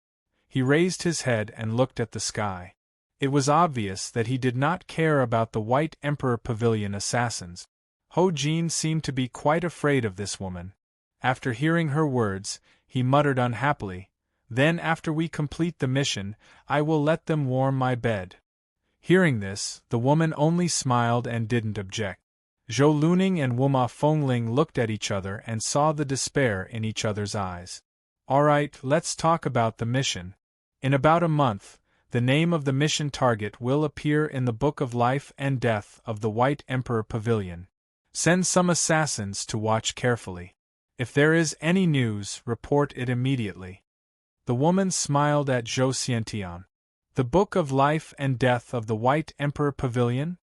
He raised his head and looked at the sky. It was obvious that he did not care about the White Emperor Pavilion assassins. Ho Jin seemed to be quite afraid of this woman. After hearing her words, he muttered unhappily, "Then after we complete the mission, I will let them warm my bed." Hearing this, the woman only smiled and didn't object. Zhou Luning and Wuma Fengling looked at each other and saw the despair in each other's eyes. "All right, let's talk about the mission. In about a month, the name of the mission target will appear in the Book of Life and Death of the White Emperor Pavilion. Send some assassins to watch carefully. If there is any news, report it immediately." The woman smiled at Zhou Xiantian. "The Book of Life and Death of the White Emperor Pavilion?"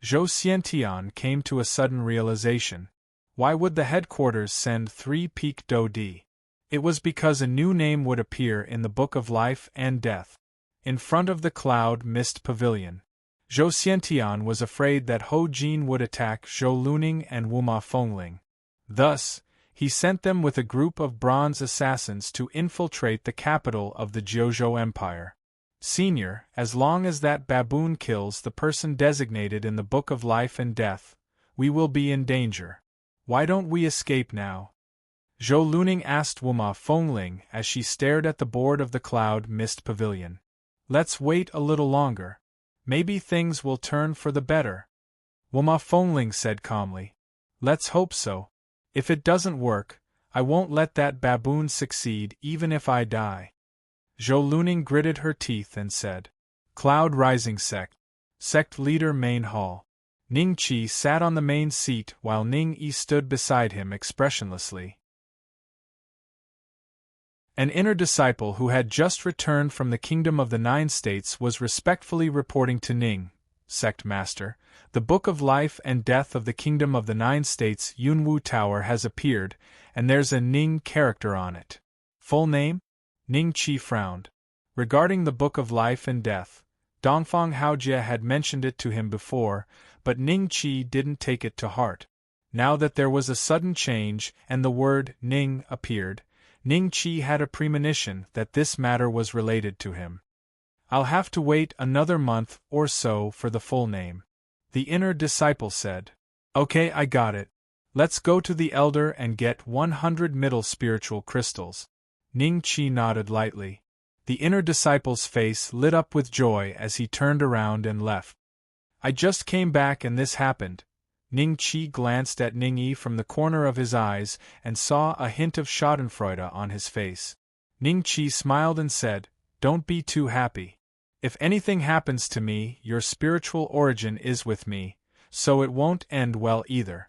Zhou Xiantian came to a sudden realization. Why would the headquarters send 3 Pique d'Ode? It was because a new name would appear in the Book of Life and Death. In front of the cloud mist pavilion, Zhou Xiantian was afraid that Hou Jin would attack Zhou Luning and Wuma Fengling. Thus, he sent them with a group of bronze assassins to infiltrate the capital of the Jiuzhou Empire. Senior, as long as that baboon kills the person designated in the Book of Life and Death, we will be in danger. Why don't we escape now? Zhou Luning asked Wuma Fengling as she stared at the board of the cloud mist pavilion. Let's wait a little longer. Maybe things will turn for the better. Wuma Fengling said calmly. Let's hope so. If it doesn't work, I won't let that baboon succeed even if I die. Zhou Luning gritted her teeth and said, Cloud Rising Sect. Sect Leader Main Hall. Ning Qi sat on the main seat while Ning Yi stood beside him expressionlessly. An inner disciple who had just returned from the Kingdom of the Nine States was respectfully reporting to Ning, Sect Master, the Book of Life and Death of the Kingdom of the Nine States Yunwu Tower has appeared, and there's a Ning character on it. Full name? Ning Qi frowned. Regarding the Book of Life and Death, Dongfang Haojie had mentioned it to him before, but Ning Qi didn't take it to heart. Now that there was a sudden change and the word Ning appeared, Ning Qi had a premonition that this matter was related to him. I'll have to wait another month or so for the full name. The inner disciple said. Okay, I got it. Let's go to the elder and get 100 middle spiritual crystals. Ning Qi nodded lightly. The inner disciple's face lit up with joy as he turned around and left. I just came back and this happened. Ning Qi glanced at Ning Yi from the corner of his eyes and saw a hint of schadenfreude on his face. Ning Qi smiled and said, Don't be too happy. If anything happens to me, your spiritual origin is with me, so it won't end well either.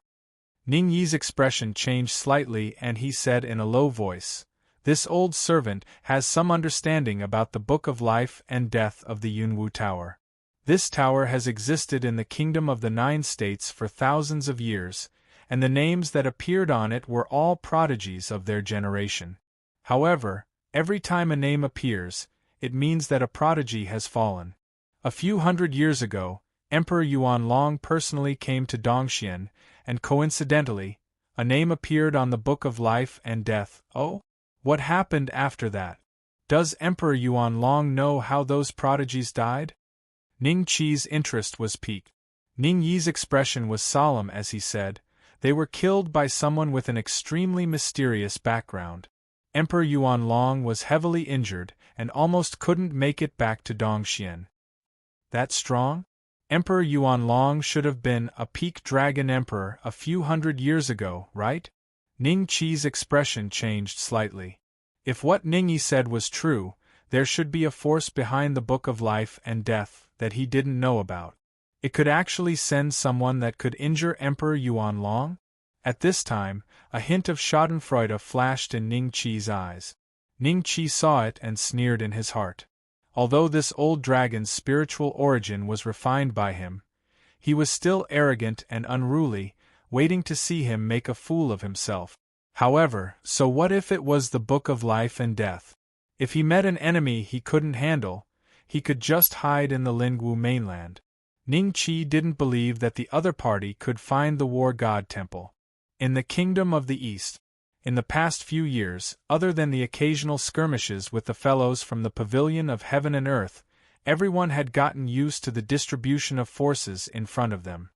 Ning Yi's expression changed slightly and he said in a low voice, This old servant has some understanding about the Book of Life and Death of the Yunwu Tower. This tower has existed in the Kingdom of the Nine States for thousands of years, and the names that appeared on it were all prodigies of their generation. However, every time a name appears, it means that a prodigy has fallen. A few hundred years ago, Emperor Yuanlong personally came to Dongxian, and coincidentally, a name appeared on the Book of Life and Death. Oh? What happened after that? Does Emperor Yuanlong know how those prodigies died? Ning Qi's interest was piqued. Ning Yi's expression was solemn as he said, They were killed by someone with an extremely mysterious background. Emperor Yuanlong was heavily injured and almost couldn't make it back to Dongxian. That strong? Emperor Yuanlong should have been a peak dragon emperor a few hundred years ago, right? Ning Qi's expression changed slightly. If what Ning Yi said was true, there should be a force behind the Book of Life and Death that he didn't know about. It could actually send someone that could injure Emperor Yuanlong? At this time, a hint of schadenfreude flashed in Ning Qi's eyes. Ning Qi saw it and sneered in his heart. Although this old dragon's spiritual origin was refined by him, he was still arrogant and unruly, waiting to see him make a fool of himself. However, so what if it was the Book of Life and Death? If he met an enemy he couldn't handle, he could just hide in the Lingwu mainland. Ning Qi didn't believe that the other party could find the War God Temple. In the Kingdom of the East, in the past few years, other than the occasional skirmishes with the fellows from the Pavilion of Heaven and Earth, everyone had gotten used to the distribution of forces in front of them.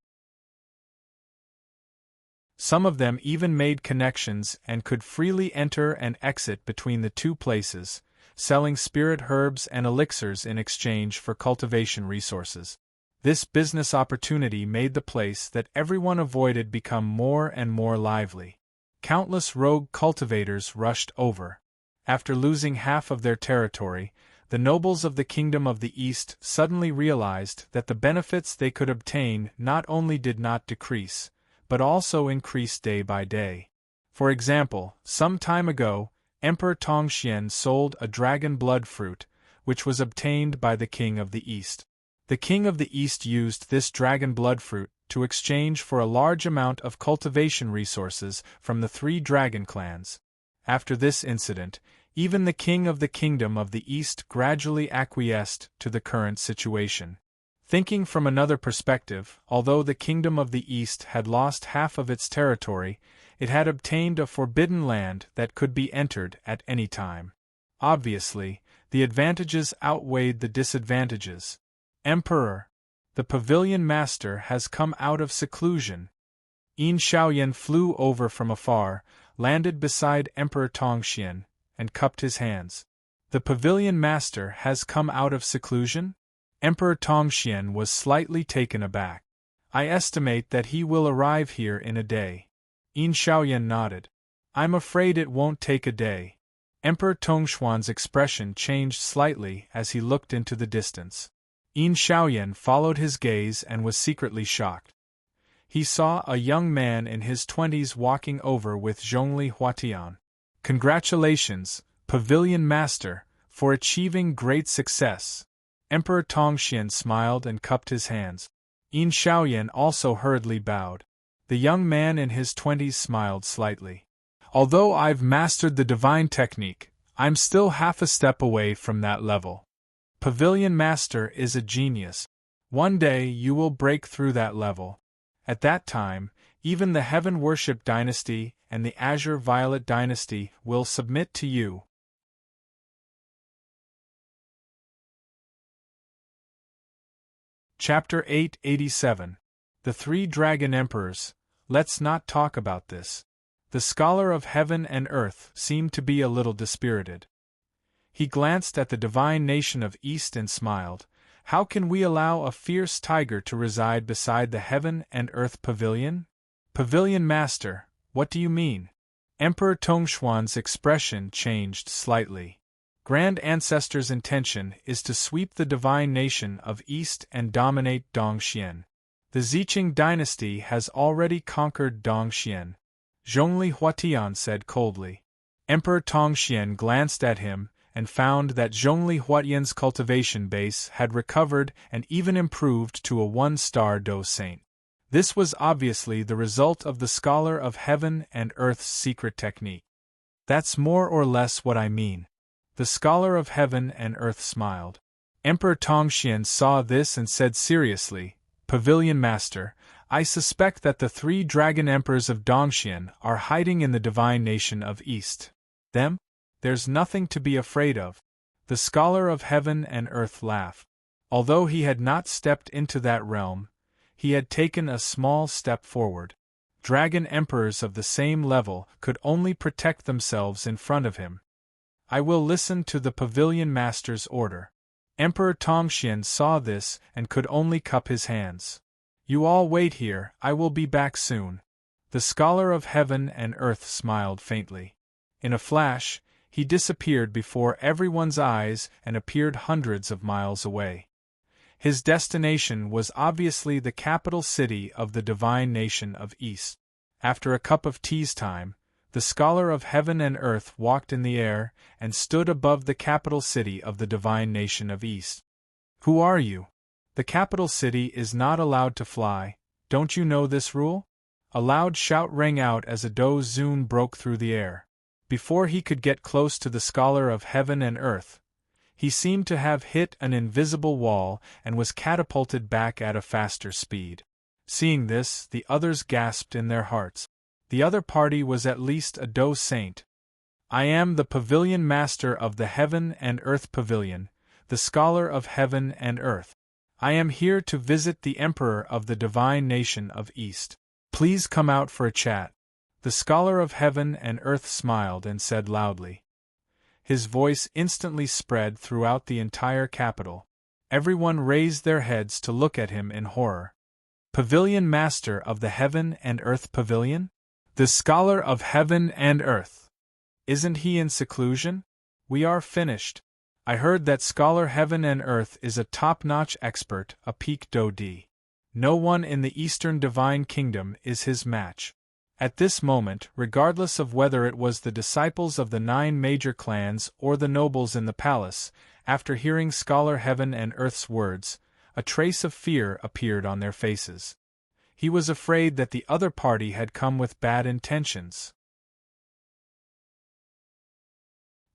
Some of them even made connections and could freely enter and exit between the two places, selling spirit herbs and elixirs in exchange for cultivation resources. This business opportunity made the place that everyone avoided become more and more lively. Countless rogue cultivators rushed over. After losing half of their territory, the nobles of the Kingdom of the East suddenly realized that the benefits they could obtain not only did not decrease, but also increased day by day. For example, some time ago, Emperor Tongxian sold a dragon blood fruit, which was obtained by the King of the East. The King of the East used this dragon blood fruit to exchange for a large amount of cultivation resources from the 3 dragon clans. After this incident, even the king of the Kingdom of the East gradually acquiesced to the current situation. Thinking from another perspective, although the Kingdom of the East had lost half of its territory, it had obtained a forbidden land that could be entered at any time. Obviously, the advantages outweighed the disadvantages. Emperor, the Pavilion Master has come out of seclusion. Yin Shaoyan flew over from afar, landed beside Emperor Tongxian, and cupped his hands. The Pavilion Master has come out of seclusion? Emperor Tongxian was slightly taken aback. I estimate that he will arrive here in a day. Yin Shaoyan nodded. I'm afraid it won't take a day. Emperor Tongxuan's expression changed slightly as he looked into the distance. Yin Shaoyan followed his gaze and was secretly shocked. He saw a young man in his 20s walking over with Zhongli Huatian. Congratulations, Pavilion Master, for achieving great success. Emperor Tongxian smiled and cupped his hands. Yin Shaoyan also hurriedly bowed. The young man in his 20s smiled slightly. Although I've mastered the divine technique, I'm still half a step away from that level. Pavilion Master is a genius. One day you will break through that level. At that time, even the Heaven Worship Dynasty and the Azure Violet Dynasty will submit to you. Chapter 887. The 3 Dragon Emperors. Let's not talk about this. The scholar of heaven and earth seemed to be a little dispirited. He glanced at the divine nation of East and smiled. How can we allow a fierce tiger to reside beside the heaven and earth pavilion? Pavilion Master, what do you mean? Emperor Tongxuan's expression changed slightly. Grand Ancestor's intention is to sweep the divine nation of East and dominate Dongxian. The Ziqing dynasty has already conquered Dongxian. Zhongli Huatian said coldly. Emperor Tongxian glanced at him and found that Zhongli Huatian's cultivation base had recovered and even improved to a 1-star Do Saint. This was obviously the result of the Scholar of Heaven and Earth's secret technique. That's more or less what I mean. The Scholar of Heaven and Earth smiled. Emperor Tongxian saw this and said seriously, Pavilion Master, I suspect that the 3 Dragon Emperors of Dongxian are hiding in the divine nation of East. Them? There's nothing to be afraid of. The Scholar of Heaven and Earth laughed. Although he had not stepped into that realm, he had taken a small step forward. Dragon Emperors of the same level could only protect themselves in front of him. I will listen to the Pavilion Master's order. Emperor Tongxian saw this and could only cup his hands. You all wait here, I will be back soon. The Scholar of Heaven and Earth smiled faintly. In a flash, he disappeared before everyone's eyes and appeared hundreds of miles away. His destination was obviously the capital city of the divine nation of East. After a cup of tea's time, the Scholar of Heaven and Earth walked in the air and stood above the capital city of the divine nation of East. Who are you? The capital city is not allowed to fly. Don't you know this rule? A loud shout rang out as a Do Zun broke through the air. Before he could get close to the Scholar of Heaven and Earth, he seemed to have hit an invisible wall and was catapulted back at a faster speed. Seeing this, the others gasped in their hearts. The other party was at least a Do Saint. I am the Pavilion Master of the Heaven and Earth Pavilion, the Scholar of Heaven and Earth. I am here to visit the Emperor of the divine nation of East. Please come out for a chat. The Scholar of Heaven and Earth smiled and said loudly. His voice instantly spread throughout the entire capital. Everyone raised their heads to look at him in horror. Pavilion Master of the Heaven and Earth Pavilion? The Scholar of Heaven and Earth. Isn't he in seclusion? We are finished. I heard that Scholar Heaven and Earth is a top-notch expert, a peak Do-D. No one in the Eastern Divine Kingdom is his match. At this moment, regardless of whether it was the disciples of the 9 major clans or the nobles in the palace, after hearing Scholar Heaven and Earth's words, a trace of fear appeared on their faces. He was afraid that the other party had come with bad intentions.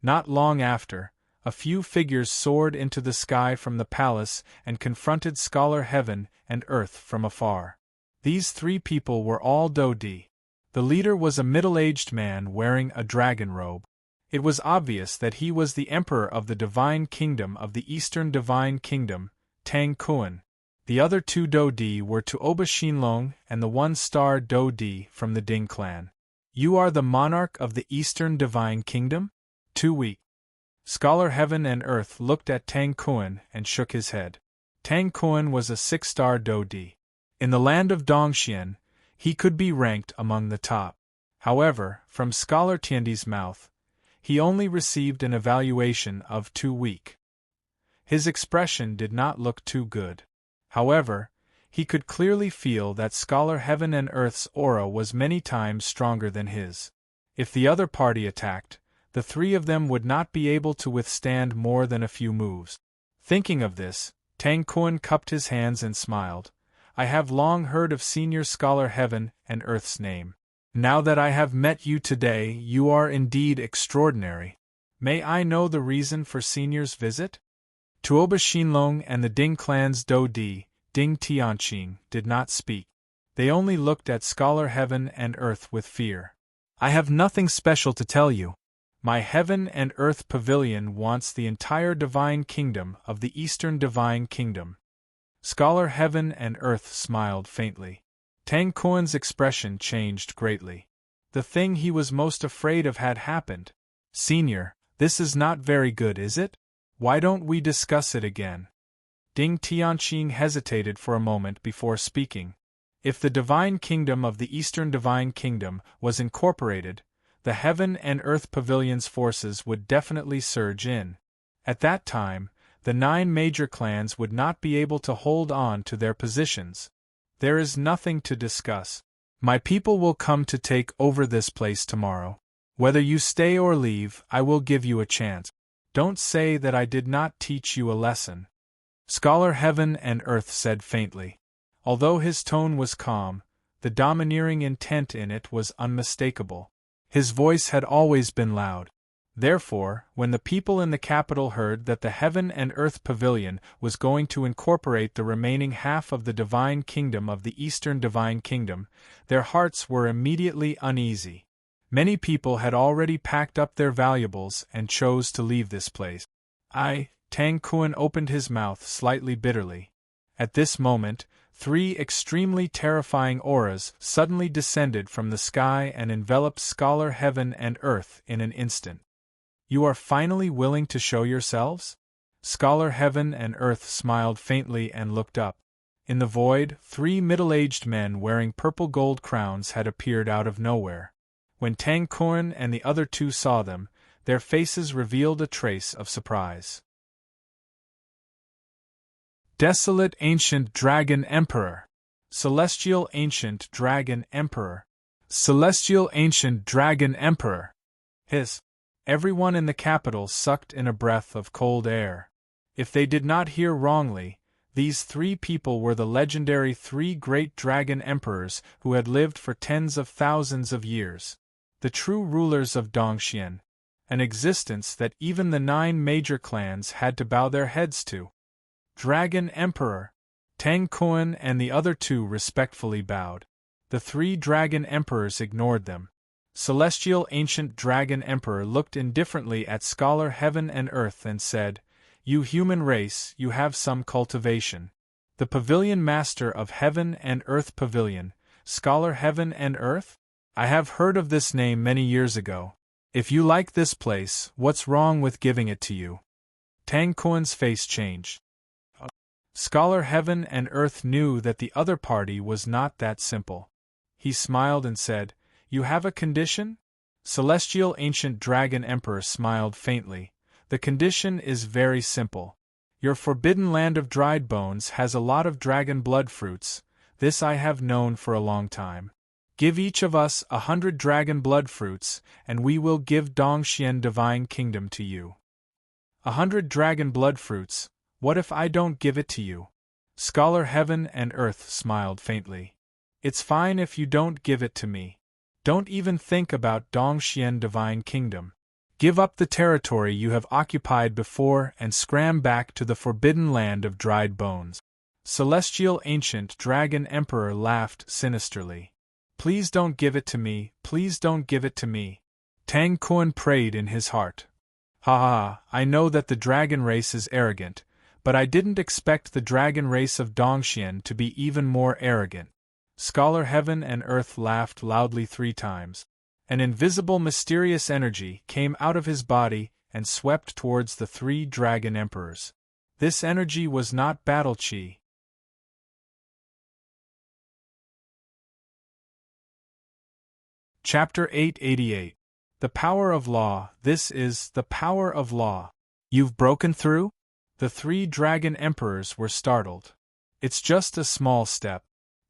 Not long after, a few figures soared into the sky from the palace and confronted Scholar Heaven and Earth from afar. These three people were all Dodi. The leader was a middle-aged man wearing a dragon robe. It was obvious that he was the emperor of the Divine Kingdom of the Eastern Divine Kingdom, Tang Kuan. The other two Dodi were Tuoba Shinlong and the one-star Dodi from the Ding clan. You are the monarch of the Eastern Divine Kingdom? 2 weeks. Scholar Heaven and Earth looked at Tang Kuan and shook his head. Tang Kuan was a 6-star Dodi. In the land of Dongxian, he could be ranked among the top. However, from Scholar Tiandi's mouth, he only received an evaluation of 2 weak. His expression did not look too good. However, he could clearly feel that Scholar Heaven and Earth's aura was many times stronger than his. If the other party attacked, the three of them would not be able to withstand more than a few moves. Thinking of this, Tang Kuan cupped his hands and smiled. I have long heard of Senior Scholar Heaven and Earth's name. Now that I have met you today, you are indeed extraordinary. May I know the reason for Senior's visit? Tuoba Shinlong and the Ding clan's Dodi, Ding Tianqing, did not speak. They only looked at Scholar Heaven and Earth with fear. I have nothing special to tell you. My Heaven and Earth Pavilion wants the entire Divine Kingdom of the Eastern Divine Kingdom. Scholar Heaven and Earth smiled faintly. Tang Kuan's expression changed greatly. The thing he was most afraid of had happened. Senior, this is not very good, is it? Why don't we discuss it again? Ding Tianqing hesitated for a moment before speaking. If the Divine Kingdom of the Eastern Divine Kingdom was incorporated, the Heaven and Earth Pavilion's forces would definitely surge in. At that time, the 9 major clans would not be able to hold on to their positions. There is nothing to discuss. My people will come to take over this place tomorrow. Whether you stay or leave, I will give you a chance. Don't say that I did not teach you a lesson. Scholar Heaven and Earth said faintly. Although his tone was calm, the domineering intent in it was unmistakable. His voice had always been loud. Therefore, when the people in the capital heard that the Heaven and Earth Pavilion was going to incorporate the remaining half of the Divine Kingdom of the Eastern Divine Kingdom, their hearts were immediately uneasy. Many people had already packed up their valuables and chose to leave this place. Tang Kuan opened his mouth slightly bitterly. At this moment, 3 extremely terrifying auras suddenly descended from the sky and enveloped Scholar Heaven and Earth in an instant. You are finally willing to show yourselves? Scholar Heaven and Earth smiled faintly and looked up. In the void, 3 middle-aged men wearing purple gold crowns had appeared out of nowhere. When Tang Kuan and the other 2 saw them, their faces revealed a trace of surprise. Desolate Ancient Dragon Emperor. Celestial Ancient Dragon Emperor. Celestial Ancient Dragon Emperor. Hiss. Everyone in the capital sucked in a breath of cold air. If they did not hear wrongly, these 3 people were the legendary 3 great dragon emperors who had lived for tens of thousands of years. The true rulers of Dongxian, an existence that even the 9 major clans had to bow their heads to. Dragon Emperor. Tang Kuan and the other 2 respectfully bowed. The 3 dragon emperors ignored them. Celestial Ancient Dragon Emperor looked indifferently at Scholar Heaven and Earth and said, You human race, you have some cultivation. The Pavilion Master of Heaven and Earth Pavilion, Scholar Heaven and Earth? I have heard of this name many years ago. If you like this place, what's wrong with giving it to you? Tang Kuan's face changed. Scholar Heaven and Earth knew that the other party was not that simple. He smiled and said, You have a condition? Celestial Ancient Dragon Emperor smiled faintly. The condition is very simple. Your forbidden land of dried bones has a lot of dragon blood fruits. This I have known for a long time. Give each of us 100 dragon blood fruits, and we will give Dongxian Divine Kingdom to you. 100 dragon blood fruits. What if I don't give it to you? Scholar Heaven and Earth smiled faintly. It's fine if you don't give it to me. Don't even think about Dongxian Divine Kingdom. Give up the territory you have occupied before and scram back to the forbidden land of dried bones." Celestial Ancient Dragon Emperor laughed sinisterly. "Please don't give it to me, please don't give it to me." Tang Kun prayed in his heart. "Ha ha, I know that the dragon race is arrogant, but I didn't expect the dragon race of Dongxian to be even more arrogant." Scholar Heaven and Earth laughed loudly 3 times. An invisible mysterious energy came out of his body and swept towards the 3 dragon emperors. This energy was not battle chi. Chapter 888. The Power of Law. This is the power of law. You've broken through? The 3 dragon emperors were startled. It's just a small step.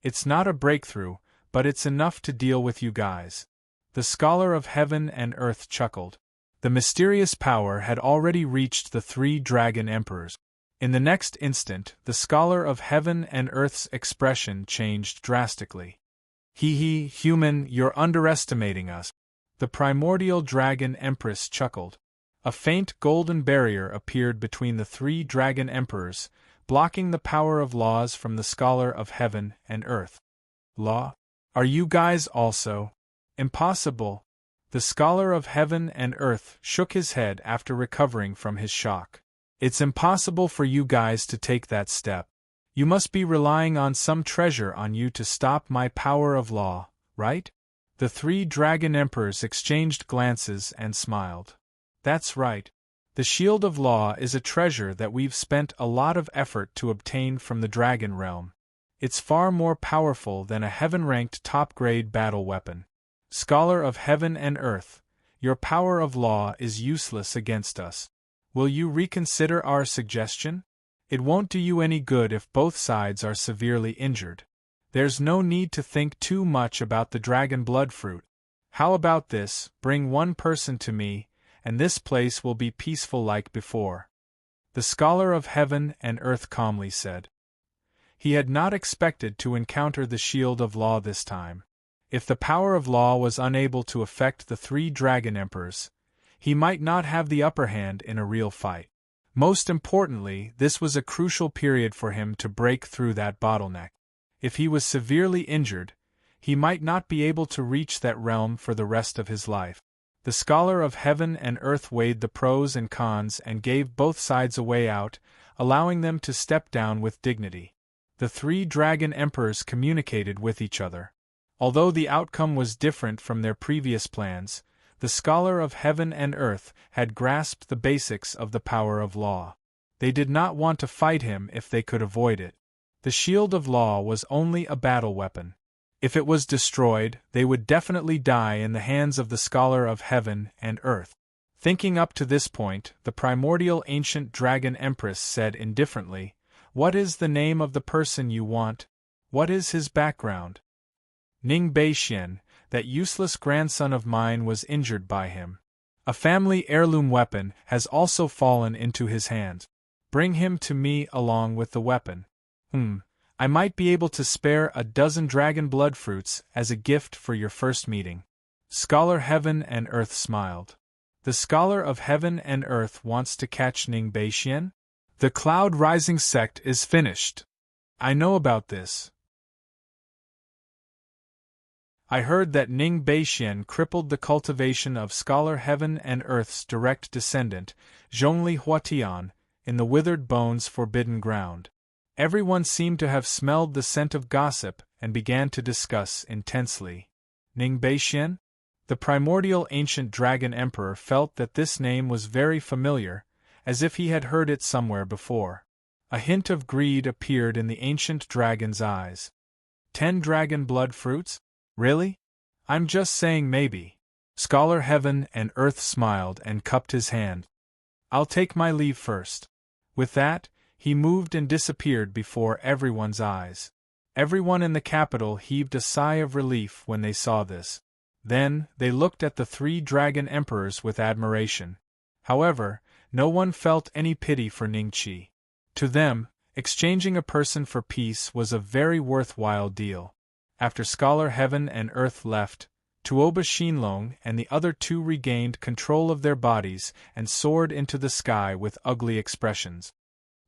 It's not a breakthrough, but it's enough to deal with you guys. The Scholar of Heaven and Earth chuckled. The mysterious power had already reached the 3 dragon emperors. In the next instant, the Scholar of Heaven and Earth's expression changed drastically. "Hee, human, you're underestimating us." The primordial dragon empress chuckled. A faint golden barrier appeared between the 3 dragon emperors, blocking the power of laws from the Scholar of Heaven and Earth. "Law? Are you guys also?" "Impossible." The Scholar of Heaven and Earth shook his head after recovering from his shock. "It's impossible for you guys to take that step. You must be relying on some treasure on you to stop my power of law, right?" The 3 dragon emperors exchanged glances and smiled. "That's right. The Shield of Law is a treasure that we've spent a lot of effort to obtain from the Dragon Realm. It's far more powerful than a heaven-ranked top-grade battle weapon. Scholar of Heaven and Earth, your power of law is useless against us. Will you reconsider our suggestion? It won't do you any good if both sides are severely injured. There's no need to think too much about the dragon blood fruit. How about this, bring 1 person to me, and this place will be peaceful like before." The Scholar of Heaven and Earth calmly said. He had not expected to encounter the Shield of Law this time. If the power of law was unable to affect the 3 dragon emperors, he might not have the upper hand in a real fight. Most importantly, this was a crucial period for him to break through that bottleneck. If he was severely injured, he might not be able to reach that realm for the rest of his life. The Scholar of Heaven and Earth weighed the pros and cons and gave both sides a way out, allowing them to step down with dignity. The 3 dragon emperors communicated with each other. Although the outcome was different from their previous plans, the Scholar of Heaven and Earth had grasped the basics of the power of law. They did not want to fight him if they could avoid it. The Shield of Law was only a battle weapon. If it was destroyed, they would definitely die in the hands of the Scholar of Heaven and Earth. Thinking up to this point, the primordial ancient dragon empress said indifferently, "What is the name of the person you want? What is his background?" "Ning Beixian, that useless grandson of mine was injured by him. A family heirloom weapon has also fallen into his hands. Bring him to me along with the weapon. I might be able to spare a dozen dragon blood fruits as a gift for your first meeting." Scholar Heaven and Earth smiled. The Scholar of Heaven and Earth wants to catch Ning Beixian? The Cloud Rising sect is finished. I know about this. I heard that Ning Beixian crippled the cultivation of Scholar Heaven and Earth's direct descendant, Zhongli Huatian, in the Withered Bones Forbidden Ground. Everyone seemed to have smelled the scent of gossip and began to discuss intensely. Ning Beixian? The primordial ancient dragon emperor felt that this name was very familiar, as if he had heard it somewhere before. A hint of greed appeared in the ancient dragon's eyes. 10 dragon blood fruits? Really? I'm just saying maybe. Scholar Heaven and Earth smiled and cupped his hand. I'll take my leave first. With that, he moved and disappeared before everyone's eyes. Everyone in the capital heaved a sigh of relief when they saw this. Then, they looked at the 3 dragon emperors with admiration. However, no one felt any pity for Ningqi. To them, exchanging a person for peace was a very worthwhile deal. After Scholar Heaven and Earth left, Tuoba Shinlong and the other two regained control of their bodies and soared into the sky with ugly expressions.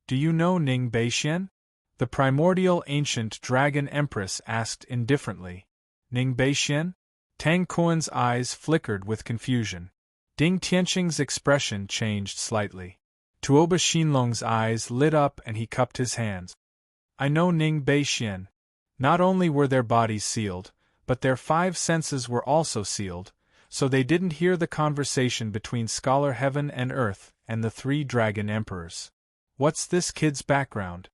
Do you know Ning Beixian? The primordial ancient dragon empress asked indifferently. Ning Beixian? Tang Kuan's eyes flickered with confusion. Ding Tianqing's expression changed slightly. Tuoba Shinlong's eyes lit up and he cupped his hands. I know Ning Beixian. Not only were their bodies sealed, but their 5 senses were also sealed, so they didn't hear the conversation between Scholar Heaven and Earth and the 3 dragon emperors. What's this kid's background?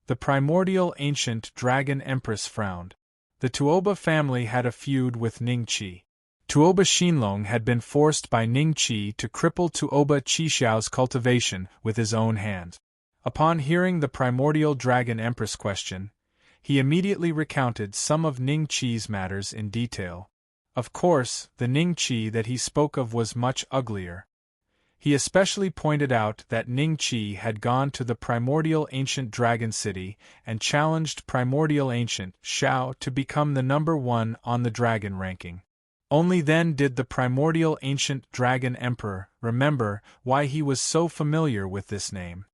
The primordial ancient dragon empress frowned. The Tuoba family had a feud with Ning Qi. Tuoba Shinlong had been forced by Ning Qi to cripple Tuoba Qixiao's cultivation with his own hands. Upon hearing the primordial dragon empress question, he immediately recounted some of Ning Qi's matters in detail. Of course, the Ning Qi that he spoke of was much uglier. He especially pointed out that Ning Qi had gone to the primordial ancient dragon city and challenged primordial ancient Xiao to become the number 1 on the dragon ranking. Only then did the primordial ancient dragon emperor remember why he was so familiar with this name.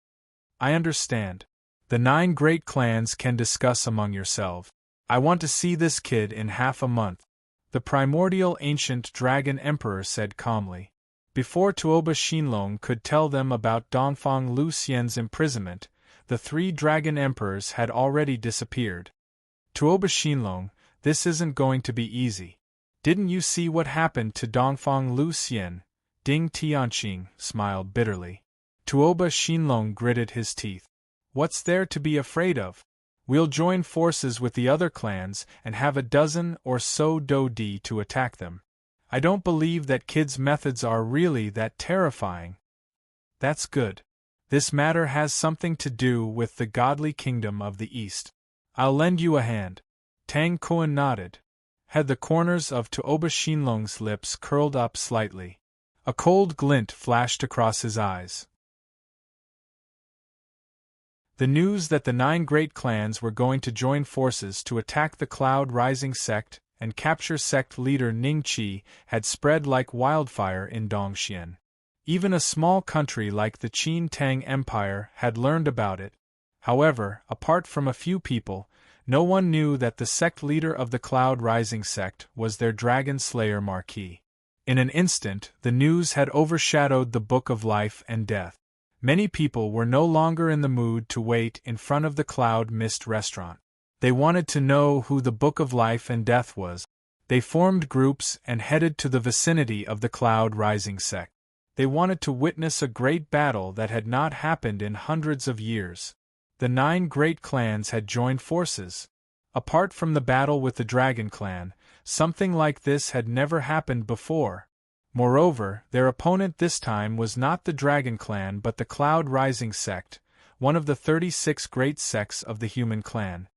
I understand. The 9 great clans can discuss among yourselves. I want to see this kid in half a month, the primordial ancient dragon emperor said calmly. Before Tuoba Shinlong could tell them about Dongfang Lu Xian's imprisonment, the 3 dragon emperors had already disappeared. Tuoba Shinlong, this isn't going to be easy. Didn't you see what happened to Dongfang Lu Xian? Ding Tianqing smiled bitterly. Tuoba Shinlong gritted his teeth. What's there to be afraid of? We'll join forces with the other clans and have a dozen or so Dodi to attack them. I don't believe that kids' methods are really that terrifying. That's good. This matter has something to do with the godly kingdom of the East. I'll lend you a hand. Tang Kuan nodded. Had the corners of Tuoba Shinlong's lips curled up slightly. A cold glint flashed across his eyes. The news that the 9 great clans were going to join forces to attack the Cloud Rising sect and capture sect leader Ning Qi had spread like wildfire in Dongxian. Even a small country like the Qin Tang Empire had learned about it. However, apart from a few people, no one knew that the sect leader of the Cloud Rising sect was their Dragon Slayer Marquis. In an instant, the news had overshadowed the Book of Life and Death. Many people were no longer in the mood to wait in front of the Cloud Mist restaurant. They wanted to know who the Book of Life and Death was. They formed groups and headed to the vicinity of the Cloud Rising sect. They wanted to witness a great battle that had not happened in hundreds of years. The 9 great clans had joined forces. Apart from the battle with the Dragon Clan, something like this had never happened before. Moreover, their opponent this time was not the Dragon Clan but the Cloud Rising sect, one of the 36 great sects of the human clan.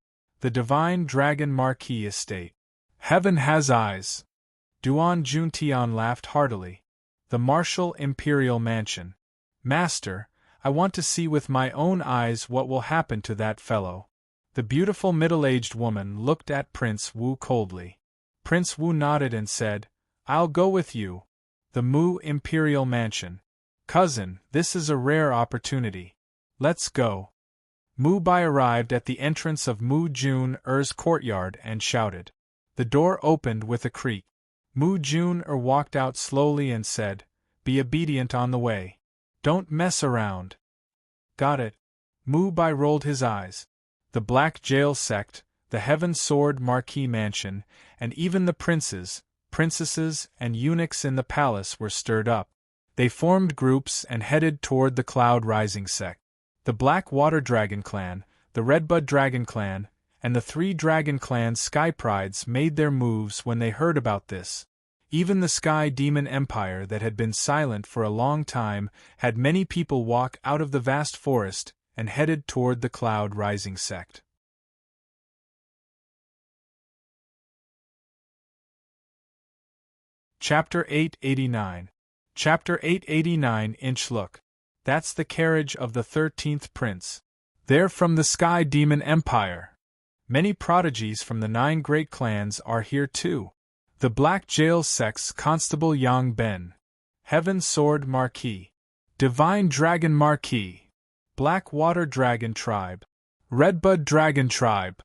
The Divine Dragon Marquis estate. Heaven has eyes. Duan Juntian laughed heartily. The Martial Imperial Mansion. Master, I want to see with my own eyes what will happen to that fellow. The beautiful middle-aged woman looked at Prince Wu coldly. Prince Wu nodded and said, I'll go with you. The Mu Imperial Mansion. Cousin, this is a rare opportunity. Let's go. Mu Bai arrived at the entrance of Mu Jun Er's courtyard and shouted. The door opened with a creak. Mu Jun Er walked out slowly and said, Be obedient on the way. Don't mess around. Got it. Mu Bai rolled his eyes. The Black Jail sect, the Heaven Sword Marquis Mansion, and even the princes, princesses, and eunuchs in the palace were stirred up. They formed groups and headed toward the Cloud Rising sect. The Black Water Dragon Clan, the Redbud Dragon Clan, and the 3 Dragon Clan Sky Prides made their moves when they heard about this. Even the Sky Demon Empire that had been silent for a long time had many people walk out of the vast forest and headed toward the Cloud Rising sect. Chapter 889. Chapter 889 Inch Look. That's the carriage of the 13th prince. They're from the Sky Demon Empire. Many prodigies from the 9 great clans are here too. The Black Jail Sex Constable Yang Ben, Heaven Sword Marquis, Divine Dragon Marquis, Black Water Dragon Tribe, Redbud Dragon Tribe.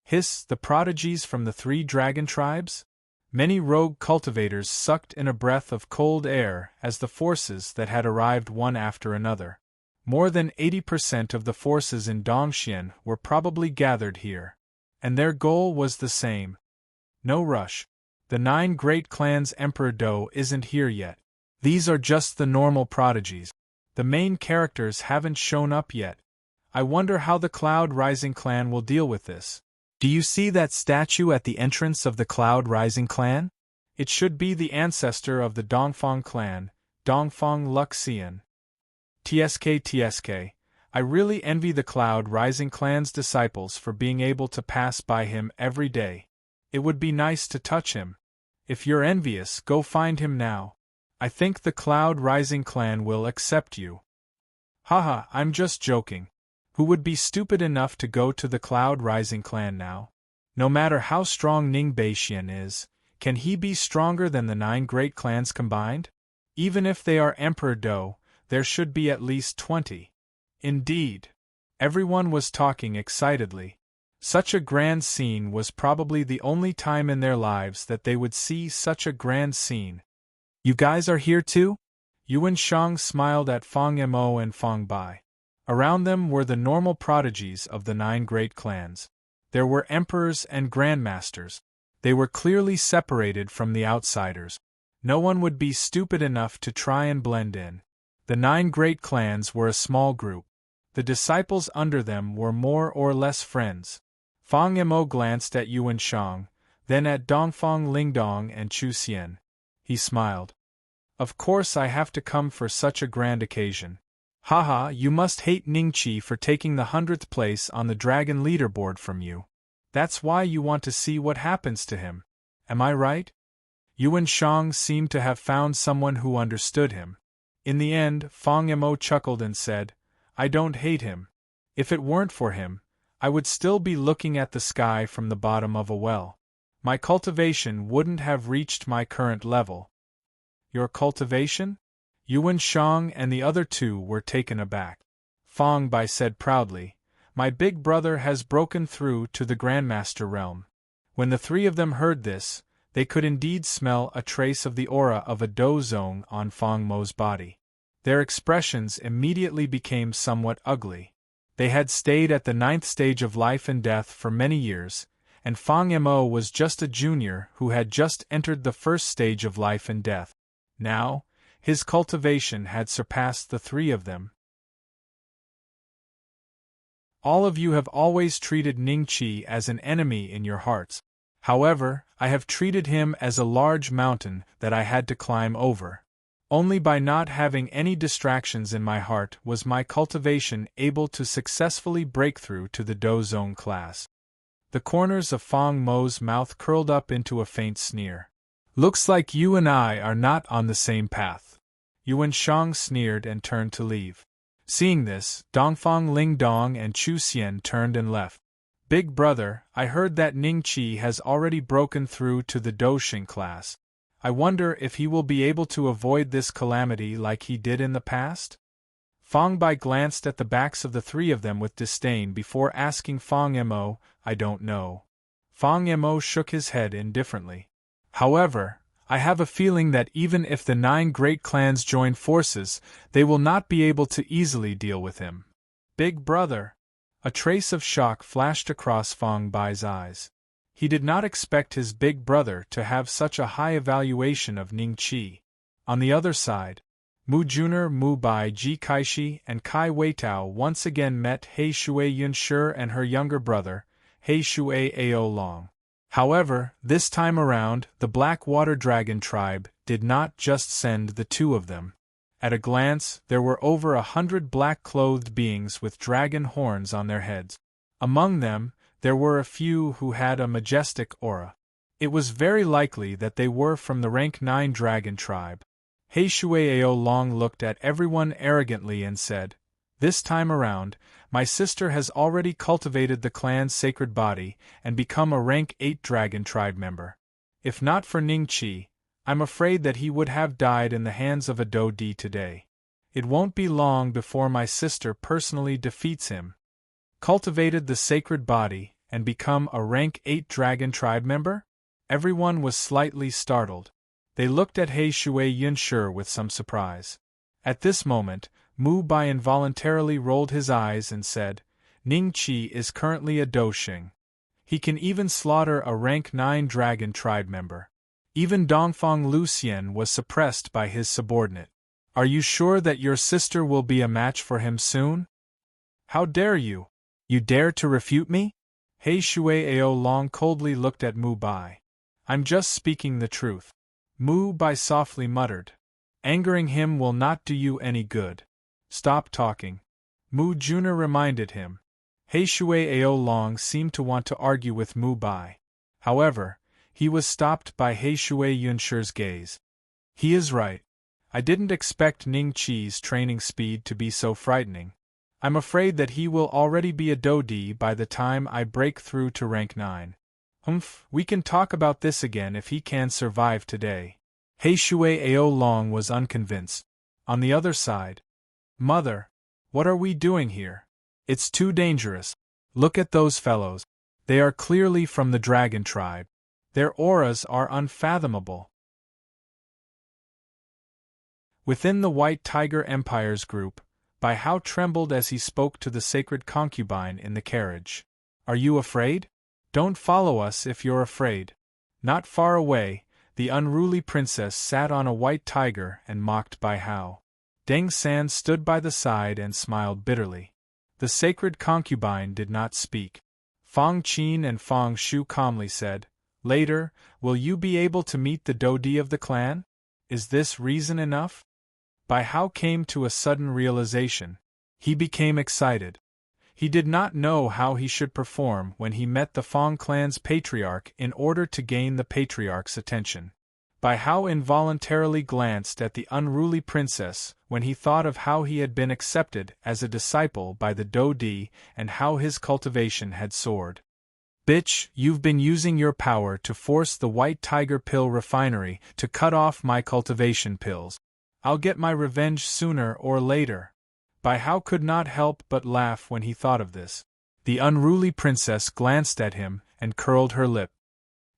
Hiss, the prodigies from the 3 dragon tribes? Many rogue cultivators sucked in a breath of cold air as the forces that had arrived one after another. More than 80% of the forces in Dongxian were probably gathered here. And their goal was the same. No rush. The 9 great clans' Emperor Do isn't here yet. These are just the normal prodigies. The main characters haven't shown up yet. I wonder how the Cloud Rising clan will deal with this. Do you see that statue at the entrance of the Cloud Rising clan? It should be the ancestor of the Dongfang clan, Dongfang Luxian. TSK, I really envy the Cloud Rising clan's disciples for being able to pass by him every day. It would be nice to touch him. If you're envious, go find him now. I think the Cloud Rising clan will accept you. Haha, I'm just joking. Who would be stupid enough to go to the Cloud Rising clan now? No matter how strong Ning Beixian is, can he be stronger than the 9 great clans combined? Even if they are Emperor Do, there should be at least 20. Indeed. Everyone was talking excitedly. Such a grand scene was probably the only time in their lives that they would see such a grand scene. You guys are here too? Yuan Shang smiled at Fang Mo and Fang Bai. Around them were the normal prodigies of the 9 great clans. There were emperors and grandmasters. They were clearly separated from the outsiders. No one would be stupid enough to try and blend in. The 9 great clans were a small group. The disciples under them were more or less friends. Fang Mo glanced at Yuan Shang, then at Dongfang Lingdong and Chu Xian. He smiled. Of course I have to come for such a grand occasion. Haha, you must hate Ningqi for taking the 100th place on the dragon leaderboard from you. That's why you want to see what happens to him. Am I right? Yuan Shang seemed to have found someone who understood him. In the end, Fang Mo chuckled and said, I don't hate him. If it weren't for him, I would still be looking at the sky from the bottom of a well. My cultivation wouldn't have reached my current level. Your cultivation? Yuan Shang and the other 2 were taken aback. Fang Bai said proudly, My big brother has broken through to the Grandmaster realm. When the 3 of them heard this, they could indeed smell a trace of the aura of a Do Zong on Fang Mo's body. Their expressions immediately became somewhat ugly. They had stayed at the 9th stage of life and death for many years, and Fang Mo was just a junior who had just entered the 1st stage of life and death. Now, his cultivation had surpassed the 3 of them. All of you have always treated Ningqi as an enemy in your hearts. However, I have treated him as a large mountain that I had to climb over. Only by not having any distractions in my heart was my cultivation able to successfully break through to the Do Zone class. The corners of Fang Mo's mouth curled up into a faint sneer. Looks like you and I are not on the same path. Yuan Shang sneered and turned to leave. Seeing this, Dongfang Lingdong and Chu Xian turned and left. Big brother, I heard that Ningqi has already broken through to the Doxing class. I wonder if he will be able to avoid this calamity like he did in the past? Fang Bai glanced at the backs of the 3 of them with disdain before asking Fang Mo, I don't know. Fang Mo shook his head indifferently. However, I have a feeling that even if the 9 great clans join forces, they will not be able to easily deal with him. Big brother. A trace of shock flashed across Fang Bai's eyes. He did not expect his big brother to have such a high evaluation of Ningqi. On the other side, Mu Juner, Mu Bai Ji Kaishi and Kai Weitao once again met He Shui Yunshi and her younger brother, He Shui Ao Long. However, this time around, the Black Water Dragon tribe did not just send the 2 of them. At a glance, there were over 100 black-clothed beings with dragon horns on their heads. Among them, there were a few who had a majestic aura. It was very likely that they were from the rank 9 dragon tribe. He Shui Ao Long looked at everyone arrogantly and said, This time around, My sister has already cultivated the clan's sacred body and become a rank 8 dragon tribe member. If not for Ningqi, I'm afraid that he would have died in the hands of a Do-Di today. It won't be long before my sister personally defeats him. Cultivated the sacred body and become a rank 8 dragon tribe member? Everyone was slightly startled. They looked at He Shui Yunshi with some surprise. At this moment, Mu Bai involuntarily rolled his eyes and said, Ningqi is currently a Doshing. He can even slaughter a rank 9 dragon tribe member. Even Dongfang Lucian was suppressed by his subordinate. Are you sure that your sister will be a match for him soon? How dare you? You dare to refute me? He Shui Ao Long coldly looked at Mu Bai. I'm just speaking the truth. Mu Bai softly muttered. Angering him will not do you any good. Stop talking. Mu Juner reminded him. He Shui Ao Long seemed to want to argue with Mu Bai. However, he was stopped by He Shui Yunshi's gaze. He is right. I didn't expect Ningqi's training speed to be so frightening. I'm afraid that he will already be a Do-Di by the time I break through to rank 9. We can talk about this again if he can survive today. He Shui Ao Long was unconvinced. On the other side, Mother, what are we doing here? It's too dangerous. Look at those fellows. They are clearly from the dragon tribe. Their auras are unfathomable. Within the White Tiger Empire's group, Bai Hao trembled as he spoke to the sacred concubine in the carriage. Are you afraid? Don't follow us if you're afraid. Not far away, the unruly princess sat on a white tiger and mocked Bai Hao. Deng San stood by the side and smiled bitterly. The sacred concubine did not speak. Fang Qin and Fang Shu calmly said, Later, will you be able to meet the Do-Di of the clan? Is this reason enough? Bai Hao came to a sudden realization. He became excited. He did not know how he should perform when he met the Fang clan's patriarch in order to gain the patriarch's attention. Bai Hao involuntarily glanced at the unruly princess when he thought of how he had been accepted as a disciple by the Do-Di and how his cultivation had soared. Bitch, you've been using your power to force the White Tiger Pill Refinery to cut off my cultivation pills. I'll get my revenge sooner or later. Bai Hao could not help but laugh when he thought of this. The unruly princess glanced at him and curled her lip.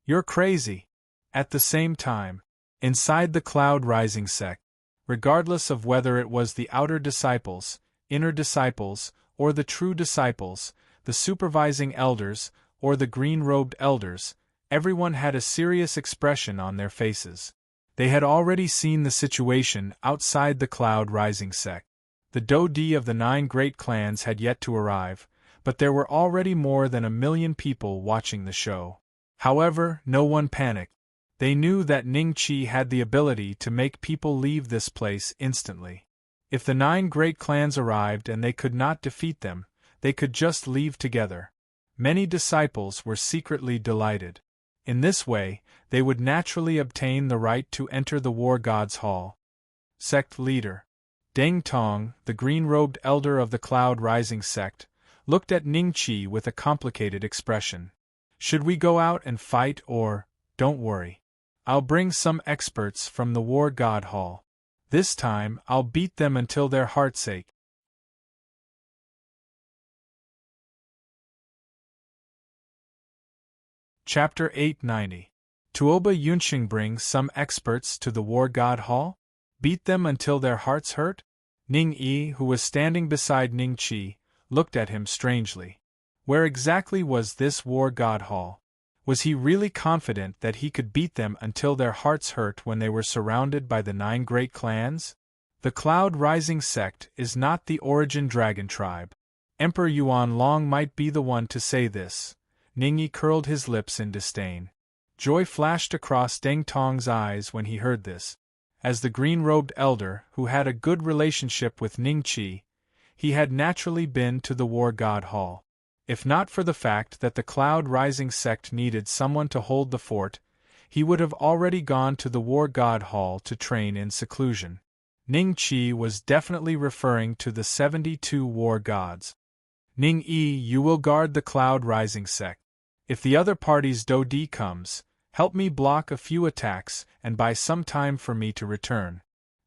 You're crazy. At the same time, inside the Cloud Rising sect, regardless of whether it was the outer disciples, inner disciples, or the true disciples, the supervising elders, or the green-robed elders, everyone had a serious expression on their faces. They had already seen the situation outside the Cloud Rising sect. The Do-Di of the 9 great clans had yet to arrive, but there were already more than 1 million people watching the show. However, no one panicked. They knew that Ningqi had the ability to make people leave this place instantly. If the 9 great clans arrived and they could not defeat them, they could just leave together. Many disciples were secretly delighted. In this way, they would naturally obtain the right to enter the War God's Hall. Sect Leader Deng Tong, the green-robed elder of the Cloud Rising sect, looked at Ningqi with a complicated expression. Should we go out and fight or, don't worry. I'll bring some experts from the War God Hall. This time, I'll beat them until their hearts ache. Chapter 890. Tuoba Yunxing brings some experts to the War God Hall? Beat them until their hearts hurt? Ning Yi, who was standing beside Ningqi, looked at him strangely. Where exactly was this War God Hall? Was he really confident that he could beat them until their hearts hurt when they were surrounded by the 9 great clans? The Cloud Rising sect is not the origin dragon tribe. Emperor Yuan Long might be the one to say this. Ningyi curled his lips in disdain. Joy flashed across Deng Tong's eyes when he heard this. As the green-robed elder who had a good relationship with Ningqi, he had naturally been to the War God Hall. If not for the fact that the Cloud Rising sect needed someone to hold the fort, he would have already gone to the War God Hall to train in seclusion. Ningqi was definitely referring to the 72 war gods. Ning-yi, you will guard the cloud rising sect. If the other party's Do-di comes, help me block a few attacks and buy some time for me to return.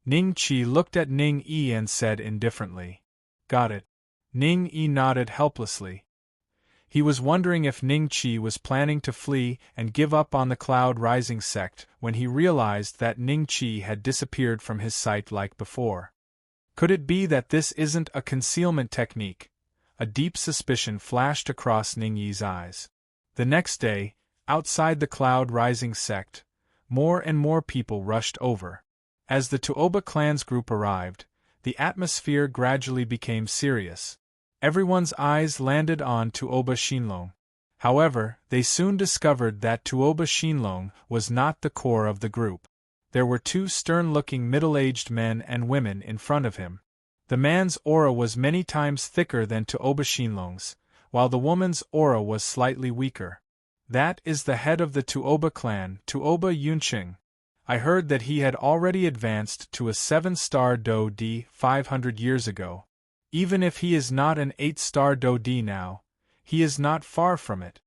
Ning-chi looked at Ning-yi and said indifferently, Got it. Ning-yi nodded helplessly. He was wondering if Ning-chi was planning to flee and give up on the cloud rising sect when he realized that Ning-chi had disappeared from his sight like before. Could it be that this isn't a concealment technique? A deep suspicion flashed across Ning-yi's eyes. The next day, outside the cloud rising sect, more and more people rushed over. As the Tuoba clan's group arrived, the atmosphere gradually became serious. Everyone's eyes landed on Tuoba Shinlong. However, they soon discovered that Tuoba Shinlong was not the core of the group. There were two stern-looking middle-aged men and women in front of him. The man's aura was many times thicker than Tuoba Shinlong's, while the woman's aura was slightly weaker. That is the head of the Tuoba clan, Tuoba Yunqing. I heard that he had already advanced to a 7-star Do-di 500 years ago. Even if he is not an 8-star Do-di now, he is not far from it.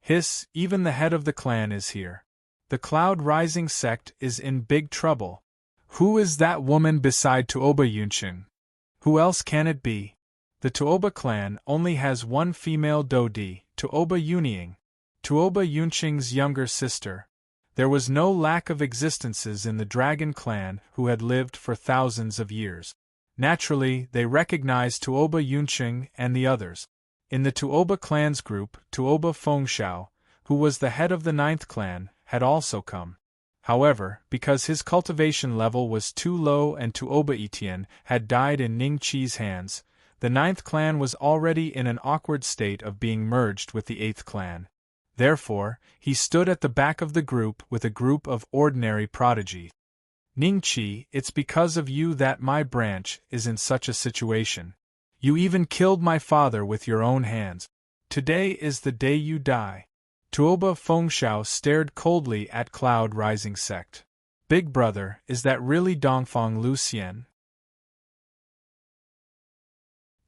Hiss, even the head of the clan is here. The cloud rising sect is in big trouble. Who is that woman beside Tuoba Yunqing? Who else can it be? The Tuoba clan only has one female Do-di, Tuoba Yunying, Tuoba Yunqing's younger sister. There was no lack of existences in the dragon clan who had lived for thousands of years. Naturally, they recognized Tuoba Yunqing and the others. In the Tuoba clan's group, Tuoba Fengxiao, who was the head of the 9th clan, had also come. However, because his cultivation level was too low and Tuoba Etian had died in Ning-chi's hands, the 9th clan was already in an awkward state of being merged with the 8th clan. Therefore, he stood at the back of the group with a group of ordinary prodigies. Ning-chi, it's because of you that my branch is in such a situation. You even killed my father with your own hands. Today is the day you die. Tuoba Fengxiao stared coldly at Cloud Rising Sect. Big brother, is that really Dongfang Lucian?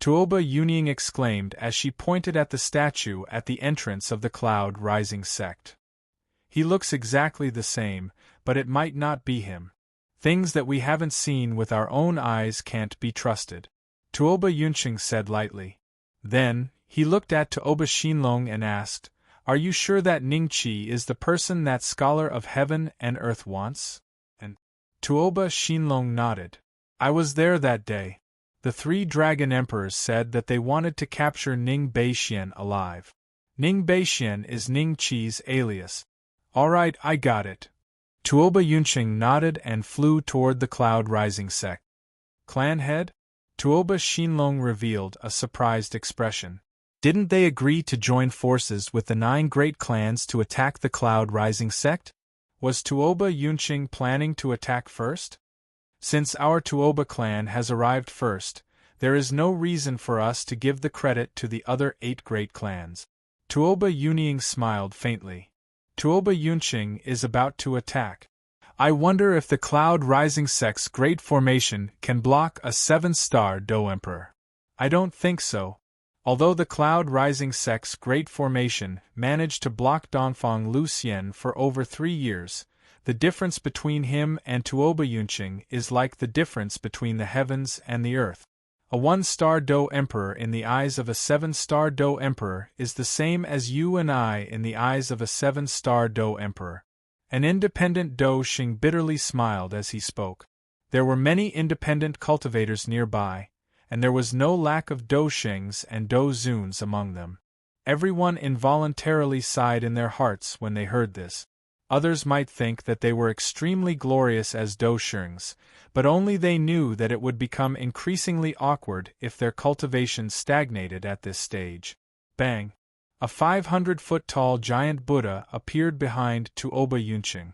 Tuoba Yunying exclaimed as she pointed at the statue at the entrance of the Cloud Rising Sect. He looks exactly the same, but it might not be him. Things that we haven't seen with our own eyes can't be trusted. Tuoba Yunqing said lightly. Then, he looked at Tuoba Shinlong and asked, Are you sure that Ning-chi is the person that Scholar of Heaven and Earth wants? And Tuoba Shinlong nodded. I was there that day. The 3 dragon emperors said that they wanted to capture Ning Beixian alive. Ning Beixian is Ning-chi's alias. Alright, I got it. Tuoba Yunqing nodded and flew toward the Cloud Rising Sect. Clan head? Tuoba Shinlong revealed a surprised expression. Didn't they agree to join forces with the 9 great clans to attack the Cloud Rising Sect? Was Tuoba Yunqing planning to attack first? Since our Tuoba clan has arrived first, there is no reason for us to give the credit to the other 8 great clans. Tuoba Yunying smiled faintly. Tuoba Yunqing is about to attack. I wonder if the Cloud Rising Sect's great formation can block a 7-star Do Emperor. I don't think so. Although the Cloud Rising Sect's great formation managed to block Dongfang Lucian for over 3 years, the difference between him and Tuoba Yunqing is like the difference between the heavens and the earth. A 1-star Do Emperor in the eyes of a 7-star Do Emperor is the same as you and I in the eyes of a 7-star Do Emperor. An independent Do Xing bitterly smiled as he spoke. There were many independent cultivators nearby, and there was no lack of Do Xings and Do Zuns among them. Everyone involuntarily sighed in their hearts when they heard this. Others might think that they were extremely glorious as Do Xings, but only they knew that it would become increasingly awkward if their cultivation stagnated at this stage. Bang! A 500-foot-tall giant Buddha appeared behind Tuoba Yunqing.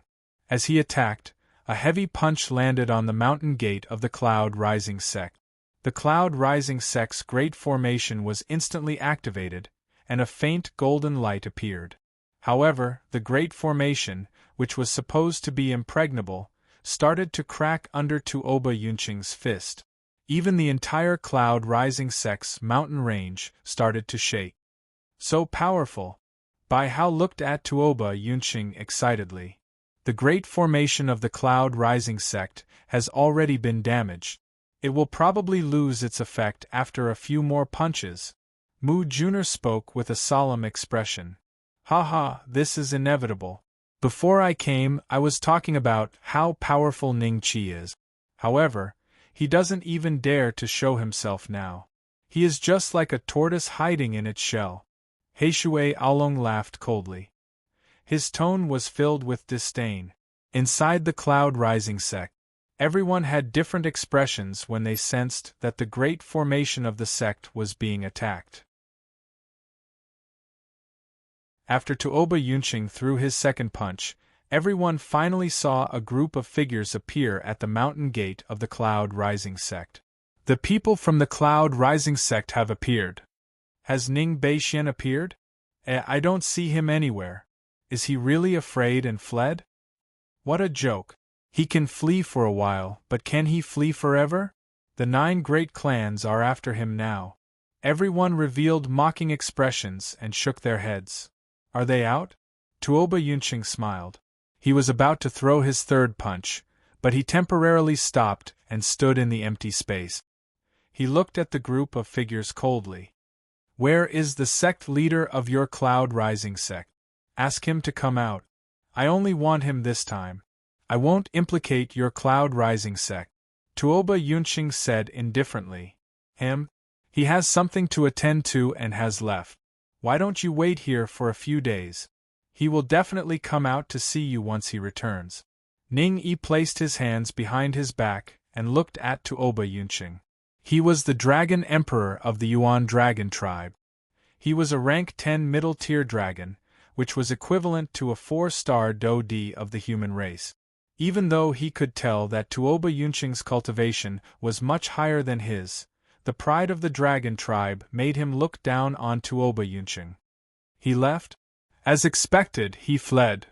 As he attacked, a heavy punch landed on the mountain gate of the Cloud Rising Sect. The Cloud Rising Sect's great formation was instantly activated, and a faint golden light appeared. However, the great formation, which was supposed to be impregnable, started to crack under Tuoba Yunqing's fist. Even the entire Cloud Rising sect's mountain range started to shake. So powerful! Bai Hao looked at Tuoba Yunqing excitedly. The great formation of the Cloud Rising sect has already been damaged. It will probably lose its effect after a few more punches. Mu Juner spoke with a solemn expression. Ha, this is inevitable. Before I came, I was talking about how powerful Ning Qi is. However, he doesn't even dare to show himself now. He is just like a tortoise hiding in its shell. Heishui Aolong laughed coldly. His tone was filled with disdain. Inside the Cloud Rising sect, everyone had different expressions when they sensed that the great formation of the sect was being attacked. After Tuoba Yunqing threw his second punch, everyone finally saw a group of figures appear at the mountain gate of the Cloud Rising sect. The people from the Cloud Rising sect have appeared. Has Ning Beixian appeared? I don't see him anywhere. Is he really afraid and fled? What a joke. He can flee for a while, but can he flee forever? The 9 great clans are after him now. Everyone revealed mocking expressions and shook their heads. Are they out? Tuoba Yunqing smiled. He was about to throw his third punch, but he temporarily stopped and stood in the empty space. He looked at the group of figures coldly. Where is the sect leader of your Cloud Rising sect? Ask him to come out. I only want him this time. I won't implicate your Cloud Rising sect. Tuoba Yunqing said indifferently. Him? He has something to attend to and has left. Why don't you wait here for a few days? He will definitely come out to see you once he returns. Ning Yi placed his hands behind his back and looked at Tuoba Yunqing. He was the Dragon Emperor of the Yuan Dragon tribe. He was a rank 10 middle-tier dragon, which was equivalent to a 4-star Do-D of the human race. Even though he could tell that Tuoba Yunqing's cultivation was much higher than his, the pride of the dragon tribe made him look down on Tuoba Yunqing. He left? As expected, he fled.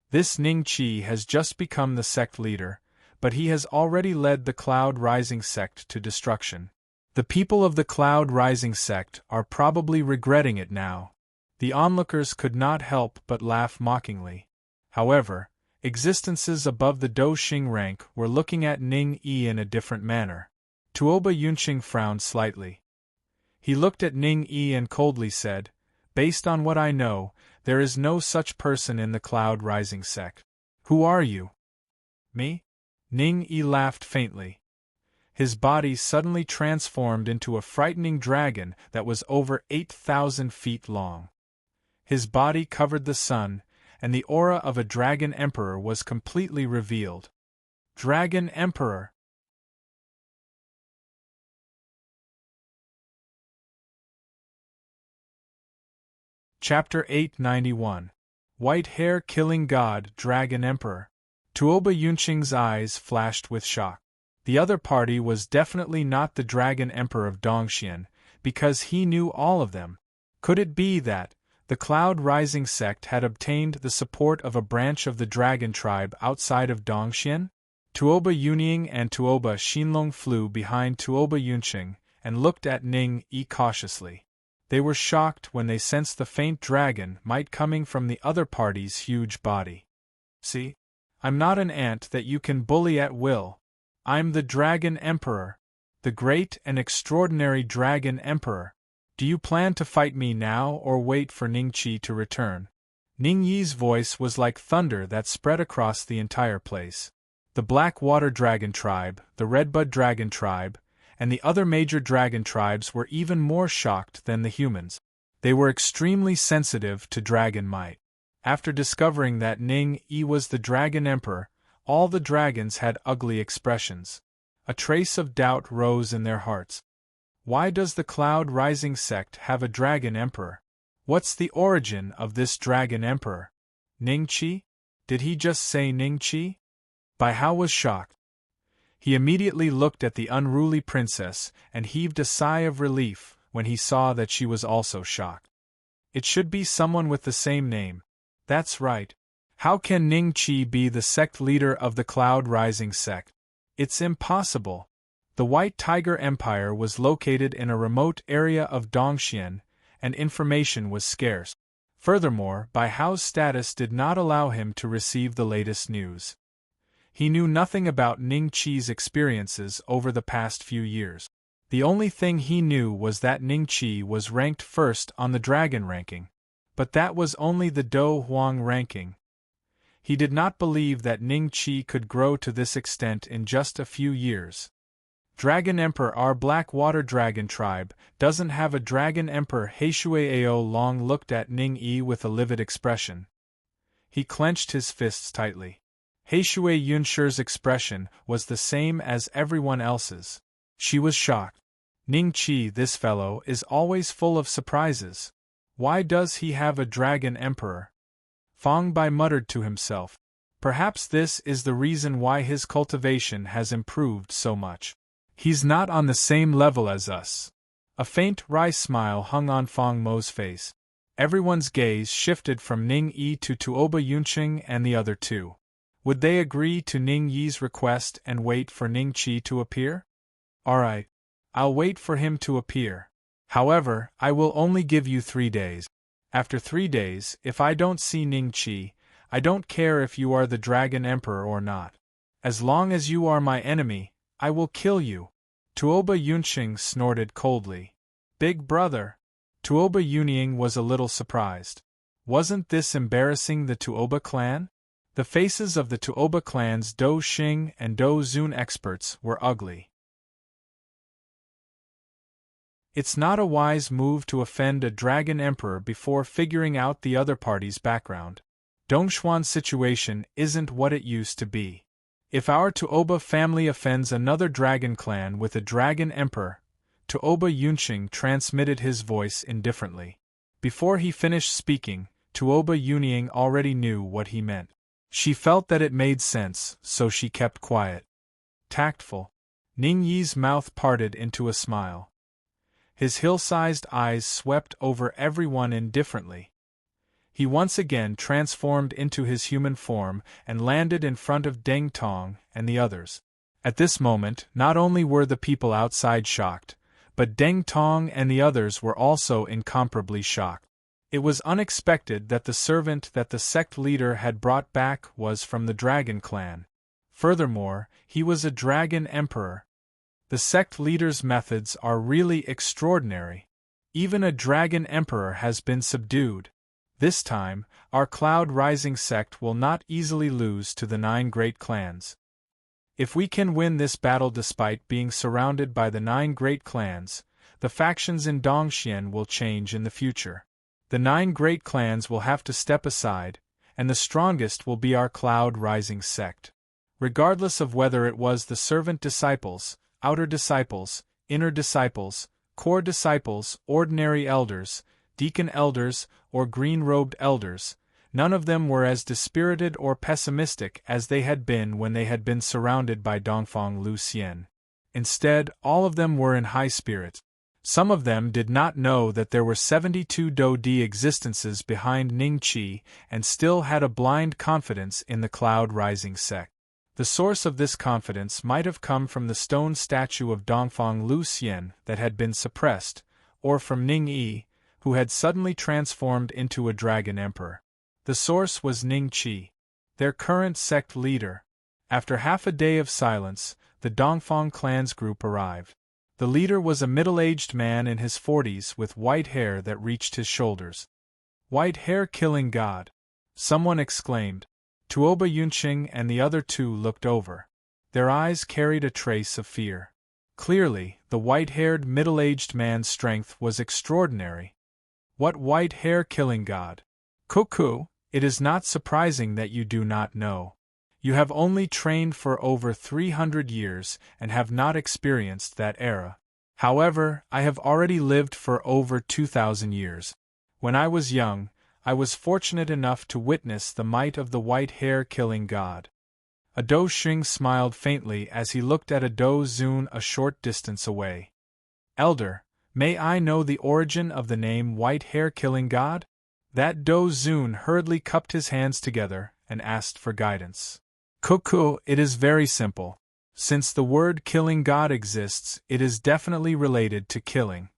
This Ning Qi has just become the sect leader, but he has already led the Cloud Rising sect to destruction. The people of the Cloud Rising sect are probably regretting it now. The onlookers could not help but laugh mockingly. However, existences above the Do Xing rank were looking at Ning Yi in a different manner. Tuoba Yunqing frowned slightly. He looked at Ning Yi and coldly said, Based on what I know, there is no such person in the Cloud Rising sect. Who are you? Me? Ning Yi laughed faintly. His body suddenly transformed into a frightening dragon that was over 8,000 feet long. His body covered the sun, and the aura of a Dragon Emperor was completely revealed. Dragon Emperor! Chapter 891. White Hair Killing God Dragon Emperor. Tuoba Yunqing's eyes flashed with shock. The other party was definitely not the Dragon Emperor of Dongxian, because he knew all of them. Could it be that the Cloud Rising sect had obtained the support of a branch of the dragon tribe outside of Dongxian? Tuoba Yunying and Tuoba Xinlong flew behind Tuoba Yunqing and looked at Ning Yi cautiously. They were shocked when they sensed the faint dragon might coming from the other party's huge body. See? I'm not an ant that you can bully at will. I'm the Dragon Emperor. The great and extraordinary Dragon Emperor. Do you plan to fight me now or wait for Ning Qi to return? Ning Yi's voice was like thunder that spread across the entire place. The Black Water Dragon tribe, the Redbud Dragon tribe, and the other major dragon tribes were even more shocked than the humans. They were extremely sensitive to dragon might. After discovering that Ning Yi was the Dragon Emperor, all the dragons had ugly expressions. A trace of doubt rose in their hearts. Why does the Cloud Rising sect have a Dragon Emperor? What's the origin of this Dragon Emperor? Ning Qi? Did he just say Ning Qi? Bai Hao was shocked. He immediately looked at the unruly princess and heaved a sigh of relief when he saw that she was also shocked. It should be someone with the same name. That's right. How can Ning Qi be the sect leader of the Cloud Rising sect? It's impossible. The White Tiger Empire was located in a remote area of Dongxian, and information was scarce. Furthermore, Bai Hao's status did not allow him to receive the latest news. He knew nothing about Ning Qi's experiences over the past few years. The only thing he knew was that Ning Qi was ranked first on the dragon ranking. But that was only the Do Huang ranking. He did not believe that Ning Qi could grow to this extent in just a few years. Dragon Emperor, our Black Water Dragon tribe, doesn't have a Dragon Emperor. Heishui Ao Long looked at Ning Yi with a livid expression. He clenched his fists tightly. Heishui Yunshi's expression was the same as everyone else's. She was shocked. Ning Qi, this fellow, is always full of surprises. Why does he have a Dragon Emperor? Fang Bai muttered to himself. Perhaps this is the reason why his cultivation has improved so much. He's not on the same level as us. A faint wry smile hung on Fang Mo's face. Everyone's gaze shifted from Ning Yi to Tuoba Yunqing and the other two. Would they agree to Ning Yi's request and wait for Ning Qi to appear? Alright. I'll wait for him to appear. However, I will only give you 3 days. After 3 days, if I don't see Ning Qi, I don't care if you are the Dragon Emperor or not. As long as you are my enemy, I will kill you. Tuoba Yunqing snorted coldly. Big brother. Tuoba Yunying was a little surprised. Wasn't this embarrassing the Tuoba clan? The faces of the Tuoba clan's Do Xing and Do Zun experts were ugly. It's not a wise move to offend a Dragon Emperor before figuring out the other party's background. Dongshuan's situation isn't what it used to be. If our Tuoba family offends another dragon clan with a Dragon Emperor, Tuoba Yunqing transmitted his voice indifferently. Before he finished speaking, Tuoba Yunying already knew what he meant. She felt that it made sense, so she kept quiet. Tactful. Ning Yi's mouth parted into a smile. His hill-sized eyes swept over everyone indifferently. He once again transformed into his human form and landed in front of Deng Tong and the others. At this moment, not only were the people outside shocked, but Deng Tong and the others were also incomparably shocked. It was unexpected that the servant that the sect leader had brought back was from the Dragon Clan. Furthermore, he was a Dragon Emperor. The sect leader's methods are really extraordinary. Even a Dragon Emperor has been subdued. This time, our Cloud Rising sect will not easily lose to the 9 great clans. If we can win this battle despite being surrounded by the 9 great clans, the factions in Dongxian will change in the future. The 9 great clans will have to step aside, and the strongest will be our Cloud Rising sect. Regardless of whether it was the servant disciples, outer disciples, inner disciples, core disciples, ordinary elders, deacon elders, or green-robed elders, none of them were as dispirited or pessimistic as they had been when they had been surrounded by Dongfang Lu Xian. Instead, all of them were in high spirits. Some of them did not know that there were 72 Do-Di existences behind Ning Qi and still had a blind confidence in the Cloud Rising sect. The source of this confidence might have come from the stone statue of Dongfang Lu Xian that had been suppressed, or from Ning Yi, who had suddenly transformed into a Dragon Emperor. The source was Ning Qi, their current sect leader. After half a day of silence, the Dongfang clan's group arrived. The leader was a middle-aged man in his 40s with white hair that reached his shoulders. White hair killing god! Someone exclaimed. Tuoba Yunqing and the other 2 looked over. Their eyes carried a trace of fear. Clearly, the white-haired middle-aged man's strength was extraordinary. What white hair killing god? Cuckoo, it is not surprising that you do not know. You have only trained for over 300 years and have not experienced that era. However, I have already lived for over 2,000 years. When I was young, I was fortunate enough to witness the might of the white hair killing god. A Do Xing smiled faintly as he looked at a Do Zun a short distance away. Elder, may I know the origin of the name white hair killing god? That Do Zun hurriedly cupped his hands together and asked for guidance. Cuckoo, it is very simple. Since the word killing god exists, it is definitely related to killing.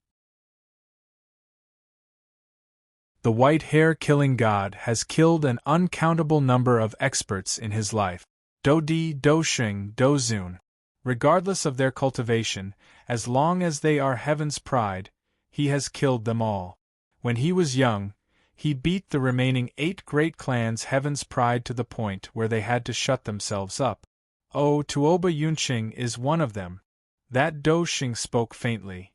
The white hair killing god has killed an uncountable number of experts in his life. Do Di, Do Xing, Do Zun. Regardless of their cultivation, as long as they are heaven's pride, he has killed them all. When he was young, he beat the remaining 8 great clans heaven's pride to the point where they had to shut themselves up. Oh, Tuoba Yunqing is one of them. That Do Xing spoke faintly.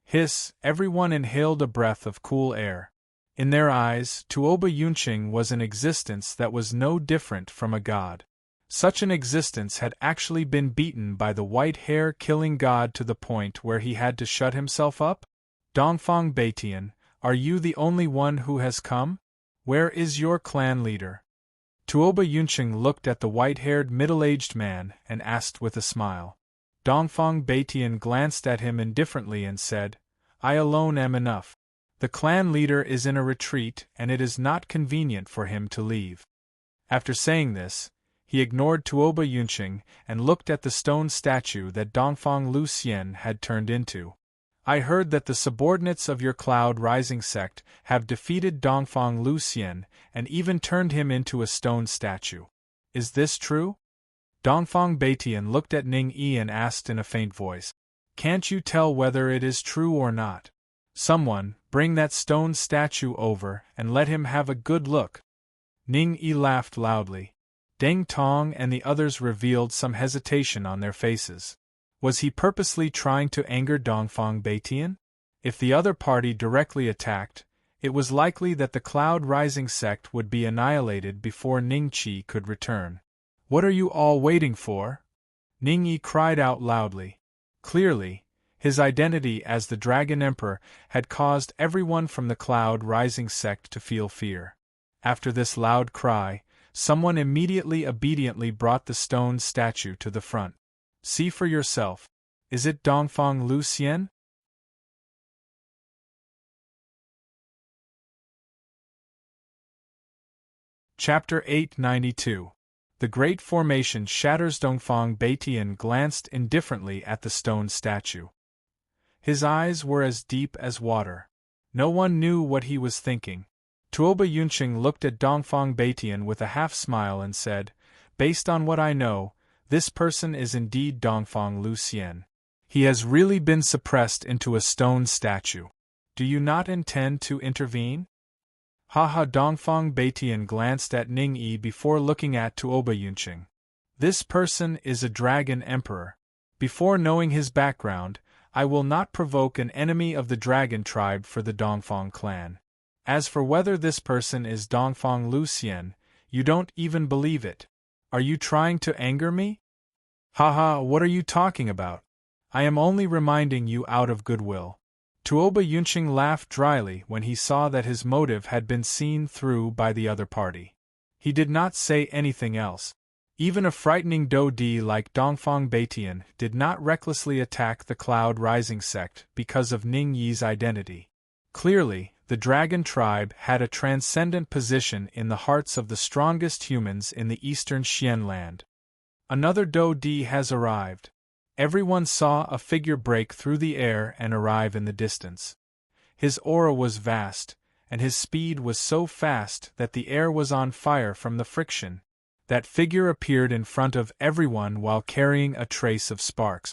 Hiss, everyone inhaled a breath of cool air. In their eyes, Tuoba Yunqing was an existence that was no different from a god. Such an existence had actually been beaten by the white hair killing god to the point where he had to shut himself up? Dongfang Beitian, are you the only one who has come? Where is your clan leader? Tuoba Yunqing looked at the white-haired middle-aged man and asked with a smile. Dongfang Beitian glanced at him indifferently and said, I alone am enough. The clan leader is in a retreat and it is not convenient for him to leave. After saying this, he ignored Tuoba Yunqing and looked at the stone statue that Dongfang Lucian had turned into. I heard that the subordinates of your Cloud Rising sect have defeated Dongfang Lucian and even turned him into a stone statue. Is this true? Dongfang Beitian looked at Ning Yi and asked in a faint voice, Can't you tell whether it is true or not? Someone, bring that stone statue over and let him have a good look. Ning Yi laughed loudly. Deng Tong and the others revealed some hesitation on their faces. Was he purposely trying to anger Dongfang Beitian? If the other party directly attacked, it was likely that the Cloud Rising sect would be annihilated before Ning Qi could return. What are you all waiting for? Ning Yi cried out loudly. Clearly, his identity as the Dragon Emperor had caused everyone from the Cloud Rising sect to feel fear. After this loud cry, someone immediately obediently brought the stone statue to the front. See for yourself. Is it Dongfang Lucian? Chapter 892. The Great Formation shatters. Dongfang Beitian glanced indifferently at the stone statue. His eyes were as deep as water. No one knew what he was thinking. Tuoba Yunqing looked at Dongfang Beitian with a half-smile and said, Based on what I know, this person is indeed Dongfang Lucian. He has really been suppressed into a stone statue. Do you not intend to intervene? Haha. Dongfang Beitian glanced at Ning Yi before looking at Tuoba Yunqing. This person is a Dragon Emperor. Before knowing his background, I will not provoke an enemy of the Dragon tribe for the Dongfang clan. As for whether this person is Dongfang Lucian, you don't even believe it. Are you trying to anger me? Haha, what are you talking about? I am only reminding you out of goodwill. Tuoba Yunqing laughed dryly when he saw that his motive had been seen through by the other party. He did not say anything else. Even a frightening Do Di like Dongfang Beitian did not recklessly attack the Cloud Rising sect because of Ning Yi's identity. Clearly, the Dragon tribe had a transcendent position in the hearts of the strongest humans in the eastern Xian land. Another Do Di has arrived. Everyone saw a figure break through the air and arrive in the distance. His aura was vast, and his speed was so fast that the air was on fire from the friction. That figure appeared in front of everyone while carrying a trace of sparks.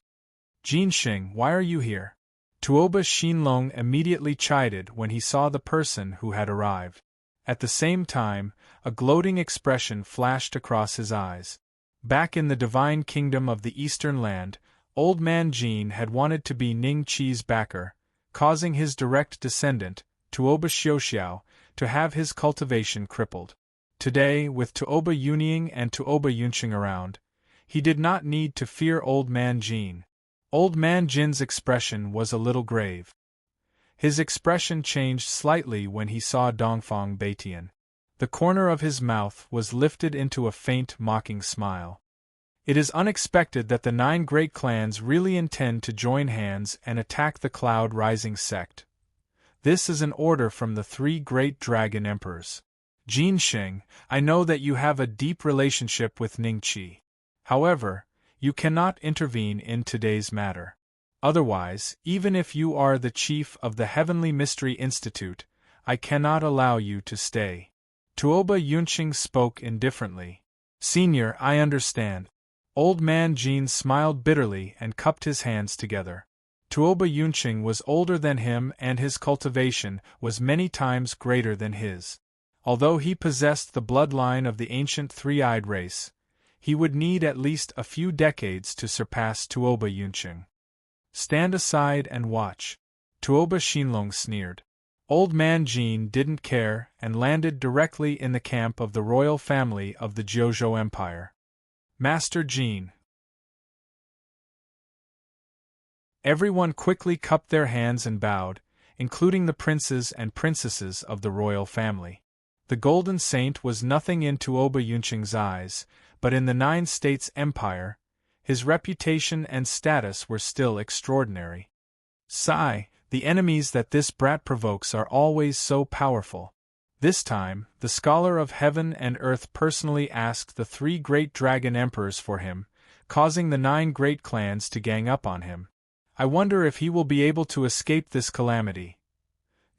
Jinxing, why are you here? Tuoba Xinlong immediately chided when he saw the person who had arrived. At the same time, a gloating expression flashed across his eyes. Back in the divine kingdom of the eastern land, Old Man Jin had wanted to be Ning Qi's backer, causing his direct descendant, Tuoba Xiuxiao, to have his cultivation crippled. Today, with Tuoba Yunying and Tuoba Yunqing around, he did not need to fear Old Man Jin. Old Man Jin's expression was a little grave. His expression changed slightly when he saw Dongfang Beitian. The corner of his mouth was lifted into a faint mocking smile. It is unexpected that the 9 great clans really intend to join hands and attack the Cloud Rising sect. This is an order from the 3 great Dragon Emperors. Jinxing, I know that you have a deep relationship with Ning Qi. However, You cannot intervene in today's matter. Otherwise, even if you are the chief of the Heavenly Mystery Institute, I cannot allow you to stay. Tuoba Yunqing spoke indifferently. Senior, I understand. Old man Jean smiled bitterly and cupped his hands together. Tuoba Yunqing was older than him and his cultivation was many times greater than his. Although he possessed the bloodline of the ancient three-eyed race, he would need at least a few decades to surpass Tuoba Yunqing. Stand aside and watch. Tuoba Xinlong sneered. Old man Jean didn't care and landed directly in the camp of the royal family of the Jiuzhou Empire. Master Jean. Everyone quickly cupped their hands and bowed, including the princes and princesses of the royal family. The Golden Saint was nothing in Tuoba Yunqing's eyes, but in the 9 States Empire, his reputation and status were still extraordinary. Sigh, the enemies that this brat provokes are always so powerful. This time, the scholar of heaven and earth personally asked the 3 great dragon emperors for him, causing the 9 great clans to gang up on him. I wonder if he will be able to escape this calamity.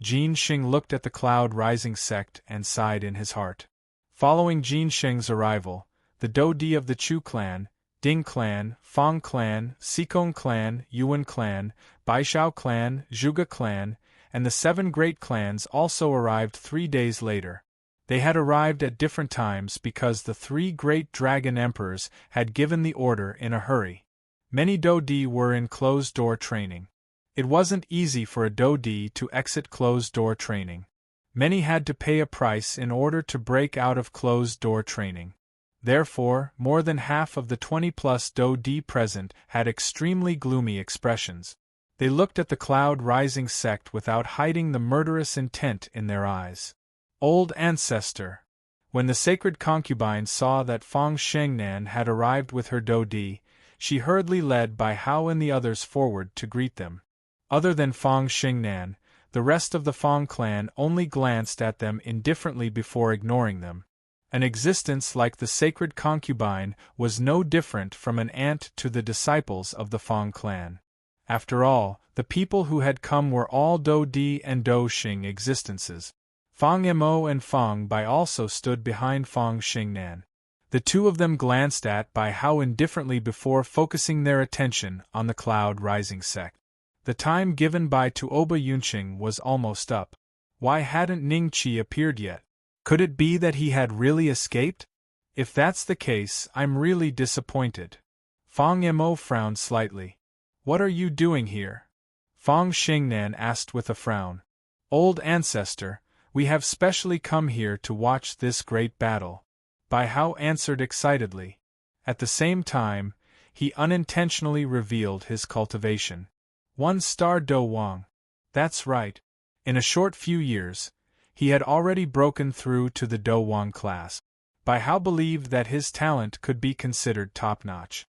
Jin Xing looked at the cloud-rising sect and sighed in his heart. Following Jin Xing's arrival, the Dodi of the Chu clan, Ding clan, Fang clan, Sikong clan, Yuan clan, Baishao clan, Zhuge clan, and the 7 great clans also arrived 3 days later. They had arrived at different times because the 3 great dragon emperors had given the order in a hurry. Many Dodi were in closed-door training. It wasn't easy for a Dodi to exit closed-door training. Many had to pay a price in order to break out of closed-door training. Therefore, more than half of the 20-plus Dodi present had extremely gloomy expressions. They looked at the cloud-rising sect without hiding the murderous intent in their eyes. Old ancestor. When the sacred concubine saw that Fang Shengnan had arrived with her Dodi, she hurriedly led Bai Hao and the others forward to greet them. Other than Fang Shengnan, the rest of the Fang clan only glanced at them indifferently before ignoring them. An existence like the sacred concubine was no different from an aunt to the disciples of the Fang clan. After all, the people who had come were all Dodi and Do-Xing existences. Fang Mo and Fang Bai also stood behind Fang Xingnan. The 2 of them glanced at Bai Hao indifferently before focusing their attention on the cloud-rising sect. The time given by Tuoba Yunqing was almost up. Why hadn't Ning Qi appeared yet? Could it be that he had really escaped? If that's the case, I'm really disappointed. Fang Mo frowned slightly. What are you doing here? Fang Xingnan asked with a frown. Old ancestor, we have specially come here to watch this great battle. Bai Hao answered excitedly. At the same time, he unintentionally revealed his cultivation. 1-star Do Wang. That's right. In a short few years, he had already broken through to the Do Wang class. Bai Hao believed that his talent could be considered top-notch.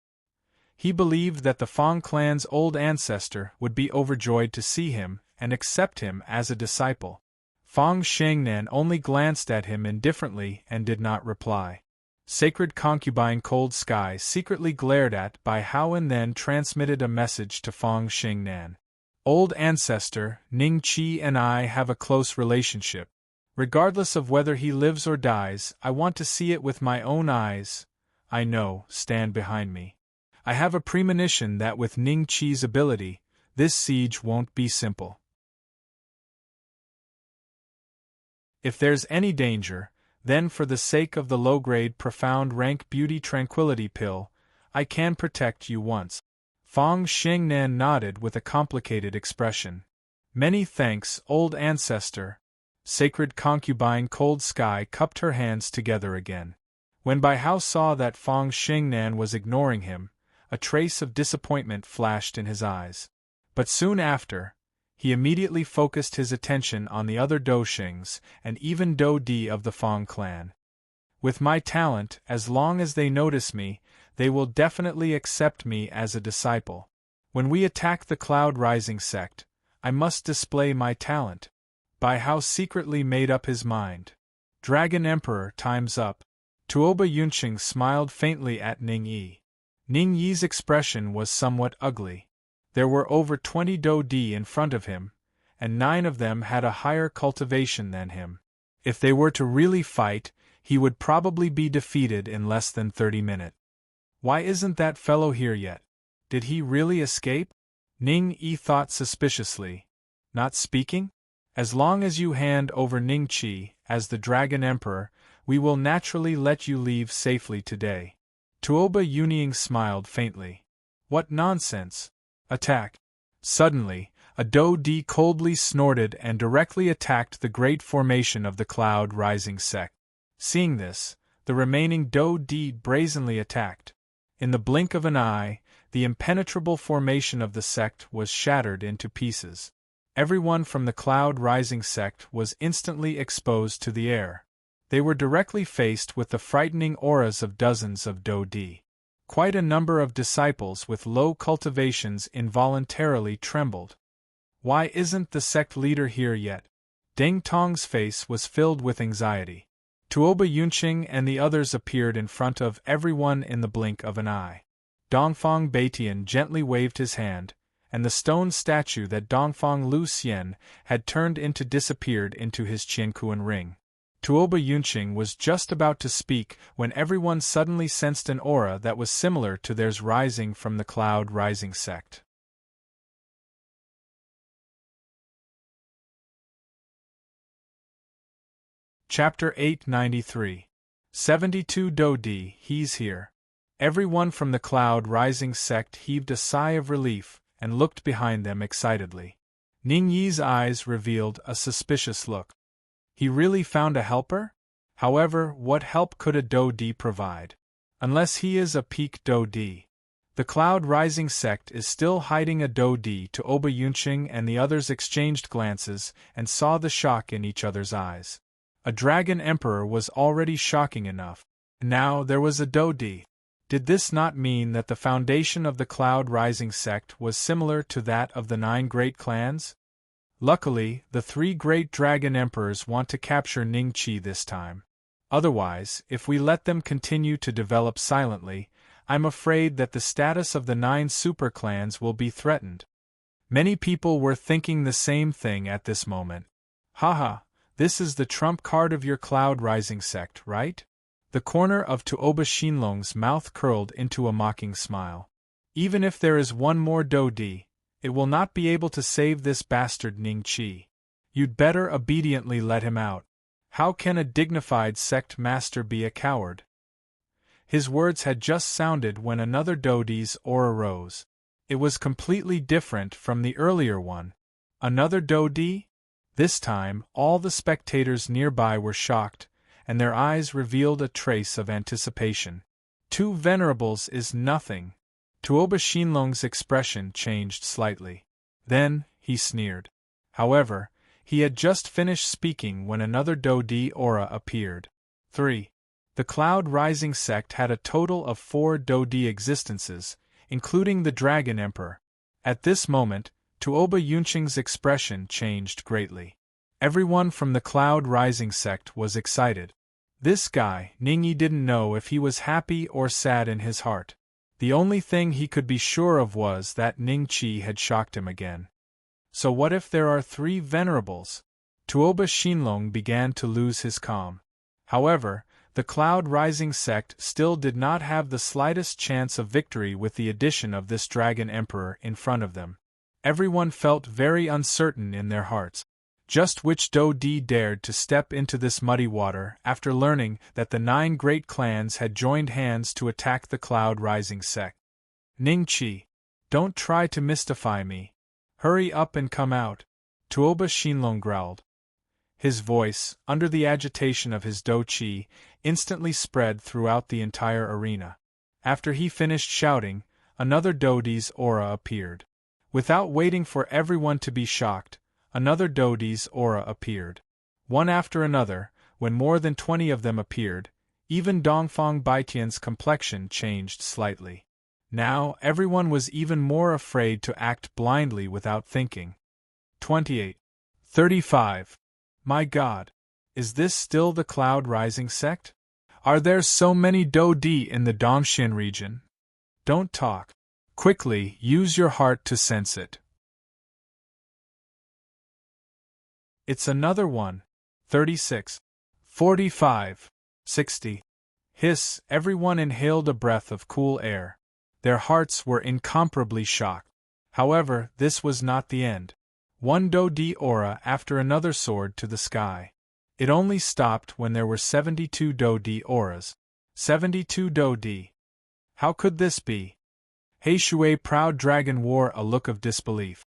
He believed that the Fang clan's old ancestor would be overjoyed to see him and accept him as a disciple. Fang Shengnan only glanced at him indifferently and did not reply. Sacred concubine Cold Sky secretly glared at Bai Hao and then transmitted a message to Fang Shengnan. Old ancestor, Ning Qi and I have a close relationship. Regardless of whether he lives or dies, I want to see it with my own eyes. I know, stand behind me. I have a premonition that with Ning Qi's ability, this siege won't be simple. If there's any danger, then for the sake of the low-grade profound rank beauty tranquility pill, I can protect you once. Fang Shengnan nodded with a complicated expression. Many thanks, old ancestor. Sacred concubine Cold Sky cupped her hands together again. When Bai Hao saw that Fang Shengnan was ignoring him, a trace of disappointment flashed in his eyes. But soon after, he immediately focused his attention on the other Do-Xings and even Do-Di of the Fang clan. With my talent, as long as they notice me, they will definitely accept me as a disciple. When we attack the cloud-rising sect, I must display my talent. Bai Hao secretly made up his mind. Dragon Emperor, time's up. Tuoba Yunqing smiled faintly at Ning Yi. Ning Yi's expression was somewhat ugly. There were over 20 Dodi in front of him, and 9 of them had a higher cultivation than him. If they were to really fight, he would probably be defeated in less than 30 minutes. Why isn't that fellow here yet? Did he really escape? Ning Yi thought suspiciously. Not speaking? As long as you hand over Ning Qi as the Dragon Emperor, we will naturally let you leave safely today. Tuoba Yunying smiled faintly. What nonsense! Attack! Suddenly, a Do-Di coldly snorted and directly attacked the great formation of the Cloud Rising sect. Seeing this, the remaining Do-Di brazenly attacked. In the blink of an eye, the impenetrable formation of the sect was shattered into pieces. Everyone from the Cloud Rising sect was instantly exposed to the air. They were directly faced with the frightening auras of dozens of Do-Di. Quite a number of disciples with low cultivations involuntarily trembled. Why isn't the sect leader here yet? Ding Tong's face was filled with anxiety. Tuoba Yunqing and the others appeared in front of everyone in the blink of an eye. Dongfang Baitian gently waved his hand, and the stone statue that Dongfang Lu Xian had turned into disappeared into his Qiankuan ring. Tuoba Yunqing was just about to speak when everyone suddenly sensed an aura that was similar to theirs rising from the Cloud Rising sect. Chapter 893. 72 Do-Di, he's here. Everyone from the Cloud Rising sect heaved a sigh of relief and looked behind them excitedly. Ning Yi's eyes revealed a suspicious look. He really found a helper? However, what help could a Do-Di provide? Unless he is a peak Do-Di. The Cloud Rising sect is still hiding a Do-Di. Tuoba Yunqing and the others exchanged glances and saw the shock in each other's eyes. A Dragon Emperor was already shocking enough. Now there was a Do-Di. Did this not mean that the foundation of the Cloud Rising sect was similar to that of the 9 great clans? Luckily, the 3 great Dragon Emperors want to capture Ning Qi this time. Otherwise, if we let them continue to develop silently, I'm afraid that the status of the 9 super clans will be threatened. Many people were thinking the same thing at this moment. Haha, this is the trump card of your Cloud Rising sect, right? The corner of Tuoba Xinlong's mouth curled into a mocking smile. Even if there is one more Do-Di, it will not be able to save this bastard Ning Qi. You'd better obediently let him out. How can a dignified sect master be a coward? His words had just sounded when another Do-Di's aura rose. It was completely different from the earlier one. Another Do-Di? This time, all the spectators nearby were shocked, and their eyes revealed a trace of anticipation. 2 venerables is nothing. Tuoba Xinlong's expression changed slightly. Then, he sneered. However, he had just finished speaking when another Do-Di aura appeared. 3. The Cloud Rising sect had a total of 4 Do-Di existences, including the Dragon Emperor. At this moment, Tuoba Yunqing's expression changed greatly. Everyone from the Cloud Rising sect was excited. This guy, Ning Yi, didn't know if he was happy or sad in his heart. The only thing he could be sure of was that Ning Qi had shocked him again. So what if there are 3 venerables? Tuoba Xinlong began to lose his calm. However, the Cloud Rising sect still did not have the slightest chance of victory with the addition of this Dragon Emperor in front of them. Everyone felt very uncertain in their hearts. Just which Do-Di dared to step into this muddy water after learning that the 9 great clans had joined hands to attack the Cloud Rising sect. Ning Qi, don't try to mystify me. Hurry up and come out, Tuoba Xinlong growled. His voice, under the agitation of his Do-Qi, instantly spread throughout the entire arena. After he finished shouting, another Do-Di's aura appeared. Without waiting for everyone to be shocked, another Do-Di's aura appeared. One after another, when more than 20 of them appeared, even Dongfang Baitian's complexion changed slightly. Now everyone was even more afraid to act blindly without thinking. 28. 35. My God! Is this still the Cloud Rising sect? Are there so many Do-Di in the Dongxian region? Don't talk. Quickly, use your heart to sense it. It's another one. 36. 45. 60. Hiss, everyone inhaled a breath of cool air. Their hearts were incomparably shocked. However, this was not the end. One do-di aura after another soared to the sky. It only stopped when there were 72 do-di auras. 72 do-di. How could this be? Heishui Proud Dragon wore a look of disbelief.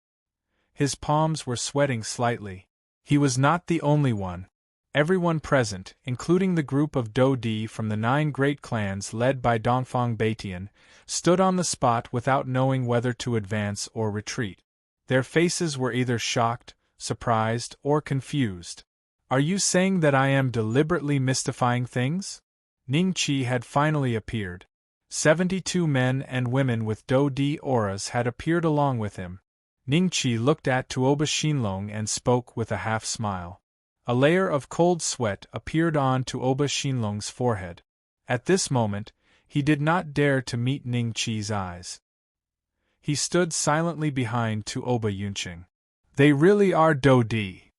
His palms were sweating slightly. He was not the only one. Everyone present, including the group of do-di from the 9 great clans led by Dongfang Baitian, stood on the spot without knowing whether to advance or retreat. Their faces were either shocked, surprised, or confused. Are you saying that I am deliberately mystifying things? Ning Qi had finally appeared. 72 men and women with do-di auras had appeared along with him. Ning Qi looked at Tuoba Xinlong and spoke with a half-smile. A layer of cold sweat appeared on Tuoba Xinlong's forehead. At this moment, he did not dare to meet Ning Qi's eyes. He stood silently behind Tuoba Yunqing. They really are do-di.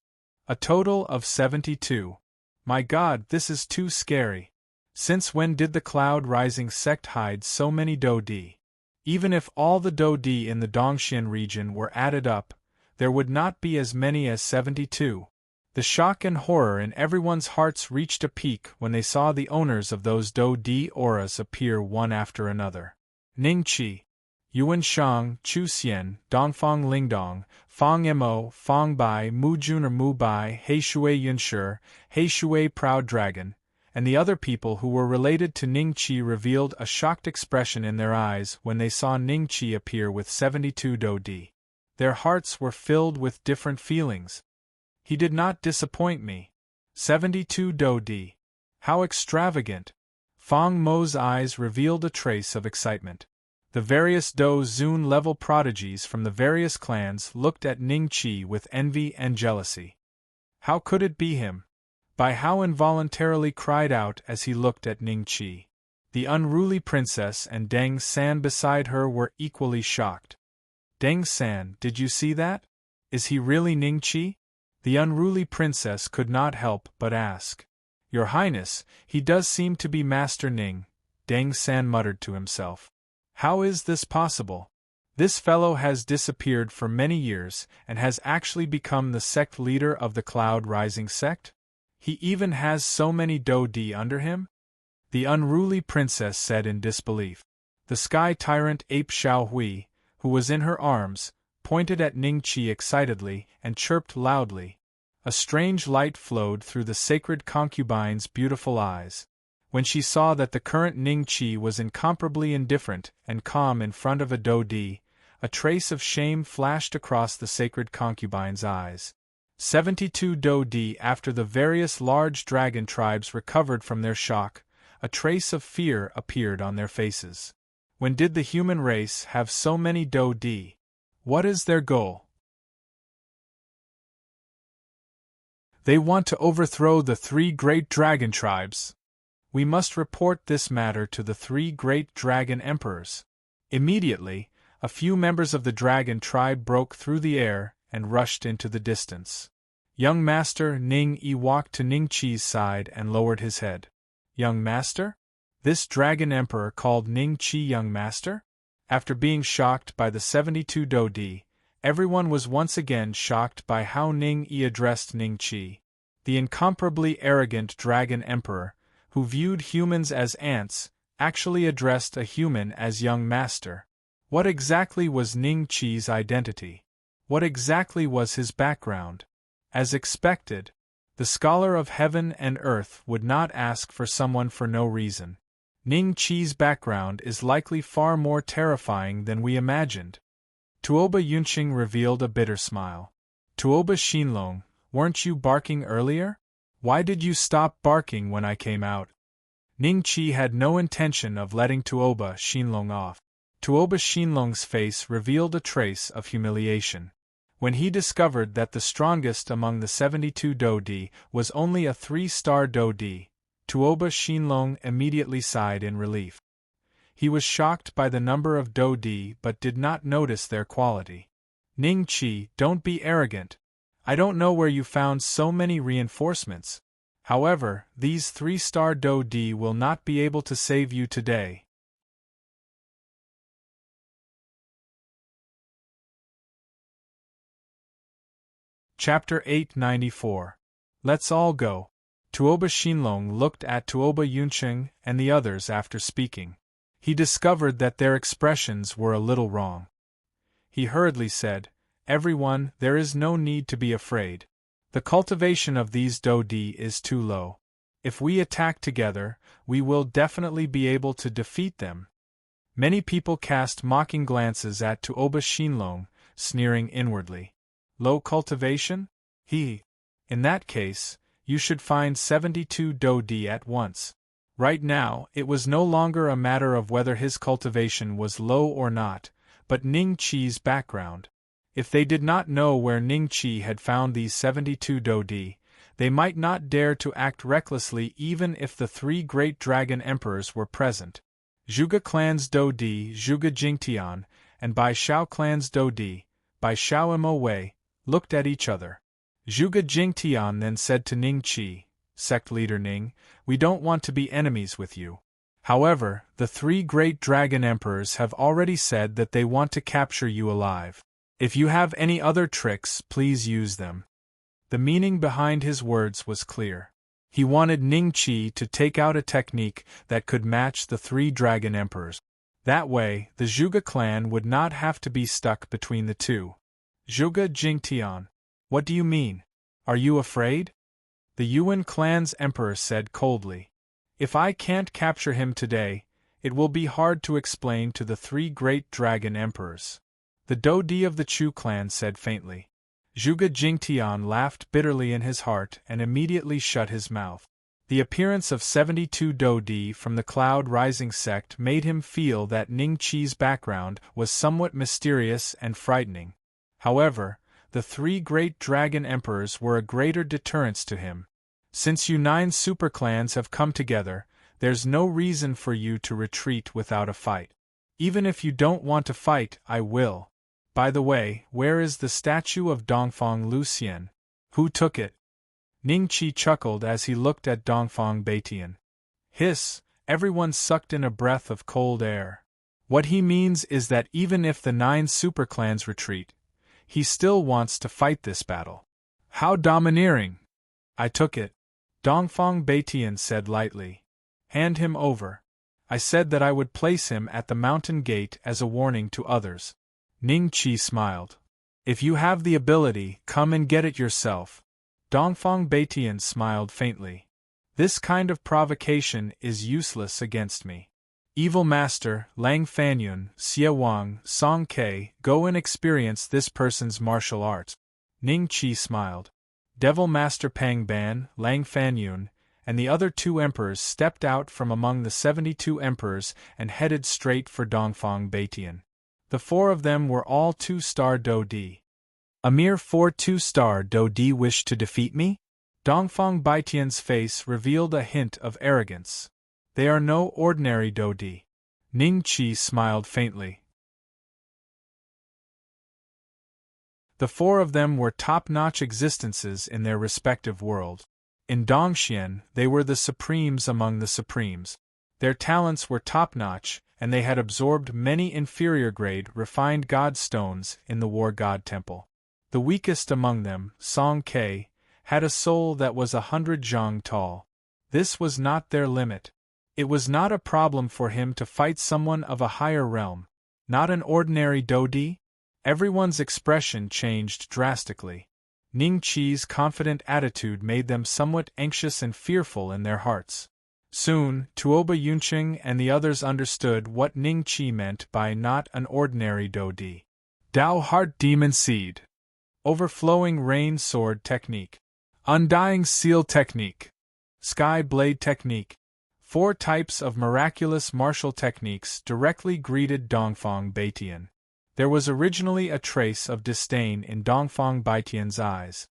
A total of 72. My God, this is too scary. Since when did the Cloud Rising sect hide so many do-di? Even if all the do-di in the Dongxian region were added up, there would not be as many as 72. The shock and horror in everyone's hearts reached a peak when they saw the owners of those do-di auras appear one after another. Ning Qi, Yuan Shang, Chu Xian, Dongfang Lingdong, Fang Mo, Fang Bai, Mu Jun or Mu Bai, Heishui Yunshi, Heishui Proud Dragon, and the other people who were related to Ning Qi revealed a shocked expression in their eyes when they saw Ning Qi appear with 72 do-di. Their hearts were filled with different feelings. He did not disappoint me. 72 do-di. How extravagant! Fang Mo's eyes revealed a trace of excitement. The various Do-Zun level prodigies from the various clans looked at Ning Qi with envy and jealousy. How could it be him? Bai Hao involuntarily cried out as he looked at Ning Qi. The unruly princess and Deng San beside her were equally shocked. Deng San, did you see that? Is he really Ning Qi? The unruly princess could not help but ask. Your Highness, he does seem to be Master Ning, Deng San muttered to himself. How is this possible? This fellow has disappeared for many years and has actually become the sect leader of the Cloud Rising sect? He even has so many do-di under him? The unruly princess said in disbelief. The sky tyrant Ape Xiaohui, who was in her arms, pointed at Ning Qi excitedly and chirped loudly. A strange light flowed through the sacred concubine's beautiful eyes. When she saw that the current Ning Qi was incomparably indifferent and calm in front of a do-di, a trace of shame flashed across the sacred concubine's eyes. 72 do-di after the various large dragon tribes recovered from their shock, a trace of fear appeared on their faces. When did the human race have so many do-di? What is their goal? They want to overthrow the 3 great dragon tribes. We must report this matter to the 3 great dragon emperors. Immediately, a few members of the dragon tribe broke through the air and rushed into the distance. Young Master Ning Yi walked to Ning Qi's side and lowered his head. Young Master? This dragon emperor called Ning Qi Young Master? After being shocked by the 72 do-di, everyone was once again shocked by how Ning Yi addressed Ning Qi. The incomparably arrogant dragon emperor, who viewed humans as ants, actually addressed a human as Young Master. What exactly was Ning Qi's identity? What exactly was his background? As expected, the scholar of heaven and earth would not ask for someone for no reason. Ning Qi's background is likely far more terrifying than we imagined. Tuoba Yunqing revealed a bitter smile. Tuoba Xinlong, weren't you barking earlier? Why did you stop barking when I came out? Ning Qi had no intention of letting Tuoba Xinlong off. Tuoba Xinlong's face revealed a trace of humiliation. When he discovered that the strongest among the 72 do-di was only a 3-star do-di, Tuoba Xinlong immediately sighed in relief. He was shocked by the number of Do-di but did not notice their quality. Ning Qi, don't be arrogant. I don't know where you found so many reinforcements. However, these 3-star Do-di will not be able to save you today. Chapter 894. Let's all go. Tuoba Xinlong looked at Tuoba Yunqing and the others after speaking. He discovered that their expressions were a little wrong. He hurriedly said, "Everyone, there is no need to be afraid. The cultivation of these Do-di is too low. If we attack together, we will definitely be able to defeat them." Many people cast mocking glances at Tuoba Xinlong, sneering inwardly. Low cultivation? In that case, you should find 72 Do-di at once. Right now, it was no longer a matter of whether his cultivation was low or not, but Ning Qi's background. If they did not know where Ning Qi had found these 72 Do-di, they might not dare to act recklessly even if the 3 great dragon emperors were present. Zhuge clan's Do-di, Zhuge Jingtian, and Bai Shao clan's Do-di, Bai Shao Mo Wei, looked at each other. Zhuge Jingtian then said to Ning Qi, "Sect leader Ning, we don't want to be enemies with you. However, the 3 great dragon emperors have already said that they want to capture you alive. If you have any other tricks, please use them." The meaning behind his words was clear. He wanted Ning Qi to take out a technique that could match the 3 dragon emperors. That way, the Zhuge clan would not have to be stuck between the two. Zhuge Jingtian, what do you mean? Are you afraid? The Yuan clan's emperor said coldly. If I can't capture him today, it will be hard to explain to the 3 great dragon emperors. The Do-di of the Chu clan said faintly. Zhuge Jingtian laughed bitterly in his heart and immediately shut his mouth. The appearance of 72 Do-di from the Cloud Rising sect made him feel that Ning Qi's background was somewhat mysterious and frightening. However, the 3 great dragon emperors were a greater deterrence to him. Since you 9 superclans have come together, there's no reason for you to retreat without a fight. Even if you don't want to fight, I will. By the way, where is the statue of Dongfang Lucian? Who took it? Ning Qi chuckled as he looked at Dongfang Baitian. Hiss, everyone sucked in a breath of cold air. What he means is that even if the 9 superclans retreat, he still wants to fight this battle. How domineering! I took it. Dongfang Baitian said lightly. Hand him over. I said that I would place him at the mountain gate as a warning to others. Ning Qi smiled. If you have the ability, come and get it yourself. Dongfang Baitian smiled faintly. This kind of provocation is useless against me. Evil Master, Lang Fanyun, Xie Wang, Song Ke, go and experience this person's martial arts. Ning Qi smiled. Devil Master Pang Ban, Lang Fanyun, and the other 2 emperors stepped out from among the 72 emperors and headed straight for Dongfang Baitian. The 4 of them were all 2-star Do-di. A mere 4 2-star Do-di wish to defeat me? Dongfang Baitian's face revealed a hint of arrogance. They are no ordinary Do-di. Ning Qi smiled faintly. The 4 of them were top-notch existences in their respective worlds. In Dongxian, they were the supremes among the supremes. Their talents were top-notch, and they had absorbed many inferior-grade refined god stones in the War God Temple. The weakest among them, Song Ke, had a soul that was 100 zhang tall. This was not their limit. It was not a problem for him to fight someone of a higher realm. Not an ordinary Do-di? Everyone's expression changed drastically. Ning Qi's confident attitude made them somewhat anxious and fearful in their hearts. Soon, Tuoba Yunqing and the others understood what Ning Qi meant by not an ordinary Do-di. Dao Heart Demon Seed. Overflowing Rain Sword Technique. Undying Seal Technique. Sky Blade Technique. 4 types of miraculous martial techniques directly greeted Dongfang Baitian. There was originally a trace of disdain in Dongfang Baitian's eyes.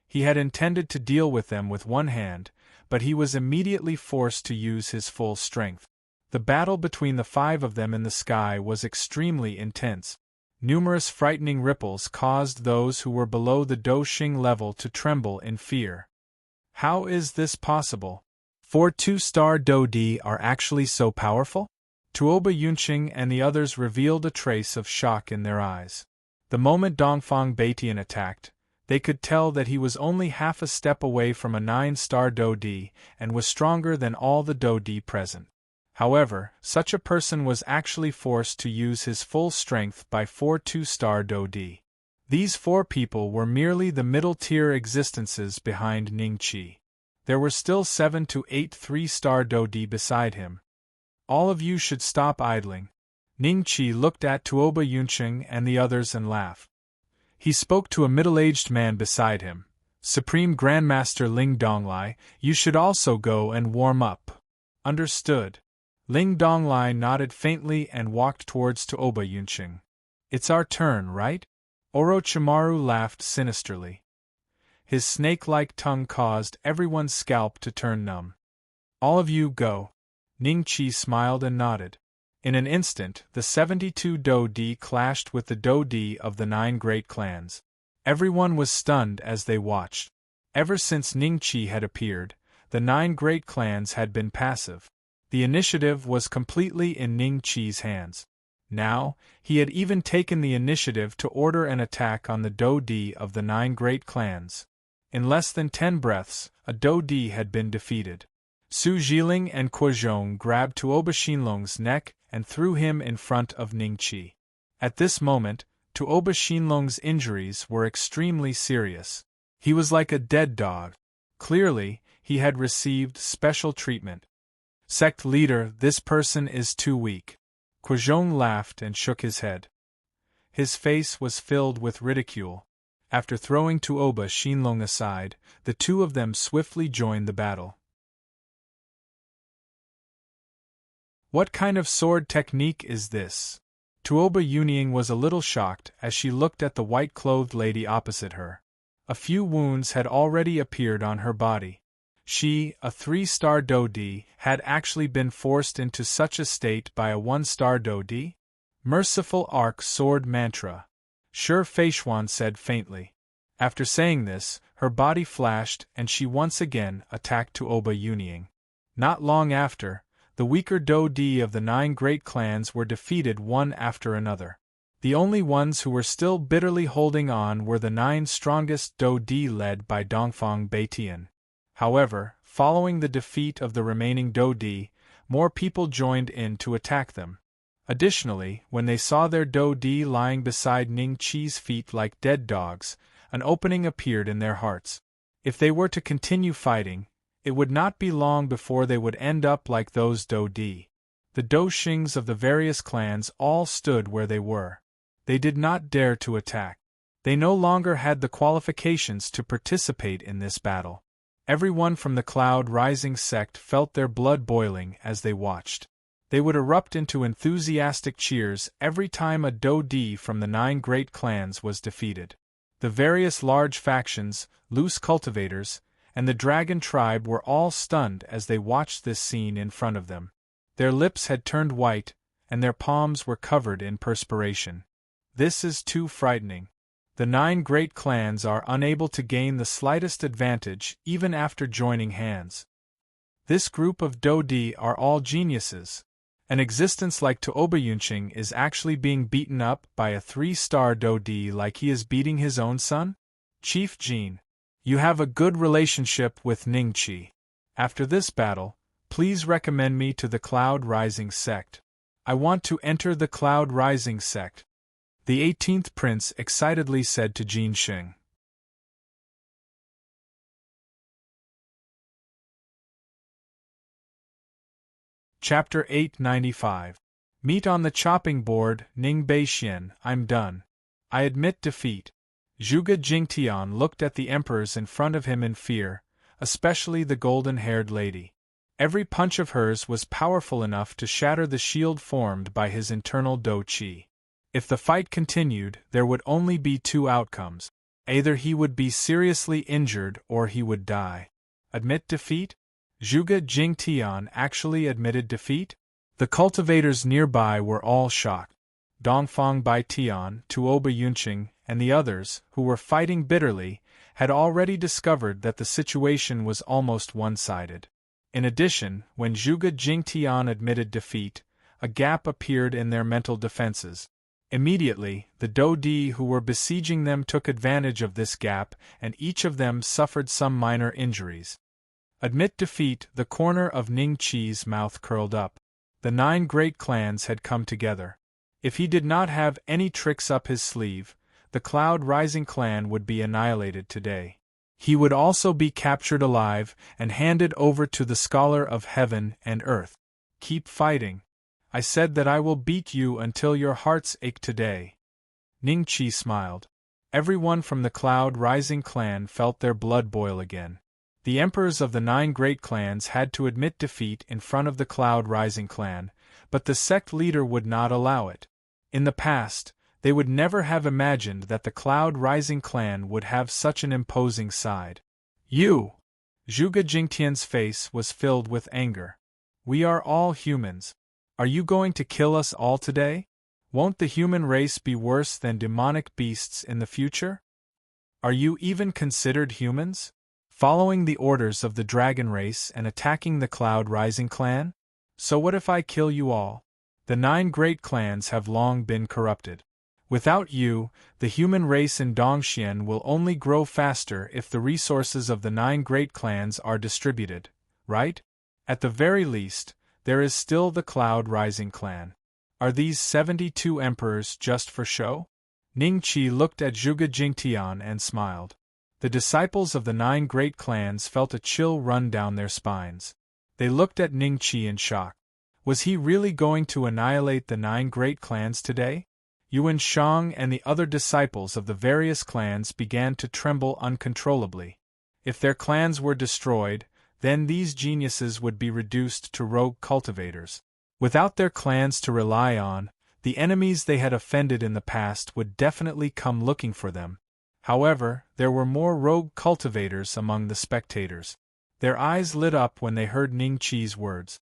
He had intended to deal with them with one hand, but he was immediately forced to use his full strength. The battle between the 5 of them in the sky was extremely intense. Numerous frightening ripples caused those who were below the Doshing level to tremble in fear. How is this possible? 4 2-star Do-Di are actually so powerful? Tuoba Yunqing and the others revealed a trace of shock in their eyes. The moment Dongfang Beitian attacked, they could tell that he was only half a step away from a 9-star Do-Di and was stronger than all the Do-Di present. However, such a person was actually forced to use his full strength by 4 2-star Do-Di. These 4 people were merely the middle-tier existences behind Ningqi. There were still 7 to 8 3-star Do-Di beside him. All of you should stop idling. Ningqi looked at Tuoba Yunqing and the others and laughed. He spoke to a middle-aged man beside him. Supreme Grandmaster Ling Donglai, you should also go and warm up. Understood. Ling Donglai nodded faintly and walked towards Tuoba Yunqing. It's our turn, right? Orochimaru laughed sinisterly. His snake-like tongue caused everyone's scalp to turn numb. All of you go. Ningqi smiled and nodded. In an instant, the 72 Do-Di clashed with the Do-Di of the 9 great clans. Everyone was stunned as they watched. Ever since Ningqi had appeared, the 9 great clans had been passive. The initiative was completely in Ningqi's hands. Now, he had even taken the initiative to order an attack on the Do-Di of the 9 great clans. In less than 10 breaths, a Do-Di had been defeated. Su Jiling and Quozhong grabbed Tuoba Shinlong's neck and threw him in front of Ningqi. At this moment, Tuoba Shinlong's injuries were extremely serious. He was like a dead dog. Clearly, he had received special treatment. Sect leader, this person is too weak. Quozhong laughed and shook his head. His face was filled with ridicule. After throwing Tuoba Shinlong aside, the 2 of them swiftly joined the battle. What kind of sword technique is this? Tuoba Yunqing was a little shocked as she looked at the white-clothed lady opposite her. A few wounds had already appeared on her body. She, a 3-star Do-Di, had actually been forced into such a state by a 1-star Do-Di? Merciful Arc Sword Mantra. Sure, Feishuan said faintly. After saying this, her body flashed and she once again attacked Tuoba Yunqing. Not long after, the weaker Do-Di of the 9 great clans were defeated one after another. The only ones who were still bitterly holding on were the 9 strongest Do-Di led by Dongfang Beitian. However, following the defeat of the remaining Do-Di, more people joined in to attack them. Additionally, when they saw their Do-Di lying beside Ningqi's feet like dead dogs, an opening appeared in their hearts. If they were to continue fighting, it would not be long before they would end up like those Do-Di. The Doshings of the various clans all stood where they were. They did not dare to attack. They no longer had the qualifications to participate in this battle. Everyone from the Cloud Rising sect felt their blood boiling as they watched. They would erupt into enthusiastic cheers every time a Do-Di from the 9 great clans was defeated. The various large factions, loose cultivators, and the dragon tribe were all stunned as they watched this scene in front of them. Their lips had turned white, and their palms were covered in perspiration. This is too frightening. The 9 great clans are unable to gain the slightest advantage even after joining hands. This group of Do-Di are all geniuses. An existence like Tuoba Yunqing is actually being beaten up by a 3-star Do-Di like he is beating his own son? Chief Jin, you have a good relationship with Ningqi. After this battle, please recommend me to the Cloud Rising sect. I want to enter the Cloud Rising sect. The 18th prince excitedly said to Jin Xing. Chapter 895. Meet on the chopping board, Ning Beixian, I'm done. I admit defeat. Zhuge Jingtian looked at the emperors in front of him in fear, especially the golden-haired lady. Every punch of hers was powerful enough to shatter the shield formed by his internal Do-Chi. If the fight continued, there would only be 2 outcomes. Either he would be seriously injured or he would die. Admit defeat? Zhuge Jingtian actually admitted defeat? The cultivators nearby were all shocked. Dongfang Baitian, Tuoba Yunqing, and the others, who were fighting bitterly, had already discovered that the situation was almost one-sided. In addition, when Zhuge Jingtian admitted defeat, a gap appeared in their mental defenses. Immediately, the Dodi who were besieging them took advantage of this gap, and each of them suffered some minor injuries. Admit defeat, the corner of Ning Qi's mouth curled up. The 9 great clans had come together. If he did not have any tricks up his sleeve, the Cloud Rising clan would be annihilated today. He would also be captured alive and handed over to the Scholar of Heaven and Earth. Keep fighting. I said that I will beat you until your hearts ache today. Ning Qi smiled. Everyone from the Cloud Rising clan felt their blood boil again. The emperors of the 9 great clans had to admit defeat in front of the Cloud Rising clan, but the sect leader would not allow it. In the past, they would never have imagined that the Cloud Rising clan would have such an imposing side. You! Zhuge Jingtian's face was filled with anger. We are all humans. Are you going to kill us all today? Won't the human race be worse than demonic beasts in the future? Are you even considered humans? Following the orders of the dragon race and attacking the Cloud Rising clan? So what if I kill you all? The 9 great clans have long been corrupted. Without you, the human race in Dongxian will only grow faster if the resources of the 9 great clans are distributed, right? At the very least, there is still the Cloud Rising clan. Are these 72 emperors just for show? Ning Qi looked at Zhuge Jingtian and smiled. The disciples of the 9 great clans felt a chill run down their spines. They looked at Ning Qi in shock. Was he really going to annihilate the 9 great clans today? Yuan Shang and the other disciples of the various clans began to tremble uncontrollably. If their clans were destroyed, then these geniuses would be reduced to rogue cultivators. Without their clans to rely on, the enemies they had offended in the past would definitely come looking for them. However, there were more rogue cultivators among the spectators. Their eyes lit up when they heard Ning Qi's words.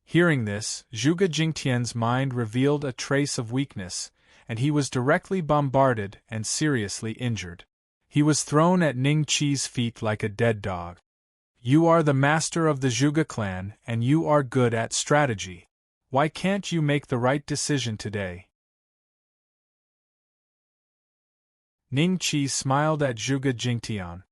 Hearing this, Zhuge Jingtian's mind revealed a trace of weakness, and he was directly bombarded and seriously injured. He was thrown at Ning Qi's feet like a dead dog. You are the master of the Zhuge clan, and you are good at strategy. Why can't you make the right decision today? Ning Qi smiled at Zhuge Jingtian.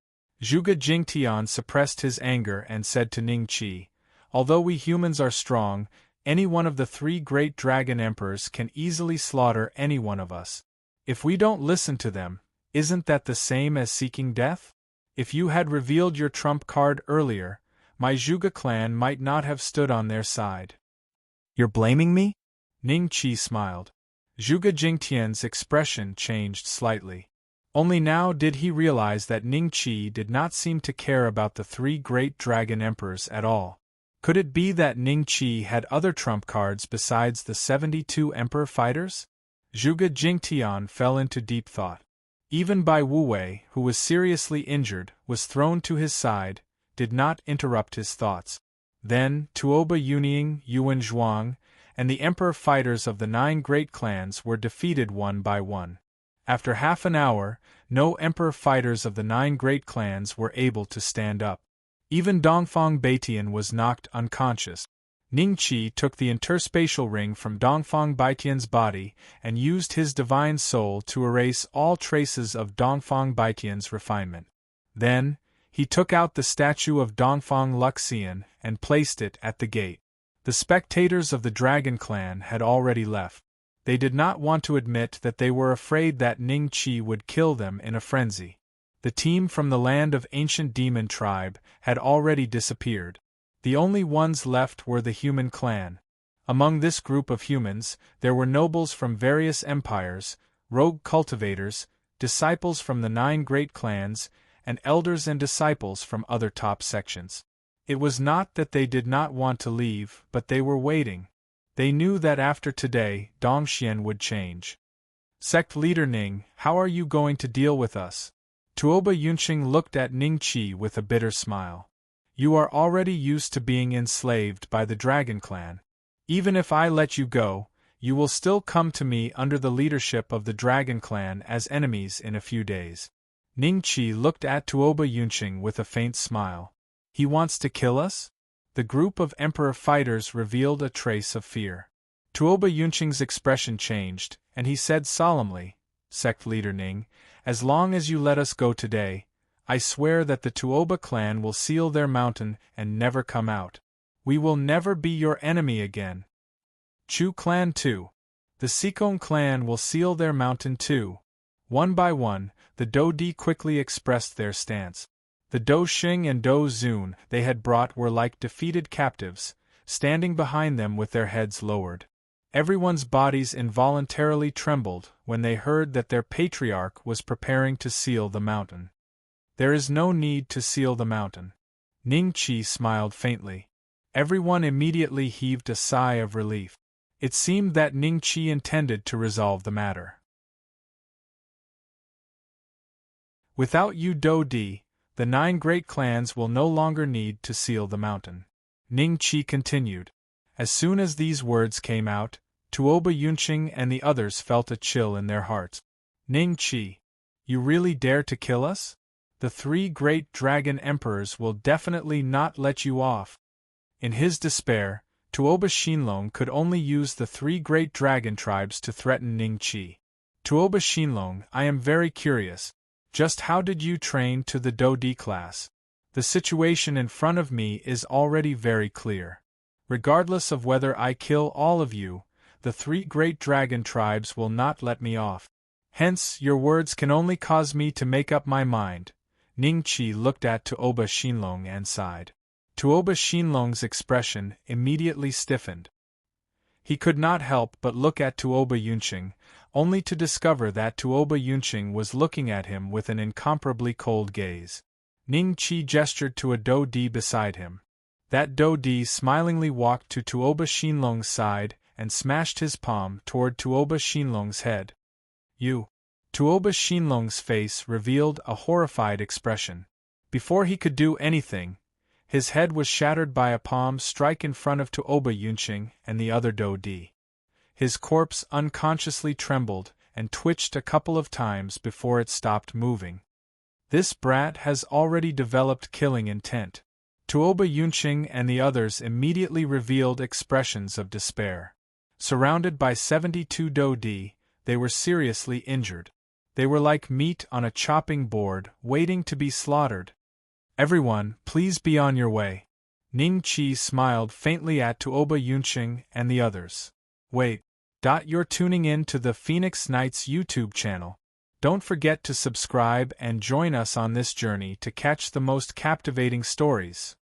Zhuge Jingtian suppressed his anger and said to Ning Qi, although we humans are strong, any one of the 3 great dragon emperors can easily slaughter any one of us. If we don't listen to them, isn't that the same as seeking death? If you had revealed your trump card earlier, my Zhuge clan might not have stood on their side. You're blaming me? Ning Qi smiled. Zhuge Jingtian's expression changed slightly. Only now did he realize that Ning Qi did not seem to care about the 3 great dragon emperors at all. Could it be that Ning Qi had other trump cards besides the 72 emperor fighters? Zhuge Jingtian fell into deep thought. Even Bai Wuwei, who was seriously injured, was thrown to his side, did not interrupt his thoughts. Then, Tuoba Yunying, Yuan Zhuang, and the emperor fighters of the 9 great clans were defeated one by one. After half an hour, no emperor fighters of the 9 great clans were able to stand up. Even Dongfang Baitian was knocked unconscious. Ning Qi took the interspatial ring from Dongfang Baitian's body and used his divine soul to erase all traces of Dongfang Baitian's refinement. Then, he took out the statue of Dongfang Luxian and placed it at the gate. The spectators of the Dragon Clan had already left. They did not want to admit that they were afraid that Ning Qi would kill them in a frenzy. The team from the land of ancient demon tribe had already disappeared. The only ones left were the human clan. Among this group of humans, there were nobles from various empires, rogue cultivators, disciples from the 9 great clans, and elders and disciples from other top sections. It was not that they did not want to leave, but they were waiting. They knew that after today, Dongxian would change. Sect leader Ning, how are you going to deal with us? Tuoba Yunqing looked at Ning Qi with a bitter smile. You are already used to being enslaved by the Dragon Clan. Even if I let you go, you will still come to me under the leadership of the Dragon Clan as enemies in a few days. Ningqi looked at Tuoba Yunqing with a faint smile. He wants to kill us? The group of Emperor fighters revealed a trace of fear. Tuoba Yunqing's expression changed, and he said solemnly, Sect Leader Ning, as long as you let us go today, I swear that the Tuoba clan will seal their mountain and never come out. We will never be your enemy again. Chu clan too. The Sikong clan will seal their mountain too. One by one, the Dodi quickly expressed their stance. The Do Xing and Do Zun they had brought were like defeated captives, standing behind them with their heads lowered. Everyone's bodies involuntarily trembled when they heard that their patriarch was preparing to seal the mountain. There is no need to seal the mountain. Ningqi smiled faintly. Everyone immediately heaved a sigh of relief. It seemed that Ningqi intended to resolve the matter. Without you Dodi, the 9 great clans will no longer need to seal the mountain. Ningqi continued. As soon as these words came out, Tuoba Yunqing and the others felt a chill in their hearts. Ningqi, you really dare to kill us? The 3 great dragon emperors will definitely not let you off. In his despair, Tuoba Shinlong could only use the 3 great dragon tribes to threaten Ningqi. Tuoba Shinlong, I am very curious. Just how did you train to the Dodi class? The situation in front of me is already very clear. Regardless of whether I kill all of you, the 3 great dragon tribes will not let me off. Hence, your words can only cause me to make up my mind. Ningqi looked at Tuoba Shinlong and sighed. Tuoba Shinlong's expression immediately stiffened. He could not help but look at Tuoba Yunqing, only to discover that Tuoba Yunqing was looking at him with an incomparably cold gaze. Ningqi gestured to a Dodi beside him. That Dodi smilingly walked to Tuoba Shinlong's side and smashed his palm toward Tuoba Shinlong's head. You. Tuoba Shinlong's face revealed a horrified expression. Before he could do anything, his head was shattered by a palm strike in front of Tuoba Yunqing and the other Dodi. His corpse unconsciously trembled and twitched a couple of times before it stopped moving. This brat has already developed killing intent. Tuoba Yunqing and the others immediately revealed expressions of despair. Surrounded by 72 Dodi, they were seriously injured. They were like meat on a chopping board, waiting to be slaughtered. Everyone, please be on your way. Ningqi smiled faintly at Tuoba Yunqing and the others. Wait. You're tuning in to the Phoenix Knights YouTube channel. Don't forget to subscribe and join us on this journey to catch the most captivating stories.